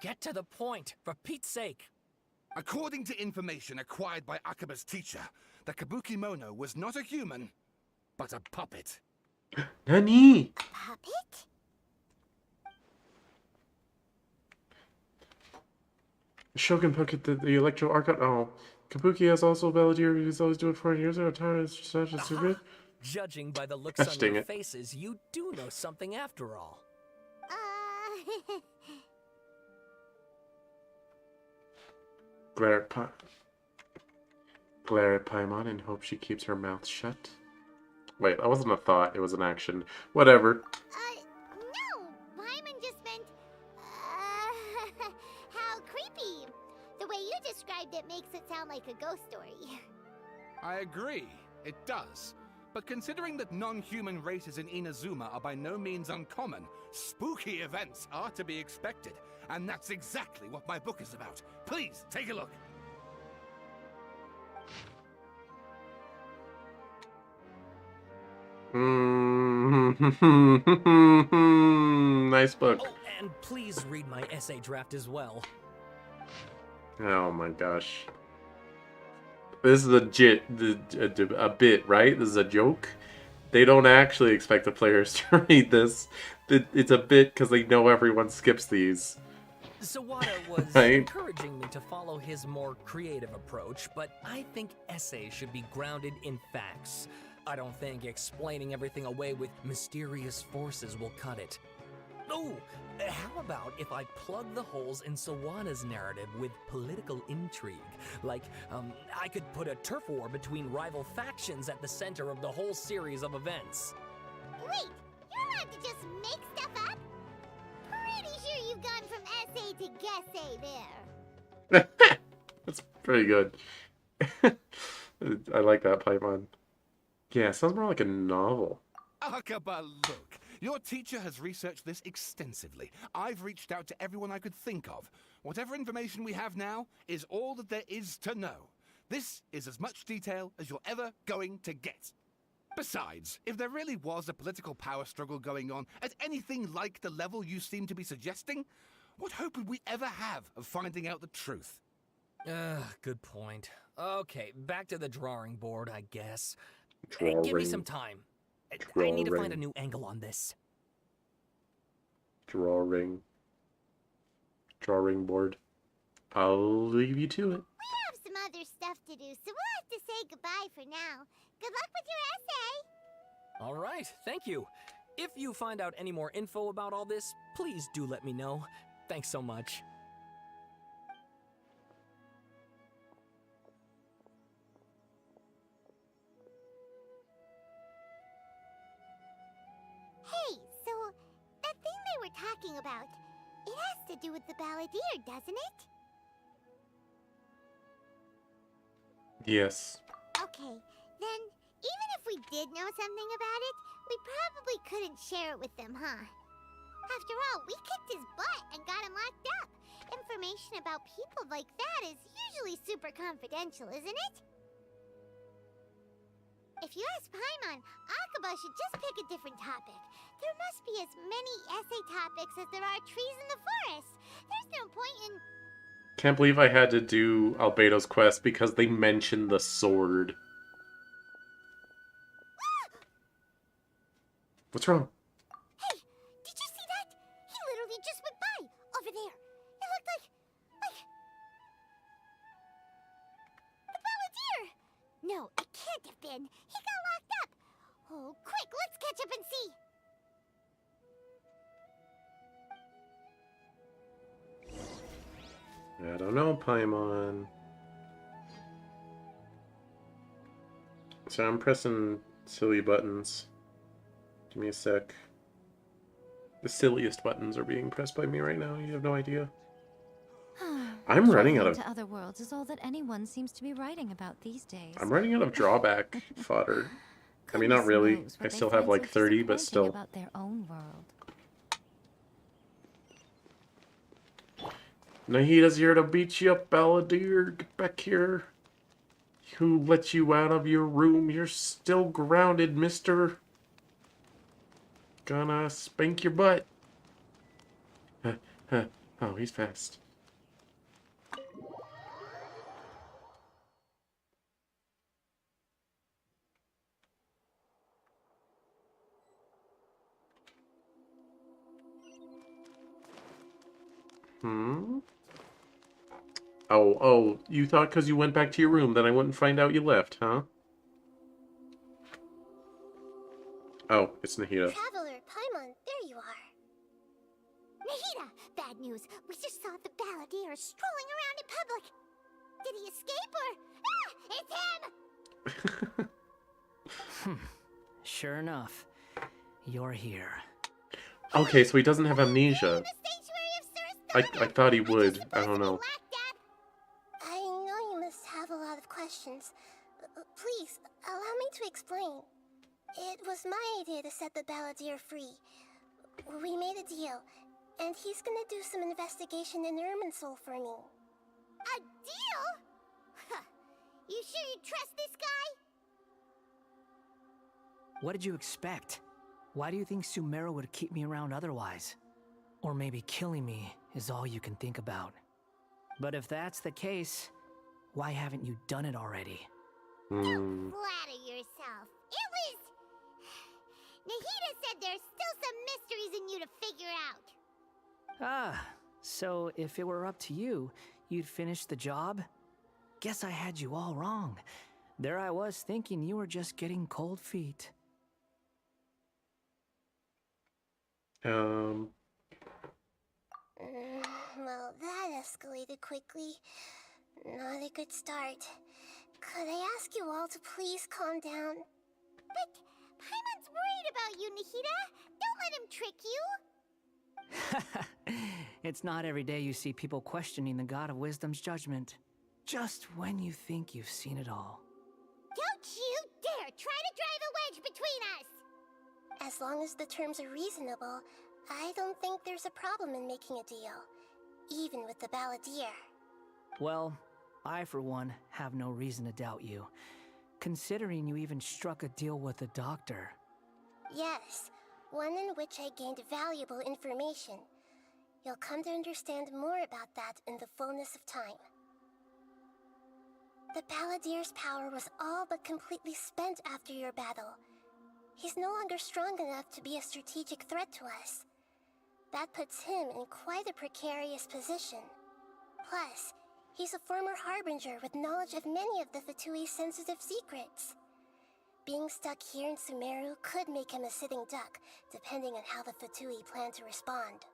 Get to the point, for Pete's sake. According to information acquired by Akaba's teacher, the Kabukimono was not a human, but a puppet. Nani? Puppet? Shogun Puppet, the Electro Archon. Oh, Kabuki has also Belladere. He's always doing 4 years ago. Time is such a stupid. Judging by the looks on Dang your it. faces, you do know something after all. Glare at Paimon and hope she keeps her mouth shut. Wait, that wasn't a thought. It was an action. Whatever. No! Paimon just meant, how creepy. The way you described it makes it sound like a ghost story. I agree, it does. But considering that non-human races in Inazuma are by no means uncommon, spooky events are to be expected. And that's exactly what my book is about. Please, take a look. Nice book. Oh, and please read my essay draft as well. Oh my gosh. This is a bit, right? This is a joke. They don't actually expect the players to read this. It's a bit because they know everyone skips these. Sawada was Right. encouraging me to follow his more creative approach, but I think essays should be grounded in facts. I don't think explaining everything away with mysterious forces will cut it. Oh, how about if I plug the holes in Sawada's narrative with political intrigue? Like, I could put a turf war between rival factions at the center of the whole series of events. Wait, you're allowed to just make stuff up? Pretty sure you've gone from essay to guessay there. That's pretty good. I like that Paimon. Yeah, it sounds more like a novel. Akaba, look. Your teacher has researched this extensively. I've reached out to everyone I could think of. Whatever information we have now is all that there is to know. This is as much detail as you're ever going to get. Besides, if there really was a political power struggle going on at anything like the level you seem to be suggesting, what hope would we ever have of finding out the truth? Good point. Okay, back to the drawing board, I guess. Drawing. Give me some time. I need to find a new angle on this. Drawing board. I'll leave you to it. We have some other stuff to do, so we'll have to say goodbye for now. Good luck with your essay. All right, thank you. If you find out any more info about all this, please do let me know. Thanks so much. Hey, so that thing they were talking about, it has to do with the balladeer, doesn't it? Yes. Okay, then even if we did know something about it, we probably couldn't share it with them, huh? After all, we kicked his butt and got him locked up. Information about people like that is usually super confidential, isn't it? If you ask Paimon, Akaba should just pick a different topic. There must be as many essay topics as there are trees in the forest. There's no point in... Can't believe I had to do Albedo's quest because they mentioned the sword. What's wrong? Hey, did you see that? He literally just went by, over there. It looked like... the balladeer! No, it can't have been. He got locked up. Oh, quick, let's catch up and see. I don't know, Paimon. So I'm pressing silly buttons. Give me a sec. The silliest buttons are being pressed by me right now. You have no idea. I'm running out of... to other worlds is all that anyone seems to be writing about these days. I'm running out of drawback fodder. I mean, not really. I still have like 30, but still. About their own world. Nahida's here to beat you up, balladeer. Get back here. Who let you out of your room? You're still grounded, mister. Gonna spank your butt. Oh, he's fast. Oh, you thought because you went back to your room that I wouldn't find out you left, huh? Oh, it's Nahida. Traveler, Paimon, there you are. Nahida, bad news. We just saw the balladeer strolling around in public. Did he escape or... Ah! It's him! Sure enough, you're here. Okay, so he doesn't have amnesia. I thought he would. I don't know. I know you must have a lot of questions. Please, allow me to explain. It was my idea to set the balladeer free. We made a deal, and he's gonna do some investigation in Irminsul for me. A deal? Huh. You sure you trust this guy? What did you expect? Why do you think Sumeru would keep me around otherwise? Or maybe killing me is all you can think about. But if that's the case, why haven't you done it already? Don't flatter yourself. It was... Nahida said there's still some mysteries in you to figure out. Ah, so if it were up to you, you'd finish the job? Guess I had you all wrong. There I was thinking you were just getting cold feet. Well, that escalated quickly. Not a good start. Could I ask you all to please calm down? But Paimon's worried about you, Nahida. Don't let him trick you. It's not every day you see people questioning the God of Wisdom's judgment. Just when you think you've seen it all. Don't you dare try to drive a wedge between us! As long as the terms are reasonable, I don't think there's a problem in making a deal. Even with the balladeer. Well, I for one have no reason to doubt you. Considering you even struck a deal with the doctor. Yes, one in which I gained valuable information. You'll come to understand more about that in the fullness of time. The balladeer's power was all but completely spent after your battle. He's no longer strong enough to be a strategic threat to us. That puts him in quite a precarious position. Plus, he's a former harbinger with knowledge of many of the Fatui's sensitive secrets. being stuck here in Sumeru could make him a sitting duck, depending on how the Fatui plan to respond.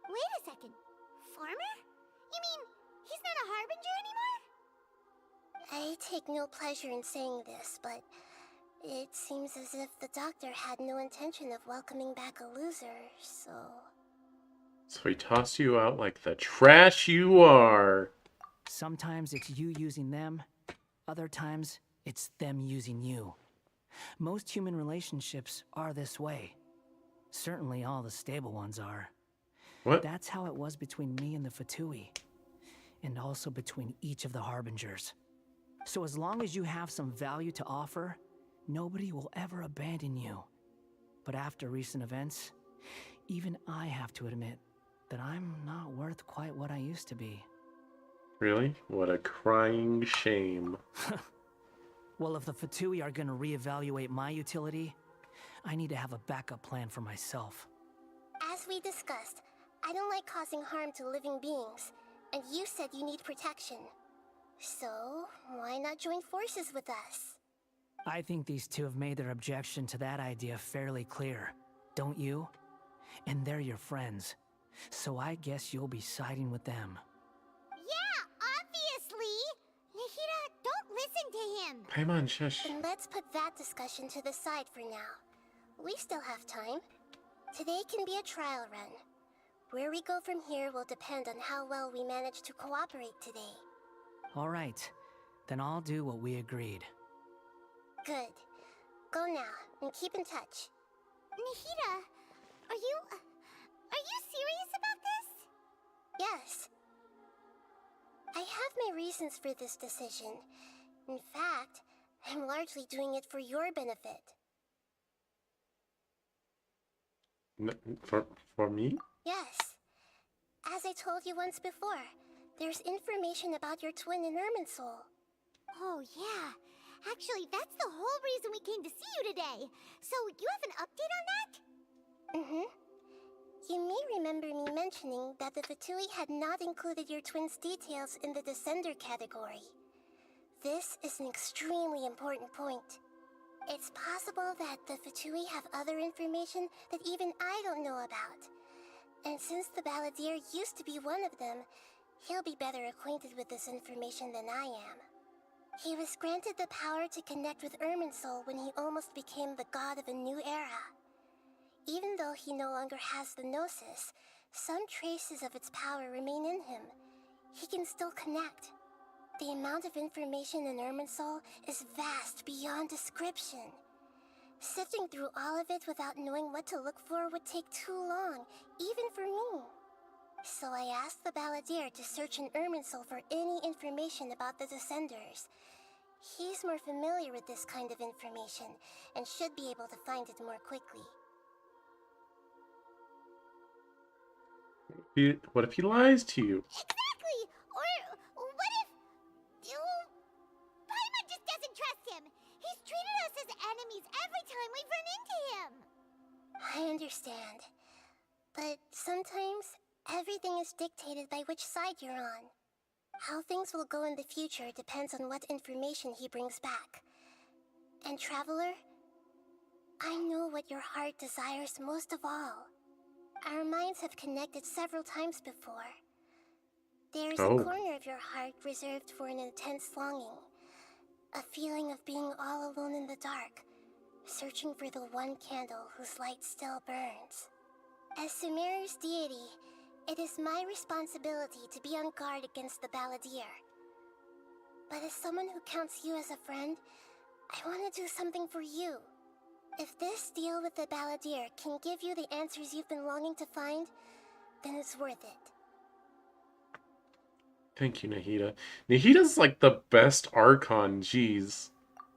Wait a second. Farmer? You mean he's not a harbinger anymore? I take no pleasure in saying this, but it seems as if the doctor had no intention of welcoming back a loser, so... So he tossed you out like the trash you are. Sometimes it's you using them, other times it's them using you. Most human relationships are this way. Certainly all the stable ones are. What? That's how it was between me and the Fatui, and also between each of the Harbingers. So as long as you have some value to offer, nobody will ever abandon you. But after recent events, even I have to admit that I'm not worth quite what I used to be. Really? What a crying shame. Well, if the Fatui are gonna reevaluate my utility, I need to have a backup plan for myself. As we discussed, I don't like causing harm to living beings, and you said you need protection. So, why not join forces with us? I think these two have made their objection to that idea fairly clear, don't you? And they're your friends, so I guess you'll be siding with them. Yeah, obviously! Nahida, don't listen to him! Paimon, shush. Then let's put that discussion to the side for now. We still have time. Today can be a trial run. Where we go from here will depend on how well we manage to cooperate today. All right, then I'll do what we agreed. Good. Go now, and keep in touch. Nahida, are you serious about this? Yes. I have my reasons for this decision. In fact, I'm largely doing it for your benefit. For me? Yes. As I told you once before, there's information about your twin in Irminsul. Oh, yeah. Actually, that's the whole reason we came to see you today. So, you have an update on that? Mm-hmm. You may remember me mentioning that the Fatui had not included your twin's details in the Descender category. This is an extremely important point. It's possible that the Fatui have other information that even I don't know about. And since the Balladeer used to be one of them, he'll be better acquainted with this information than I am. He was granted the power to connect with Irminsul when he almost became the god of a new era. Even though he no longer has the Gnosis, some traces of its power remain in him. He can still connect. The amount of information in Irminsul is vast beyond description. Sifting through all of it without knowing what to look for would take too long, even for me. So I asked the Balladeer to search in Irminsul for any information about the Descenders. He's more familiar with this kind of information, and should be able to find it more quickly. What if he lies to you? Exactly! Or what if... Paimon just doesn't trust him! He's treated us as enemies every time we've run into him! I understand. But sometimes, everything is dictated by which side you're on. How things will go in the future depends on what information he brings back. And Traveler, I know what your heart desires most of all. Our minds have connected several times before. There's a corner of your heart reserved for an intense longing. A feeling of being all alone in the dark, searching for the one candle whose light still burns. As Sumeru's deity, it is my responsibility to be on guard against the Balladeer. But as someone who counts you as a friend, I want to do something for you. If this deal with the Balladeer can give you the answers you've been longing to find, then it's worth it. Thank you, Nahida. Nahida's like the best Archon, jeez.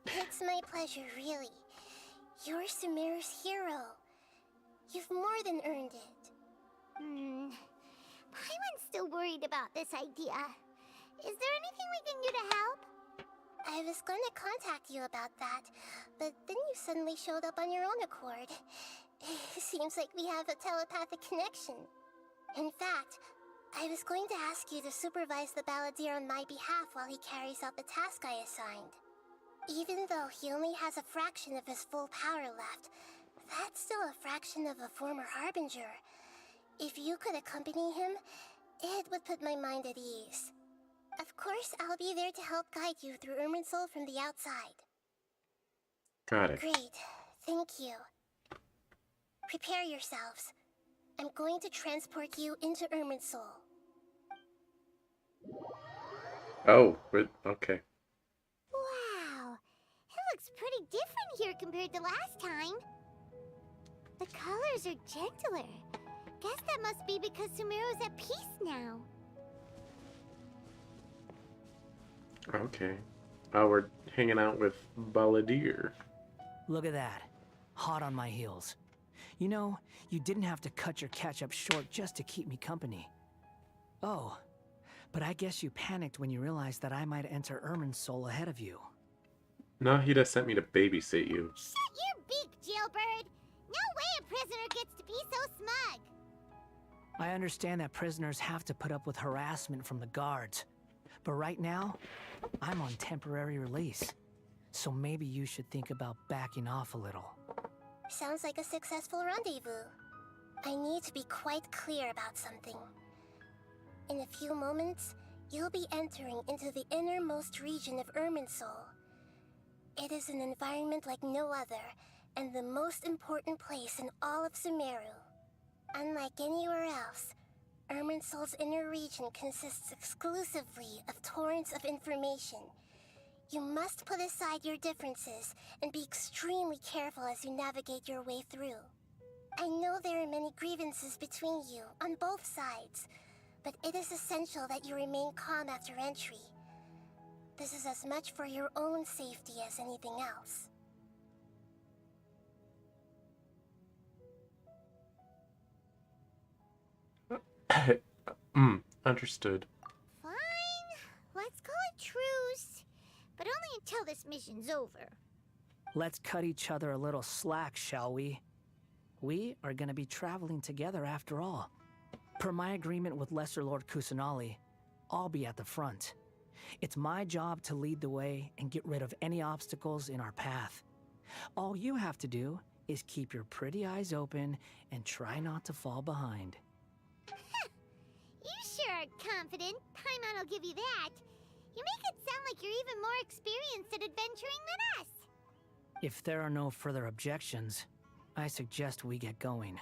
It's my pleasure, really. You're Sumeru's hero. You've more than earned it. Paimon's still worried about this idea. Is there anything we can do to help? I was going to contact you about that, but then you suddenly showed up on your own accord. Seems like we have a telepathic connection. In fact, I was going to ask you to supervise the Balladeer on my behalf while he carries out the task I assigned. Even though he only has a fraction of his full power left, that's still a fraction of a former Harbinger. If you could accompany him, it would put my mind at ease. Of course, I'll be there to help guide you through Irminsul from the outside. Got it. Great. Thank you. Prepare yourselves. I'm going to transport you into Irminsul. Oh, okay. Wow, it looks pretty different here compared to last time. The colors are gentler. Guess that must be because Sumeru's at peace now. Okay. Oh, we're hanging out with Balladeer. Look at that. Hot on my heels. You know, you didn't have to cut your catch-up short just to keep me company. Oh, but I guess you panicked when you realized that I might enter Irminsul ahead of you. No, he just sent me to babysit you. Shut your beak, jailbird! No way a prisoner gets to be so smug! I understand that prisoners have to put up with harassment from the guards. But right now, I'm on temporary release. So maybe you should think about backing off a little. Sounds like a successful rendezvous. I need to be quite clear about something. In a few moments, you'll be entering into the innermost region of Irminsul. It is an environment like no other, and the most important place in all of Sumeru. Unlike anywhere else, Irminsul's inner region consists exclusively of torrents of information. You must put aside your differences and be extremely careful as you navigate your way through. I know there are many grievances between you on both sides, but it is essential that you remain calm after entry. This is as much for your own safety as anything else. Understood. Fine. Let's call it truce. But only until this mission's over. Let's cut each other a little slack, shall we? We are gonna be traveling together after all. Per my agreement with Lesser Lord Kusanali, I'll be at the front. It's my job to lead the way and get rid of any obstacles in our path. All you have to do is keep your pretty eyes open and try not to fall behind. You sure are confident. Paimon will give you that. You make it sound like you're even more experienced at adventuring than us. If there are no further objections, I suggest we get going.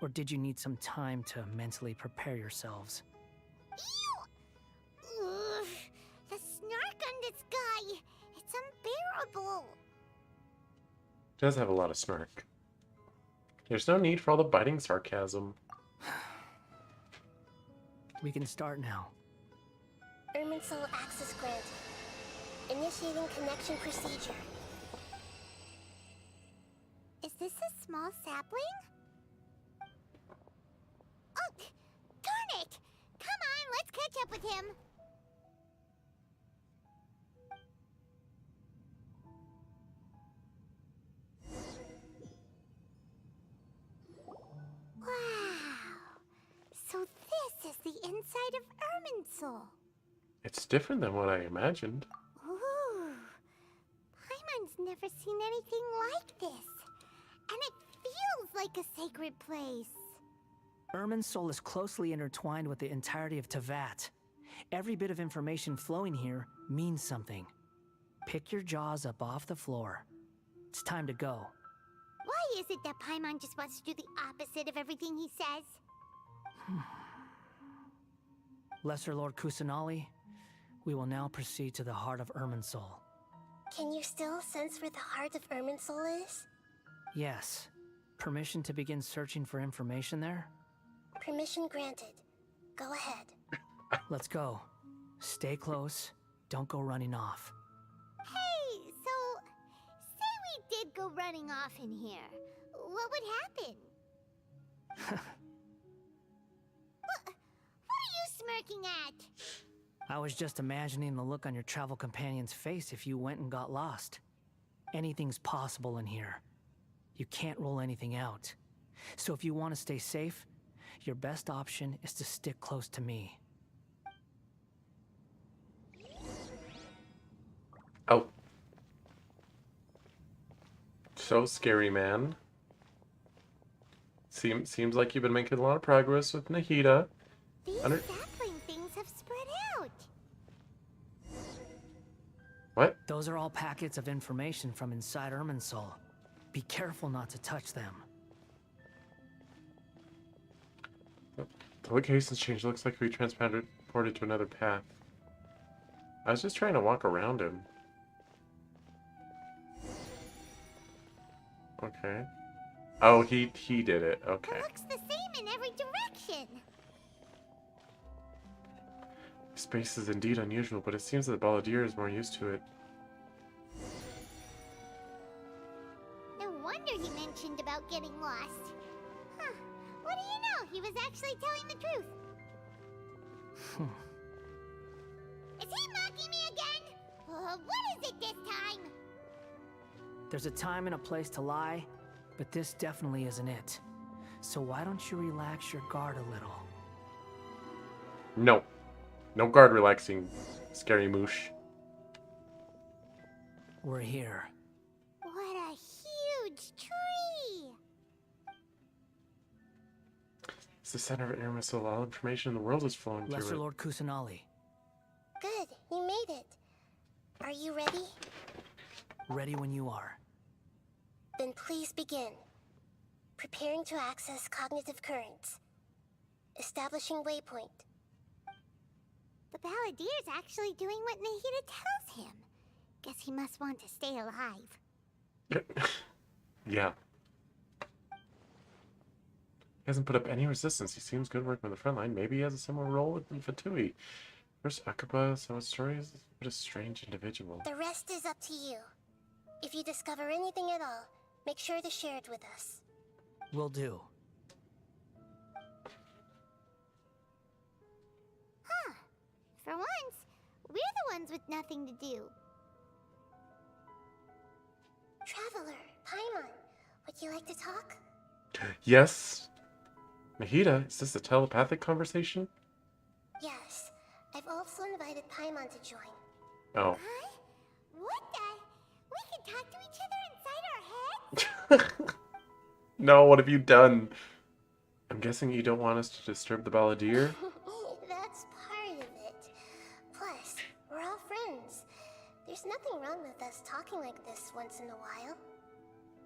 Or did you need some time to mentally prepare yourselves? Ew! Ugh, the snark on this guy. It's unbearable. Does have a lot of snark. There's no need for all the biting sarcasm. We can start now. Irminsul access granted. Initiating connection procedure. Is this a small sapling? Oh, darn it! Come on, let's catch up with him. Wow. So this is the inside of Irminsul. It's different than what I imagined. Ooh. Paimon's never seen anything like this. And it feels like a sacred place. Irminsul is closely intertwined with the entirety of Tevat. Every bit of information flowing here means something. Pick your jaws up off the floor. It's time to go. Why is it that Paimon just wants to do the opposite of everything he says? Lesser Lord Kusanali, we will now proceed to the heart of Irminsul. Can you still sense where the heart of Irminsul is? Yes. Permission to begin searching for information there? Permission granted. Go ahead. Let's go. Stay close. Don't go running off. Hey, so... say we did go running off in here. What would happen? What are you smirking at? I was just imagining the look on your travel companion's face if you went and got lost. Anything's possible in here. You can't rule anything out. So if you want to stay safe, your best option is to stick close to me. Oh. So scary, man. Seems like you've been making a lot of progress with Nahida. These sapling things have spread out. What? Those are all packets of information from inside Irminsul. Be careful not to touch them. The location's changed. Looks like we transported to another path. I was just trying to walk around him. Okay. Oh, he did it. Okay. It looks the same in every direction. Space is indeed unusual, but it seems that Balladeer is more used to it. No wonder he mentioned about getting lost. Huh. What do you know? He was actually telling the truth. Is he mocking me again? What is it this time? There's a time and a place to lie, but this definitely isn't it. So why don't you relax your guard a little? No. No guard relaxing, scary moosh. We're here. What a huge tree! It's the center of Irminsul. All information in the world is flowing Lesser through it. Lord Kusanali. Good, you made it. Are you ready? Ready when you are. Then please begin. Preparing to access cognitive currents. Establishing waypoint. The Balladier's actually doing what Nahida tells him. Guess he must want to stay alive. Yeah. He hasn't put up any resistance. He seems good working on the front line. Maybe he has a similar role with Fatui. First Akaba, so his story is what a strange individual. The rest is up to you. If you discover anything at all, make sure to share it with us. Will do. Huh. For once, we're the ones with nothing to do. Traveler, Paimon, would you like to talk? Yes. Nahida, is this a telepathic conversation? Yes. I've also invited Paimon to join. Oh. Huh? What the? We can talk to each other inside our heads? No, what have you done? I'm guessing you don't want us to disturb the Balladeer? That's part of it. Plus, we're all friends. There's nothing wrong with us talking like this once in a while.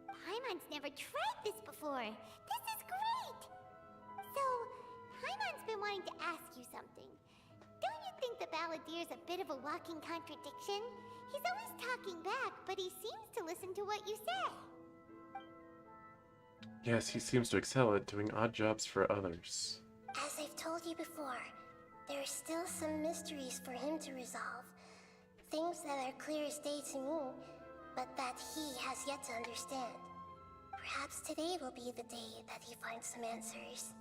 Paimon's never tried this before. This is great! So, Paimon's been wanting to ask you something. Don't you think the Balladier's a bit of a walking contradiction? He's always talking back, but he seems to listen to what you say. Yes, he seems to excel at doing odd jobs for others. As I've told you before, there are still some mysteries for him to resolve. Things that are clear as day to me, but that he has yet to understand. Perhaps today will be the day that he finds some answers.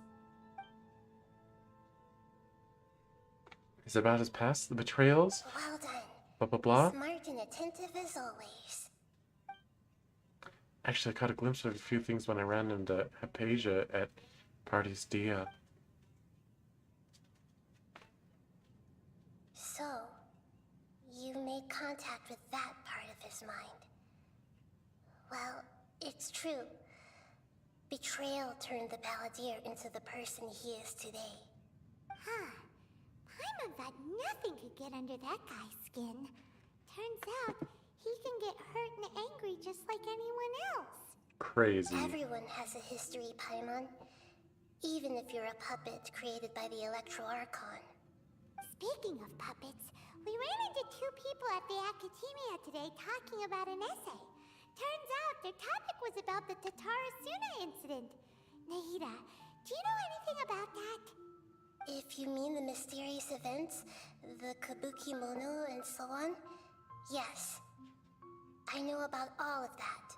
Is it about his past, the betrayals? Well done. Blah blah blah? Smart and attentive as always. Actually, I caught a glimpse of a few things when I ran into Hypatia at Party's Dia. So, you made contact with that part of his mind. Well, it's true. Betrayal turned the Balladeer into the person he is today. Huh. Paimon thought nothing could get under that guy's skin. Turns out, he can get hurt and angry just like anyone else. Crazy. Everyone has a history, Paimon. Even if you're a puppet created by the Electro Archon. Speaking of puppets, we ran into two people at the Academia today talking about an essay. Turns out their topic was about the Tatarasuna incident. Nahida, do you know anything about that? If you mean the mysterious events, the Kabuki Mono and so on, yes. I know about all of that.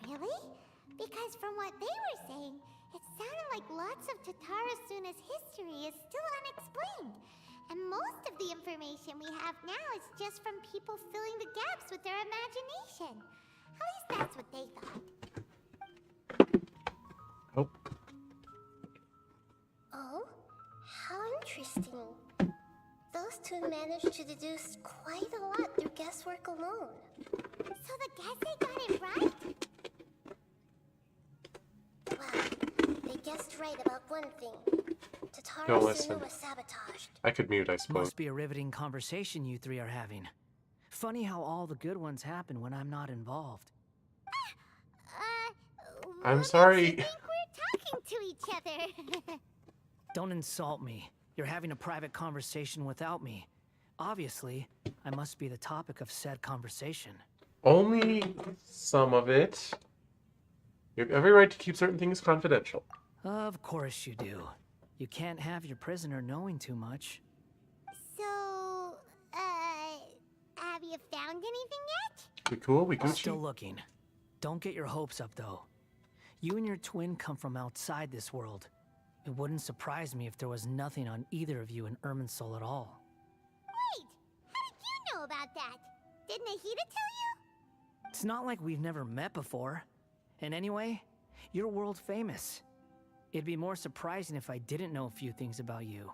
Really? Because from what they were saying, it sounded like lots of Tatarasuna's history is still unexplained. And most of the information we have now is just from people filling the gaps with their imagination. At least that's what they thought. Oh. Oh? How interesting. Those two managed to deduce quite a lot through guesswork alone. So the guessing got it right? guessed right about one thing. Don't Tatara listen. Sunu was sabotaged. I could mute, I suppose. Must be a riveting conversation you three are having. Funny how all the good ones happen when I'm not involved. I'm sorry. Talking to each other. Don't insult me. You're having a private conversation without me. Obviously, I must be the topic of said conversation. Only some of it. You have every right to keep certain things confidential. Of course you do. You can't have your prisoner knowing too much. So, have you found anything yet? We cool? We Gucci? Still looking. Don't get your hopes up, though. You and your twin come from outside this world. It wouldn't surprise me if there was nothing on either of you in Irminsul at all. Wait, how did you know about that? Did Nahida tell you? It's not like we've never met before. And anyway, you're world famous. It'd be more surprising if I didn't know a few things about you.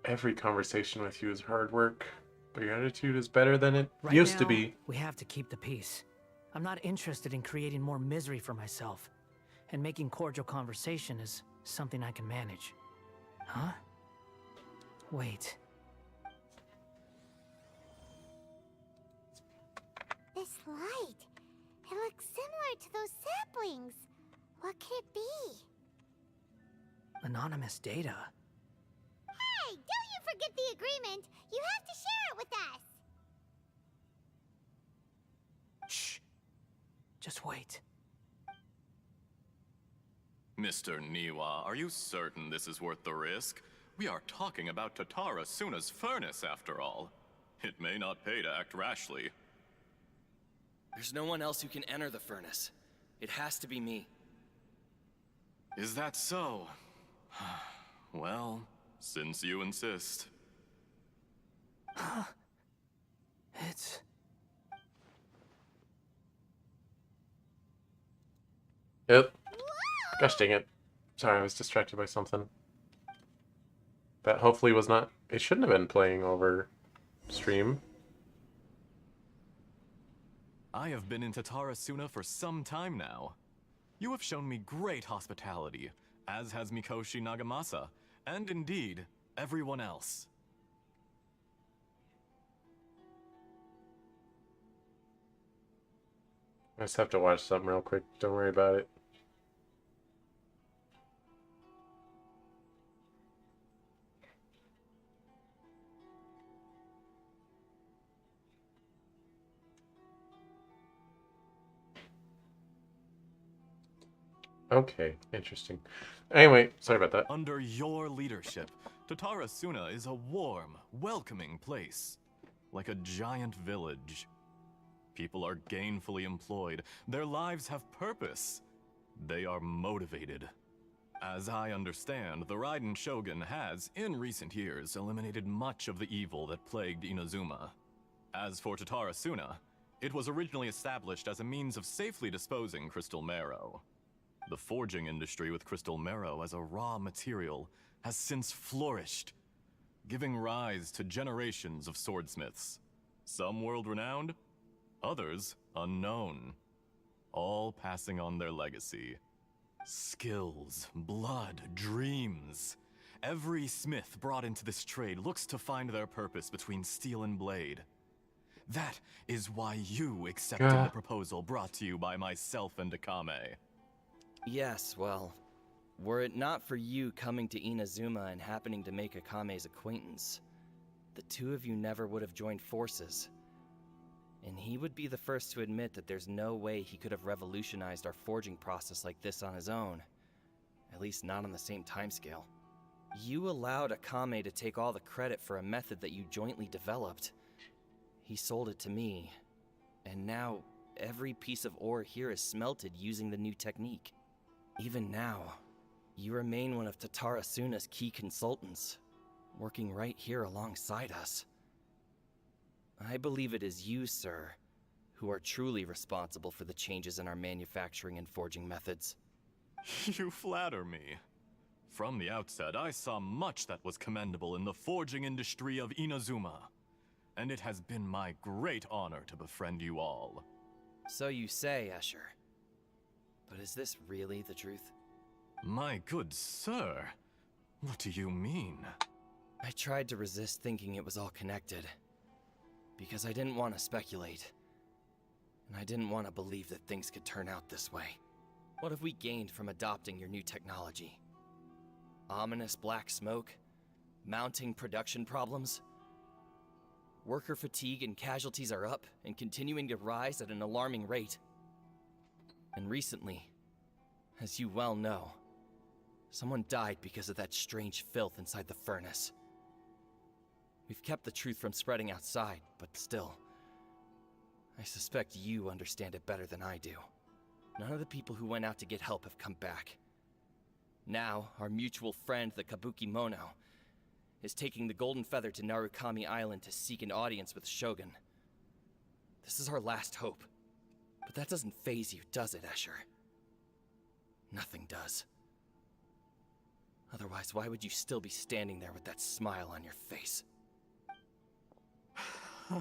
Every conversation with you is hard work, but your attitude is better than it Right used to now, be. We have to keep the peace. I'm not interested in creating more misery for myself. And making cordial conversation is something I can manage. Huh? Wait. This light. It looks similar to those saplings. What could it be? Anonymous data. Hey, don't you forget the agreement. You have to share it with us. Shh. Just wait. Mr. Niwa, are you certain this is worth the risk? We are talking about Tatara Suna's furnace, after all. It may not pay to act rashly. There's no one else who can enter the furnace. It has to be me. Is that so? Well, since you insist. It's... Yep. Gosh dang it. Sorry, I was distracted by something. That hopefully was not... It shouldn't have been playing over stream. I have been in Tatara Suna for some time now. You have shown me great hospitality, as has Mikoshi Nagamasa, and indeed, everyone else. I just have to watch something real quick. Don't worry about it. Okay, interesting. Anyway, sorry about that. Under your leadership, Tatara Suna is a warm, welcoming place. Like a giant village. People are gainfully employed. Their lives have purpose. They are motivated. As I understand, the Raiden Shogun has, in recent years, eliminated much of the evil that plagued Inazuma. As for Tatara Suna, it was originally established as a means of safely disposing crystal marrow. The forging industry with crystal marrow as a raw material has since flourished, giving rise to generations of swordsmiths. Some world-renowned, others unknown, all passing on their legacy. Skills, blood, dreams. Every smith brought into this trade looks to find their purpose between steel and blade. That is why you accepted the proposal brought to you by myself and Akame. Yes, well, were it not for you coming to Inazuma and happening to make Akame's acquaintance, the two of you never would have joined forces. And he would be the first to admit that there's no way he could have revolutionized our forging process like this on his own. At least not on the same timescale. You allowed Akame to take all the credit for a method that you jointly developed. He sold it to me, and now every piece of ore here is smelted using the new technique. Even now, you remain one of Tatara Suna's key consultants, working right here alongside us. I believe it is you, sir, who are truly responsible for the changes in our manufacturing and forging methods. You flatter me. From the outset, I saw much that was commendable in the forging industry of Inazuma. and it has been my great honor to befriend you all. So you say, Escher. But is this really the truth? My good sir, what do you mean? I tried to resist thinking it was all connected. Because I didn't want to speculate. And I didn't want to believe that things could turn out this way. What have we gained from adopting your new technology? Ominous black smoke? Mounting production problems? Worker fatigue and casualties are up and continuing to rise at an alarming rate. And recently, as you well know, someone died because of that strange filth inside the furnace. We've kept the truth from spreading outside, but still, I suspect you understand it better than I do. None of the people who went out to get help have come back. Now, our mutual friend, the Kabuki Mono, is taking the Golden Feather to Narukami Island to seek an audience with Shogun. This is our last hope. But that doesn't faze you, does it, Escher? Nothing does. Otherwise, why would you still be standing there with that smile on your face?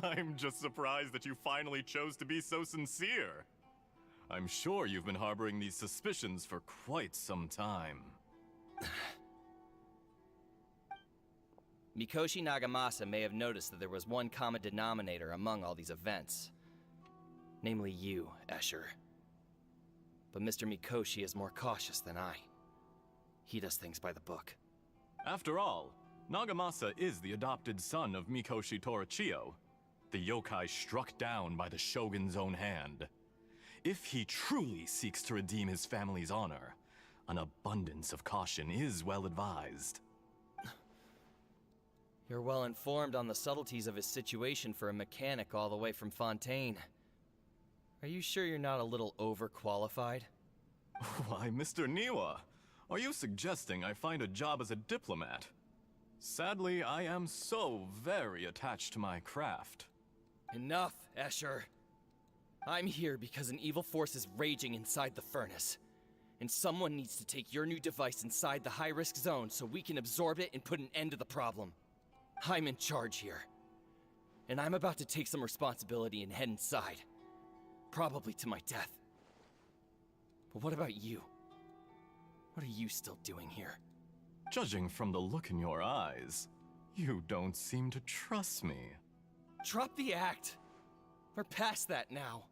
I'm just surprised that you finally chose to be so sincere. I'm sure you've been harboring these suspicions for quite some time. Mikoshi Nagamasa may have noticed that there was one common denominator among all these events. Namely you, Escher. But Mr. Mikoshi is more cautious than I. He does things by the book. After all, Nagamasa is the adopted son of Mikoshi Torichio, the yokai struck down by the Shogun's own hand. If he truly seeks to redeem his family's honor, an abundance of caution is well advised. You're well informed on the subtleties of his situation for a mechanic all the way from Fontaine. Are you sure you're not a little overqualified? Why, Mr. Niwa, are you suggesting I find a job as a diplomat? Sadly, I am so very attached to my craft. Enough, Escher. I'm here because an evil force is raging inside the furnace. And someone needs to take your new device inside the high-risk zone so we can absorb it and put an end to the problem. I'm in charge here. And I'm about to take some responsibility and head inside. Probably to my death. But what about you? What are you still doing here? Judging from the look in your eyes, you don't seem to trust me. Drop the act! We're past that now.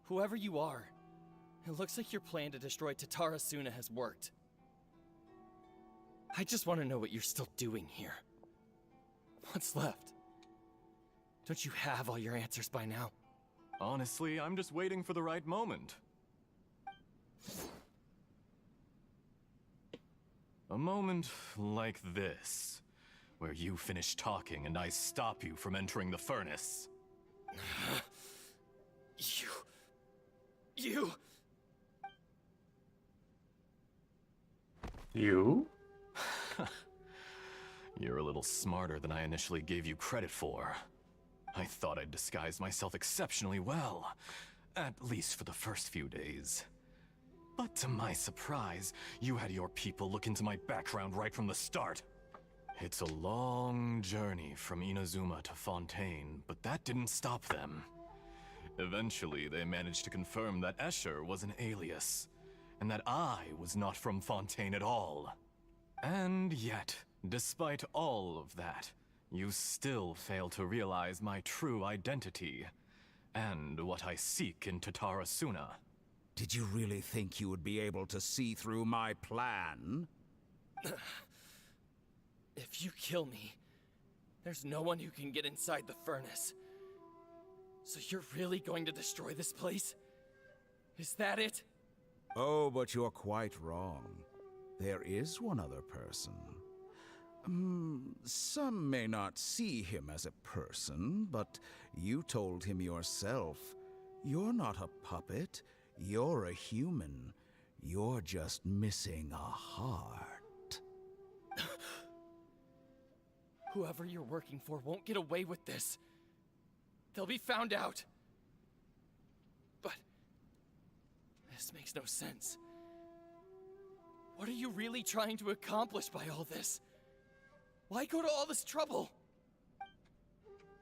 Whoever you are, it looks like your plan to destroy Tatarasuna has worked. I just want to know what you're still doing here. What's left? Don't you have all your answers by now? Honestly, I'm just waiting for the right moment. A moment like this, where you finish talking and I stop you from entering the furnace. You... You? You're a little smarter than I initially gave you credit for. I thought I'd disguised myself exceptionally well, at least for the first few days. But to my surprise, you had your people look into my background right from the start. It's a long journey from Inazuma to Fontaine, but that didn't stop them. Eventually, they managed to confirm that Escher was an alias, and that I was not from Fontaine at all. And yet, despite all of that, you still fail to realize my true identity, and what I seek in Tatarasuna. Did you really think you would be able to see through my plan? If you kill me, there's no one who can get inside the furnace. So you're really going to destroy this place? Is that it? Oh, but you're quite wrong. There is one other person. Some may not see him as a person, but you told him yourself. You're not a puppet. You're a human. You're just missing a heart. Whoever you're working for won't get away with this. They'll be found out. But this makes no sense. What are you really trying to accomplish by all this? Why go to all this trouble?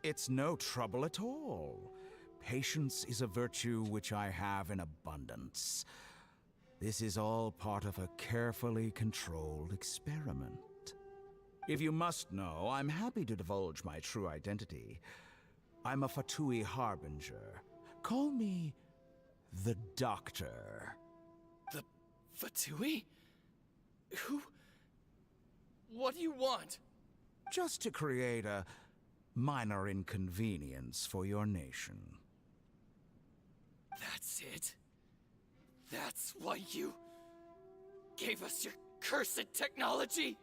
It's no trouble at all. Patience is a virtue which I have in abundance. This is all part of a carefully controlled experiment. If you must know, I'm happy to divulge my true identity. I'm a Fatui Harbinger. Call me the Doctor. The Fatui? Who? What do you want? Just to create a minor inconvenience for your nation. That's it? That's why you gave us your cursed technology?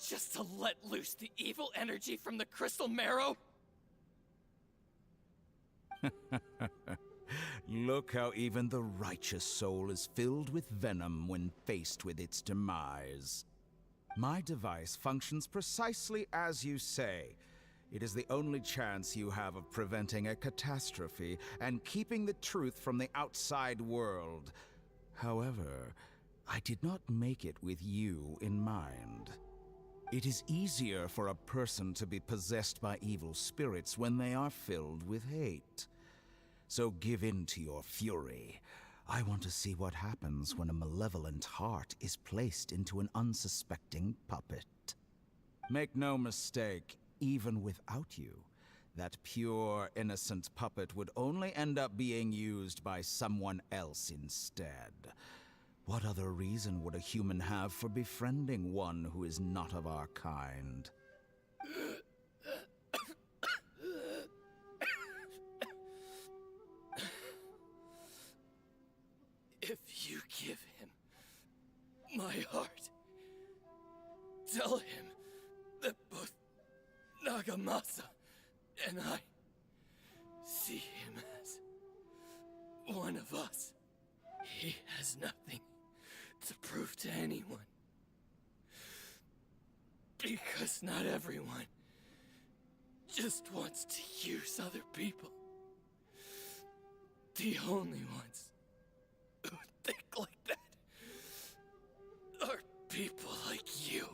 Just to let loose the evil energy from the crystal marrow? Look how even the righteous soul is filled with venom when faced with its demise. My device functions precisely as you say. It is the only chance you have of preventing a catastrophe and keeping the truth from the outside world. However, I did not make it with you in mind. It is easier for a person to be possessed by evil spirits when they are filled with hate. So give in to your fury. I want to see what happens when a malevolent heart is placed into an unsuspecting puppet. Make no mistake, even without you, that pure, innocent puppet would only end up being used by someone else instead. What other reason would a human have for befriending one who is not of our kind? If you give him my heart, tell him that both Nagamasa and I see him as one of us. He has nothing to prove to anyone. Because not everyone just wants to use other people. The only ones who think like that are people like you.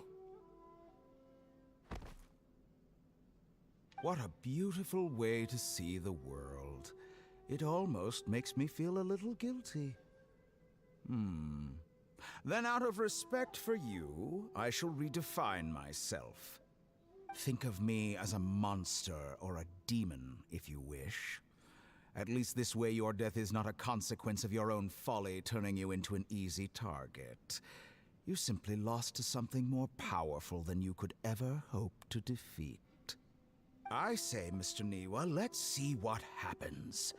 What a beautiful way to see the world. It almost makes me feel a little guilty. Then out of respect for you, I shall redefine myself. Think of me as a monster or a demon, if you wish. At least this way your death is not a consequence of your own folly turning you into an easy target. You simply lost to something more powerful than you could ever hope to defeat. I say, Mr. Niwa, let's see what happens.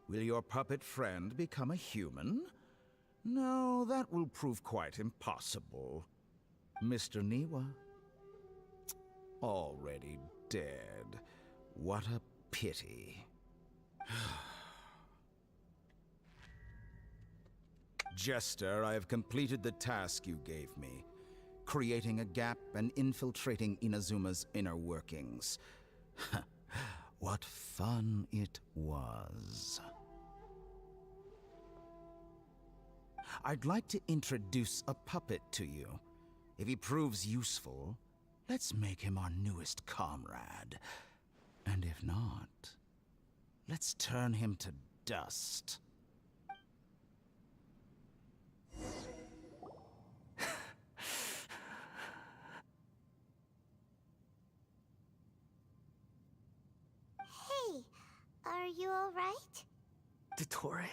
Will your puppet friend become a human? No, that will prove quite impossible. Mr. Niwa? Already dead. What a pity. Jester, I have completed the task you gave me. Creating a gap and infiltrating Inazuma's inner workings. What fun it was. I'd like to introduce a puppet to you. If he proves useful, let's make him our newest comrade. And if not, let's turn him to dust. Hey, are you alright? Dottore?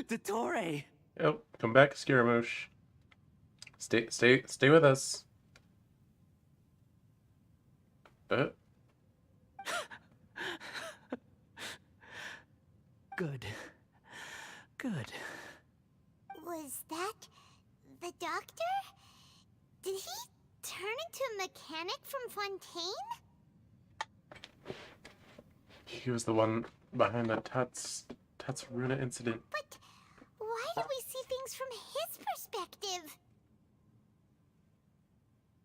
Dottore! Oh, come back, Scaramouche. Stay with us. Good. Good. Was that the doctor? Did he turn into a mechanic from Fontaine? He was the one behind the Tatsuruna incident. But why do we see things from his perspective?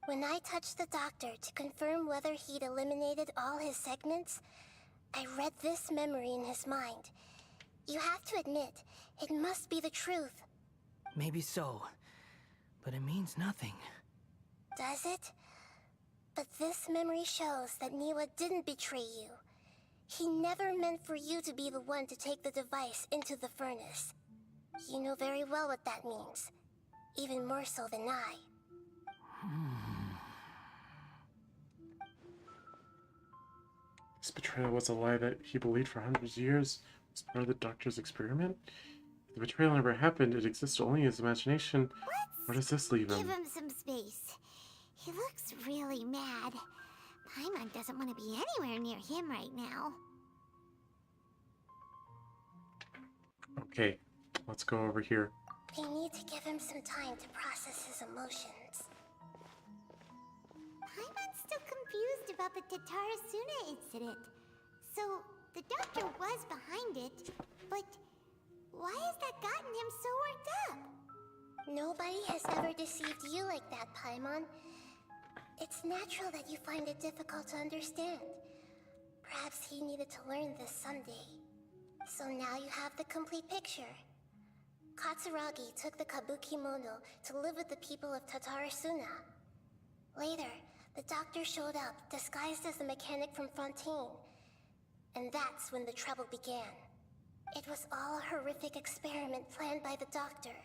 When I touched the doctor to confirm whether he'd eliminated all his segments, I read this memory in his mind. You have to admit, it must be the truth. Maybe so, but it means nothing. Does it? But this memory shows that Niwa didn't betray you. He never meant for you to be the one to take the device into the furnace. You know very well what that means. Even more so than I. This betrayal was a lie that he believed for hundreds of years. Was part of the doctor's experiment? If the betrayal never happened, it existed only in his imagination. Where does this leave him? Give him some space. He looks really mad. Paimon doesn't want to be anywhere near him right now. Okay, let's go over here. We need to give him some time to process his emotions. Paimon's still confused about the Tatarasuna incident. So, the doctor was behind it, but why has that gotten him so worked up? Nobody has ever deceived you like that, Paimon. It's natural that you find it difficult to understand. Perhaps he needed to learn this someday. So now you have the complete picture. Katsuragi took the Kabuki Mono to live with the people of Tatarasuna. Later, the doctor showed up, disguised as the mechanic from Fontaine. And that's when the trouble began. It was all a horrific experiment planned by the doctor.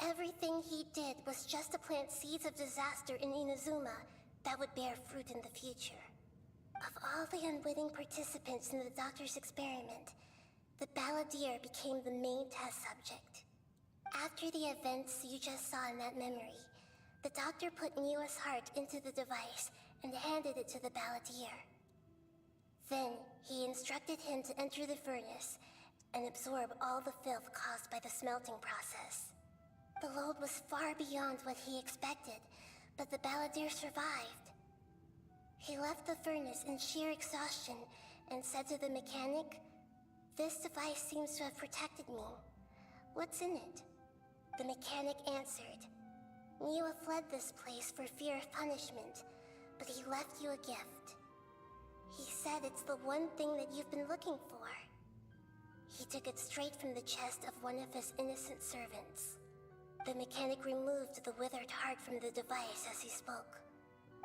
Everything he did was just to plant seeds of disaster in Inazuma that would bear fruit in the future. Of all the unwitting participants in the doctor's experiment, the balladeer became the main test subject. After the events you just saw in that memory, the doctor put Niwa's heart into the device and handed it to the balladeer. Then, he instructed him to enter the furnace and absorb all the filth caused by the smelting process. The load was far beyond what he expected, but the balladeer survived. He left the furnace in sheer exhaustion and said to the mechanic, "This device seems to have protected me. What's in it?" The mechanic answered, "Niwa fled this place for fear of punishment, but he left you a gift. He said it's the one thing that you've been looking for." He took it straight from the chest of one of his innocent servants. The mechanic removed the withered heart from the device as he spoke.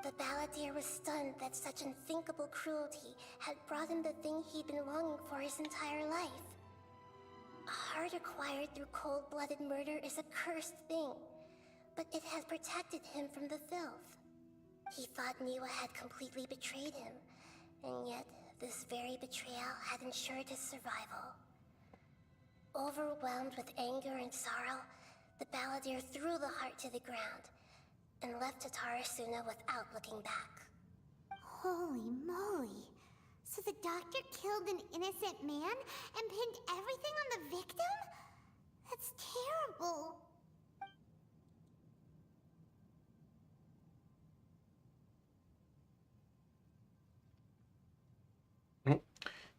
The balladeer was stunned that such unthinkable cruelty had brought him the thing he'd been longing for his entire life. A heart acquired through cold-blooded murder is a cursed thing, but it has protected him from the filth. He thought Niwa had completely betrayed him, and yet this very betrayal had ensured his survival. Overwhelmed with anger and sorrow, the balladeer threw the heart to the ground and left Tatarasuna without looking back. Holy moly. So the doctor killed an innocent man and pinned everything on the victim? That's terrible.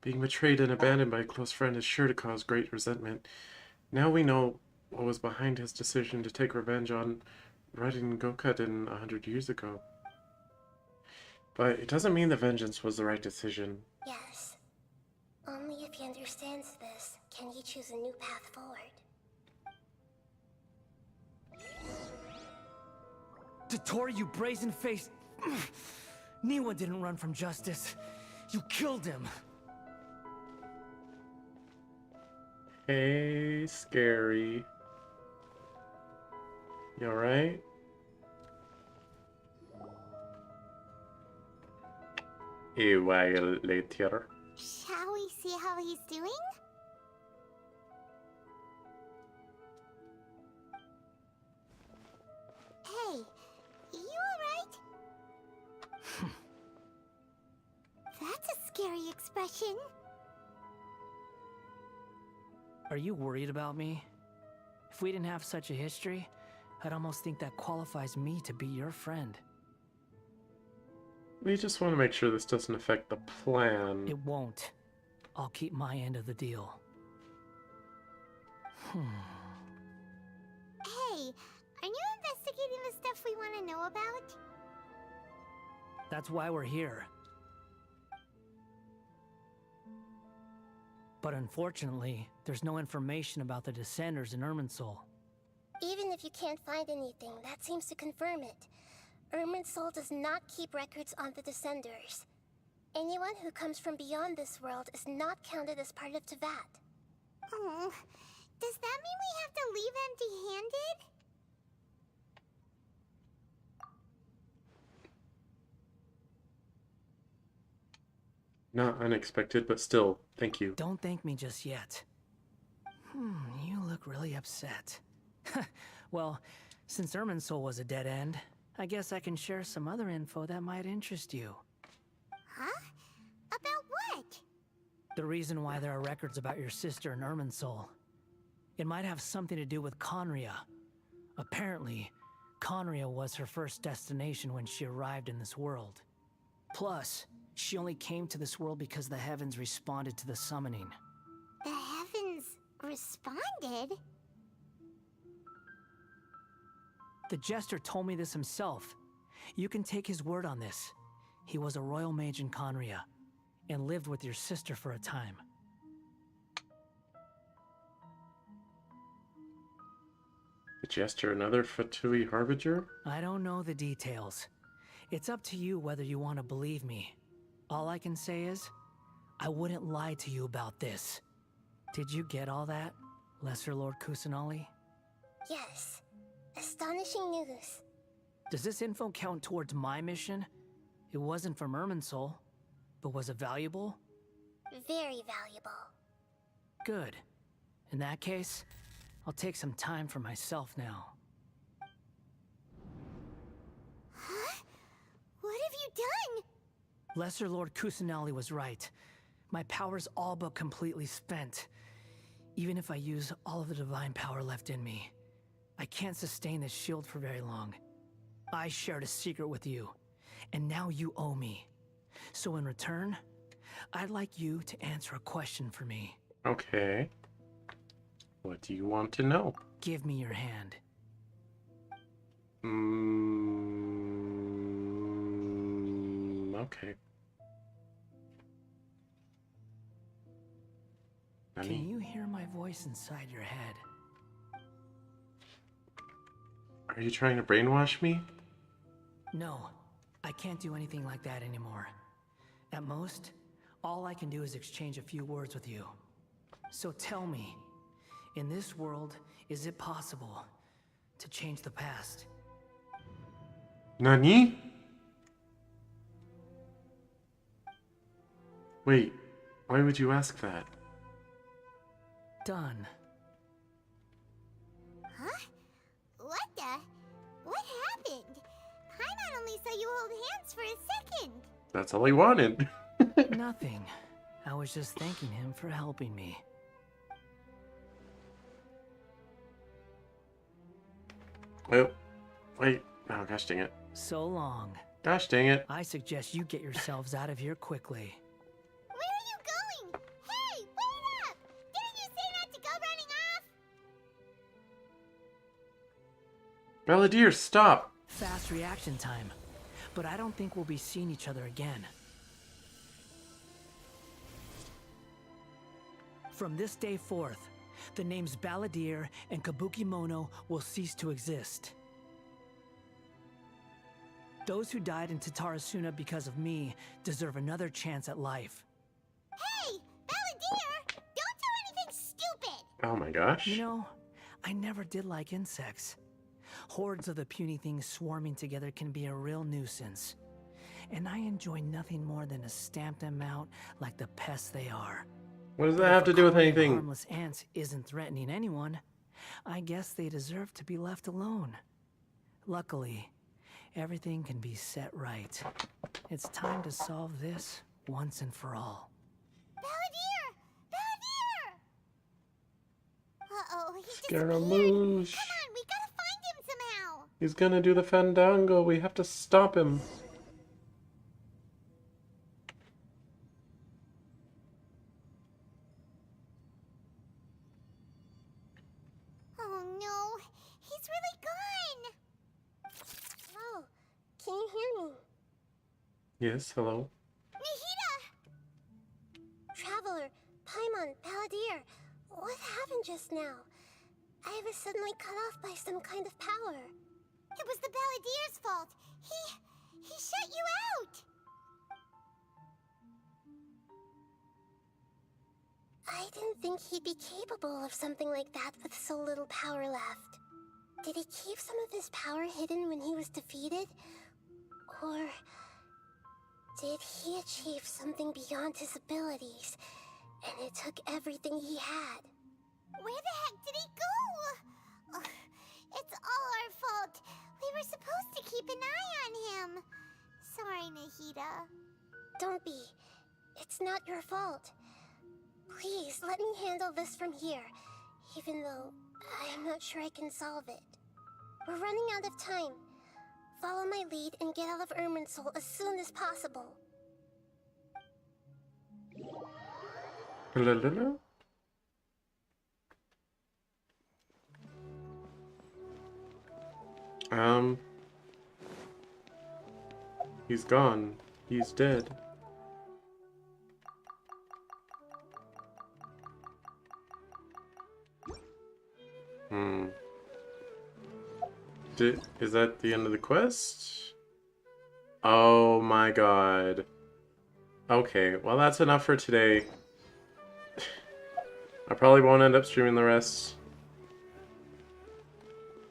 Being betrayed and abandoned by a close friend is sure to cause great resentment. Now we know what was behind his decision to take revenge on Raiden Gokaden 100 years ago. But it doesn't mean the vengeance was the right decision. Yes. Only if he understands this can he choose a new path forward. Tottori, you brazen-faced... Niwa didn't run from justice. You killed him. Hey, Scary. You alright? A while later. Shall we see how he's doing? Hey, you alright? That's a scary expression. Are you worried about me? If we didn't have such a history, I'd almost think that qualifies me to be your friend. We just want to make sure this doesn't affect the plan. It won't. I'll keep my end of the deal. Hey, aren't you investigating the stuff we want to know about? That's why we're here. But unfortunately, there's no information about the Descenders in Irminsul. Even if you can't find anything, that seems to confirm it. Irminsul does not keep records on the Descenders. Anyone who comes from beyond this world is not counted as part of Tevat. Oh, does that mean we have to leave empty-handed? Not unexpected, but still, thank you. Don't thank me just yet. You look really upset. Well, since Irminsul was a dead end, I guess I can share some other info that might interest you. Huh? About what? The reason why there are records about your sister in Irminsul. It might have something to do with Conria. Apparently, Conria was her first destination when she arrived in this world. Plus, she only came to this world because the heavens responded to the summoning. The heavens responded? The Jester told me this himself. You can take his word on this. He was a royal mage in Conria, and lived with your sister for a time. The Jester, another Fatui Harbinger? I don't know the details. It's up to you whether you want to believe me. All I can say is, I wouldn't lie to you about this. Did you get all that, Lesser Lord Kusanali? Yes. Astonishing news. Does this info count towards my mission? It wasn't from Irminsul, but was it valuable? Very valuable. Good. In that case, I'll take some time for myself now. Huh? What have you done? Lesser Lord Kusanali was right. My power's all but completely spent. Even if I use all of the divine power left in me, I can't sustain this shield for very long. I shared a secret with you, and now you owe me. So in return, I'd like you to answer a question for me. Okay. What do you want to know? Give me your hand. Okay. Can you hear my voice inside your head? Are you trying to brainwash me? No, I can't do anything like that anymore. At most, all I can do is exchange a few words with you. So tell me, in this world, is it possible to change the past? Nani? Wait, why would you ask that? Done. Huh? What the? What happened? Paimon only saw you hold hands for a second. That's all he wanted. Nothing. I was just thanking him for helping me. Well, wait. Oh, gosh dang it. So long. Gosh dang it. I suggest you get yourselves out of here quickly. Where are you going? Hey, wait up! Didn't you say not to go running off? Balladeer, stop! Fast reaction time. But I don't think we'll be seeing each other again. From this day forth, the names Balladeer and Kabukimono will cease to exist. Those who died in Tatarasuna because of me deserve another chance at life. Hey, Balladeer! Don't do anything stupid! Oh my gosh. You know, I never did like insects. Hordes of the puny things swarming together can be a real nuisance. And I enjoy nothing more than to stamp them out like the pests they are. What does that have to do with anything? Harmless ants isn't threatening anyone. I guess they deserve to be left alone. Luckily, everything can be set right. It's time to solve this once and for all. Balladeer! Balladeer! Uh-oh, he disappeared. Scaramouche. Come on, we gotta find him somehow. He's gonna do the fandango. We have to stop him. Oh no, he's really gone. Oh, can you hear me? Yes, hello. Nihida! Traveler, Paimon, Balladeer, what happened just now? I was suddenly cut off by some kind of power. It was the Balladier's fault. He shut you out. I didn't think he'd be capable of something like that with so little power left. Did he keep some of his power hidden when he was defeated? Or did he achieve something beyond his abilities, and it took everything he had? Where the heck did he go? Ugh, it's all our fault. We were supposed to keep an eye on him. Sorry, Nahida. Don't be. It's not your fault. Please, let me handle this from here, even though I'm not sure I can solve it. We're running out of time. Follow my lead and get out of Irminsul as soon as possible. La, la, la. He's gone. He's dead. Is that the end of the quest? Oh my god. Okay, well that's enough for today. I probably won't end up streaming the rest.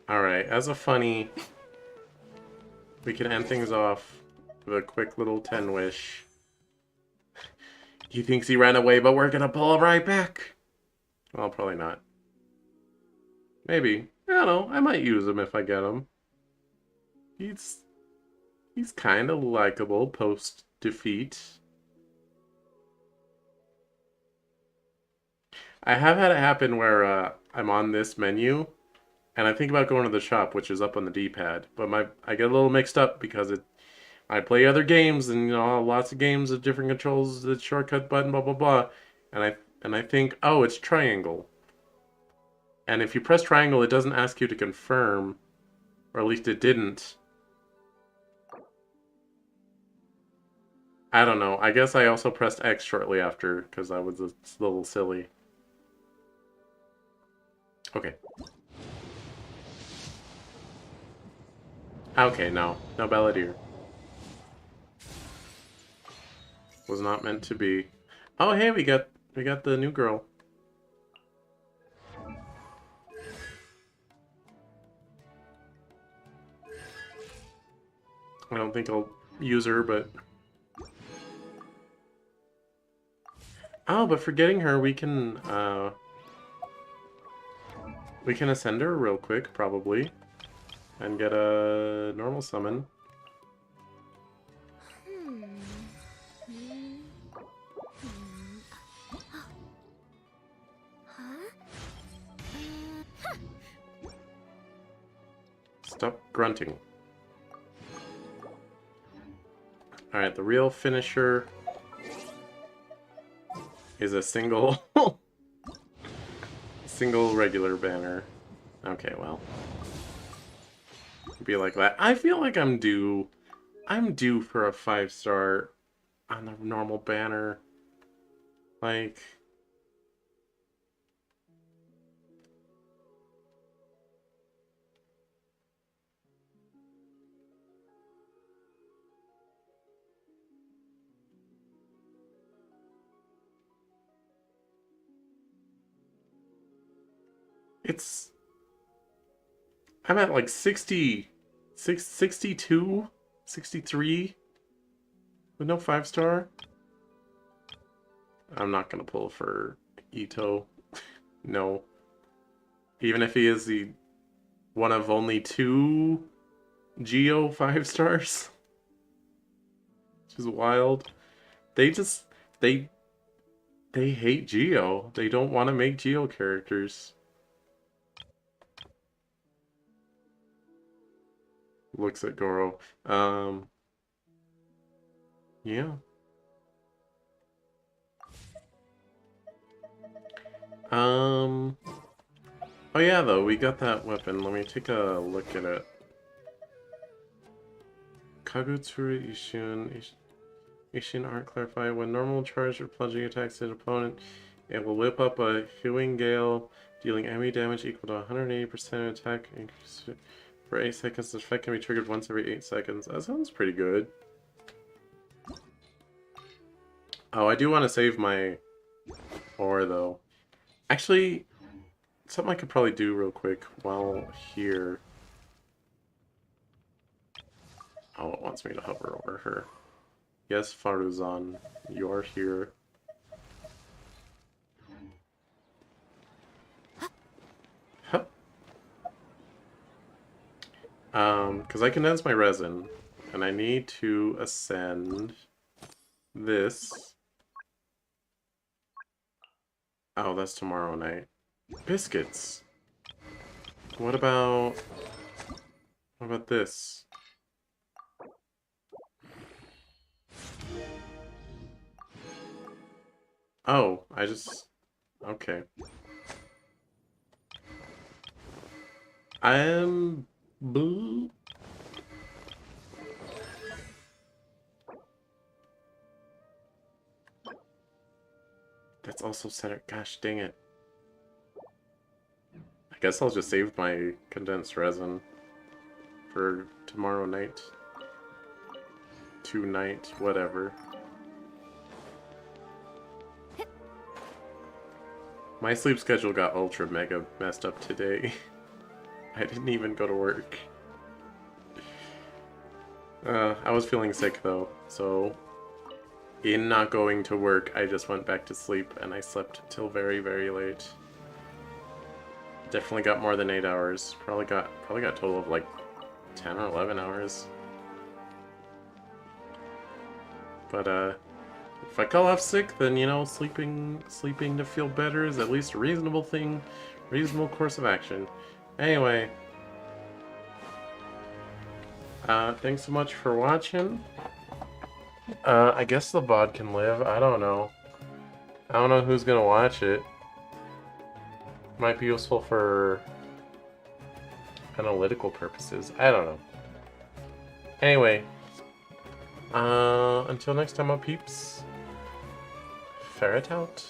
Alright, as a funny, we can end things off with a quick little 10 wish. He thinks he ran away, but we're gonna pull him right back. Well, probably not. Maybe. I don't know. I might use him if I get him. He's kind of likable post-defeat. I have had it happen where I'm on this menu, and I think about going to the shop, which is up on the D-pad, but I get a little mixed up because I play other games, and you know, lots of games of different controls, the shortcut button, blah blah blah, and I think, oh, it's triangle. And if you press triangle, it doesn't ask you to confirm, or at least it didn't. I don't know. I guess I also pressed X shortly after, because I was a little silly. Okay. Okay, no. No Balladeer. Was not meant to be. Oh, hey, we got the new girl. I don't think I'll use her, but... Oh, but for getting her, we can ascend her real quick, probably. And get a normal summon. Stop grunting. Alright, the real finisher is a single regular banner. Okay, well. Be like that. I feel like I'm due for a 5-star on the normal banner. Like, I'm at like 62, 63 with no 5-star. I'm not gonna pull for Ito. No. Even if he is the one of only 2 Geo 5-stars. Which is wild. They hate Geo. They don't want to make Geo characters. Looks at Goro. Yeah. Oh yeah, though, we got that weapon. Let me take a look at it. Kagutsuru Ishin Art Clarify. When normal charge or plunging attacks an opponent, it will whip up a Hewing Gale, dealing enemy damage equal to 180% attack increase For 8 seconds, the effect can be triggered once every 8 seconds. That sounds pretty good. Oh, I do want to save my ore, though. Actually, something I could probably do real quick while here. Oh, it wants me to hover over her. Yes, Faruzan, you are here. Huh. Because I condensed my resin, and I need to ascend this. Oh, that's tomorrow night. Biscuits. What about this? Oh, I just... Okay. Boo. That's also center. Gosh, dang it. I guess I'll just save my condensed resin for tomorrow night. Tonight, whatever. My sleep schedule got ultra mega messed up today. I didn't even go to work. I was feeling sick though, so in not going to work, I just went back to sleep and I slept till very, very late. Definitely got more than 8 hours. Probably got a total of like 10 or 11 hours. But if I call off sick, then you know, sleeping to feel better is at least a reasonable thing, reasonable course of action. Anyway, thanks so much for watching. I guess the VOD can live. I don't know. I don't know who's gonna watch it. Might be useful for analytical purposes. I don't know. Anyway, until next time, my peeps. Ferret out.